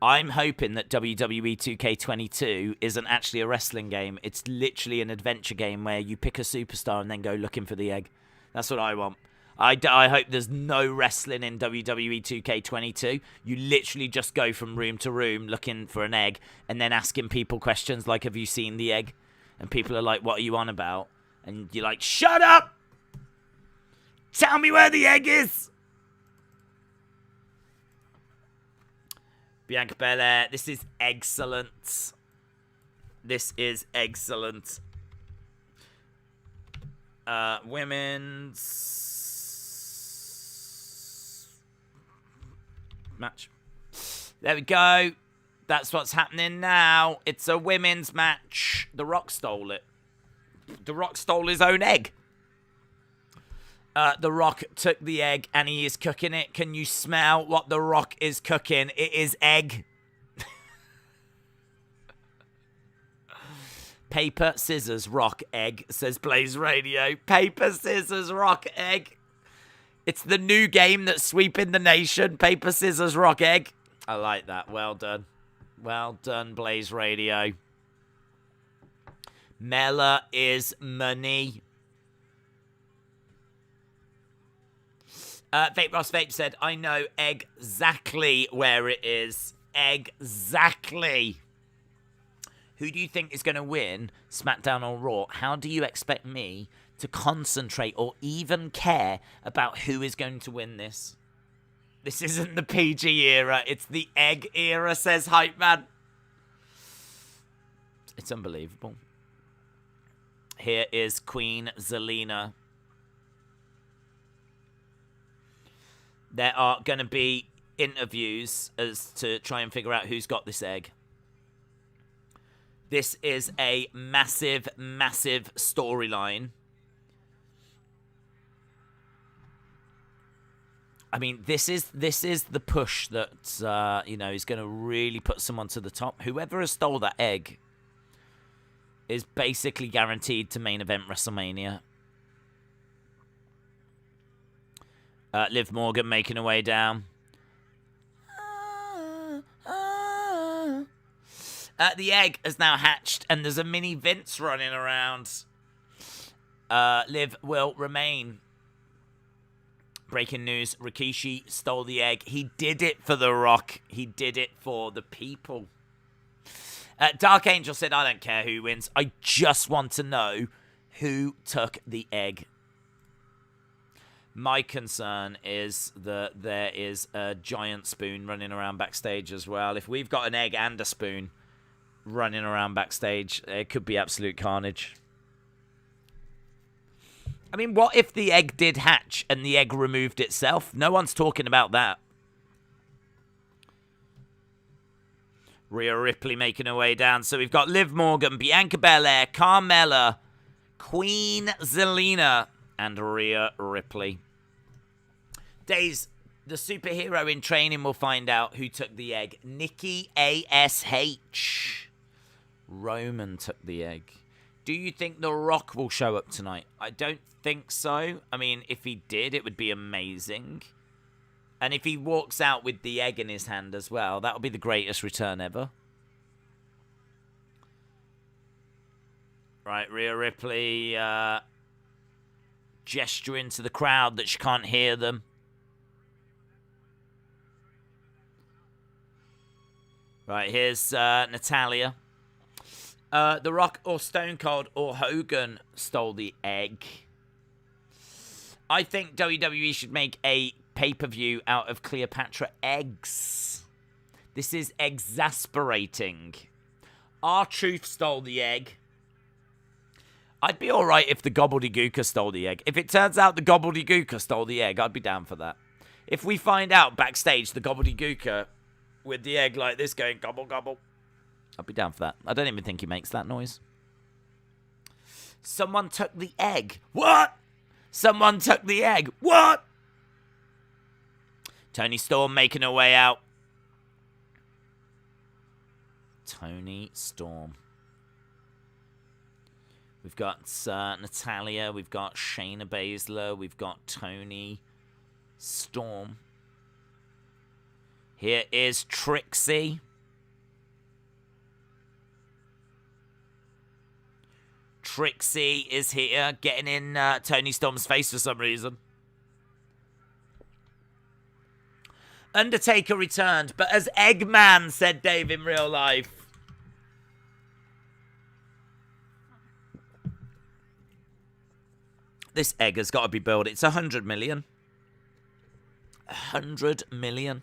I'm hoping that WWE 2K22 isn't actually a wrestling game. It's literally an adventure game where you pick a superstar and then go looking for the egg. That's what I want. I hope there's no wrestling in WWE 2K22. You literally just go from room to room looking for an egg and then asking people questions like, have you seen the egg? And people are like, what are you on about? And you're like, shut up! Tell me where the egg is! Bianca Belair, this is excellent. This is excellent. Women's match. There we go. That's what's happening now. It's a women's match. The Rock stole it. The Rock stole his own egg. The Rock took the egg and he is cooking it. Can you smell what The Rock is cooking? It is egg. Paper, scissors, rock, egg, says Blaze Radio. Paper, scissors, rock, egg. It's the new game that's sweeping the nation. Paper, scissors, rock, egg. I like that. Well done. Well done, Blaze Radio. Mela is money. Vape Ross Vape said, I know exactly where it is. Exactly. Who do you think is going to win SmackDown or Raw? How do you expect me to concentrate or even care about who is going to win this? This isn't the PG era. It's the egg era, says Hype Man. It's unbelievable. Here is Queen Zelina. There are going to be interviews as to try and figure out who's got this egg. This is a massive, massive storyline. I mean, this is the push that is going to really put someone to the top. Whoever has stole that egg is basically guaranteed to main event WrestleMania. Liv Morgan making her way down. The egg has now hatched, and there's a mini Vince running around. Liv will remain. Breaking news, Rikishi stole the egg. He did it for The Rock. He did it for the people. Dark Angel said, I don't care who wins. I just want to know who took the egg. My concern is that there is a giant spoon running around backstage as well. If we've got an egg and a spoon, running around backstage. It could be absolute carnage. I mean, what if the egg did hatch and the egg removed itself? No one's talking about that. Rhea Ripley making her way down. So we've got Liv Morgan, Bianca Belair, Carmella, Queen Zelina, and Rhea Ripley. Days, the superhero in training will find out who took the egg. Nikki A.S.H. Roman took the egg. Do you think The Rock will show up tonight? I don't think so. I mean, if he did, it would be amazing. And if he walks out with the egg in his hand as well, that would be the greatest return ever. Right, Rhea Ripley gesturing to the crowd that she can't hear them. Right, here's Natalya. The Rock or Stone Cold or Hogan stole the egg. I think WWE should make a pay-per-view out of Cleopatra eggs. This is exasperating. R-Truth stole the egg. I'd be alright if the Gobbledygooker stole the egg. If it turns out the Gobbledygooker stole the egg, I'd be down for that. If we find out backstage the Gobbledygooker with the egg like this going gobble gobble, I'd be down for that. I don't even think he makes that noise. Someone took the egg. What? Someone took the egg. What? Toni Storm making her way out. Toni Storm. We've got Natalya. We've got Shayna Baszler. We've got Toni Storm. Here is Trixie. Trixie is here, getting in Toni Storm's face for some reason. Undertaker returned, but as Eggman, said Dave in real life. This egg has got to be built. It's 100 million. 100 million.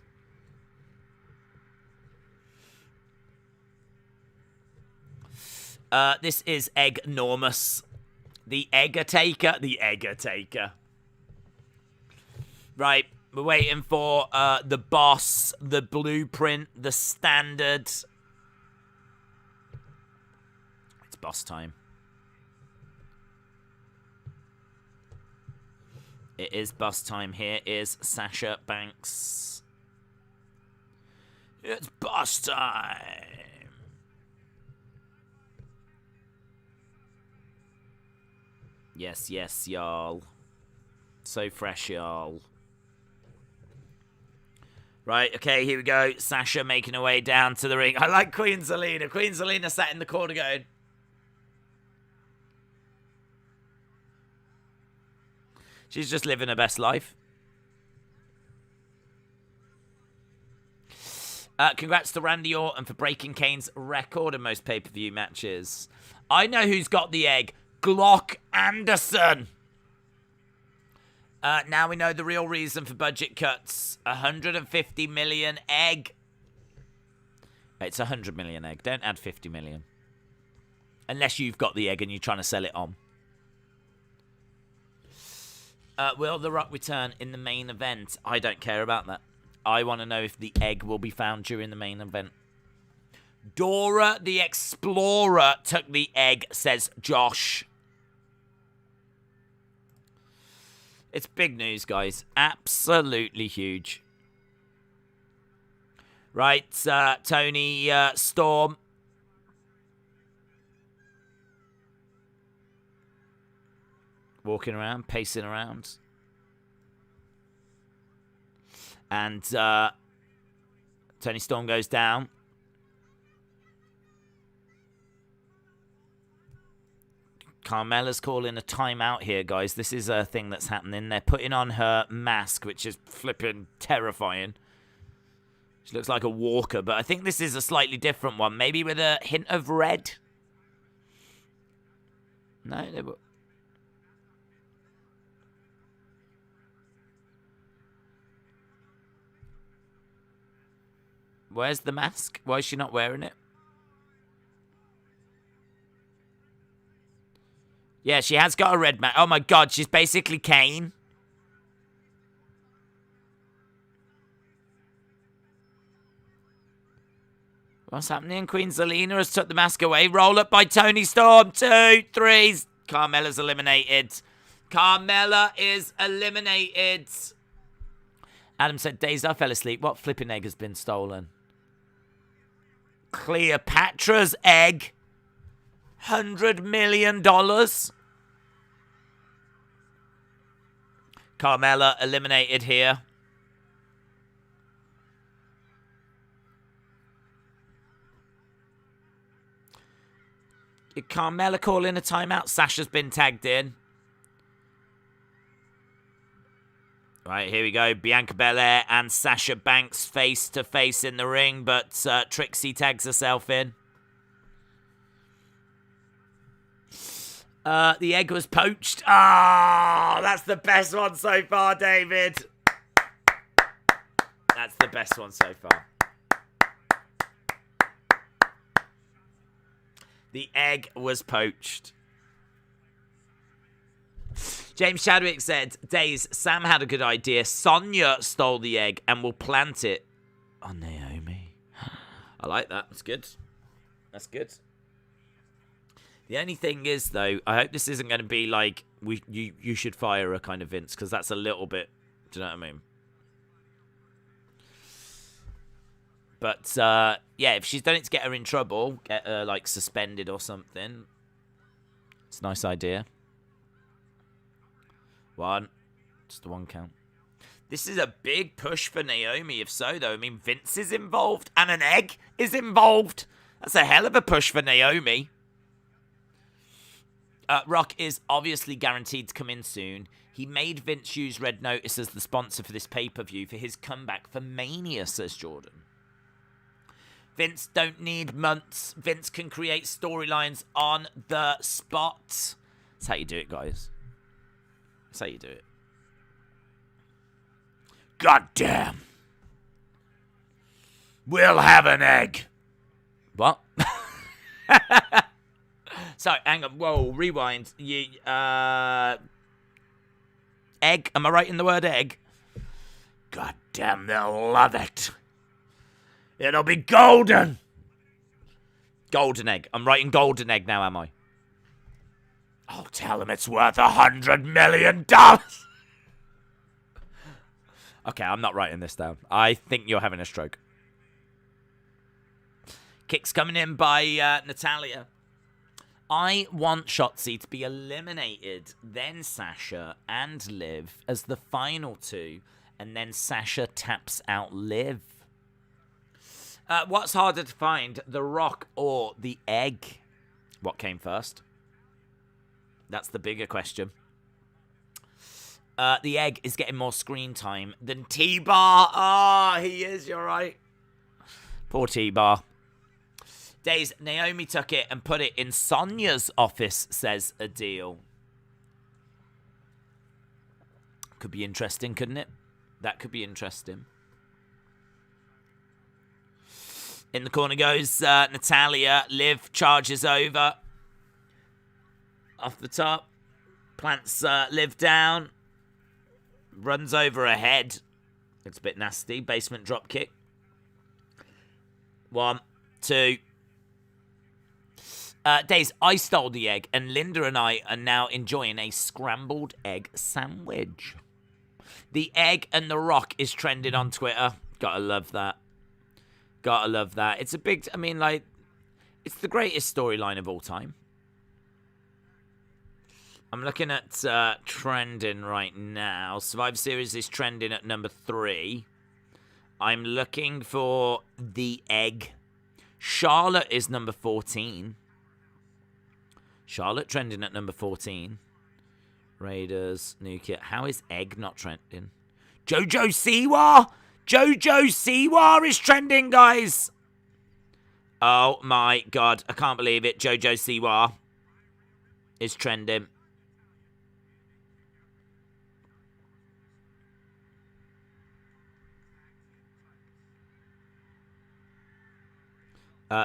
This is Eggnormous. The Egger-taker. The Egger-taker. Right. We're waiting for the boss, the blueprint, the standard. It's boss time. It is boss time. Here is Sasha Banks. It's boss time. Yes, yes, y'all. So fresh, y'all. Right, okay, here we go. Sasha making her way down to the ring. I like Queen Zelina. Queen Zelina sat in the corner going. She's just living her best life. Congrats to Randy Orton for breaking Kane's record in most pay-per-view matches. I know who's got the egg. Glock Anderson. Now we know the real reason for budget cuts. 150 million egg. It's 100 million egg. Don't add 50 million. Unless you've got the egg and you're trying to sell it on. Will The Rock return in the main event? I don't care about that. I want to know if the egg will be found during the main event. Dora the Explorer took the egg, says Josh. It's big news, guys. Absolutely huge. Right, Toni Storm. Walking around, pacing around. And Toni Storm goes down. Carmella's calling a timeout here, guys. This is a thing that's happening. They're putting on her mask, which is flipping terrifying. She looks like a walker, but I think this is a slightly different one. Maybe with a hint of red. No, they were... Where's the mask? Why is she not wearing it? Yeah, she has got a red mat. Oh my god, she's basically Kane. What's happening? Queen Zelina has took the mask away. Roll up by Toni Storm. 2, 3. Carmella's eliminated. Carmella is eliminated. Adam said, days I fell asleep. What flipping egg has been stolen? Cleopatra's egg. $100 million. Carmella eliminated here. Carmella calling a timeout. Sasha's been tagged in. Right, here we go. Bianca Belair and Sasha Banks face to face in the ring, but Trixie tags herself in. The egg was poached. Oh, that's the best one so far, David. That's the best one so far. The egg was poached. James Chadwick said, Days, Sam had a good idea. Sonya stole the egg and will plant it on Naomi. I like that. That's good. That's good. The only thing is, though, I hope this isn't going to be like, you should fire her kind of Vince, because that's a little bit, do you know what I mean? But, yeah, if she's done it to get her in trouble, get her, like, suspended or something. It's a nice idea. 1. Just the 1 count. This is a big push for Naomi, if so, though. I mean, Vince is involved and an egg is involved. That's a hell of a push for Naomi. Rock is obviously guaranteed to come in soon. He made Vince use Red Notice as the sponsor for this pay-per-view for his comeback for Mania, says Jordan. Vince don't need months. Vince can create storylines on the spot. That's how you do it, guys. That's how you do it. God damn. We'll have an egg. What? Sorry, hang on. Whoa, rewind. Egg. Am I right in the word egg? God damn, they'll love it. It'll be golden. Golden egg. I'm writing golden egg now, am I? I'll tell him it's worth $100 million. Okay, I'm not writing this down. I think you're having a stroke. Kicks coming in by Natalya. I want Shotzi to be eliminated, then Sasha and Liv as the final 2, and then Sasha taps out Liv. What's harder to find, The Rock or the egg? What came first? That's the bigger question. The egg is getting more screen time than T-Bar. Oh, he is, you're right. Poor T-Bar. Days, Naomi took it and put it in Sonya's office, says Adil. Could be interesting, couldn't it? That could be interesting. In the corner goes Natalya. Liv charges over. Off the top. Plants Liv down. Runs over her head. It's a bit nasty. Basement drop kick. 1, 2. Days, I stole the egg, and Linda and I are now enjoying a scrambled egg sandwich. The egg and The Rock is trending on Twitter. Gotta love that. Gotta love that. It's a big, I mean, like, it's the greatest storyline of all time. I'm looking at trending right now. Survivor Series is trending at number 3. I'm looking for the egg. Charlotte is number 14. Charlotte trending at number 14. Raiders, Nukia. How is egg not trending? Jojo Siwa! Jojo Siwa is trending, guys! Oh my god. I can't believe it. Jojo Siwa is trending.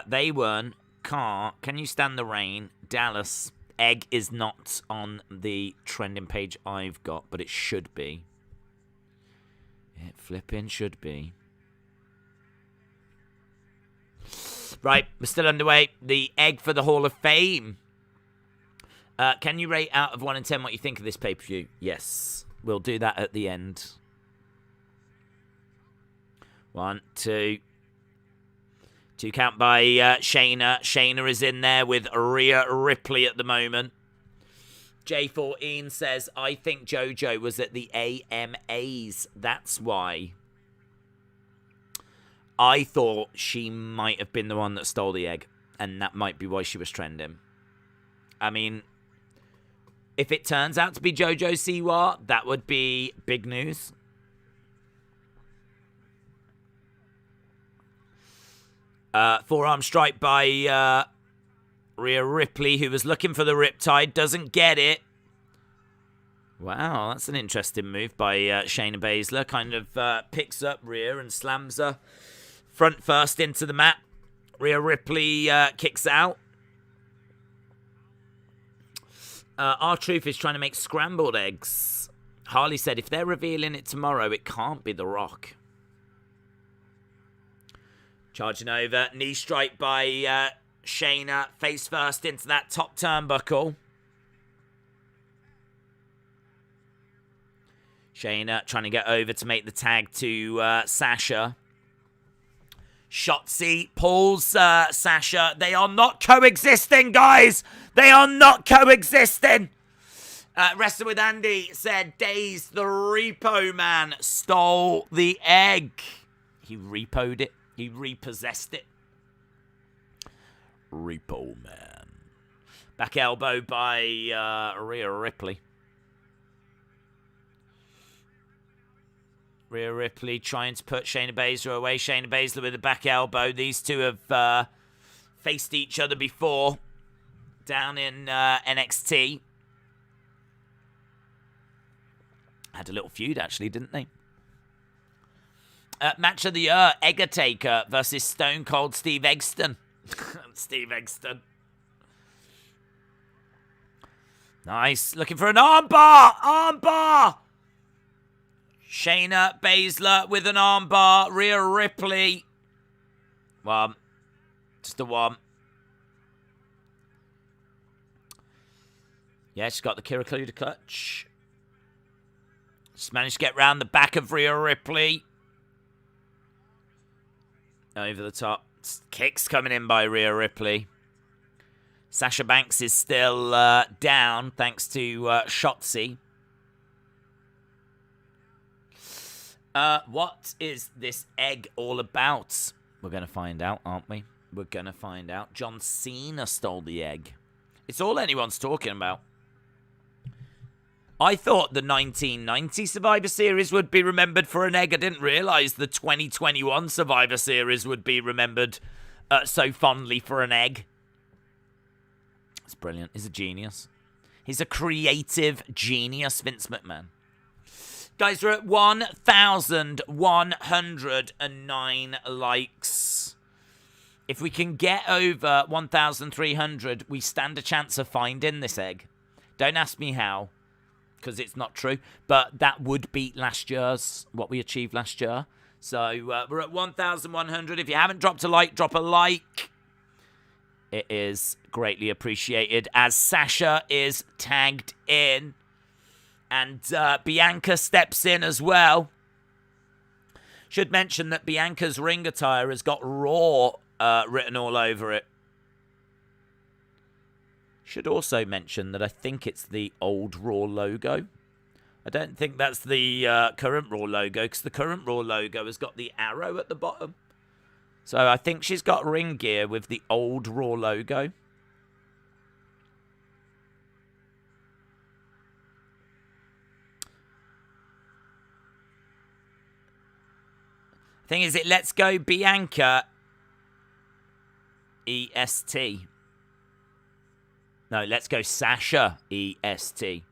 They won. Can you stand the rain? Dallas. egg is not on the trending page I've got, but it should be. It flipping should be. Right, we're still underway. The egg for the Hall of Fame. Can you rate out of 1 and 10 what you think of this pay-per-view? Yes. We'll do that at the end. 1, 2. 2 count by Shayna. Shayna is in there with Rhea Ripley at the moment. J14 says, I think JoJo was at the AMAs. That's why. I thought she might have been the one that stole the egg. And that might be why she was trending. I mean, if it turns out to be JoJo Siwa, that would be big news. Forearm strike by Rhea Ripley, who was looking for the Riptide, doesn't get it. Wow, that's an interesting move by Shayna Baszler. Kind of picks up Rhea and slams her front first into the mat. Rhea Ripley kicks out. R-Truth is trying to make scrambled eggs. Harley said, if they're revealing it tomorrow, it can't be The Rock. Charging over. Knee strike by Shayna. Face first into that top turnbuckle. Shayna trying to get over to make the tag to Sasha. Shotzi pulls Sasha. They are not coexisting, guys. They are not coexisting. Wrestling with Andy said, Days, the Repo Man, stole the egg. He repoed it. He repossessed it. Repo Man. Back elbow by Rhea Ripley. Rhea Ripley trying to put Shayna Baszler away. Shayna Baszler with a back elbow. These two have faced each other before down in NXT. Had a little feud, actually, didn't they? Match of the year, Eggertaker versus Stone Cold Steve Egston. Steve Egston. Nice. Looking for an armbar. Armbar. Shayna Baszler with an armbar. Rhea Ripley. One. Just a one. Yeah, she's got the Kirifuda clutch. Just managed to get round the back of Rhea Ripley. Over the top. Kicks coming in by Rhea Ripley. Sasha Banks is still down thanks to Shotzi. What is this egg all about? We're going to find out, aren't we? We're going to find out. John Cena stole the egg. It's all anyone's talking about. I thought the 1990 Survivor Series would be remembered for an egg. I didn't realise the 2021 Survivor Series would be remembered so fondly for an egg. It's brilliant. He's a genius. He's a creative genius, Vince McMahon. Guys, we're at 1,109 likes. If we can get over 1,300, we stand a chance of finding this egg. Don't ask me how, because it's not true. But that would beat last year's, what we achieved last year. So we're at 1,100. If you haven't dropped a like, drop a like. It is greatly appreciated as Sasha is tagged in. And Bianca steps in as well. Should mention that Bianca's ring attire has got Raw written all over it. Should also mention that I think it's the old Raw logo. I don't think that's the current Raw logo, because the current Raw logo has got the arrow at the bottom. So I think she's got ring gear with the old Raw logo. Thing is, it Let's Go Bianca EST. No, Let's Go Sasha EST.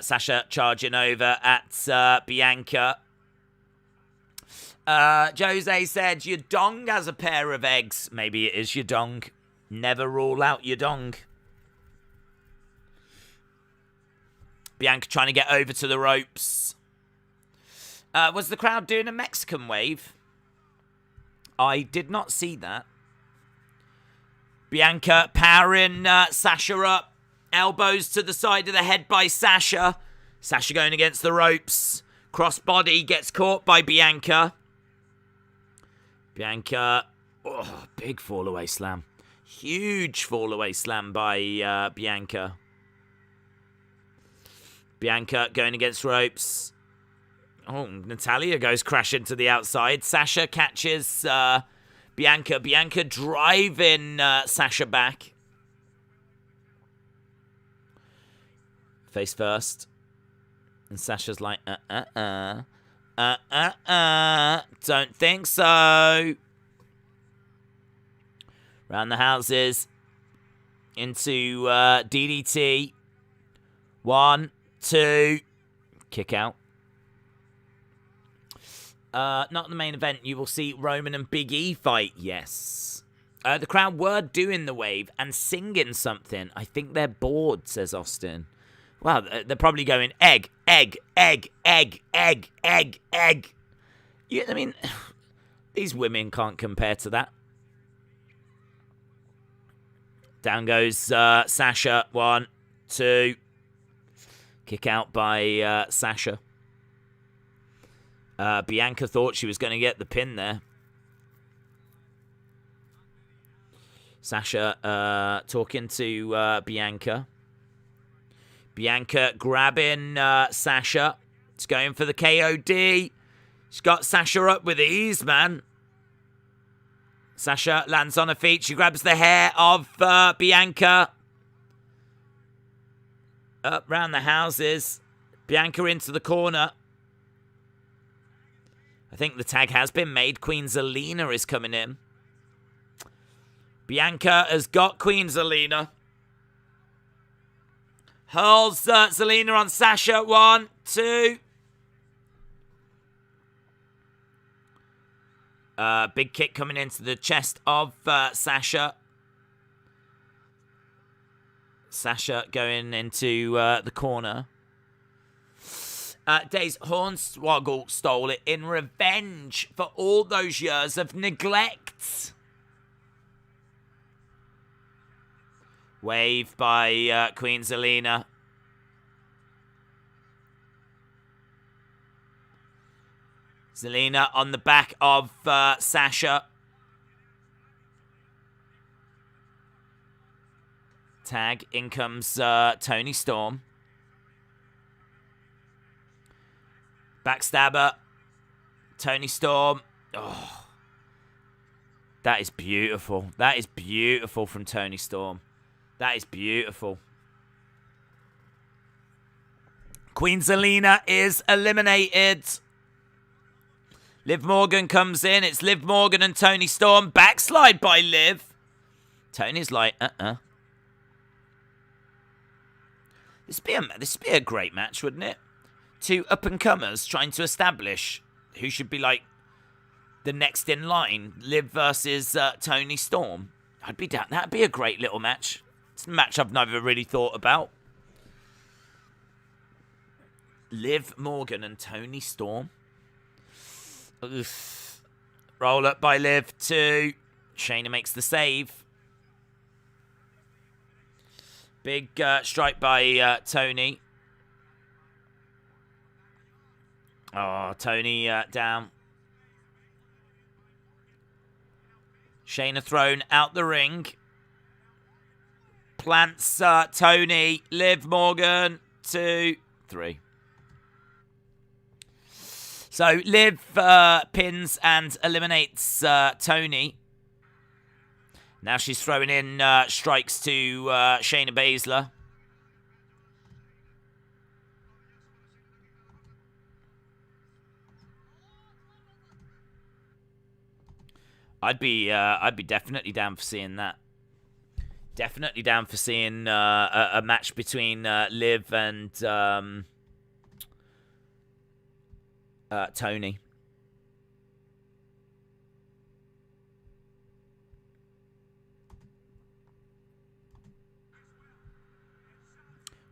Sasha charging over at Bianca. Jose said, your dong has a pair of eggs. Maybe it is your dong. Never rule out your dong. Bianca trying to get over to the ropes. Was the crowd doing a Mexican wave? I did not see that. Bianca powering Sasha up. Elbows to the side of the head by Sasha. Sasha going against the ropes. Crossbody gets caught by Bianca. Bianca. Oh, big fall-away slam. Huge fall-away slam by Bianca. Bianca going against ropes. Oh, Natalya goes crashing to the outside. Sasha catches Bianca. Bianca driving Sasha back. Face first. And Sasha's like, don't think so. Round the houses. Into DDT. 1, 2. Kick out. Not the main event. You will see Roman and Big E fight. Yes. The crowd were doing the wave and singing something. I think they're bored, says Austin. Wow, they're probably going egg, egg, egg, egg, egg, egg, egg. Yeah, I mean, these women can't compare to that. Down goes Sasha. 1, 2. Kick out by Sasha. Bianca thought she was going to get the pin there. Sasha talking to Bianca. Bianca grabbing Sasha. It's going for the KOD. She's got Sasha up with ease, man. Sasha lands on her feet. She grabs the hair of Bianca. Up round the houses. Bianca into the corner. I think the tag has been made. Queen Zelina is coming in. Bianca has got Queen Zelina. Hurls Zelina on Sasha. 1, 2. Big kick coming into the chest of Sasha. Sasha going into the corner. Days Hornswoggle stole it in revenge for all those years of neglect. Wave by Queen Zelina. Zelina on the back of Sasha. Tag. In comes Toni Storm. Backstabber. Toni Storm. Oh. That is beautiful. That is beautiful from Toni Storm. That is beautiful. Queen Zelina is eliminated. Liv Morgan comes in. It's Liv Morgan and Toni Storm. Backslide by Liv. Tony's like, This would be a great match, wouldn't it? Two up-and-comers trying to establish who should be, like, the next in line. Liv versus Toni Storm. I'd be down. That'd be a great little match. It's a match I've never really thought about. Liv Morgan and Toni Storm. Oof. Roll up by Liv. 2. Shayna makes the save. Big strike by Toni. Oh, Toni down. Shayna thrown out the ring. Plants Toni. Liv Morgan. 2, 3. So Liv pins and eliminates Toni. Now she's throwing in strikes to Shayna Baszler. I'd be definitely down for seeing that. Definitely down for seeing a match between Liv and Toni.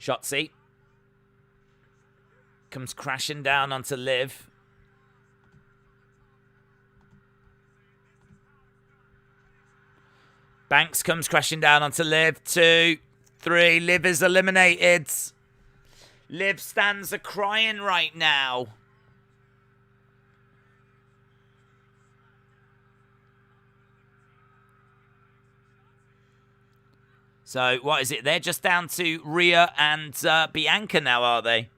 Shotzi comes crashing down onto Liv. Banks comes crashing down onto Liv. 2, 3. Liv is eliminated. Liv stands a crying right now. So, what is it? They're just down to Rhea and Bianca now, are they?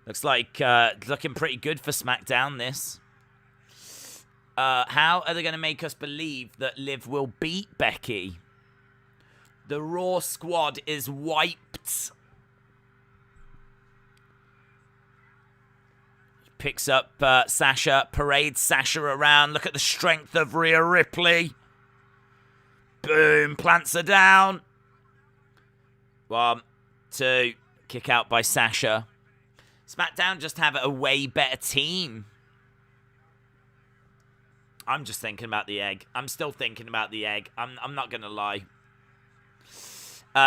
Looks like looking pretty good for SmackDown, this. How are they going to make us believe that Liv will beat Becky? The Raw squad is wiped. Picks up Sasha, parades Sasha around. Look at the strength of Rhea Ripley. Boom, plants her down. 1, 2, kick out by Sasha. SmackDown just have a way better team. I'm just thinking about the egg. I'm still thinking about the egg. I'm not going to lie.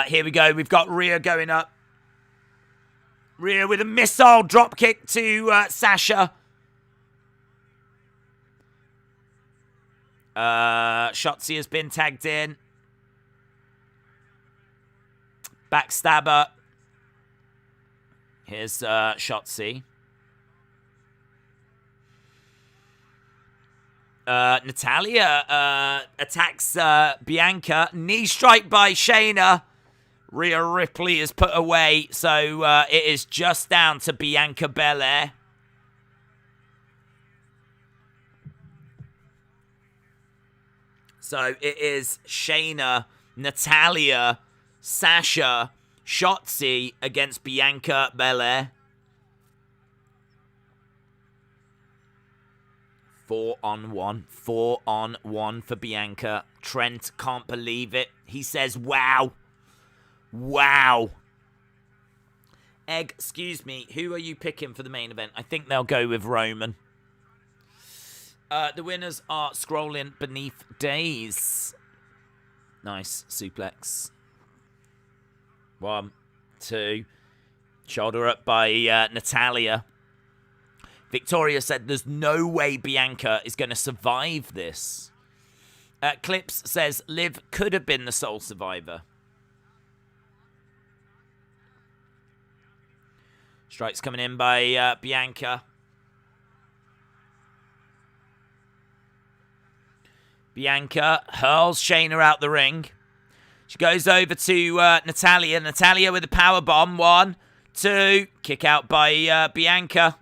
Here we go. We've got Rhea going up. Rhea with a missile dropkick to Sasha. Shotzi has been tagged in. Backstabber. Here's Shotzi. Natalya attacks Bianca. Knee strike by Shayna. Rhea Ripley is put away. So it is just down to Bianca Belair. So it is Shayna, Natalya, Sasha, Shotzi against Bianca Belair. 4-on-1. 4-on-1 for Bianca. Trent can't believe it. He says, wow. Wow. Egg, excuse me. Who are you picking for the main event? I think they'll go with Roman. The winners are scrolling beneath Days. Nice. Suplex. 1, 2. Shoulder up by Natalya. Victoria said there's no way Bianca is going to survive this. Clips says Liv could have been the sole survivor. Strikes coming in by Bianca. Bianca hurls Shayna out the ring. She goes over to Natalya. Natalya with a powerbomb. 1, 2. Kick out by Bianca.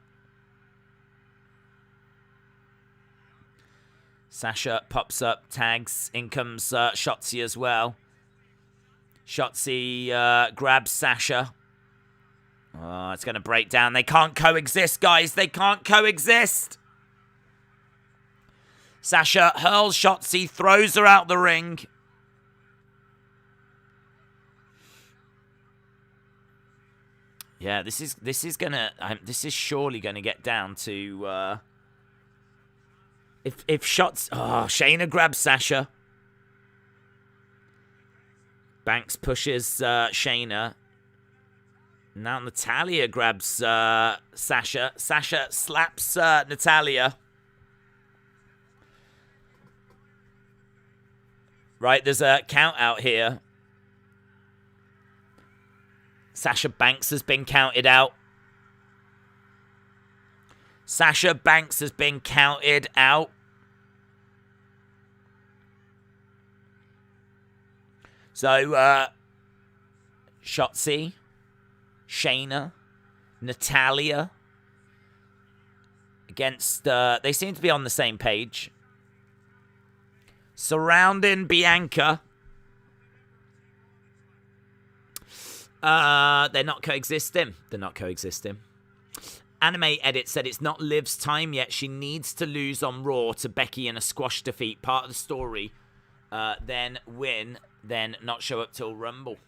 Sasha pops up, tags. In comes Shotzi as well. Shotzi grabs Sasha. Oh, it's going to break down. They can't coexist, guys. They can't coexist. Sasha hurls Shotzi, throws her out the ring. Yeah, this is surely gonna get down to if shots. Oh, Shayna grabs Sasha. Banks pushes Shayna. Now Natalya grabs Sasha. Sasha slaps Natalya. Right, there's a count out here. Sasha Banks has been counted out. Sasha Banks has been counted out. So, Shotzi, Shayna, Natalya against, they seem to be on the same page. Surrounding Bianca. They're not coexisting. They're not coexisting. Anime Edit said it's not Liv's time yet. She needs to lose on Raw to Becky in a squash defeat. Part of the story. Then win. Then not show up till Rumble.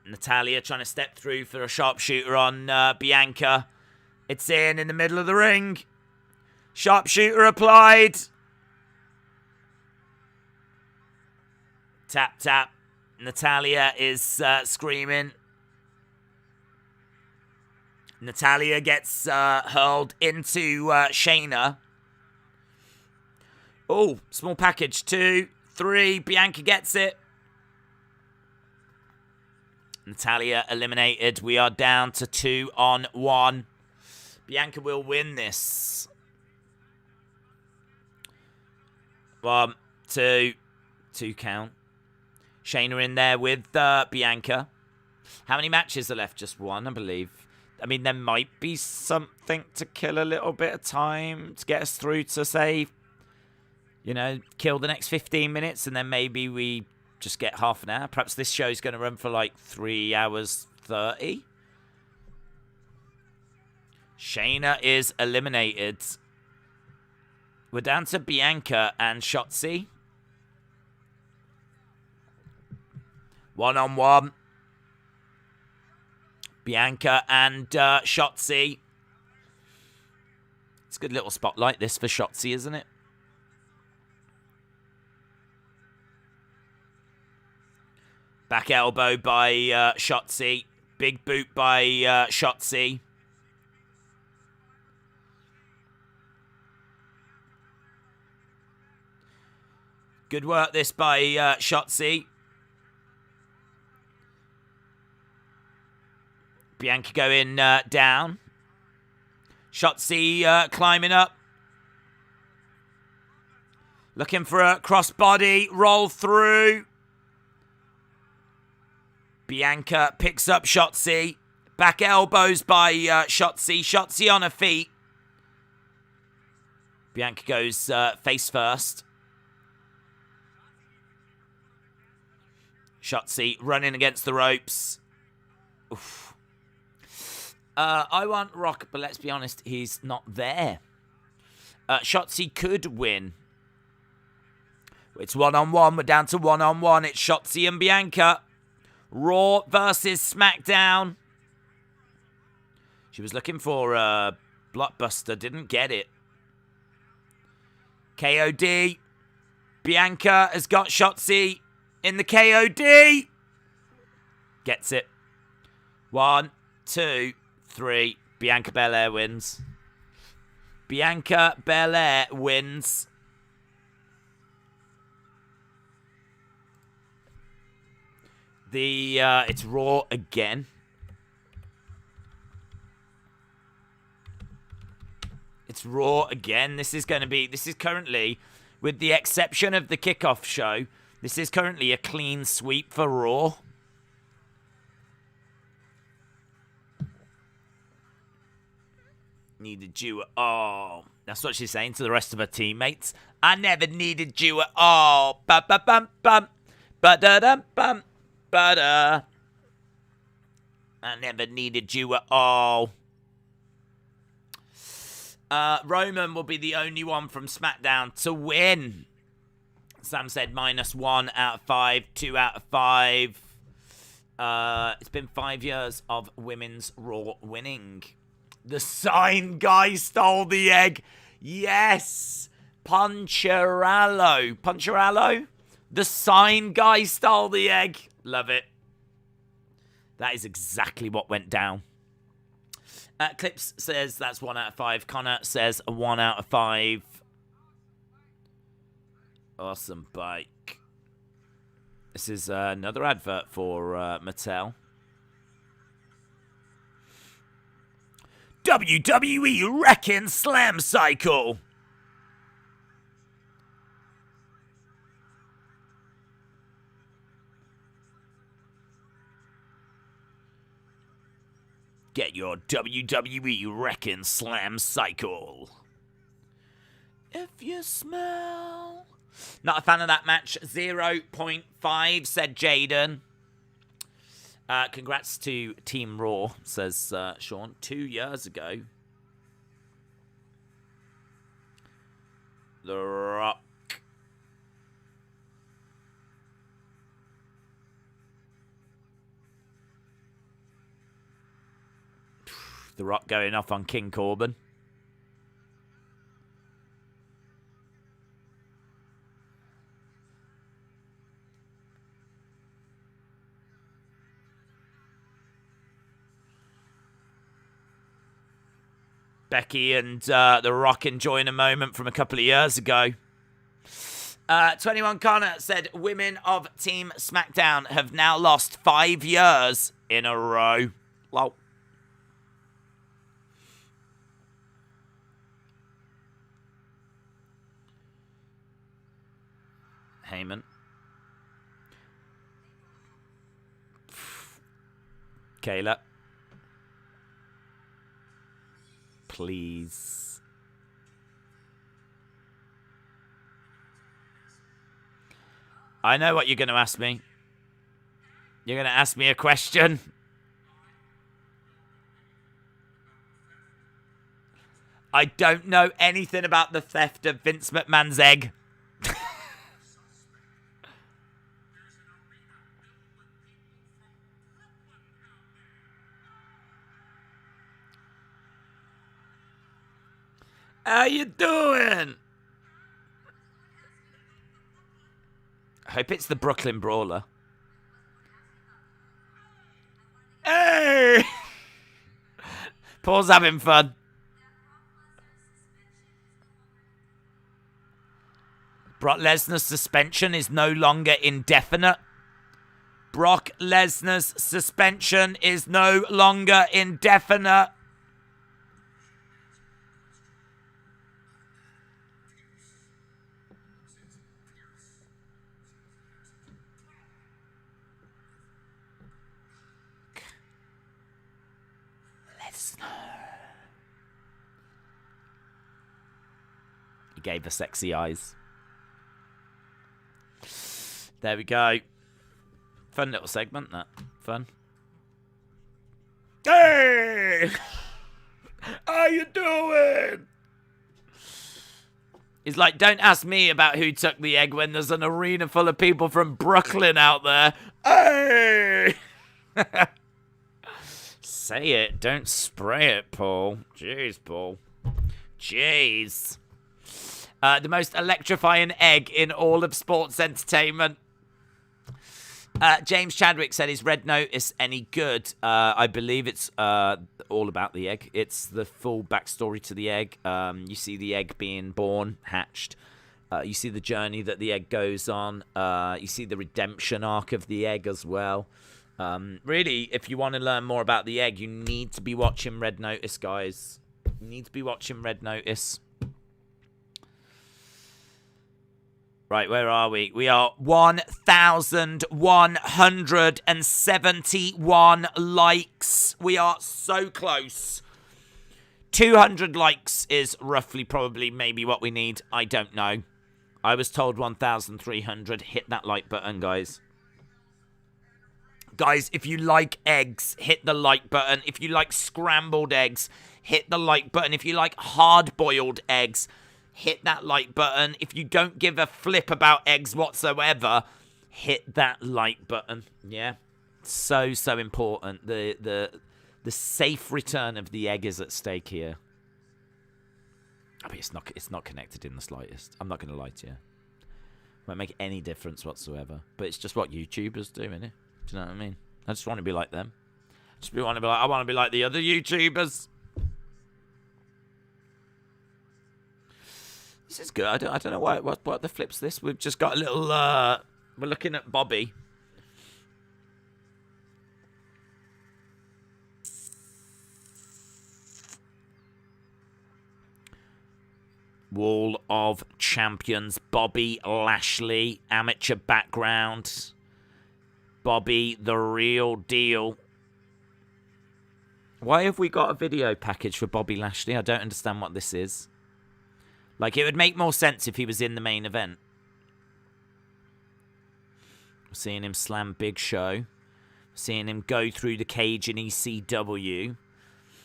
Natalya trying to step through for a sharpshooter on Bianca. It's in the middle of the ring. Sharpshooter applied. Tap, tap. Natalya is screaming. Natalya gets hurled into Shayna. Oh, small package. 2, 3. Bianca gets it. Natalya eliminated. We are down to 2-on-1. Bianca will win this. 1, 2. 2 count. Shayna in there with Bianca. How many matches are left? Just 1, I believe. I mean, there might be something to kill a little bit of time to get us through to, say, you know, kill the next 15 minutes, and then maybe we just get half an hour. Perhaps this show's going to run for like 3 hours 30. Shayna is eliminated. We're down to Bianca and Shotzi. 1-on-1. Bianca and Shotzi. It's a good little spotlight, this, for Shotzi, isn't it? Back elbow by Shotzi. Big boot by Shotzi. Good work, this, by Shotzi. Bianca going down. Shotzi climbing up. Looking for a crossbody. Roll through. Bianca picks up Shotzi. Back elbows by Shotzi. Shotzi on her feet. Bianca goes face first. Shotzi running against the ropes. Oof. I want Rock, but let's be honest, he's not there. Shotzi could win. It's 1-on-1. We're down to 1-on-1. It's Shotzi and Bianca. Raw versus Smackdown. She was looking for a blockbuster. Didn't get it. KOD. Bianca has got Shotzi in the KOD. Gets it. 1, 2, 3. Bianca Belair wins. Bianca Belair wins. It's Raw again. It's Raw again. This is currently, with the exception of the kickoff show, this is currently a clean sweep for Raw. Needed you at all. That's what she's saying to the rest of her teammates. I never needed you at all. Ba-ba-bum-bum. Ba-da-dum-bum. Ba-da. I never needed you at all. Roman will be the only one from SmackDown to win. Sam said -1 out of 5, 2 out of 5. It's been 5 years of Women's Raw winning. The sign guy stole the egg. Yes. Puncharallo. The sign guy stole the egg. Love it. That is exactly what went down. Clips says that's 1 out of 5. Connor says 1 out of 5. Awesome bike. This is another advert for Mattel. WWE Wrecking Slam Cycle. Get your WWE Wrecking Slam Cycle. If you smell. Not a fan of that match. 0.5, said Jaden. Congrats to Team Raw, says Sean. 2 years ago. The Rock. The Rock going off on King Corbin. Becky and The Rock enjoying a moment from a couple of years ago. 21 Connor said, women of Team Smackdown have now lost 5 years in a row. Lol. Heyman. Kayla. Please. I know what you're going to ask me. You're going to ask me a question. I don't know anything about the theft of Vince McMahon's egg. How you doing? I hope it's the Brooklyn Brawler. Hey! Paul's having fun. Brock Lesnar's suspension is no longer indefinite. Brock Lesnar's suspension is no longer indefinite. He gave the sexy eyes. There we go. Fun little segment, that. Fun. Hey! How you doing? He's like, don't ask me about who took the egg when there's an arena full of people from Brooklyn out there. Hey! Say it. Don't spray it, Paul. Jeez, Paul. Jeez. The most electrifying egg in all of sports entertainment. James Chadwick said, is Red Notice any good? I believe it's all about the egg. It's the full backstory to the egg. You see the egg being born, hatched. You see the journey that the egg goes on. You see the redemption arc of the egg as well. Really, if you want to learn more about the egg, you need to be watching Red Notice, guys. You need to be watching Red Notice. Right, where are we? We are 1,171 likes. We are so close. 200 likes is roughly probably maybe what we need. I don't know. I was told 1,300. Hit that like button, guys. Guys, if you like eggs, hit the like button. If you like scrambled eggs, hit the like button. If you like hard-boiled eggs, hit that like button. If you don't give a flip about eggs whatsoever, hit that like button. Yeah, so important. The safe return of the egg is at stake here. I mean, it's not connected in the slightest. I'm not going to lie to you. It won't make any difference whatsoever. But it's just what YouTubers do, innit? Do you know what I mean? I just want to be like them. I want to be like the other YouTubers. This is good. I don't know what the flip's this. We've just got a little. We're looking at Bobby. Wall of Champions. Bobby Lashley, amateur background. Bobby, the real deal. Why have we got a video package for Bobby Lashley? I don't understand what this is. Like, it would make more sense if he was in the main event. Seeing him slam Big Show. Seeing him go through the cage in ECW.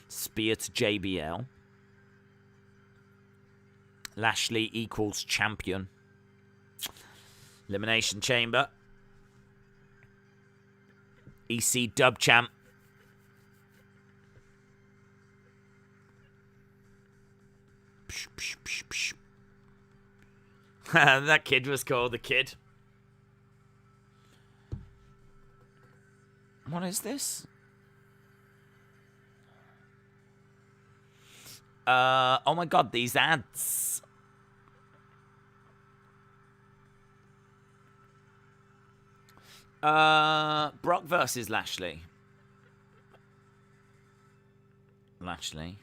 Spear to JBL. Lashley equals champion. Elimination Chamber. EC dub champ. That kid was called the Kid. What is this? Oh my god, these ads. Brock versus Lashley. Lashley.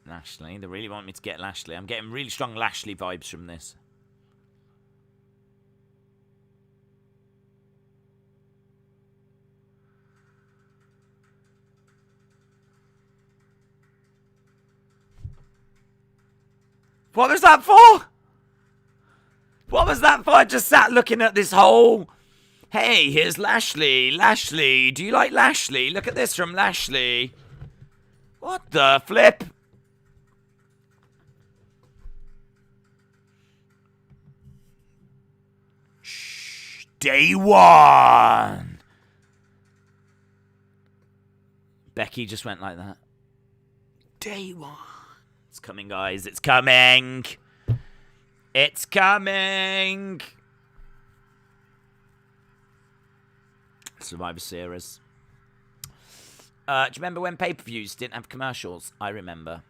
They really want me to get Lashley. I'm getting really strong Lashley vibes from this. What was that for? What was that for? I just sat looking at this whole... Hey, here's Lashley. Lashley, do you like Lashley? Look at this from Lashley. What the flip? Shh. Day one. Becky just went like that. Day one. It's coming, guys. It's coming. It's coming. Survivor Series. Do you remember when pay-per-views didn't have commercials? I remember.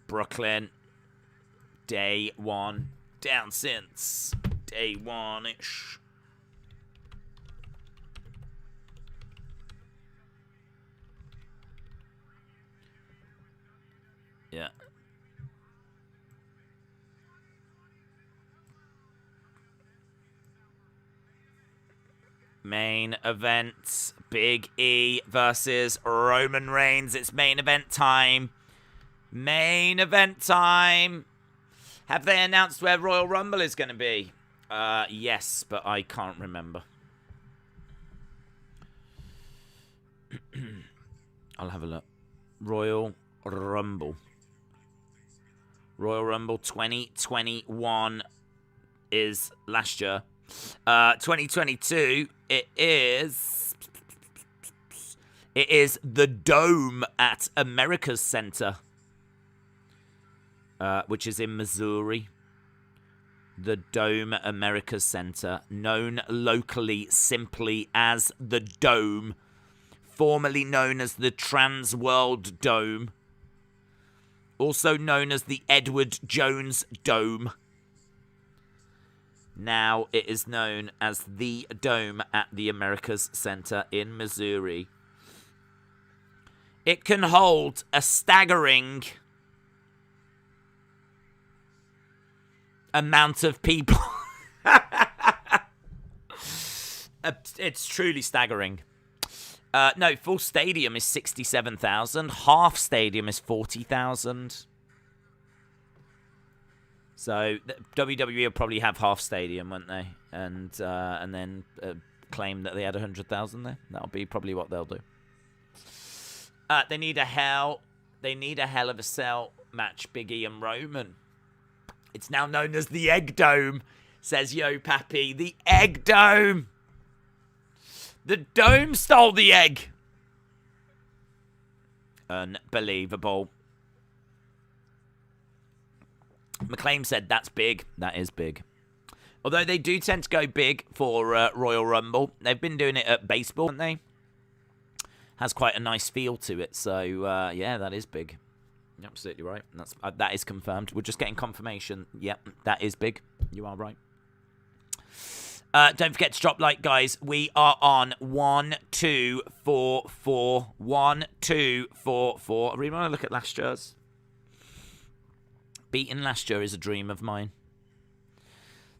Brooklyn. Day one. Down since day one-ish. Yeah. Main event, Big E versus Roman Reigns. It's main event time. Main event time. Have they announced where Royal Rumble is going to be? Yes, but I can't remember. I'll have a look. Royal Rumble. Royal Rumble 2021 is last year. 2022, it is the Dome at America's Center, which is in Missouri. The Dome America's Center, known locally simply as the Dome, formerly known as the Trans World Dome, also known as the Edward Jones Dome. Now it is known as the Dome at the America's Center in Missouri. It can hold a staggering amount of people. It's truly staggering. No, full stadium is 67,000. Half stadium is 40,000. So WWE will probably have half stadium, won't they? And then claim that they had 100,000 there. That'll be probably what they'll do. They need a hell of a cell match, Big E and Roman. It's now known as the Egg Dome, says Yo Pappy. The Egg Dome. The Dome stole the egg. Unbelievable. McClaim said that's big. That is big. Although they do tend to go big for Royal Rumble. They've been doing it at baseball, haven't they? Has quite a nice feel to it. So, yeah, that is big. You're absolutely right. That is confirmed. We're just getting confirmation. Yep, that is big. You are right. Don't forget to drop like, guys. We are on 1244. 1244. I really want to look at last year's. Beating last year is a dream of mine.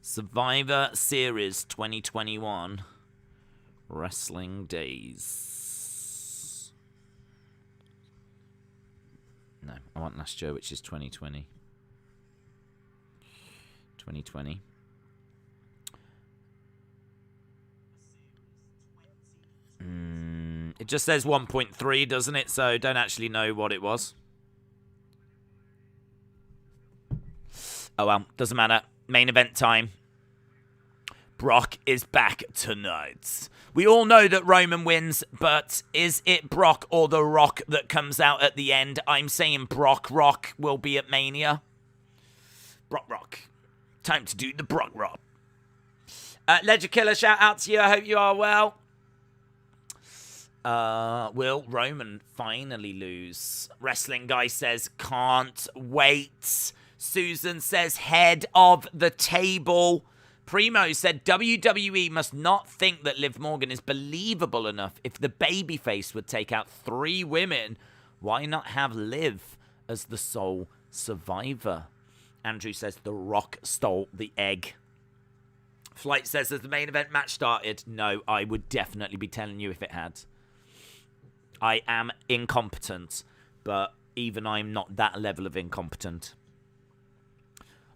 Survivor Series 2021. Wrestling Days. No, I want last year, which is 2020. 2020. It just says 1.3, doesn't it? So don't actually know what it was. Oh well, doesn't matter. Main event time. Brock is back tonight. We all know that Roman wins, but is it Brock or The Rock that comes out at the end? I'm saying Brock. Rock will be at Mania. Rock. Time to do the Brock Rock. Ledger Killer, shout out to you. I hope you are well. Will Roman finally lose? Wrestling Guy says, can't wait. Susan says, head of the table. Primo said, WWE must not think that Liv Morgan is believable enough. If the babyface would take out 3 women, why not have Liv as the sole survivor? Andrew says, The Rock stole the egg. Flight says, has the main event match started? No, I would definitely be telling you if it had. I am incompetent, but even I'm not that level of incompetent.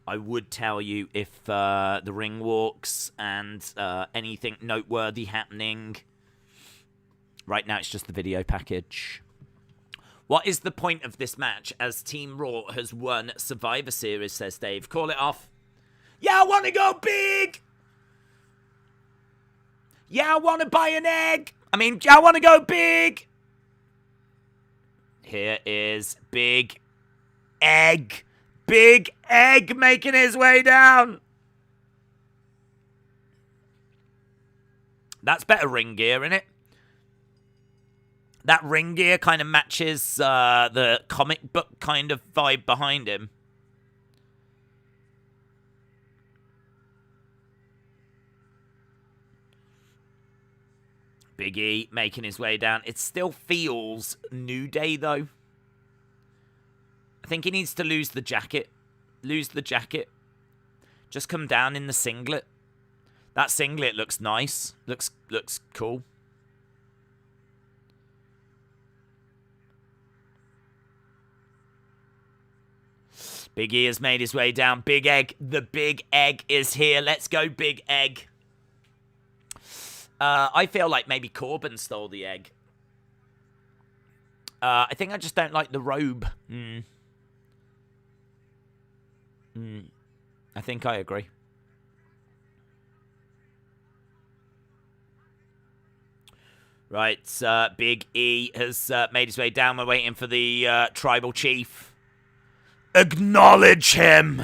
I would tell you if the ring walks and anything noteworthy happening. Right now, it's just the video package. What is the point of this match as Team Raw has won Survivor Series, says Dave. Call it off. Yeah, I want to go big. Yeah, I want to buy an egg. I want to go big. Here is Big Egg. Big Egg making his way down. That's better ring gear, isn't it? That ring gear kind of matches the comic book kind of vibe behind him. Big E making his way down. It still feels New Day, though. I think he needs to lose the jacket. Lose the jacket. Just come down in the singlet. That singlet looks nice. Looks cool. Big E has made his way down. Big Egg. The Big Egg is here. Let's go, Big Egg. I feel like maybe Corbin stole the egg. I think I just don't like the robe. I think I agree. Right, Big E has made his way down. We're waiting for the tribal chief. Acknowledge him!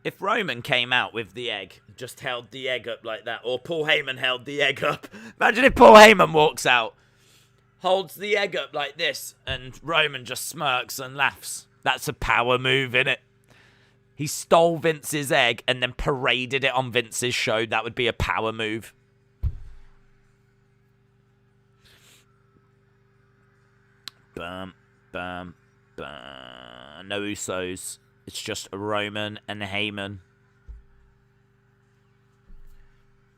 If Roman came out with the egg, just held the egg up like that, or Paul Heyman held the egg up. Imagine if Paul Heyman walks out, holds the egg up like this, and Roman just smirks and laughs. That's a power move, innit? He stole Vince's egg and then paraded it on Vince's show. That would be a power move. Bum, bum, bum. No Usos. It's just Roman and Heyman.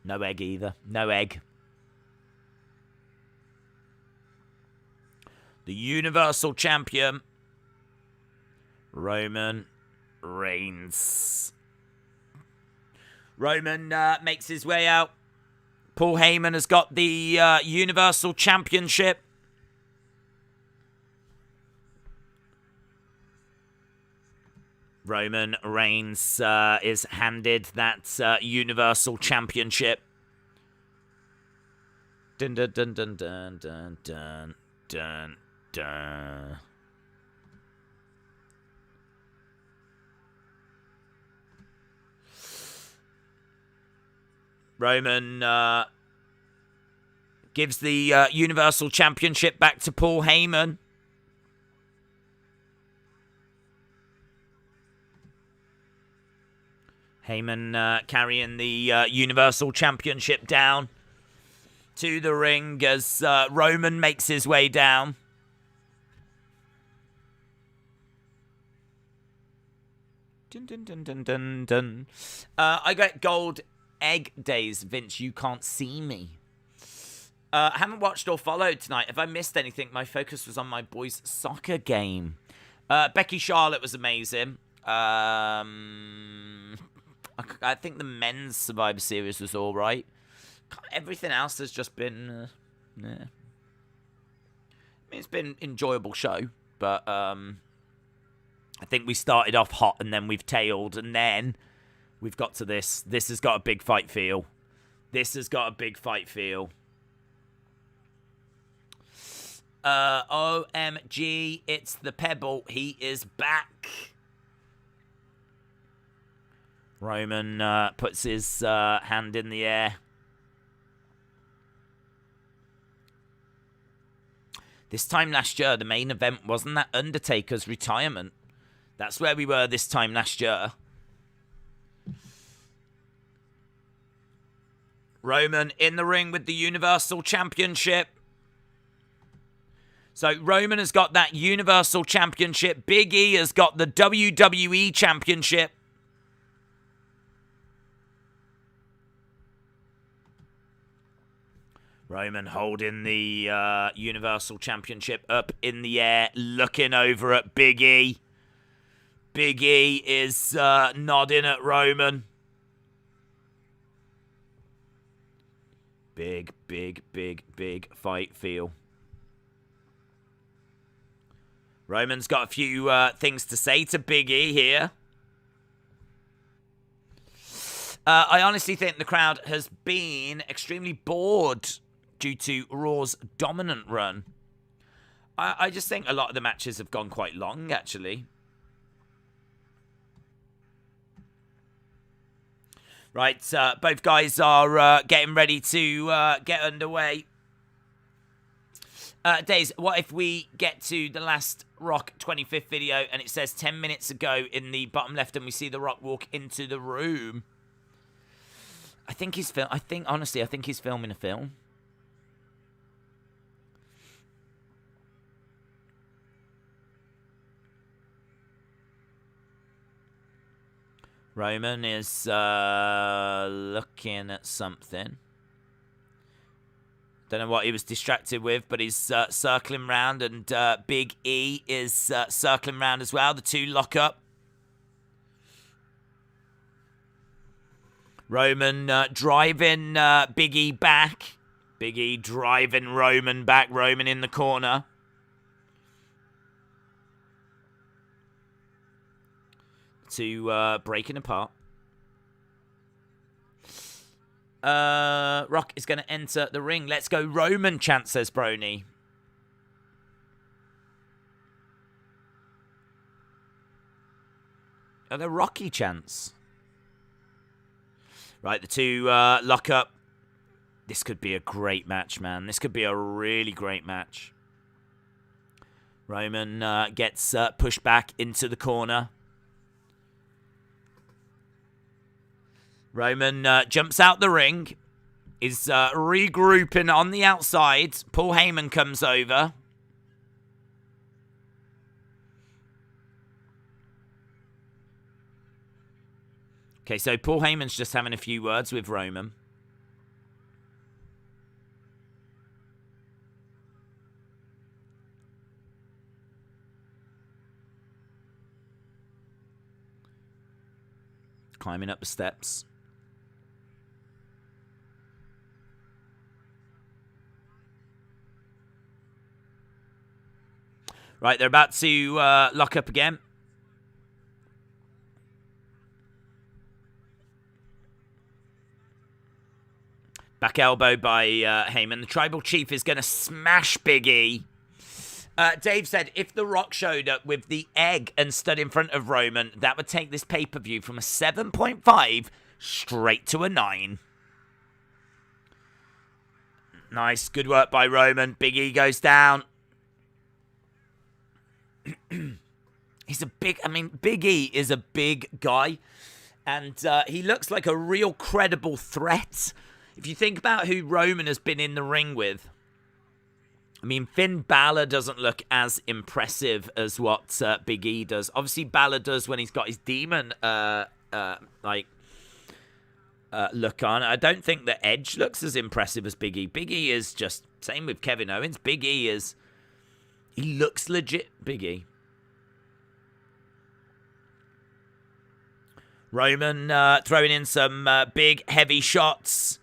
No egg either. No egg. The Universal Champion, Roman Reigns. Roman makes his way out. Paul Heyman has got the Universal Championship. Roman Reigns is handed that Universal Championship. Dun dun dun dun dun dun dun dun dun. Roman gives the Universal Championship back to Paul Heyman. Heyman carrying the Universal Championship down to the ring as Roman makes his way down. Dun, dun, dun, dun, dun, dun. I got gold egg days, Vince. You can't see me. I haven't watched or followed tonight. Have I missed anything? My focus was on my boys' soccer game. Becky Charlotte was amazing. I think the men's Survivor Series was all right. Everything else has just been, yeah. It's been an enjoyable show, but I think we started off hot and then we've tailed and then we've got to this. This has got a big fight feel. This has got a big fight feel. OMG, it's the Pebble. He is back. Roman puts his hand in the air. This time last year, the main event wasn't that Undertaker's retirement. That's where we were this time last year. Roman in the ring with the Universal Championship. So Roman has got that Universal Championship. Big E has got the WWE Championship. Roman holding the Universal Championship up in the air, looking over at Big E. Big E is nodding at Roman. Big fight feel. Roman's got a few things to say to Big E here. I honestly think the crowd has been extremely bored due to Raw's dominant run. I just think a lot of the matches have gone quite long, actually. Right, both guys are getting ready to get underway. Days, what if we get to the last Rock 25th video and it says 10 minutes ago in the bottom left and we see the Rock walk into the room? I think he's honestly he's filming a film. Roman is looking at something. Don't know what he was distracted with, but he's circling round, and Big E is circling round as well. The two lock up. Roman driving Big E back. Big E driving Roman back. Roman in the corner. To breaking apart. Rock is going to enter the ring. Let's go Roman, chant, says Brony. Are there Rocky chants? Right, the two lock up. This could be a great match, man. This could be a really great match. Roman gets pushed back into the corner. Roman jumps out the ring, is regrouping on the outside. Paul Heyman comes over. Okay, so Paul Heyman's just having a few words with Roman. Climbing up the steps. Right, they're about to lock up again. Back elbow by Heyman. The Tribal Chief is going to smash Big E. Dave said, if The Rock showed up with the egg and stood in front of Roman, that would take this pay-per-view from a 7.5 straight to a 9. Nice, good work by Roman. Big E goes down. Big E is a big guy, and he looks like a real credible threat. If you think about who Roman has been in the ring with, I mean, Finn Bálor doesn't look as impressive as what Big E does. Obviously, Bálor does when he's got his demon look on. I don't think that Edge looks as impressive as Big E. Big E is just, same with Kevin Owens. Big E is, he looks legit, Big E. Roman throwing in some big, heavy shots.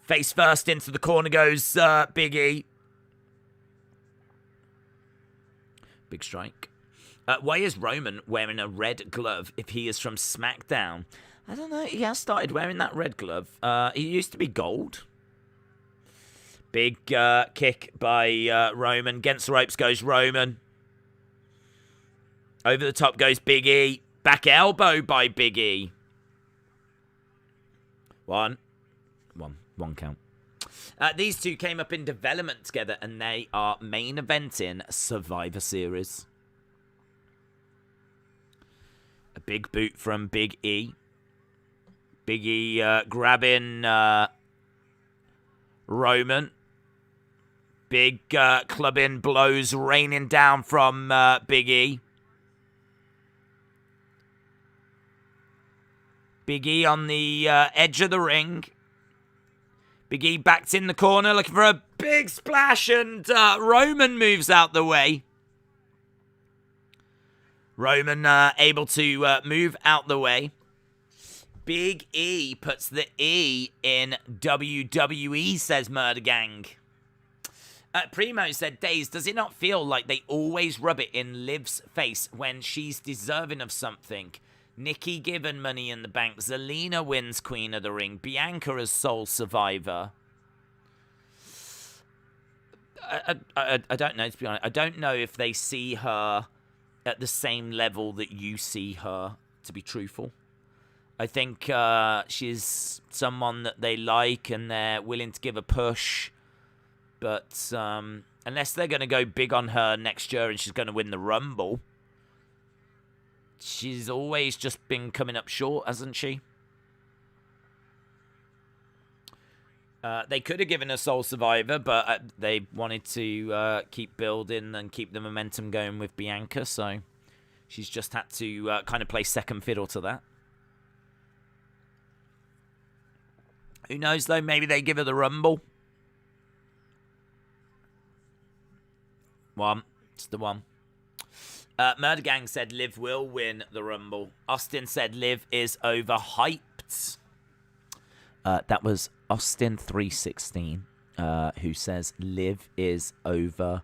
Face first into the corner goes Big E. Big strike. Why is Roman wearing a red glove if he is from SmackDown? I don't know. He has started wearing that red glove. He used to be gold. Big kick by Roman. Against the ropes goes Roman. Over the top goes Big E. Back elbow by Big E. One count. These two came up in development together, and they are main eventing Survivor Series. A big boot from Big E. Big E grabbing Roman. Big clubbing blows raining down from Big E. Big E on the edge of the ring. Big E backed in the corner looking for a big splash, and Roman moves out the way. Roman able to move out the way. Big E puts the E in WWE, says Murder Gang. Primo said, Days, does it not feel like they always rub it in Liv's face when she's deserving of something? Nikki given Money in the Bank. Zelina wins Queen of the Ring. Bianca as sole survivor. I don't know, to be honest. I don't know if they see her at the same level that you see her, to be truthful. I think she's someone that they like and they're willing to give a push. But unless they're going to go big on her next year and she's going to win the Rumble, she's always just been coming up short, hasn't she? They could have given her sole survivor, but they wanted to keep building and keep the momentum going with Bianca, so she's just had to kind of play second fiddle to that. Who knows, though? Maybe they give her the Rumble. It's the one. Murder Gang said Liv will win the Rumble. Austin said Liv is overhyped. That was Austin316 who says Liv is overhyped.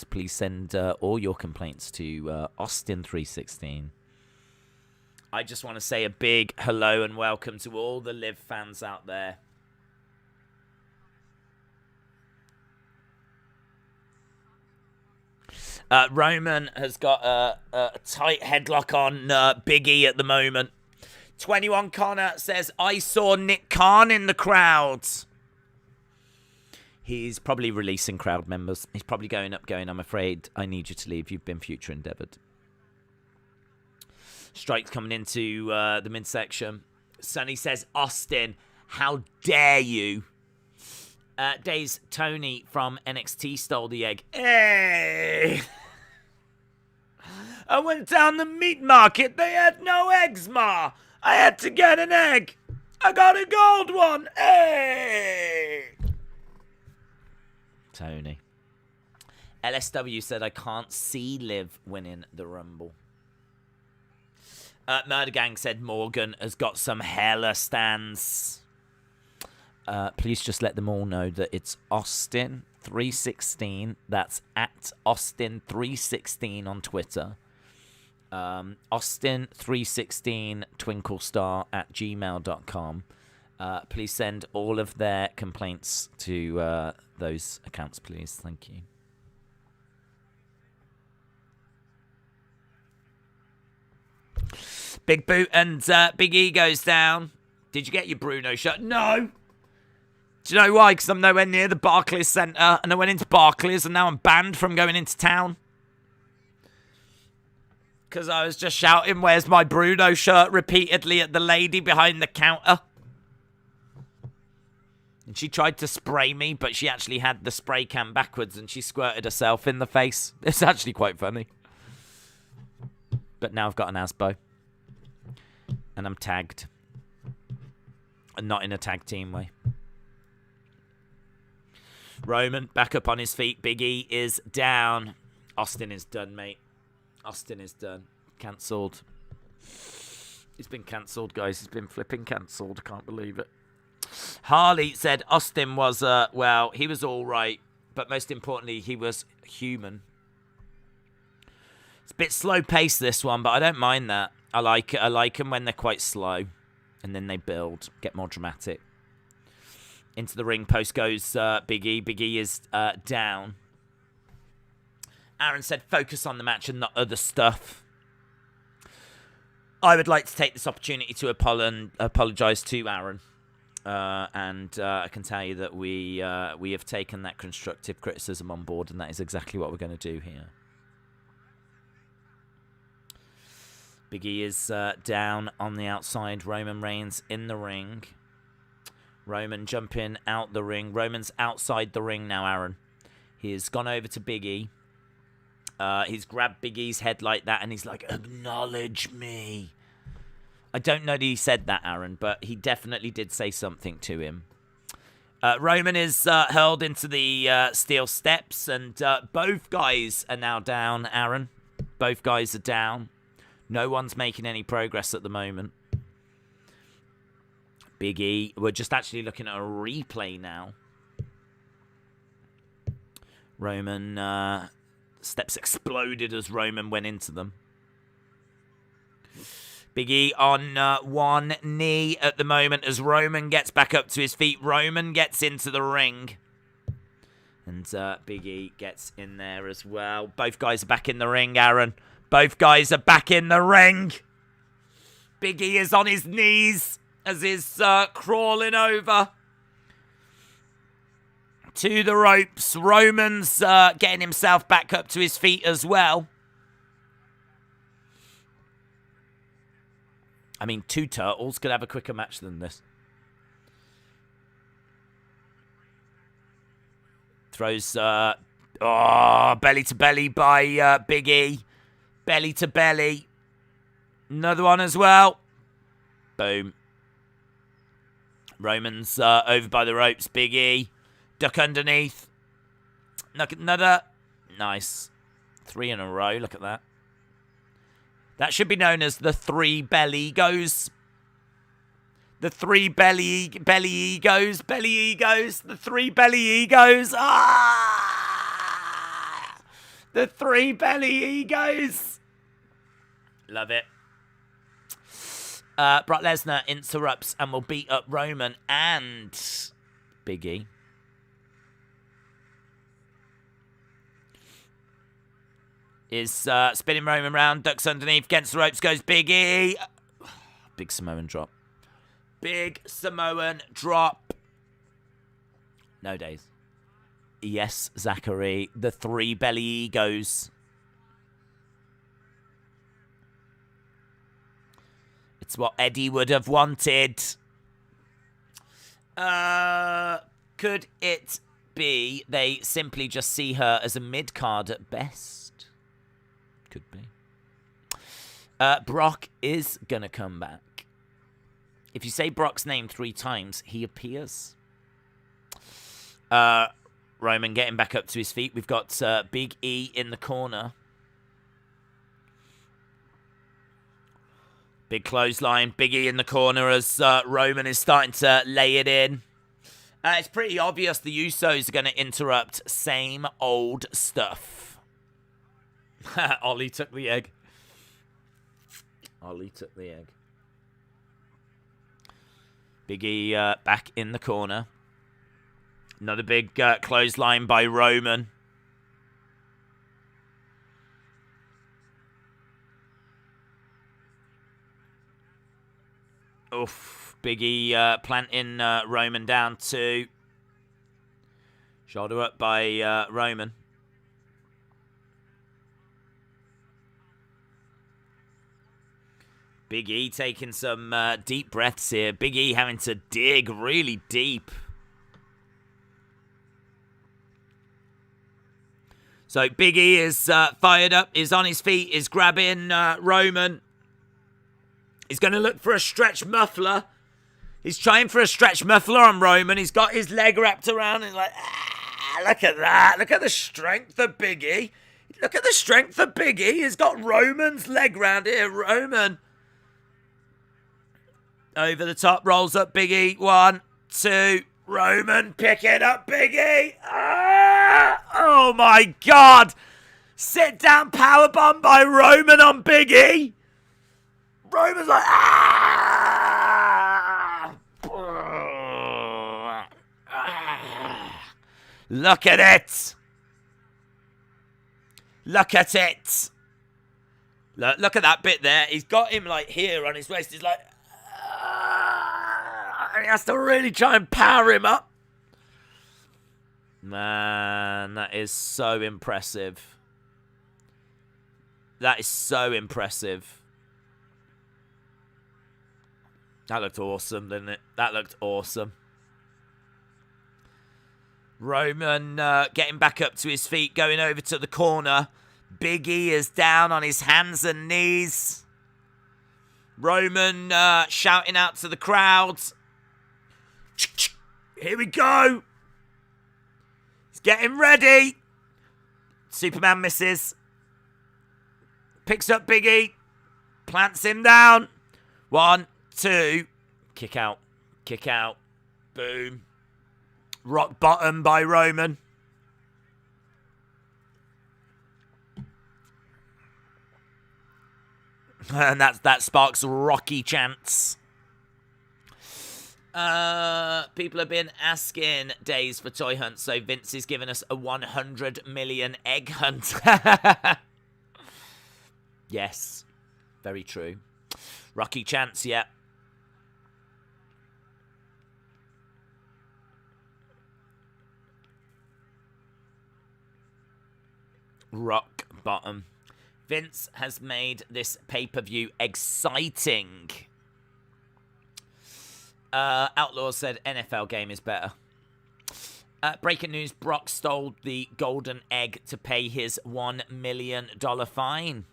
Please send all your complaints to Austin316. I just want to say a big hello and welcome to all the Liv fans out there. Roman has got a tight headlock on Big E at the moment. 21 Connor says, I saw Nick Khan in the crowd. He's probably releasing crowd members. He's probably going, I'm afraid I need you to leave. You've been future endeavored. Strike's coming into the midsection. Sonny says, Austin, how dare you? Days Tony from NXT stole the egg. Hey! I went down the meat market. They had no eggs, Ma. I had to get an egg. I got a gold one. Hey! Tony. LSW said, I can't see Liv winning the Rumble. Murder Gang said Morgan has got some hella stands. Please just let them all know that it's Austin316. That's at Austin316 on Twitter. Austin316 twinklestar at gmail.com. Please send all of their complaints to those accounts, please. Thank you. Big boot and Big E goes down. Did you get your Bruno shirt? No. Do you know why? Because I'm nowhere near the Barclays Center, and I went into Barclays, and now I'm banned from going into town. Because I was just shouting, where's my Bruno shirt, repeatedly at the lady behind the counter. And she tried to spray me, but she actually had the spray can backwards, and she squirted herself in the face. It's actually quite funny. But now I've got an ASBO. And I'm tagged. And not in a tag team way. Roman back up on his feet. Big E is down. Austin is done, mate. Austin is done. Cancelled. He's been cancelled, guys. He's been flipping cancelled. I can't believe it. Harley said Austin was, well, he was all right. But most importantly, he was human. It's a bit slow-paced, this one, but I don't mind that. I like it. I like them when they're quite slow. And then they build. Get more dramatic. Into the ring post goes Big E. Big E is down. Aaron said, focus on the match and not other stuff. I would like to take this opportunity to apologise to Aaron. And I can tell you that we have taken that constructive criticism on board, and that is exactly what we're going to do here. Big E is down on the outside. Roman Reigns in the ring. Roman jumping out the ring. Roman's outside the ring now, Aaron. He's gone over to Big E. He's grabbed Big E's head like that, and he's like, acknowledge me. I don't know that he said that, Aaron, but he definitely did say something to him. Roman is hurled into the steel steps, and both guys are now down, Aaron. Both guys are down. No one's making any progress at the moment. Big E, we're just actually looking at a replay now. Roman, steps exploded as Roman went into them. Big E on one knee at the moment as Roman gets back up to his feet. Roman gets into the ring. And Big E gets in there as well. Both guys are back in the ring, Aaron. Both guys are back in the ring. Big E is on his knees as he's crawling over to the ropes. Roman's getting himself back up to his feet as well. I mean, two turtles could have a quicker match than this. Throws belly to belly by Big E. Belly to belly. Another one as well. Boom. Roman's over by the ropes. Big E. Duck underneath. Look at another. Nice. 3 in a row. Look at that. That should be known as the 3 belly egos. The 3 belly egos. Belly egos. The 3 belly egos. Ah! The 3 belly egos. Love it. Brock Lesnar interrupts and will beat up Roman and Big E. Is spinning Roman around, ducks underneath, against the ropes, goes Big E. Big Samoan drop. Big Samoan drop. No days. Yes, Zachary. The 3 belly egos. It's what Eddie would have wanted. Could it be they simply just see her as a mid-card at best? Could be. Brock is going to come back. If you say Brock's name 3 times, he appears. Roman getting back up to his feet. We've got Big E in the corner. Big clothesline. Big E in the corner as Roman is starting to lay it in. It's pretty obvious the Usos are going to interrupt. Same old stuff. Ollie took the egg. Ollie took the egg. Big E back in the corner. Another big clothesline by Roman. Oof. Big E planting Roman down too. Shoulder up by Roman. Big E taking some deep breaths here. Big E having to dig really deep. So Big E is fired up, is on his feet, is grabbing Roman. He's going to look for a stretch muffler. He's trying for a stretch muffler on Roman. He's got his leg wrapped around and like, look at that. Look at the strength of Big E. Look at the strength of Big E. He's got Roman's leg round here. Roman. Over the top, rolls up Big E. 1, 2. Roman picking up Big E. Oh my God. Sit down powerbomb by Roman on Big E. Roman's like, Look at it. Look at it. Look at that bit there. He's got him like here on his waist. He's like, And he has to really try and power him up. Man, that is so impressive. That is so impressive. That looked awesome, didn't it? That looked awesome. Roman getting back up to his feet, going over to the corner. Big E is down on his hands and knees. Roman shouting out to the crowd. Here we go. He's getting ready. Superman misses. Picks up Big E. Plants him down. 1, 2. Kick out. Kick out. Boom. Rock bottom by Roman. And that sparks Rocky chants. People have been asking days for toy hunts, so Vince is giving us a 100 million egg hunt. Yes, very true. Rocky chants, yeah. Rock bottom. Vince has made this pay-per-view exciting. Outlaw said NFL game is better. Breaking news, Brock stole the golden egg to pay his $1 million fine.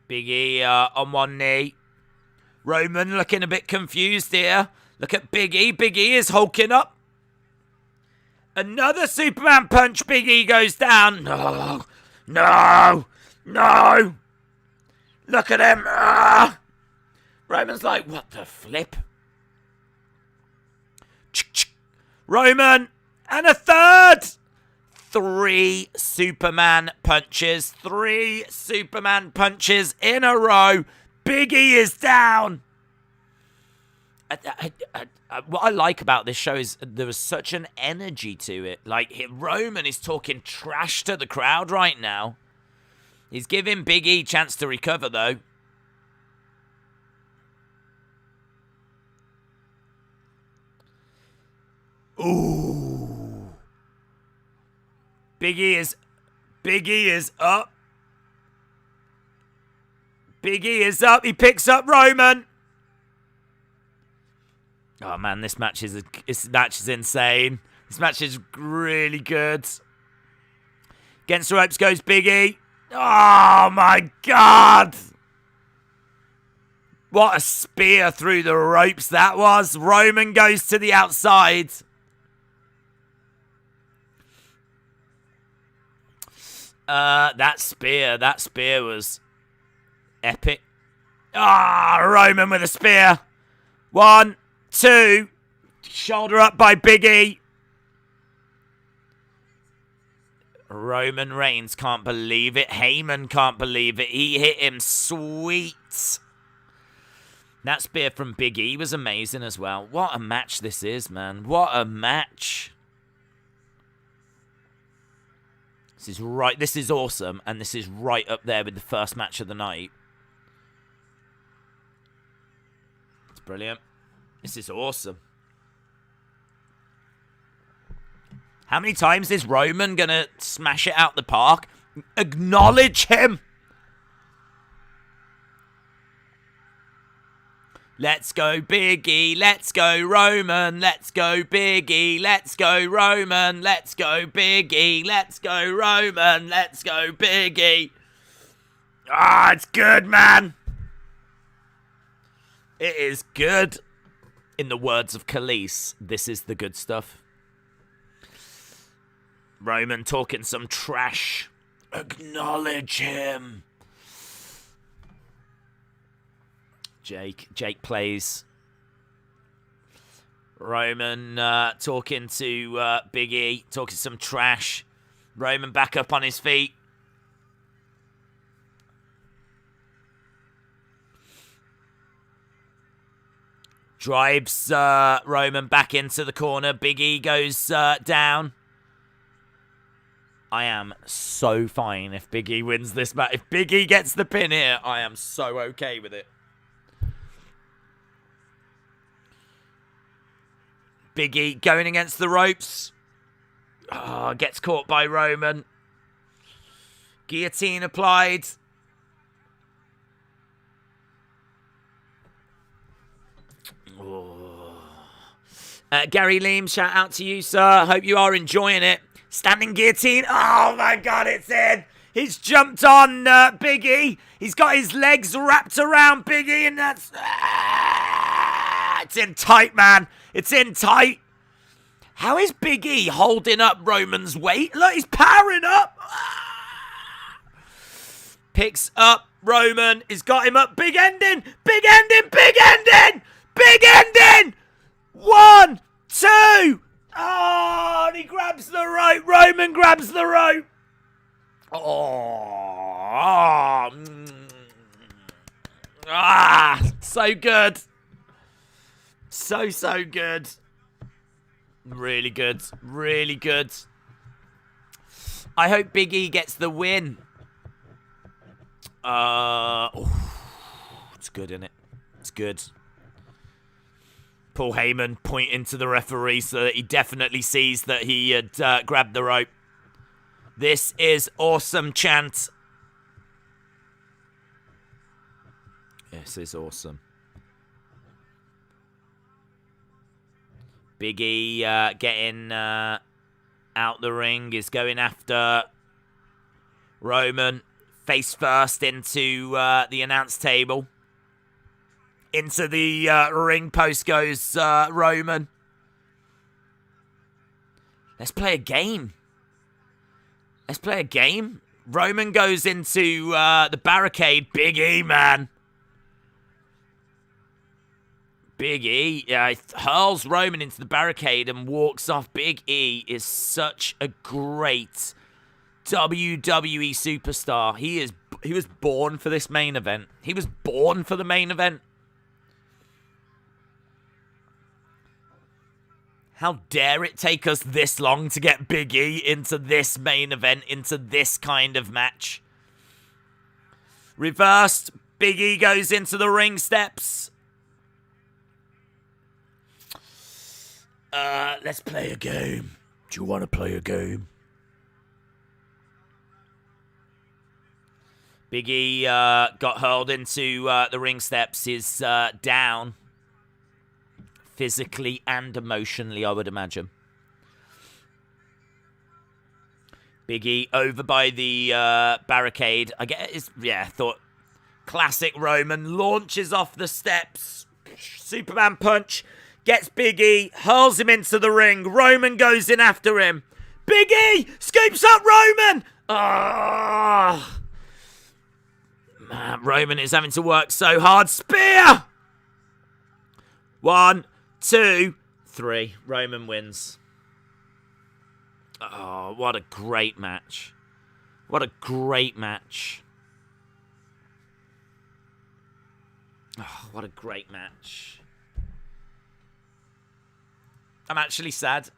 Big E on one knee. Roman looking a bit confused here. Look at Big E. Big E is hulking up. Another Superman punch. Big E goes down. No. No. No. Look at him. Ah. Roman's like, what the flip? Roman. And a third. 3 Superman punches. 3 Superman punches in a row. Big E is down. What I like about this show is there was such an energy to it. Like, Roman is talking trash to the crowd right now. He's giving Big E a chance to recover, though. Ooh. Big E is up. Big E is up. He picks up Roman. Oh man, this match is insane. This match is really good. Against the ropes goes Big E. Oh my god! What a spear through the ropes that was. Roman goes to the outside. That spear was epic. Ah, Roman with a spear. 1, 2, shoulder up by Big E. Roman Reigns can't believe it. Heyman can't believe it. He hit him sweet. That spear from Big E was amazing as well. What a match this is, man. What a match. This is awesome, and this is right up there with the first match of the night. It's brilliant. This is awesome. How many times is Roman gonna smash it out the park? Acknowledge him. Let's go Big E, let's go Roman, let's go Big E, let's go Roman, let's go Big E, let's go Roman, let's go Big E. Ah, it's good, man. It is good. In the words of Khalees, this is the good stuff. Roman talking some trash. Acknowledge him. Jake plays. Roman talking to Big E, talking some trash. Roman back up on his feet. Drives Roman back into the corner. Big E goes down. I am so fine if Big E wins this match. If Big E gets the pin here, I am so okay with it. Big E going against the ropes. Oh, gets caught by Roman. Guillotine applied. Oh. Gary Leam, shout out to you, sir. Hope you are enjoying it. Standing guillotine. Oh, my God, it's in. He's jumped on Big E. He's got his legs wrapped around Big E, and that's... it's in tight, man. It's in tight. How is Big E holding up Roman's weight? Look, he's powering up. Picks up Roman. He's got him up. Big ending. Big ending. Big ending. Big ending. 1, 2. Oh, and he grabs the rope. Roman grabs the rope. Oh. So good. So good. Really good. Really good. I hope Big E gets the win. It's good, isn't it? It's good. Paul Heyman pointing to the referee so that he definitely sees that he had grabbed the rope. This is awesome, chant. This is awesome. Big E getting out the ring, is going after Roman. Face first into the announce table. Into the ring post goes Roman. Let's play a game. Let's play a game. Roman goes into the barricade. Big E, man. Big E hurls Roman into the barricade and walks off. Big E is such a great WWE superstar. He was born for this main event. He was born for the main event. How dare it take us this long to get Big E into this main event, into this kind of match. Reversed. Big E goes into the ring steps. Let's play a game. Do you want to play a game? Big E got hurled into the ring steps. Is down. Physically and emotionally, I would imagine. Big E over by the barricade. Thought classic Roman. Launches off the steps. Superman punch. Gets Big E. Hurls him into the ring. Roman goes in after him. Big E scoops up Roman. Ah. Man, Roman is having to work so hard. Spear. 1, 2, 3. Roman wins. Oh, what a great match. What a great match. Oh, what a great match. I'm actually sad.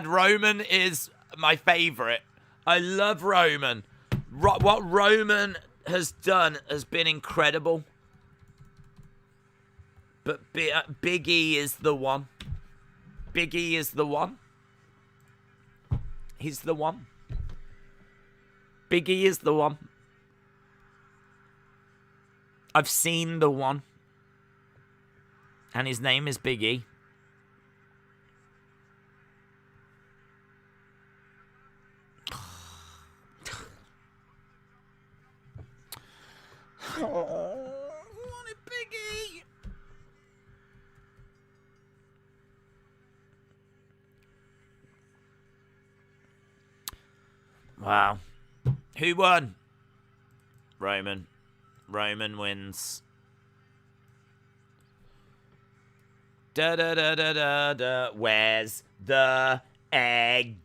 Roman is my favorite. I love Roman. What Roman has done has been incredible. But Big E is the one. Big E is the one. He's the one. Big E is the one. I've seen the one. And his name is Big E. Oh, I wanted Big E. Wow. Who won? Roman. Roman wins. Da da da da da da. Where's the egg?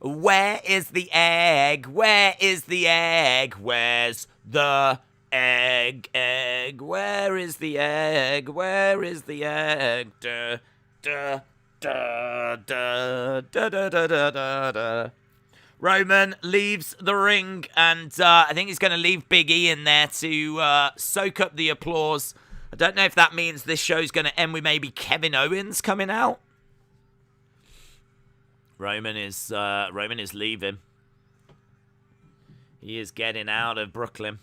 Where is the egg? Where is the egg? Where's the egg? Egg. Where is the egg? Where is the egg? Da da da da da da da da da. Roman leaves the ring, and I think he's going to leave Big E in there to soak up the applause. I don't know if that means this show's going to end with maybe Kevin Owens coming out. Roman is leaving. He is getting out of Brooklyn.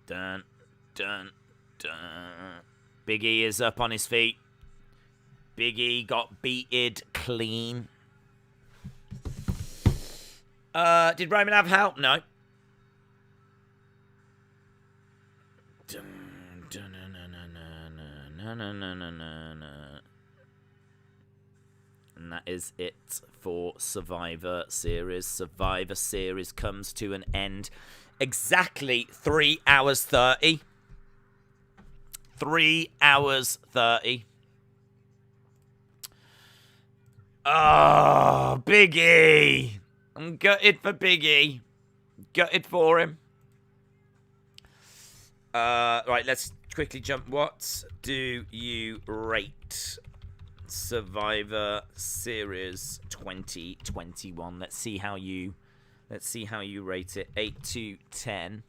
Dun, dun, dun. Big E is up on his feet. Big E got beated clean. Did Roman have help? No. And that is it for Survivor Series. Survivor Series comes to an end. Exactly 3 hours 30. 3 hours 30. Oh, Big E. I'm gutted for Big E. Gutted for him. Right, let's quickly jump. What do you rate Survivor Series 2021? Let's see how you rate it. 8 to 10.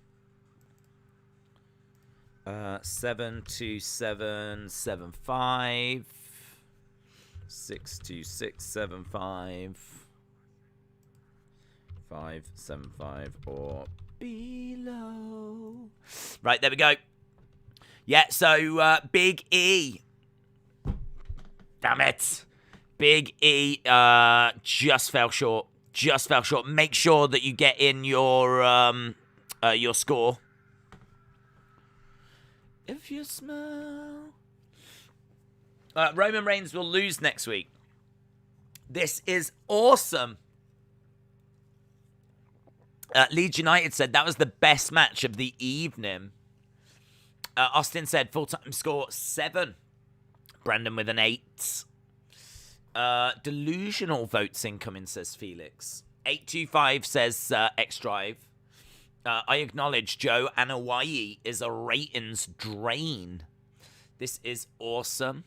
7 to 7, 7, 5. 6 to 6, 7, 5. 5, 7, 5, or below. Right, there we go. Yeah, so Big E. Damn it. Big E just fell short. Just fell short. Make sure that you get in your score. If you smell. Roman Reigns will lose next week. This is awesome. Leeds United said that was the best match of the evening. Austin said full-time score 7. Brandon with an 8. Delusional votes incoming, says Felix. 825 says X-Drive. I acknowledge Joe Anoa'i is a ratings drain. This is awesome.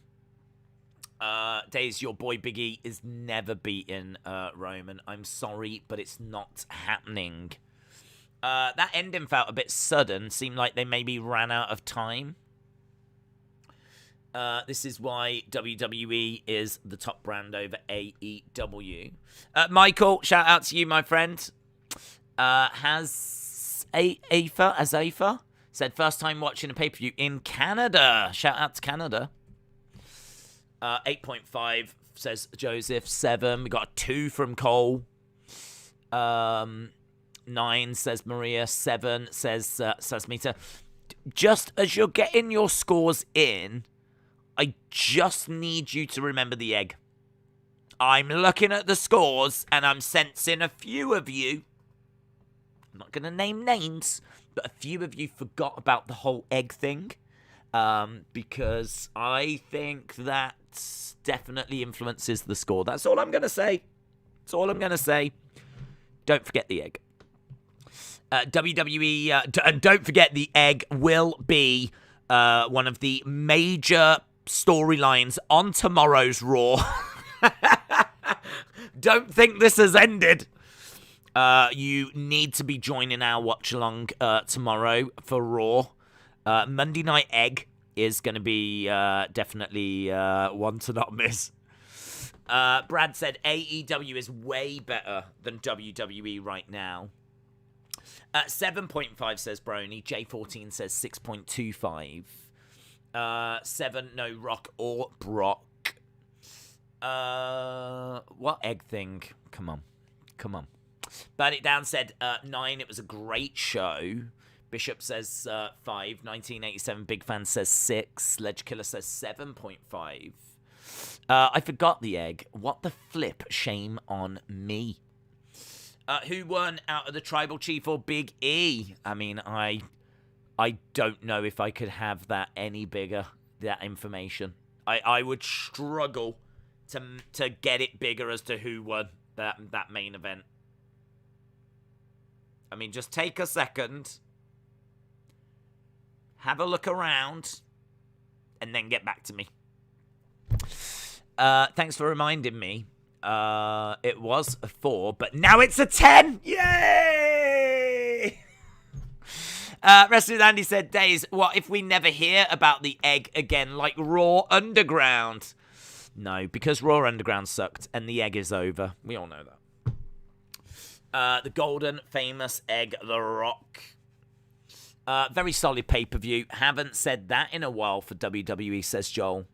Days, your boy Big E is never beaten Roman. I'm sorry, but it's not happening. That ending felt a bit sudden. Seemed like they maybe ran out of time. This is why WWE is the top brand over AEW. Michael, shout out to you, my friend. Has Afa said first time watching a pay-per-view in Canada. Shout out to Canada. 8.5 says Joseph. 7. We got a 2 from Cole. 9 says Maria. 7 says Sasmita. Just as you're getting your scores in, I just need you to remember the egg. I'm looking at the scores and I'm sensing a few of you, I'm not going to name names, but a few of you forgot about the whole egg thing. Because I think that definitely influences the score. That's all I'm going to say. That's all I'm going to say. Don't forget the egg. WWE, and don't forget the egg will be one of the major storylines on tomorrow's Raw. Don't think this has ended. You need to be joining our watch-along tomorrow for Raw. Monday Night Egg is going to be definitely one to not miss. Brad said AEW is way better than WWE right now. 7.5 says Brony. J14 says 6.25. 7, no Rock or Brock. What egg thing? Come on. Burn It Down said 9. It was a great show. Bishop says 5. 1987 Big Fan says 6. Ledge Killer says 7.5. I forgot the egg. What the flip? Shame on me. Who won out of the Tribal Chief or Big E? I mean, I don't know if I could have that any bigger, that information. I would struggle to get it bigger as to who won that main event. I mean, just take a second, have a look around, and then get back to me. Thanks for reminding me. It was a 4, but now it's a 10. Yay! Wrestling Andy said, Days, what if we never hear about the egg again like Raw Underground? No, because Raw Underground sucked and the egg is over. We all know that. The golden famous egg, The Rock. Very solid pay-per-view. Haven't said that in a while for WWE, says Joel.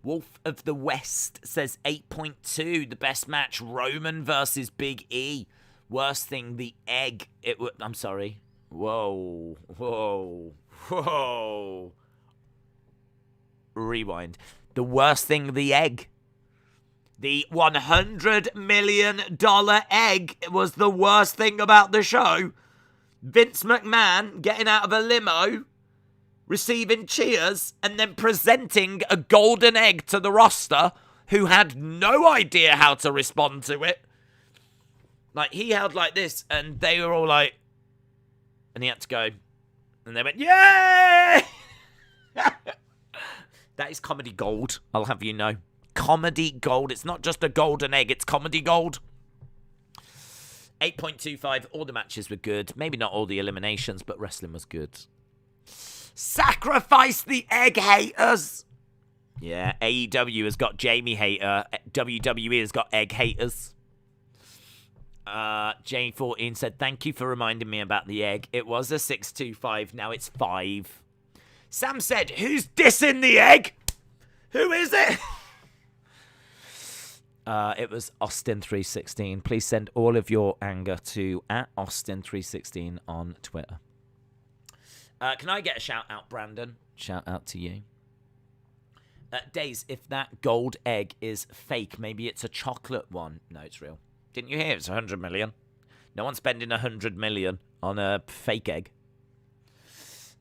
Wolf of the West says 8.2. The best match, Roman versus Big E. Worst thing, the egg. I'm sorry. Whoa. Rewind. The worst thing, the egg. The $100 million egg was the worst thing about the show. Vince McMahon getting out of a limo, receiving cheers, and then presenting a golden egg to the roster, who had no idea how to respond to it. Like, he held like this, and they were all like, and he had to go, and they went, yay! That is comedy gold, I'll have you know. Comedy gold. It's not just a golden egg, it's comedy gold. 8.25. All the matches were good. Maybe not all the eliminations, but wrestling was good. Sacrifice the egg haters. Yeah, AEW has got Jamie hater. WWE has got egg haters. J14 said, thank you for reminding me about the egg. It was a 625. Now it's 5. Sam said, who's dissing the egg? Who is it? It was Austin316. Please send all of your anger to @Austin316 on Twitter. Can I get a shout out, Brandon? Shout out to you. Days, if that gold egg is fake, maybe it's a chocolate one. No, it's real. Didn't you hear? It's 100 million. No one's spending 100 million on a fake egg.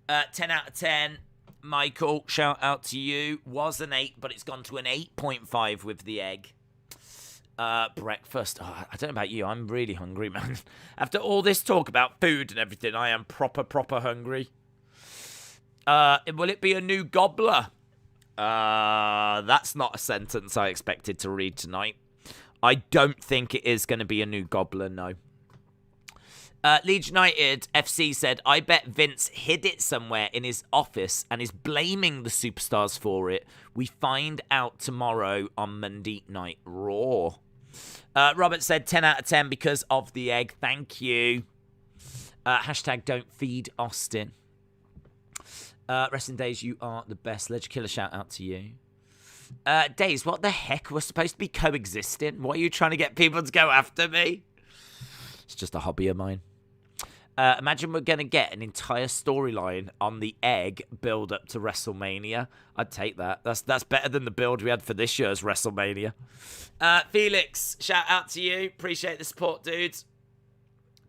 10 out of 10. Michael, shout out to you. Was an 8, but it's gone to an 8.5 with the egg. Breakfast. Oh, I don't know about you. I'm really hungry, man. After all this talk about food and everything, I am proper hungry. Will it be a new gobbler? That's not a sentence I expected to read tonight. I don't think it is going to be a new gobbler, no. Leeds United FC said, I bet Vince hid it somewhere in his office and is blaming the superstars for it. We find out tomorrow on Monday Night Raw. Robert said 10 out of 10 because of the egg. Thank you. Hashtag don't feed Austin. Wrestling Days, you are the best. Ledger Killer, shout out to you. Days, what the heck? We're supposed to be coexisting. What are you trying to get people to go after me? It's just a hobby of mine. Imagine we're going to get an entire storyline on the egg build up to WrestleMania. I'd take that. That's better than the build we had for this year's WrestleMania. Felix, shout out to you. Appreciate the support, dude.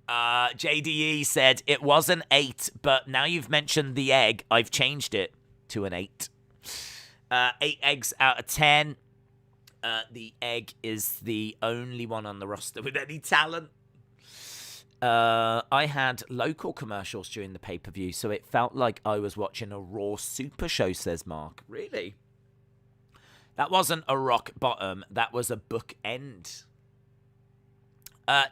JDE said, it was an 8, but now you've mentioned the egg, I've changed it to an 8. 8 eggs out of 10. The egg is the only one on the roster with any talent. I had local commercials during the pay-per-view, so it felt like I was watching a Raw Super Show, says Mark. Really? That wasn't a rock bottom, that was a bookend.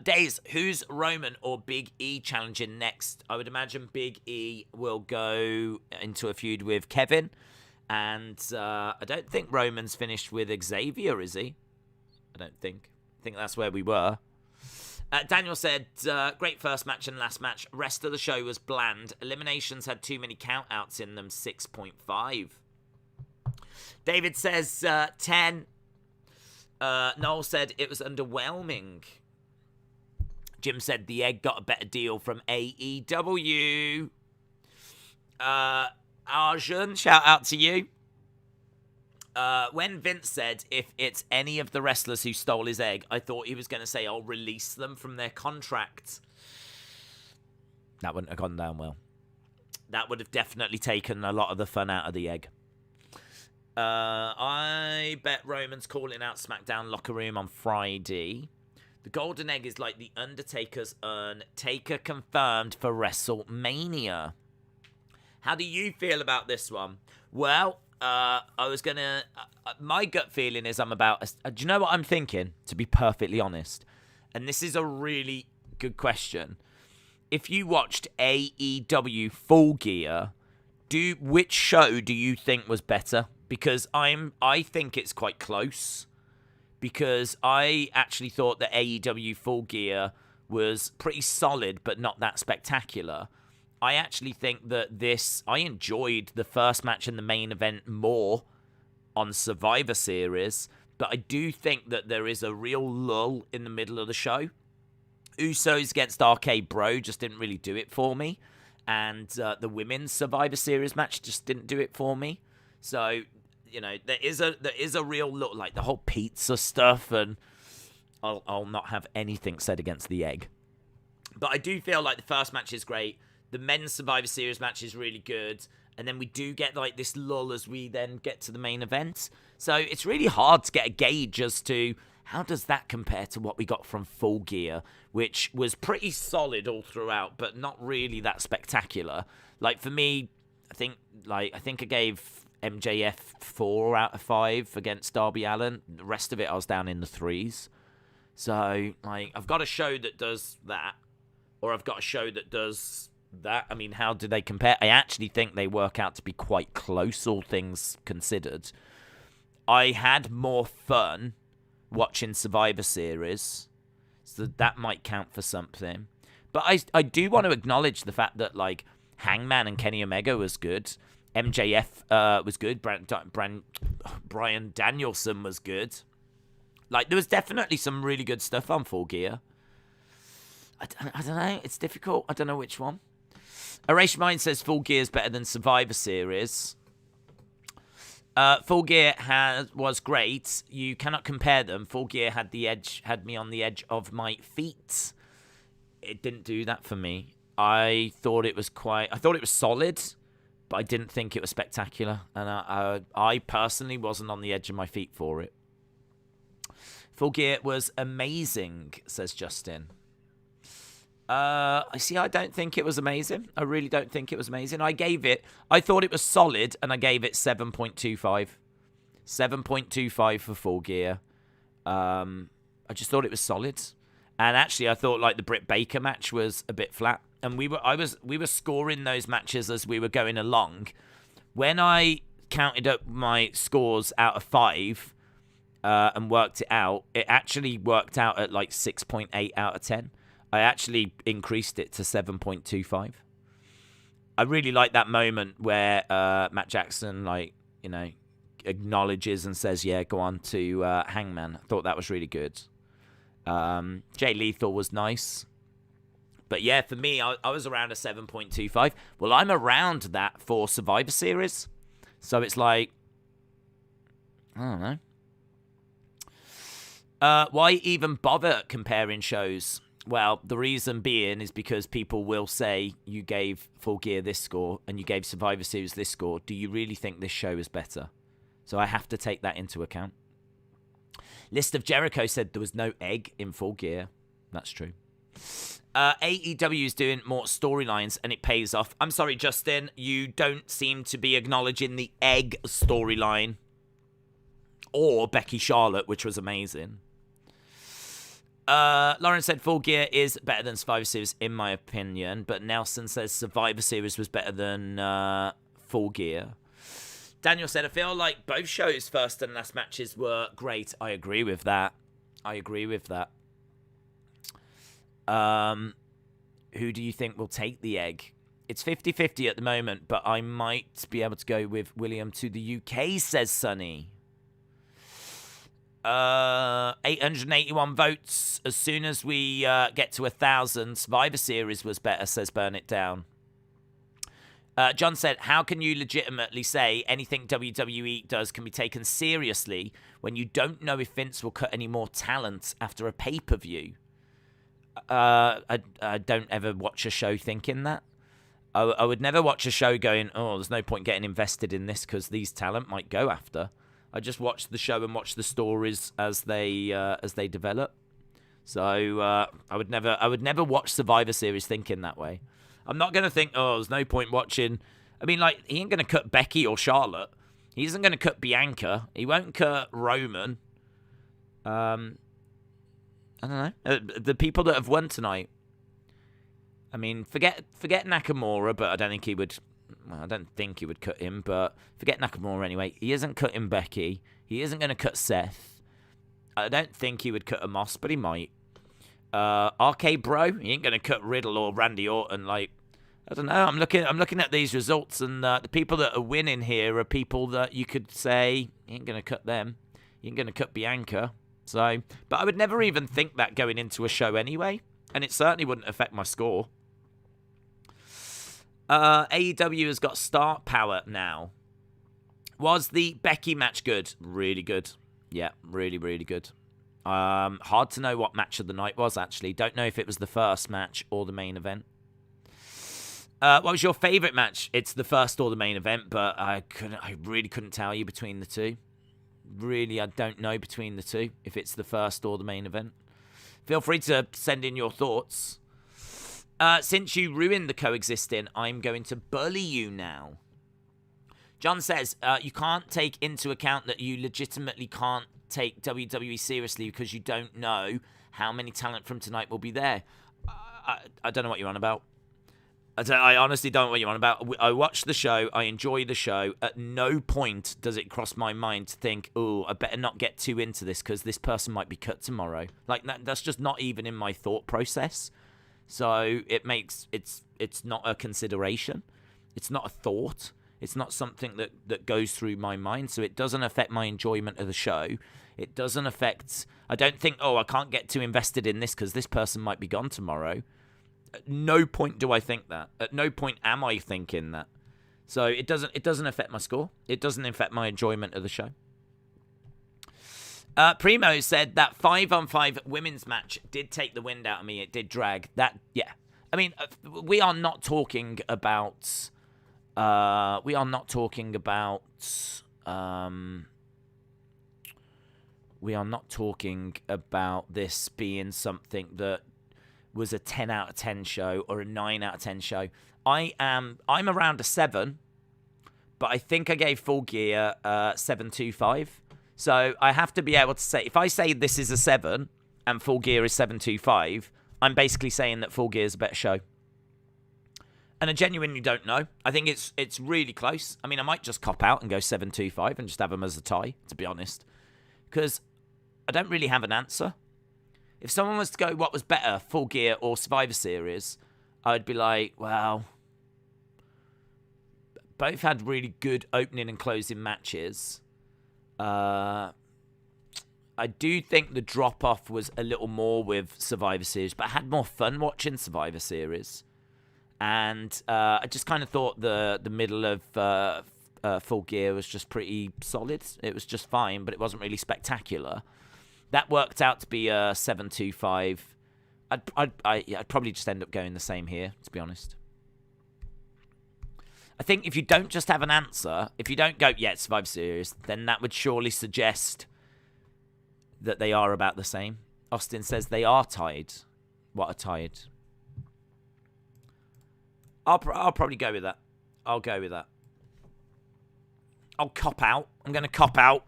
Days, who's Roman or Big E challenging next? I would imagine Big E will go into a feud with Kevin, and I don't think Roman's finished with Xavier, is he? I don't think. I think that's where we were. Daniel said, great first match and last match. Rest of the show was bland. Eliminations had too many countouts in them, 6.5. David says 10. Noel said it was underwhelming. Jim said the egg got a better deal from AEW. Arjun, shout out to you. When Vince said, if it's any of the wrestlers who stole his egg, I thought he was going to say, I'll release them from their contract. That wouldn't have gone down well. That would have definitely taken a lot of the fun out of the egg. I bet Roman's calling out SmackDown locker room on Friday. The golden egg is like the Undertaker's urn. Taker confirmed for WrestleMania. How do you feel about this one? Well, I was gonna. My gut feeling is I'm about. Do you know what I'm thinking? To be perfectly honest, and this is a really good question. If you watched AEW Full Gear, which show do you think was better? Because I think it's quite close. Because I actually thought that AEW Full Gear was pretty solid, but not that spectacular. I actually think that I enjoyed the first match in the main event more on Survivor Series, but I do think that there is a real lull in the middle of the show. Usos against RK Bro just didn't really do it for me, and the women's Survivor Series match just didn't do it for me. So, you know, there is a real look, like the whole pizza stuff, and I'll not have anything said against the egg. But I do feel like the first match is great. The men's Survivor Series match is really good. And then we do get like this lull as we then get to the main event. So it's really hard to get a gauge as to how does that compare to what we got from Full Gear, which was pretty solid all throughout, but not really that spectacular. Like for me, I think I gave MJF 4 out of 5 against Darby Allin. The rest of it I was down in the 3s. So like I've got a show that does that, or I've got a show that does that. I mean, how do they compare? I actually think they work out to be quite close, all things considered. I had more fun watching Survivor Series, so that might count for something. But I do want to acknowledge the fact that, like, Hangman and Kenny Omega was good. MJF was good. Bryan Danielson was good. Like, there was definitely some really good stuff on Full Gear. I don't know. It's difficult. I don't know which one. Erased Mind says Full Gear is better than Survivor Series. Full Gear was great. You cannot compare them. Full Gear had me on the edge of my feet. It didn't do that for me. I thought it was solid, but I didn't think it was spectacular. And I personally wasn't on the edge of my feet for it. Full Gear was amazing, says Justin. I don't think it was amazing. I really don't think it was amazing. I thought it was solid, and I gave it 7.25. 7.25 for Full Gear. I just thought it was solid. And actually, I thought like the Britt Baker match was a bit flat. And we were scoring those matches as we were going along. When I counted up my scores out of 5 and worked it out, it actually worked out at like 6.8 out of 10. I actually increased it to 7.25. I really like that moment where Matt Jackson, like, you know, acknowledges and says, yeah, go on to Hangman. I thought that was really good. Jay Lethal was nice. But yeah, for me, I was around a 7.25. Well, I'm around that for Survivor Series. So it's like, I don't know. Why even bother comparing shows? Well, the reason being is because people will say you gave Full Gear this score and you gave Survivor Series this score. Do you really think this show is better? So I have to take that into account. List of Jericho said there was no egg in Full Gear. That's true. AEW is doing more storylines and it pays off. I'm sorry, Justin. You don't seem to be acknowledging the egg storyline or Becky Charlotte, which was amazing. Lauren said Full Gear is better than Survivor Series in my opinion, but Nelson says Survivor Series was better than Full Gear. Daniel said, I feel like both shows' first and last matches were great. I agree with that. Who do you think will take the egg? It's 50-50 at the moment, but I might be able to go with William to the UK, says Sonny. 881 votes. As soon as we get to 1,000, Survivor Series was better, says Burn It Down. John said, how can you legitimately say anything WWE does can be taken seriously when you don't know if Vince will cut any more talent after a pay-per-view? I don't ever watch a show thinking that. I would never watch a show going, oh, there's no point getting invested in this because these talent might go after. I just watch the show and watch the stories as they develop. So I would never watch Survivor Series thinking that way. I'm not gonna think, oh, there's no point watching. I mean, like, he ain't gonna cut Becky or Charlotte. He isn't going to cut Bianca. He won't cut Roman. I don't know. The people that have won tonight. I mean, forget Nakamura, but I don't think he would. Well, I don't think he would cut him, but forget Nakamura anyway. He isn't cutting Becky. He isn't going to cut Seth. I don't think he would cut Amos, but he might. RK Bro, he ain't going to cut Riddle or Randy Orton. Like, I don't know. I'm looking at these results, and the people that are winning here are people that you could say he ain't going to cut them. He ain't going to cut Bianca. So, but I would never even think that going into a show anyway, and it certainly wouldn't affect my score. AEW has got start power now. Was the Becky match good? Really good. Yeah, really, really good. Hard to know what match of the night was, actually. Don't know if it was the first match or the main event. What was your favourite match? It's the first or the main event, but I really couldn't tell you between the two. Really, I don't know between the two, if it's the first or the main event. Feel free to send in your thoughts. Since you ruined the coexisting, I'm going to bully you now. John says, you can't take into account that you legitimately can't take WWE seriously because you don't know how many talent from tonight will be there. I don't know what you're on about. I honestly don't know what you're on about. I watch the show. I enjoy the show. At no point does it cross my mind to think, oh, I better not get too into this because this person might be cut tomorrow. Like, that's just not even in my thought process. So it's not a consideration. It's not a thought. It's not something that goes through my mind. So it doesn't affect my enjoyment of the show. It doesn't affect... I don't think, oh, I can't get too invested in this because this person might be gone tomorrow. At no point do I think that. At no point am I thinking that. So it doesn't affect my score. It doesn't affect my enjoyment of the show. Primo said that 5-on-5 women's match did take the wind out of me. It did drag. That, yeah. I mean, we are not talking about... we are not talking about this being something that was a 10 out of 10 show or a 9 out of 10 show. I'm around a 7, but I think I gave Full Gear 7.25. So I have to be able to say, if I say this is a 7 and Full Gear is 7.25, I'm basically saying that Full Gear is a better show. And I genuinely don't know. I think it's really close. I mean, I might just cop out and go 7.25 and just have them as a tie, to be honest. Because I don't really have an answer. If someone was to go, what was better, Full Gear or Survivor Series, I'd be like, well, both had really good opening and closing matches. I do think the drop-off was a little more with Survivor Series, but I had more fun watching Survivor Series. And I just kind of thought the middle of Full Gear was just pretty solid. It was just fine, but it wasn't really spectacular. That worked out to be a 7.25. I'd probably just end up going the same here, to be honest. I think if you don't just have an answer, if you don't go, yeah, it's Survivor Series, then that would surely suggest that they are about the same. Austin says they are tied. What are tied? I'll probably go with that. I'll go with that. I'll cop out. I'm going to cop out.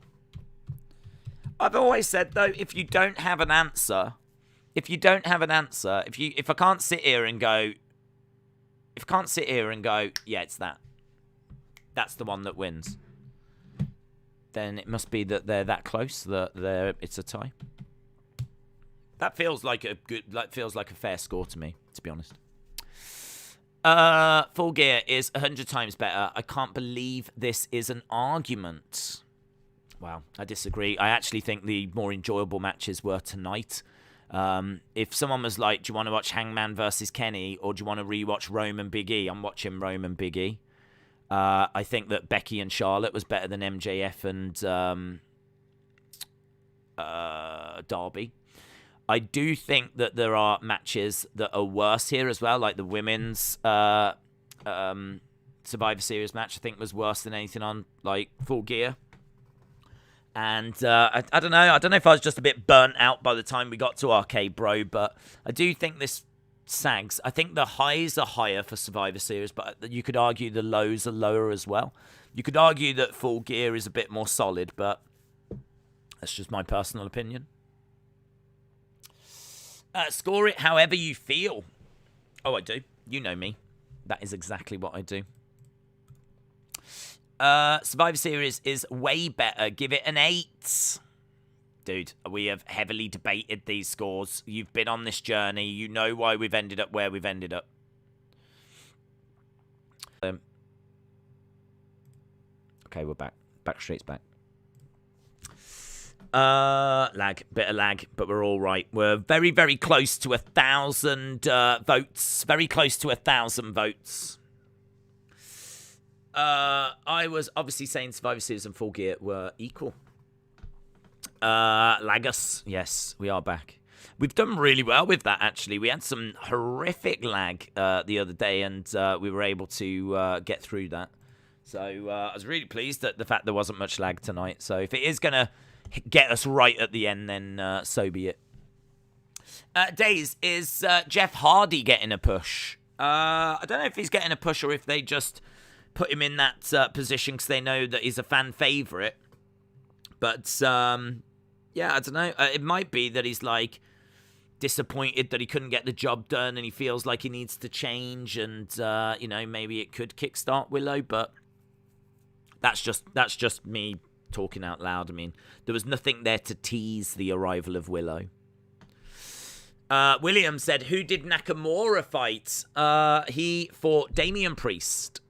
I've always said, though, if you don't have an answer, if I can't sit here and go, yeah, it's that. That's the one that wins. Then it must be that they're that close that it's a tie. That feels like a fair score to me, to be honest. Full Gear is 100 times better. I can't believe this is an argument. Wow, I disagree. I actually think the more enjoyable matches were tonight. If someone was like, do you want to watch Hangman versus Kenny or do you want to rewatch Roman Big E? I'm watching Roman Big E. I think that Becky and Charlotte was better than MJF and Darby. I do think that there are matches that are worse here as well, like the women's Survivor Series match I think was worse than anything on like Full Gear. And I don't know. I don't know if I was just a bit burnt out by the time we got to Arcade Bro, but I do think this sags. I think the highs are higher for Survivor Series, but you could argue the lows are lower as well. You could argue that Full Gear is a bit more solid, but that's just my personal opinion. Score it however you feel. Oh, I do. You know me. That is exactly what I do. Survivor Series is way better. Give it an 8. Dude, we have heavily debated these scores. You've been on this journey. You know why we've ended up where we've ended up. Okay, we're back. Backstreet's back. Bit of lag, but we're all right. We're very, very close to 1,000 votes. Very close to 1,000 votes. I was obviously saying Survivor Series and Full Gear were equal. Lagus. Yes, we are back. We've done really well with that, actually. We had some horrific lag the other day, and we were able to get through that. So I was really pleased at the fact there wasn't much lag tonight. So if it is going to get us right at the end, then so be it. Days, is Jeff Hardy getting a push? I don't know if he's getting a push or if they just put him in that position because they know that he's a fan favourite. But, yeah, I don't know. It might be that he's, like, disappointed that he couldn't get the job done and he feels like he needs to change and, you know, maybe it could kickstart Willow, but that's just me talking out loud. I mean, there was nothing there to tease the arrival of Willow. William said, who did Nakamura fight? He fought Damian Priest.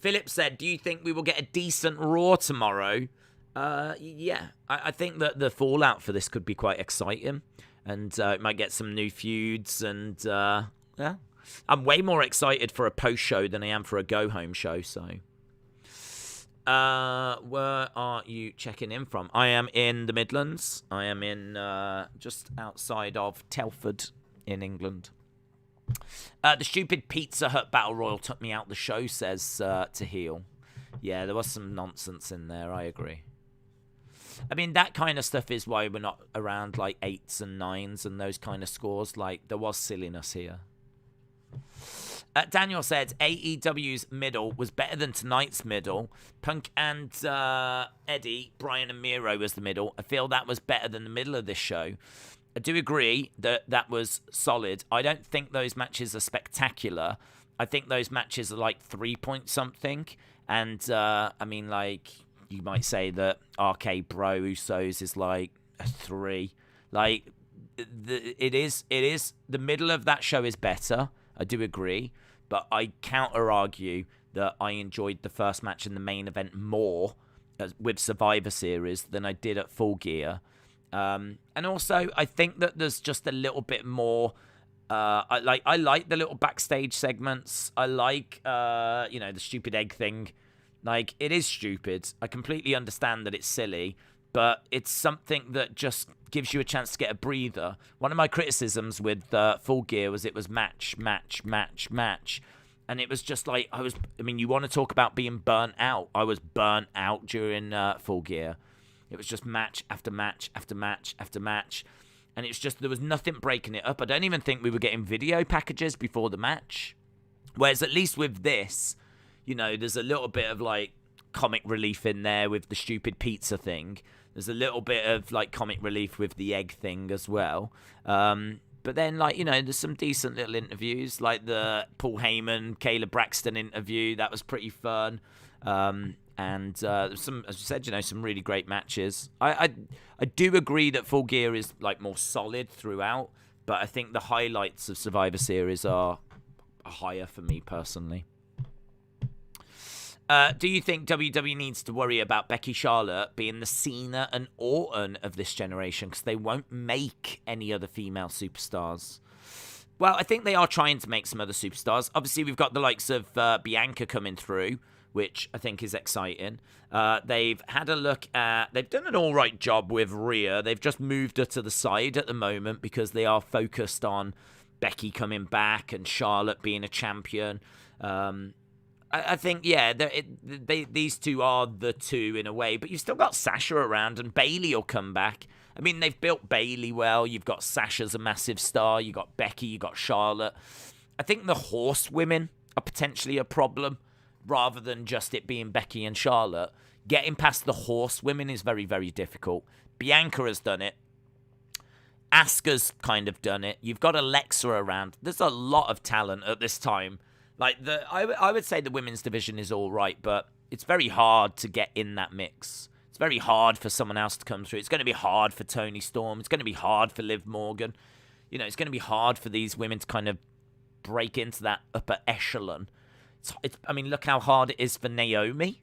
Philip said, do you think we will get a decent Raw tomorrow? Yeah, I think that the fallout for this could be quite exciting. And it might get some new feuds. And, yeah, I'm way more excited for a post-show than I am for a go-home show, so... where are you checking in from? I am in the Midlands. I am in just outside of Telford in England. The stupid Pizza Hut Battle Royal took me out the show, says to Heel. Yeah, there was some nonsense in there, I agree. I mean, that kind of stuff is why we're not around like 8s and 9s and those kind of scores. Like, there was silliness here. Daniel said AEW's middle was better than tonight's middle. Punk and Eddie, Bryan and Miro was the middle. I feel that was better than the middle of this show. I do agree that that was solid. I don't think those matches are spectacular. I think those matches are like 3-point something. And, I mean, like, you might say that RK Bro Usos is like a 3. Like, it is, the middle of that show is better. I do agree, but I counter-argue that I enjoyed the first match in the main event more with Survivor Series than I did at Full Gear. And also, I think that there's just a little bit more... I like the little backstage segments. I like, you know, the stupid egg thing. Like, it is stupid. I completely understand that it's silly, but it's something that just gives you a chance to get a breather. One of my criticisms with Full Gear was it was match. And it was just like, I mean, you want to talk about being burnt out. I was burnt out during Full Gear. It was just match after match after match after match. And it's just, there was nothing breaking it up. I don't even think we were getting video packages before the match. Whereas at least with this, you know, there's a little bit of like comic relief in there with the stupid pizza thing. There's a little bit of like comic relief with the egg thing as well. But then, like, you know, there's some decent little interviews, like the Paul Heyman, Kayla Braxton interview. That was pretty fun. And some, as you said, you know, some really great matches. I do agree that Full Gear is like more solid throughout, but I think the highlights of Survivor Series are higher for me personally. Do you think WWE needs to worry about Becky Charlotte being the Cena and Orton of this generation because they won't make any other female superstars? Well, I think they are trying to make some other superstars. Obviously, we've got the likes of Bianca coming through, which I think is exciting. They've had a look at... They've done an all right job with Rhea. They've just moved her to the side at the moment because they are focused on Becky coming back and Charlotte being a champion. I think, yeah, these two are the two in a way, but you've still got Sasha around and Bayley will come back. I mean, they've built Bayley well. You've got Sasha's a massive star. You got Becky. You got Charlotte. I think the horsewomen are potentially a problem rather than just it being Becky and Charlotte. Getting past the horsewomen is very, very difficult. Bianca has done it. Asuka's kind of done it. You've got Alexa around. There's a lot of talent at this time. Like, I would say the women's division is all right, but it's very hard to get in that mix. It's very hard for someone else to come through. It's going to be hard for Toni Storm. It's going to be hard for Liv Morgan. You know, it's going to be hard for these women to kind of break into that upper echelon. I mean, look how hard it is for Naomi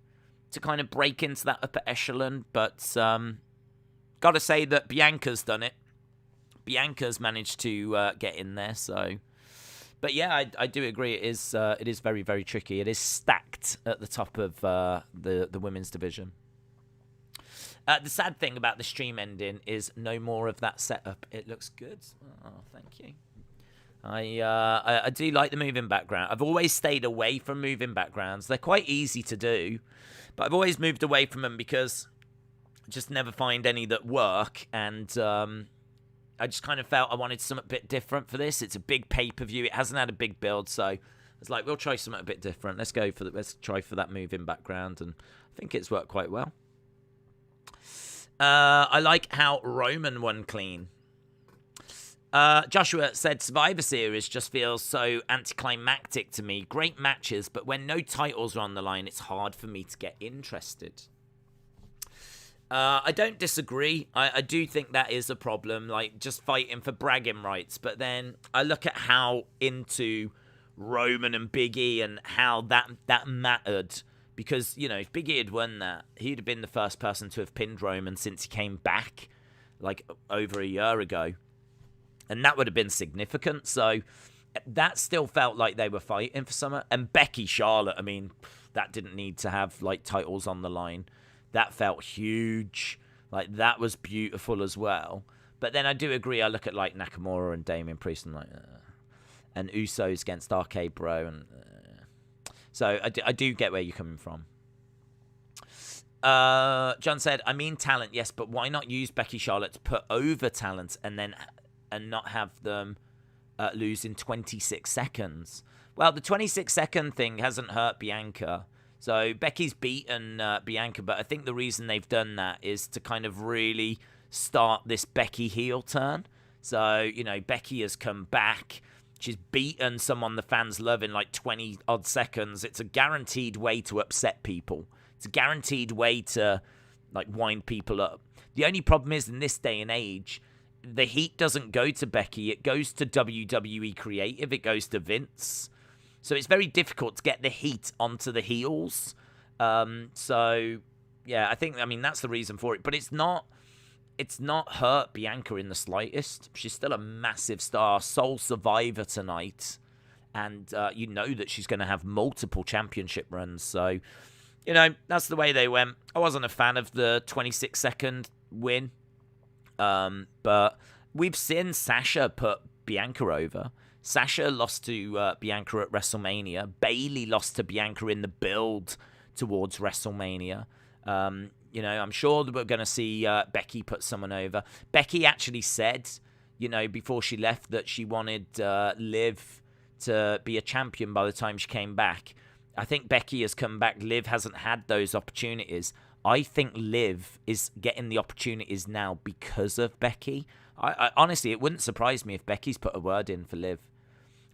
to kind of break into that upper echelon. But got to say that Bianca's done it. Bianca's managed to get in there. So, but yeah, I do agree. It is very, very tricky. It is stacked at the top of the women's division. The sad thing about the stream ending is no more of that setup. It looks good. Oh, thank you. I do like the moving background. I've always stayed away from moving backgrounds. They're quite easy to do, but I've always moved away from them because I just never find any that work. And I just kind of felt I wanted something a bit different for this. It's a big pay-per-view. It hasn't had a big build, so I was like, we'll try something a bit different. Let's try for that moving background, and I think it's worked quite well. I like how Roman won clean. Joshua said, Survivor Series just feels so anticlimactic to me. Great matches, but when no titles are on the line, it's hard for me to get interested. I don't disagree. I do think that is a problem, like just fighting for bragging rights. But then I look at how into Roman and Big E and how that mattered. Because, you know, if Big E had won that, he'd have been the first person to have pinned Roman since he came back, like, over a year ago. And that would have been significant. So that still felt like they were fighting for something. And Becky, Charlotte, I mean, that didn't need to have, like, titles on the line. That felt huge. Like, that was beautiful as well. But then I do agree. I look at, like, Nakamura and Damian Priest and, like, and Usos against RK Bro and... So I do get where you're coming from. John said, I mean talent, yes, but why not use Becky Charlotte to put over talent and not have them lose in 26 seconds? Well, the 26-second thing hasn't hurt Bianca. So Becky's beaten Bianca, but I think the reason they've done that is to kind of really start this Becky heel turn. So, you know, Becky has come back. She's beaten someone the fans love in like 20-odd seconds. It's a guaranteed way to upset people. It's a guaranteed way to like wind people up. The only problem is in this day and age, the heat doesn't go to Becky. It goes to WWE Creative. It goes to Vince. So it's very difficult to get the heat onto the heels. So, yeah, I mean, that's the reason for it. But it's not hurt Bianca in the slightest. She's still a massive star, sole survivor tonight. And you know that she's going to have multiple championship runs. So, you know, that's the way they went. I wasn't a fan of the 26-second win. But we've seen Sasha put Bianca over. Sasha lost to Bianca at WrestleMania. Bayley lost to Bianca in the build towards WrestleMania. You know, I'm sure that we're going to see Becky put someone over. Becky actually said, you know, before she left that she wanted Liv to be a champion by the time she came back. I think Becky has come back. Liv hasn't had those opportunities. I think Liv is getting the opportunities now because of Becky. I honestly, it wouldn't surprise me if Becky's put a word in for Liv.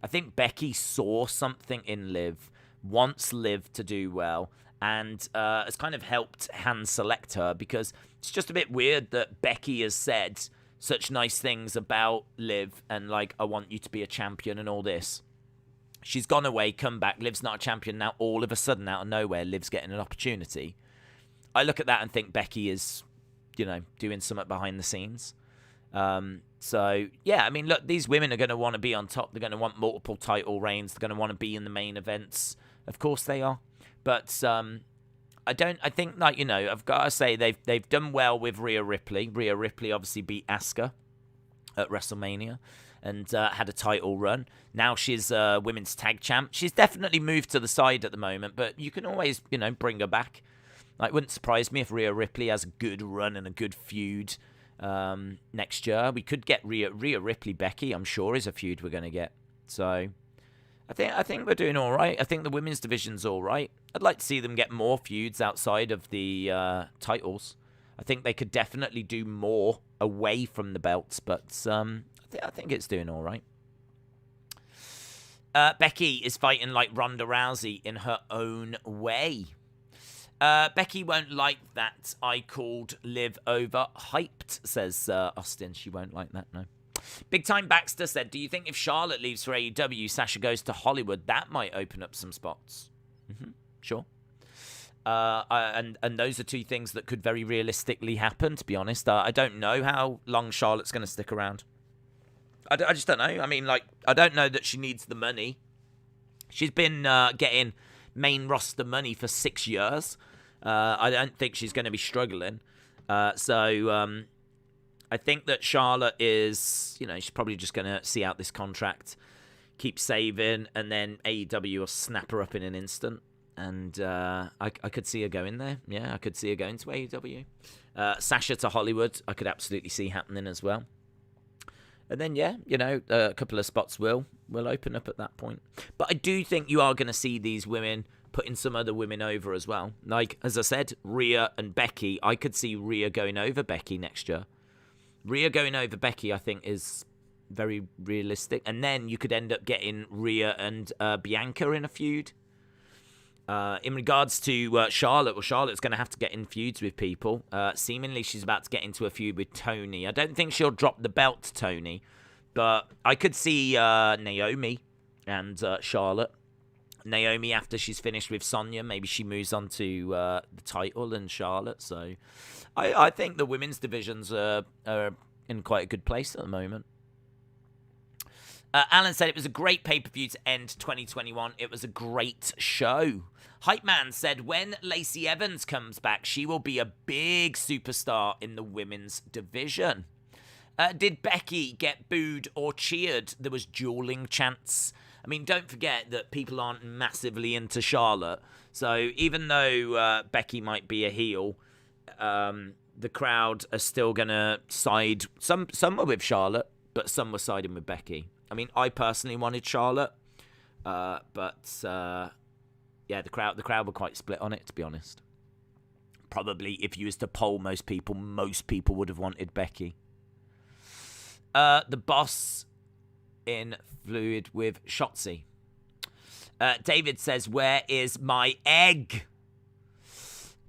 I think Becky saw something in Liv, wants Liv to do well, and has kind of helped hand select her, because it's just a bit weird that Becky has said such nice things about Liv and like, I want you to be a champion and all this. She's gone away, come back, Liv's not a champion now. All of a sudden, out of nowhere, Liv's getting an opportunity. I look at that and think Becky is, you know, doing something behind the scenes. So, yeah, I mean, look, these women are going to want to be on top. They're going to want multiple title reigns. They're going to want to be in the main events. Of course they are. But I think, like, you know, I've got to say they've done well with Rhea Ripley. Rhea Ripley obviously beat Asuka at WrestleMania and had a title run. Now she's women's tag champ. She's definitely moved to the side at the moment, but you can always, you know, bring her back. Like, it wouldn't surprise me if Rhea Ripley has a good run and a good feud next year. We could get Rhea Ripley, Becky, I'm sure, is a feud we're going to get. So I think we're doing all right. I think the women's division's all right. I'd like to see them get more feuds outside of the titles. I think they could definitely do more away from the belts, but I think it's doing all right. Becky is fighting like Ronda Rousey in her own way. Becky won't like that I called Liv over hyped, says Austin. She won't like that, no. Big Time Baxter said, do you think if Charlotte leaves for AEW, Sasha goes to Hollywood, that might open up some spots? Sure. And those are two things that could very realistically happen, to be honest. I don't know how long Charlotte's going to stick around. I just don't know. I mean, like, I don't know that she needs the money. She's been getting main roster money for 6 years. I don't think she's going to be struggling. So I think that Charlotte is, she's probably just going to see out this contract, keep saving, and then AEW will snap her up in an instant. And I could see her going there. Yeah, I could see her going to AEW. Sasha to Hollywood, I could absolutely see happening as well. And then, a couple of spots will open up at that point. But I do think you are going to see these women putting some other women over as well. Like, as I said, Rhea and Becky. I could see Rhea going over Becky next year. Rhea going over Becky, I think, is very realistic. And then you could end up getting Rhea and Bianca in a feud. In regards to Charlotte, well, Charlotte's going to have to get in feuds with people. Seemingly, she's about to get into a feud with Tony. I don't think she'll drop the belt to Tony, but I could see Naomi and Charlotte. Naomi, after she's finished with Sonya, maybe she moves on to the title and Charlotte. So I think the women's divisions are in quite a good place at the moment. Alan said it was a great pay-per-view to end 2021. It was a great show. Hype Man said, when Lacey Evans comes back, she will be a big superstar in the women's division. Did Becky get booed or cheered? There was dueling chants. I mean, don't forget that people aren't massively into Charlotte. So even though Becky might be a heel, the crowd are still going to side. Some were with Charlotte, but some were siding with Becky. I mean, I personally wanted Charlotte, but the crowd were quite split on it, to be honest. Probably, if you was to poll most people would have wanted Becky. The boss in fluid with Shotzi. David says, where is my egg?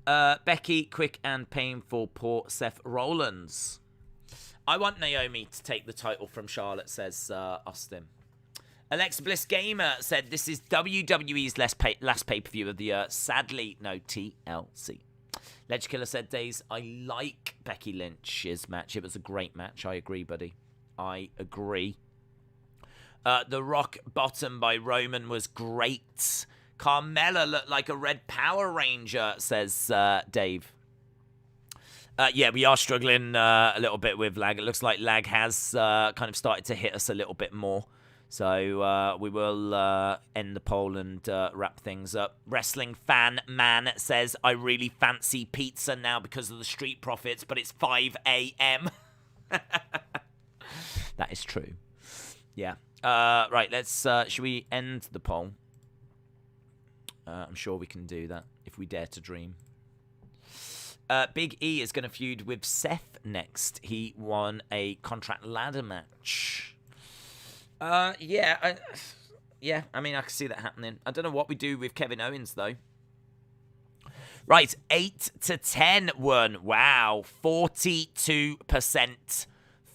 Becky, quick and painful, poor Seth Rollins. I want Naomi to take the title from Charlotte, says Austin. Alexa Bliss Gamer said, this is WWE's last pay-per-view of the year. Sadly, no TLC. Ledge Killer said, Days, I like Becky Lynch's match. It was a great match. I agree, buddy. I agree. The Rock Bottom by Roman was great. Carmella looked like a red Power Ranger, says Dave. Yeah, we are struggling a little bit with lag. It looks like lag has kind of started to hit us a little bit more. So we will end the poll and wrap things up. Wrestling Fan Man says, I really fancy pizza now because of the Street Profits, but it's 5 a.m. That is true. Yeah. Right, let's... should we end the poll? I'm sure we can do that if we dare to dream. Big E is going to feud with Seth next. He won a contract ladder match. Yeah, I mean, I can see that happening. I don't know what we do with Kevin Owens, though. Right, 8 to 10 won. Wow, 42%.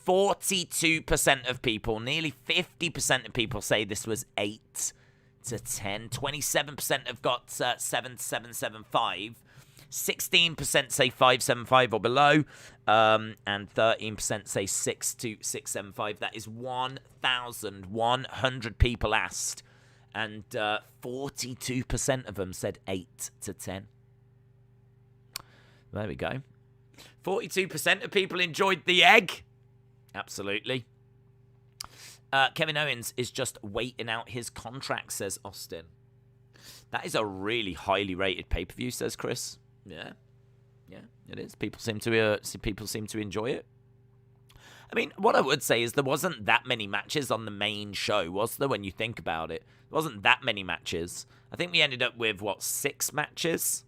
42% of people, nearly 50% of people say this was 8 to 10. 27% have got 7,775. 16% say 575 or below, and 13% say 6 to 675. That is 1,100 people asked, and 42% of them said 8 to 10. There we go. 42% of people enjoyed the egg. Absolutely. Kevin Owens is just waiting out his contract, says Austin. That is a really highly rated pay-per-view, says Chris. Yeah, it is. People seem to enjoy it. I mean, what I would say is there wasn't that many matches on the main show, was there, when you think about it? There wasn't that many matches. I think we ended up with, 6 matches?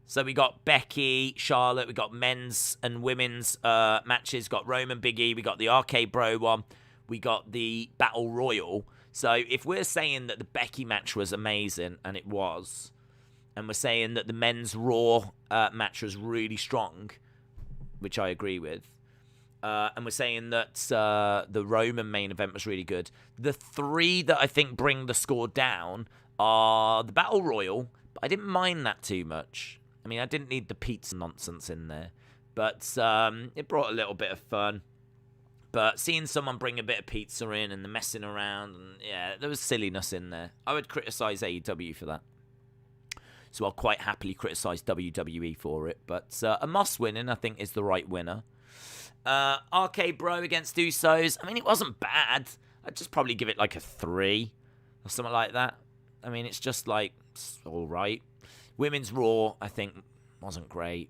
So we got Becky, Charlotte, we got men's and women's matches, got Roman, Big E, we got the RK Bro one, we got the Battle Royal. So if we're saying that the Becky match was amazing, and it was, and we're saying that the men's Raw match was really strong, which I agree with, and we're saying that the Roman main event was really good, the 3 that I think bring the score down are the Battle Royal, but I didn't mind that too much. I mean, I didn't need the pizza nonsense in there, but it brought a little bit of fun. But seeing someone bring a bit of pizza in and the messing around, and yeah, there was silliness in there. I would criticize AEW for that. So I'll quite happily criticize WWE for it. But Amos winning, I think, is the right winner. RK Bro against Usos. I mean, it wasn't bad. I'd just probably give it like a 3 or something like that. I mean, it's just like, it's all right. Women's Raw, I think, wasn't great.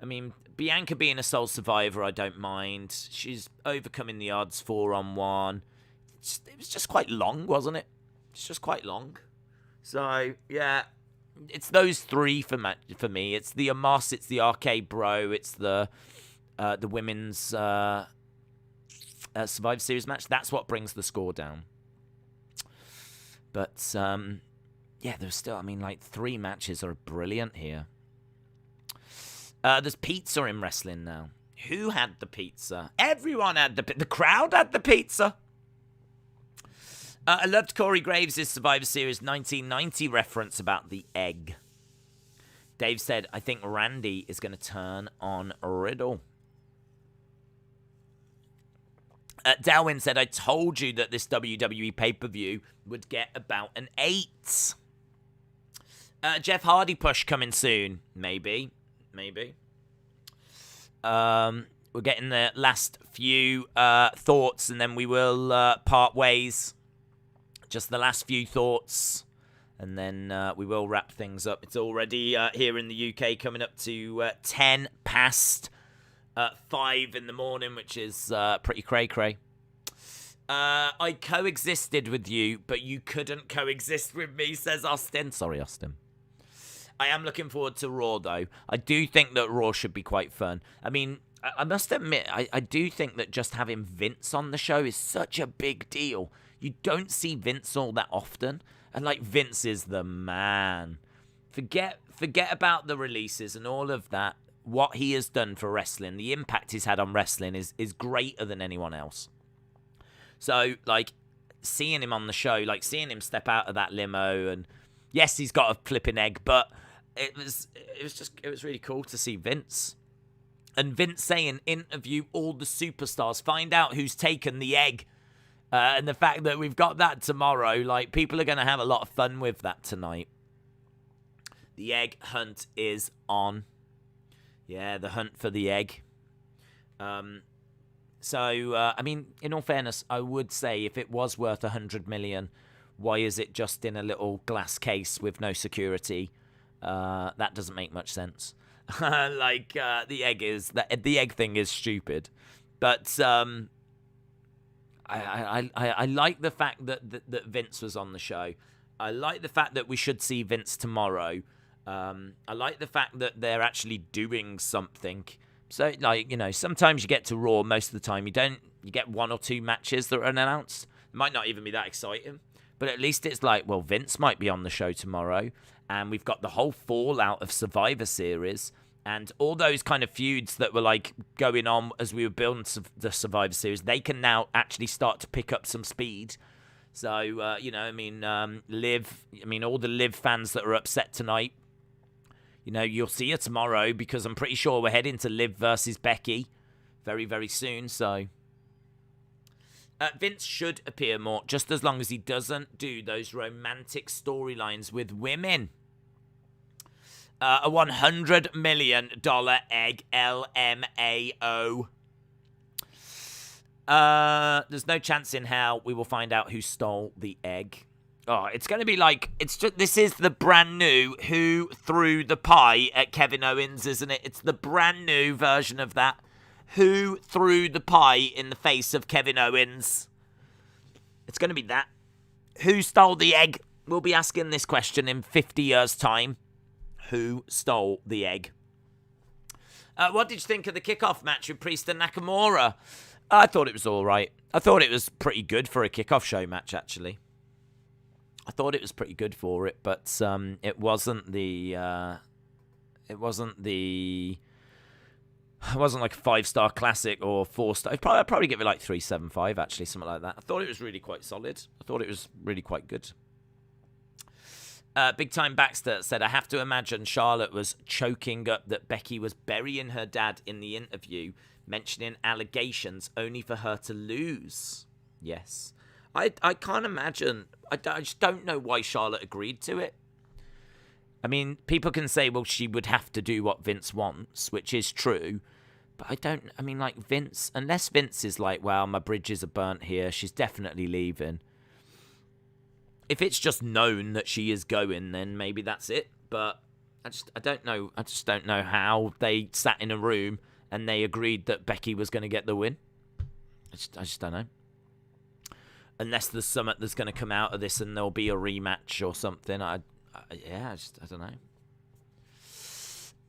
I mean, Bianca being a sole survivor, I don't mind. She's overcoming the odds 4-on-1. It was just quite long, wasn't it? It's just quite long. So, yeah, it's those 3 for me. It's the Amos, it's the RK Bro, it's the women's Survivor Series match. That's what brings the score down. But, yeah, there's still, I mean, like, 3 matches are brilliant here. There's pizza in wrestling now. Who had the pizza? Everyone had the crowd had the pizza. I loved Corey Graves' Survivor Series 1990 reference about the egg. Dave said, I think Randy is going to turn on Riddle. Darwin said, I told you that this WWE pay-per-view would get about an 8. Jeff Hardy push coming soon. Maybe. We're getting the last few thoughts, and then we will part ways. Just the last few thoughts, and then we will wrap things up. It's already here in the UK coming up to 10 past 5 in the morning, which is pretty cray-cray. I coexisted with you, but you couldn't coexist with me, says Austin. Sorry, Austin. I am looking forward to Raw, though. I do think that Raw should be quite fun. I mean, I must admit, I do think that just having Vince on the show is such a big deal. You don't see Vince all that often. And, like, Vince is the man. Forget about the releases and all of that. What he has done for wrestling, the impact he's had on wrestling is greater than anyone else. So, like, seeing him on the show, like, seeing him step out of that limo, and yes, he's got a flipping egg, but it was really cool to see Vince. And Vince saying, interview all the superstars, find out who's taken the egg. And the fact that we've got that tomorrow, like, people are going to have a lot of fun with that tonight. The egg hunt is on. Yeah, the hunt for the egg. So, I mean, in all fairness, I would say if it was worth 100 million, why is it just in a little glass case with no security? That doesn't make much sense. Like, the egg thing is stupid. But I like the fact that Vince was on the show. I like the fact that we should see Vince tomorrow. I like the fact that they're actually doing something. So, like, you know, sometimes you get to Raw, most of the time you get 1 or 2 matches that are unannounced. It might not even be that exciting. But at least it's like, well, Vince might be on the show tomorrow. And we've got the whole fallout of Survivor Series. And all those kind of feuds that were, like, going on as we were building the Survivor Series, they can now actually start to pick up some speed. So, you know, I mean, all the Liv fans that are upset tonight, you know, you'll see her tomorrow because I'm pretty sure we're heading to Liv versus Becky very, very soon. So, Vince should appear more, just as long as he doesn't do those romantic storylines with women. A $100 million egg, LMAO. There's no chance in hell we will find out who stole the egg. Oh, it's going to be like, this is the brand new Who Threw the Pie at Kevin Owens, isn't it? It's the brand new version of that. Who threw the pie in the face of Kevin Owens? It's going to be that. Who stole the egg? We'll be asking this question in 50 years' time. Who stole the egg? What did you think of the kickoff match with Priest and Nakamura? I thought it was all right. I thought it was pretty good for a kickoff show match, actually. I thought it was pretty good for it, but it wasn't the... It wasn't like a 5-star classic or 4-star. I'd probably give it like 3.75, actually, something like that. I thought it was really quite solid. I thought it was really quite good. Big Time Baxter said, I have to imagine Charlotte was choking up that Becky was burying her dad in the interview, mentioning allegations only for her to lose. Yes. I can't imagine. I just don't know why Charlotte agreed to it. I mean, people can say, well, she would have to do what Vince wants, which is true. But Vince, unless Vince is like, well, my bridges are burnt here, she's definitely leaving. If it's just known that she is going, then maybe that's it. But I don't know. I just don't know how they sat in a room and they agreed that Becky was going to get the win. I just don't know. Unless there's something that's going to come out of this and there'll be a rematch or something. I don't know.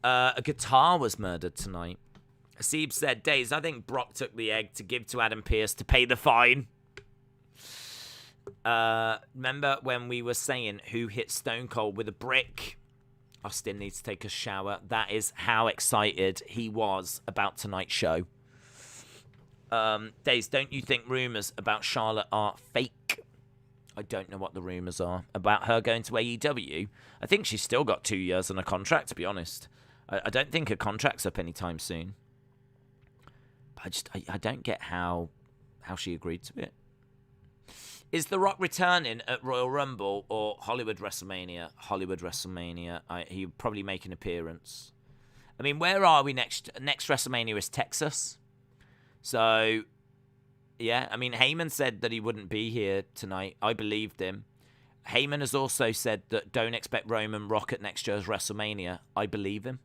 A guitar was murdered tonight. Hasib said, Days, I think Brock took the egg to give to Adam Pearce to pay the fine. Remember when we were saying who hit Stone Cold with a brick? Austin needs to take a shower. That is how excited he was about tonight's show. Days, don't you think rumours about Charlotte are fake? I don't know what the rumours are. About her going to AEW? I think she's still got 2 years on a contract, to be honest. I don't think her contract's up anytime soon. But I don't get how she agreed to it. Is The Rock returning at Royal Rumble or Hollywood WrestleMania? Hollywood WrestleMania. He'll probably make an appearance. I mean, where are we next? Next WrestleMania is Texas. So, yeah. I mean, Heyman said that he wouldn't be here tonight. I believed him. Heyman has also said that don't expect Roman Rock at next year's WrestleMania. I believe him.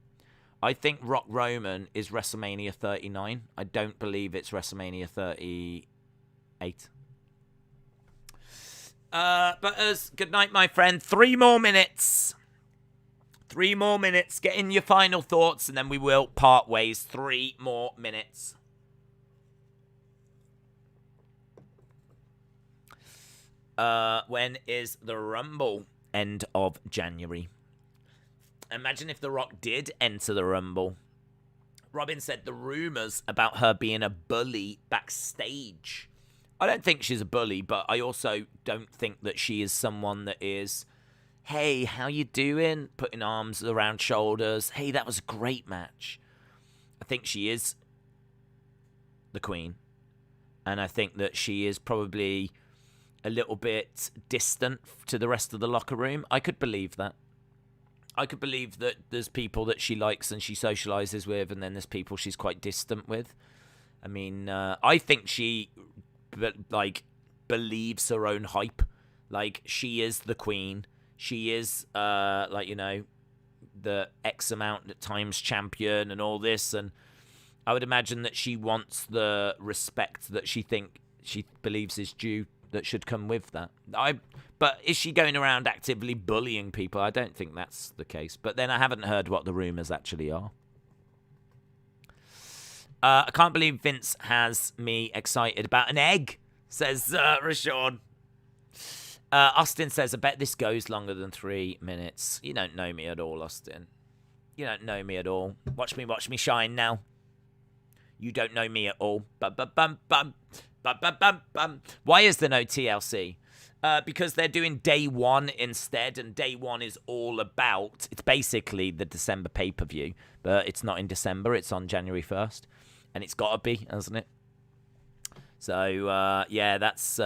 I think Rock Roman is WrestleMania 39. I don't believe it's WrestleMania 38. Good night, my friend. 3 more minutes. 3 more minutes. Get in your final thoughts, and then we will part ways. 3 more minutes. When is the Rumble? End of January. Imagine if The Rock did enter the Rumble. Robin said the rumours about her being a bully backstage. I don't think she's a bully, but I also don't think that she is someone that is, hey, how you doing? Putting arms around shoulders. Hey, that was a great match. I think she is the queen. And I think that she is probably a little bit distant to the rest of the locker room. I could believe that. I could believe that there's people that she likes and she socializes with, and then there's people she's quite distant with. I mean, I think she believes her own hype. Like, she is the queen. She is the X amount of times champion and all this, and I would imagine that she wants the respect that she believes is due, that should come with that. But is she going around actively bullying people? I don't think that's the case. But then I haven't heard what the rumours actually are. I can't believe Vince has me excited about an egg, says Rashawn. Austin says, I bet this goes longer than 3 minutes. You don't know me at all, Austin. You don't know me at all. Watch me shine now. You don't know me at all. Bum, bum, bum, bum. Bum, bum, bum, bum. Why is there no TLC? Because they're doing day 1 instead, and day 1 is all about, it's basically the December pay-per-view, but it's not in December, it's on January 1st, and it's got to be, hasn't it? So, yeah, that's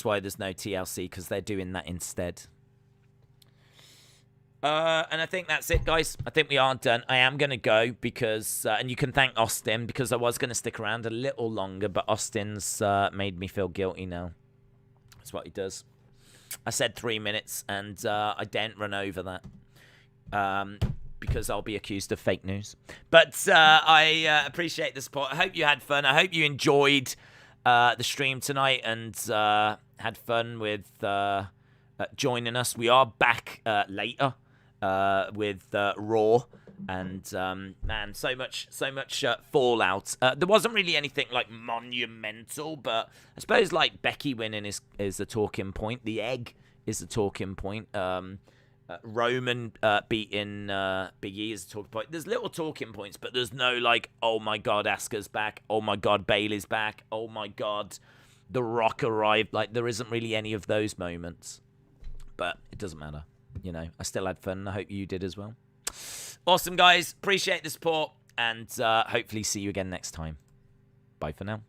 why there's no TLC, because they're doing that instead. And I think that's it, guys. I think we are done. I am going to go because, and you can thank Austin, because I was going to stick around a little longer, but Austin's made me feel guilty now. That's what he does. I said 3 minutes, and I didn't run over that. because I'll be accused of fake news. But I appreciate the support. I hope you had fun. I hope you enjoyed the stream tonight and had fun with joining us. We are back later with RAW. And man, so much fallout. There wasn't really anything like monumental, but I suppose like Becky winning is the talking point. The egg is the talking point. Roman beating Big E is the talking point. There's little talking points, but there's no like, oh my god, Asuka's back. Oh my god, Bayley's back. Oh my god, The Rock arrived. Like there isn't really any of those moments, but it doesn't matter. You know, I still had fun. I hope you did as well. Awesome, guys. Appreciate the support, and hopefully see you again next time. Bye for now.